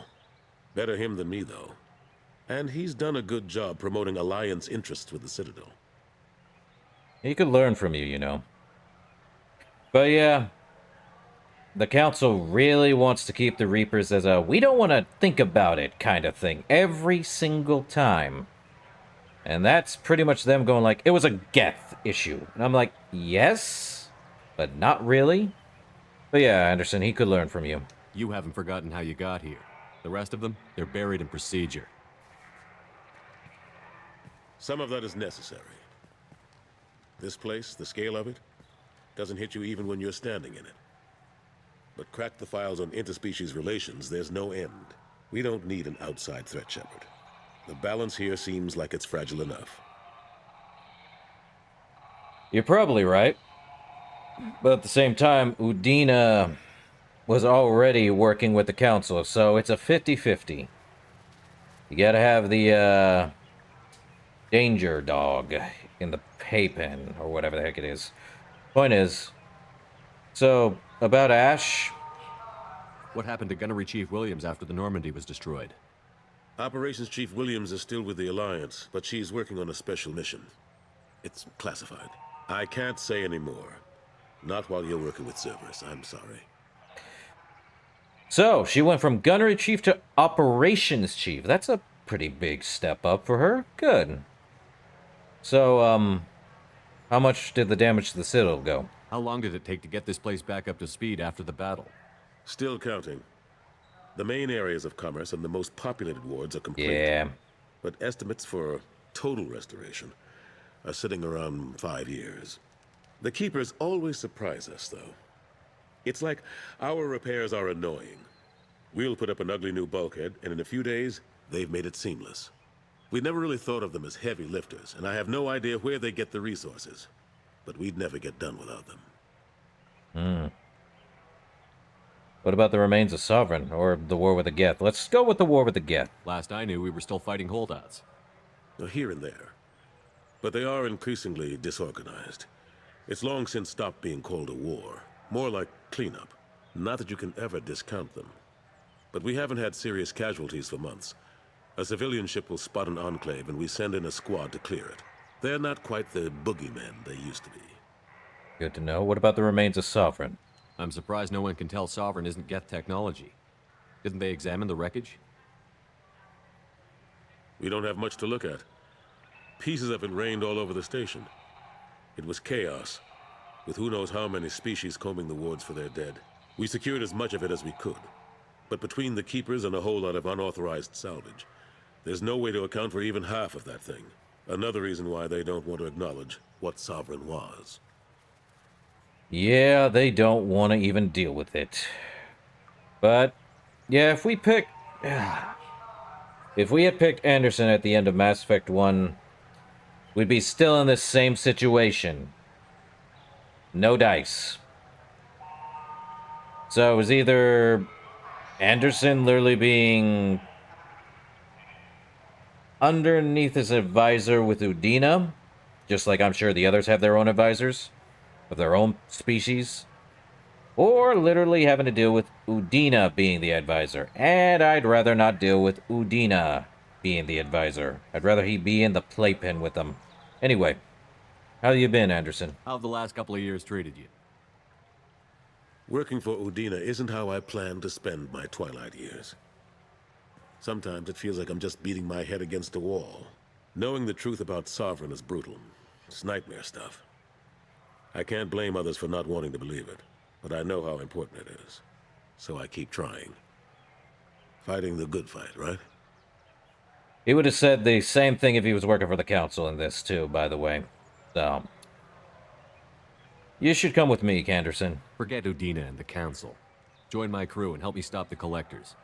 Better him than me, though. And he's done a good job promoting Alliance interests with the Citadel. He could learn from you, you know. But yeah, the Council really wants to keep the Reapers as a we don't want to think about it kind of thing every single time. And that's pretty much them going like, it was a Geth issue. And I'm like, yes, but not really. But yeah, Anderson, he could learn from you. You haven't forgotten how you got here. The rest of them, they're buried in procedure. Some of that is necessary. This place, the scale of it, doesn't hit you even when you're standing in it. But crack the files on interspecies relations, there's no end. We don't need an outside threat, Shepard. The balance here seems like it's fragile enough. You're probably right. But at the same time, Udina was already working with the Council, so it's a 50-50. You gotta have the, danger dog in the playpen, or whatever the heck it is. Point is, so, about Ash... What happened to Gunnery Chief Williams after the Normandy was destroyed? Operations Chief Williams is still with the Alliance, but she's working on a special mission. It's classified. I can't say any more. Not while you're working with Cerberus, I'm sorry. So, she went from Gunnery Chief to Operations Chief. That's a pretty big step up for her. Good. So, how much did the damage to the Citadel go? How long did it take to get this place back up to speed after the battle? Still counting. The main areas of commerce and the most populated wards are complete. Yeah. But estimates for total restoration are sitting around 5 years. The Keepers always surprise us, though. It's like our repairs are annoying. We'll put up an ugly new bulkhead, and in a few days, they've made it seamless. We never really thought of them as heavy lifters, and I have no idea where they get the resources. But we'd never get done without them. What about the remains of Sovereign, or the war with the Geth? Let's go with the war with the Geth. Last I knew, we were still fighting holdouts. Here and there. But they are increasingly disorganized. It's long since stopped being called a war. More like cleanup. Not that you can ever discount them. But we haven't had serious casualties for months. A civilian ship will spot an enclave, and we send in a squad to clear it. They're not quite the boogeymen they used to be. Good to know. What about the remains of Sovereign? I'm surprised no one can tell Sovereign isn't Geth technology. Didn't they examine the wreckage? We don't have much to look at. Pieces of it rained all over the station. It was chaos, with who knows how many species combing the wards for their dead. We secured as much of it as we could. But between the Keepers and a whole lot of unauthorized salvage, there's no way to account for even half of that thing. Another reason why they don't want to acknowledge what Sovereign was. Yeah, they don't want to even deal with it. But, yeah, if we had picked Anderson at the end of Mass Effect 1, we'd be still in this same situation. No dice. So it was either Anderson literally being underneath his advisor with Udina, just like I'm sure the others have their own advisors of their own species, or literally having to deal with Udina being the advisor. And I'd rather not deal with Udina. being the advisor. I'd rather he be in the playpen with them. Anyway, how you been, Anderson? How have the last couple of years treated you? Working for Udina isn't how I planned to spend my twilight years. Sometimes it feels like I'm just beating my head against a wall. Knowing the truth about Sovereign is brutal. It's nightmare stuff. I can't blame others for not wanting to believe it, but I know how important it is. So I keep trying. Fighting the good fight, right? He would have said the same thing if he was working for the council in this, too, by the way. So, you should come with me, Canderson. Forget Udina and the council. Join my crew and help me stop the collectors.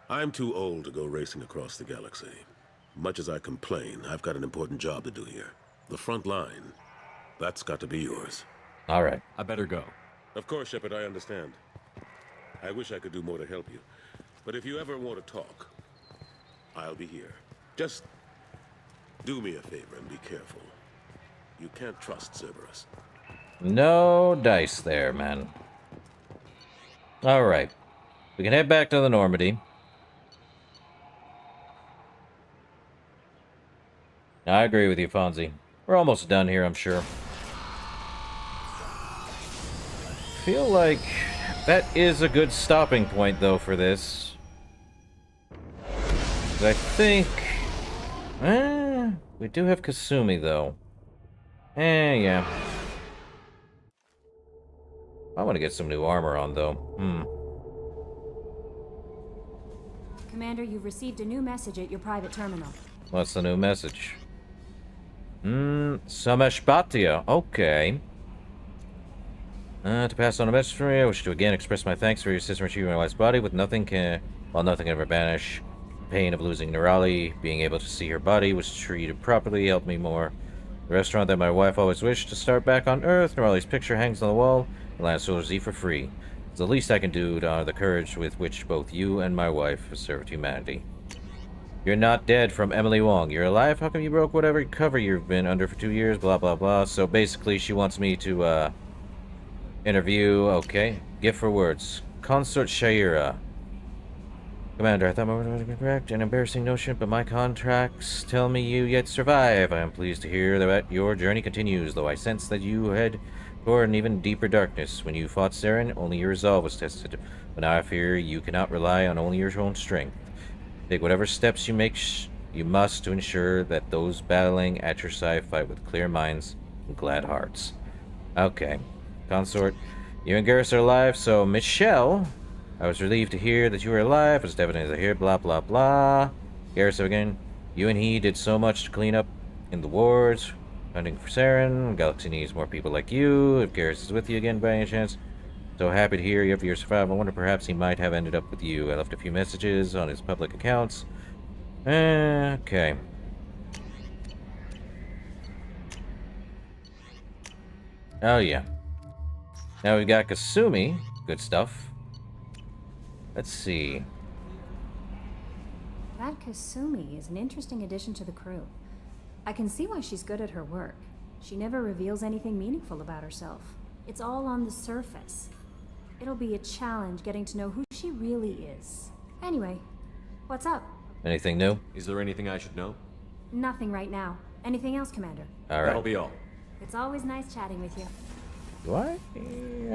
I'm too old to go racing across the galaxy. Much as I complain, I've got an important job to do here. The front line, that's got to be yours. All right. I better go. Of course, Shepard, I understand. I wish I could do more to help you. But if you ever want to talk, I'll be here. Just do me a favor and be careful. You can't trust Cerberus. No dice there, man. All right. We can head back to the Normandy. I agree with you, Fonzie. We're almost done here, I'm sure. Feel like that is a good stopping point, though, for this. I think... we do have Kasumi, though. Yeah. I want to get some new armor on, though. Commander, you've received a new message at your private terminal. What's the new message? Samashpatia. Okay. To pass on a message from you, I wish to again express my thanks for your assistance retrieving my wife's body. With nothing can... While nothing can ever banish the pain of losing Nerali, being able to see her body was treated properly helped me more. The restaurant that my wife always wished to start back on Earth, Nerali's picture hangs on the wall, and Land Soldiers eat for free. It's the least I can do to honor the courage with which both you and my wife have served humanity. You're not dead from Emily Wong. You're alive? How come you broke whatever cover you've been under for 2 years? Blah, blah, blah. So basically, she wants me to, interview... Okay. Gift for words. Consort Shaira. Commander, I thought my words were correct. An embarrassing notion, but my contracts tell me you yet survive. I am pleased to hear that your journey continues, though I sense that you head toward an even deeper darkness. When you fought Saren, only your resolve was tested. But now I fear you cannot rely on only your own strength. Take whatever steps you make you must to ensure that those battling at your side fight with clear minds and glad hearts. Okay. Consort, you and Garrus are alive, so Michelle, I was relieved to hear that you were alive. As evident as I hear, blah, blah, blah. Garrus, again, you and he did so much to clean up in the wards, hunting for Saren. Galaxy needs more people like you. If Garrus is with you again by any chance, so happy to hear you of your survival. I wonder perhaps he might have ended up with you. I left a few messages on his public accounts. Okay. Oh, yeah. Now we've got Kasumi. Good stuff. Let's see. That Kasumi is an interesting addition to the crew. I can see why she's good at her work. She never reveals anything meaningful about herself. It's all on the surface. It'll be a challenge getting to know who she really is. Anyway, what's up? Anything new? Is there anything I should know? Nothing right now. Anything else, Commander? All right. That'll be all. It's always nice chatting with you. Do I?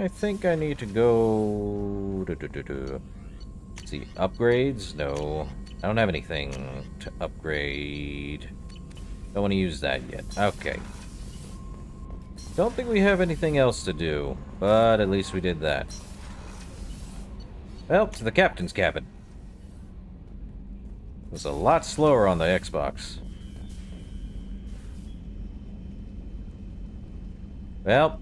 I think I need to go... Let's see, upgrades? No. I don't have anything to upgrade. Don't want to use that yet. Okay. Don't think we have anything else to do, but at least we did that. Well, to the captain's cabin. It was a lot slower on the Xbox. Well,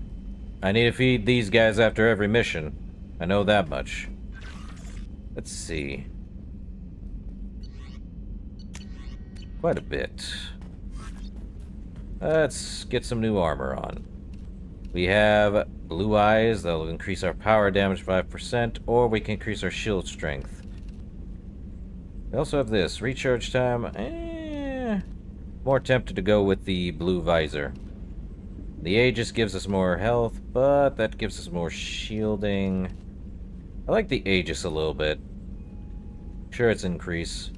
I need to feed these guys after every mission. I know that much. Let's see. Quite a bit. Let's get some new armor on. We have blue eyes that'll increase our power damage 5%, or we can increase our shield strength. We also have this recharge time. More tempted to go with the blue visor. The Aegis gives us more health, but that gives us more shielding. I like the Aegis a little bit. Sure, it's increase.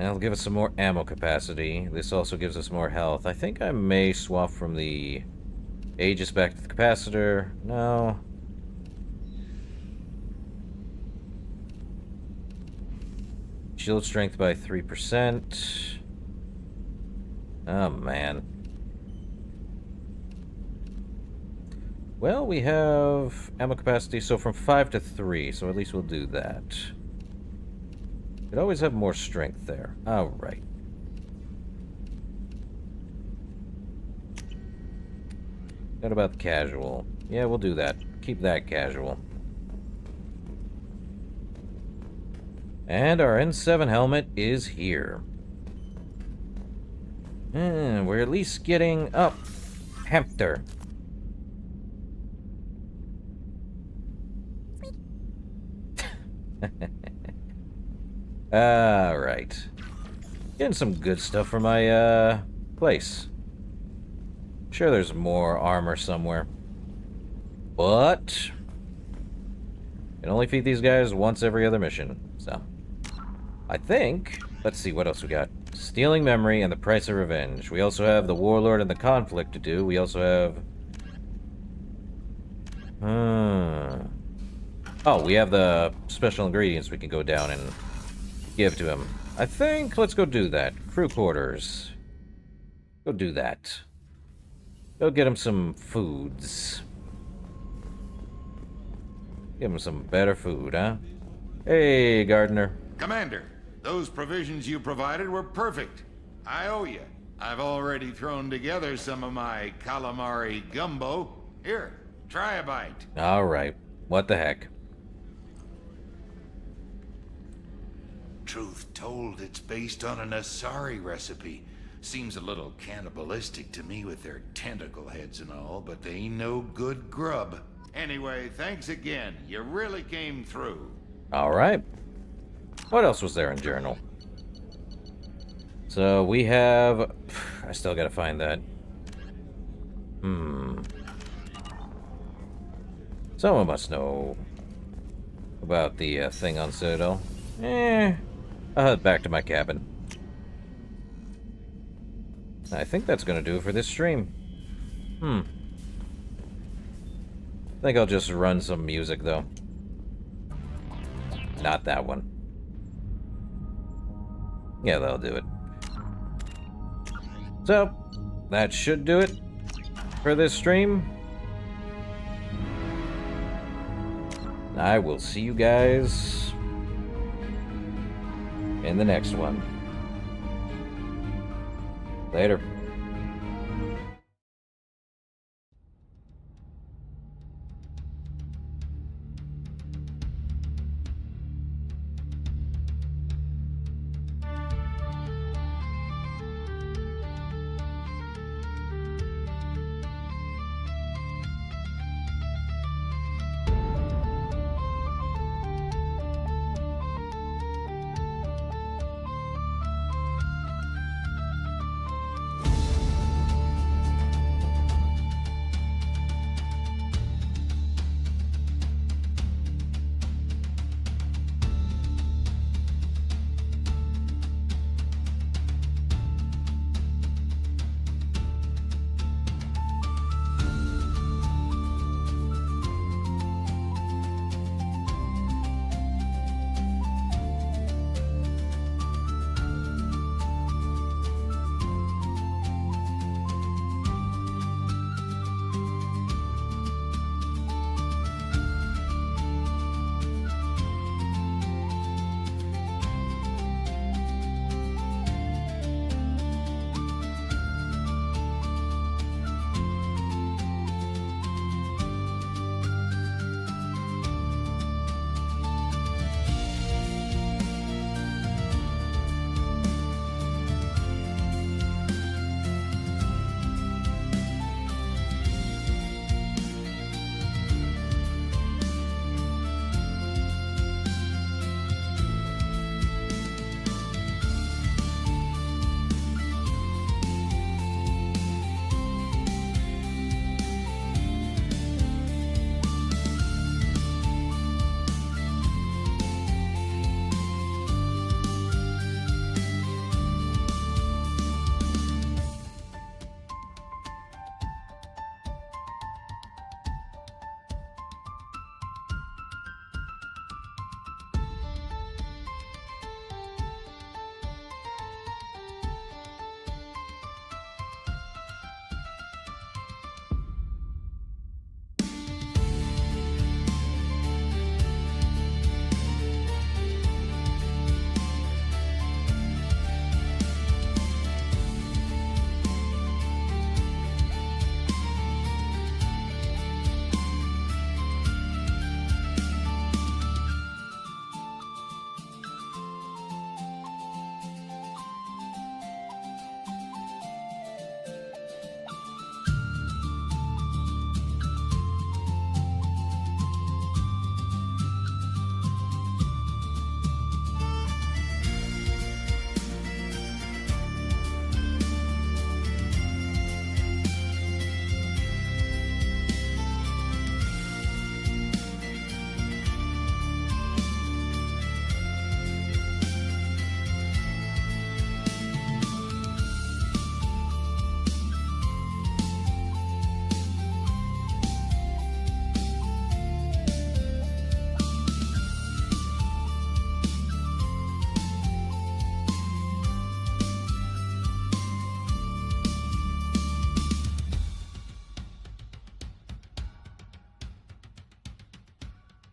It'll give us some more ammo capacity. This also gives us more health. I think I may swap from the Aegis back to the capacitor. No. Shield strength by 3%. Oh, man. Well, we have ammo capacity, so from 5 to 3, so at least we'll do that. Could always have more strength there. Alright. What about casual? Yeah, we'll do that. Keep that casual. And our N7 helmet is here. And we're at least getting up. Hamster. Alright. Getting some good stuff for my, place. Sure, there's more armor somewhere. But can only feed these guys once every other mission, so I think, let's see what else we got. Stealing memory and the price of revenge. We also have the warlord and the conflict to do. We also have oh, we have the special ingredients we can go down and give to him. I think let's go do that. Crew quarters. Go do that. Go get him some foods. Give him some better food, huh? Hey, Gardener. Commander, those provisions you provided were perfect. I owe you. I've already thrown together some of my calamari gumbo. Here, try a bite. Alright. What the heck? Truth told, it's based on an Asari recipe. Seems a little cannibalistic to me with their tentacle heads and all, but they ain't no good grub. Anyway, thanks again. You really came through. Alright. What else was there in journal? So we have... I still gotta find that. Someone must know about the thing on Citadel. I'll head back to my cabin. I think that's gonna do it for this stream. I think I'll just run some music, though. Not that one. Yeah, that'll do it. So, that should do it for this stream. I will see you guys in the next one. Later.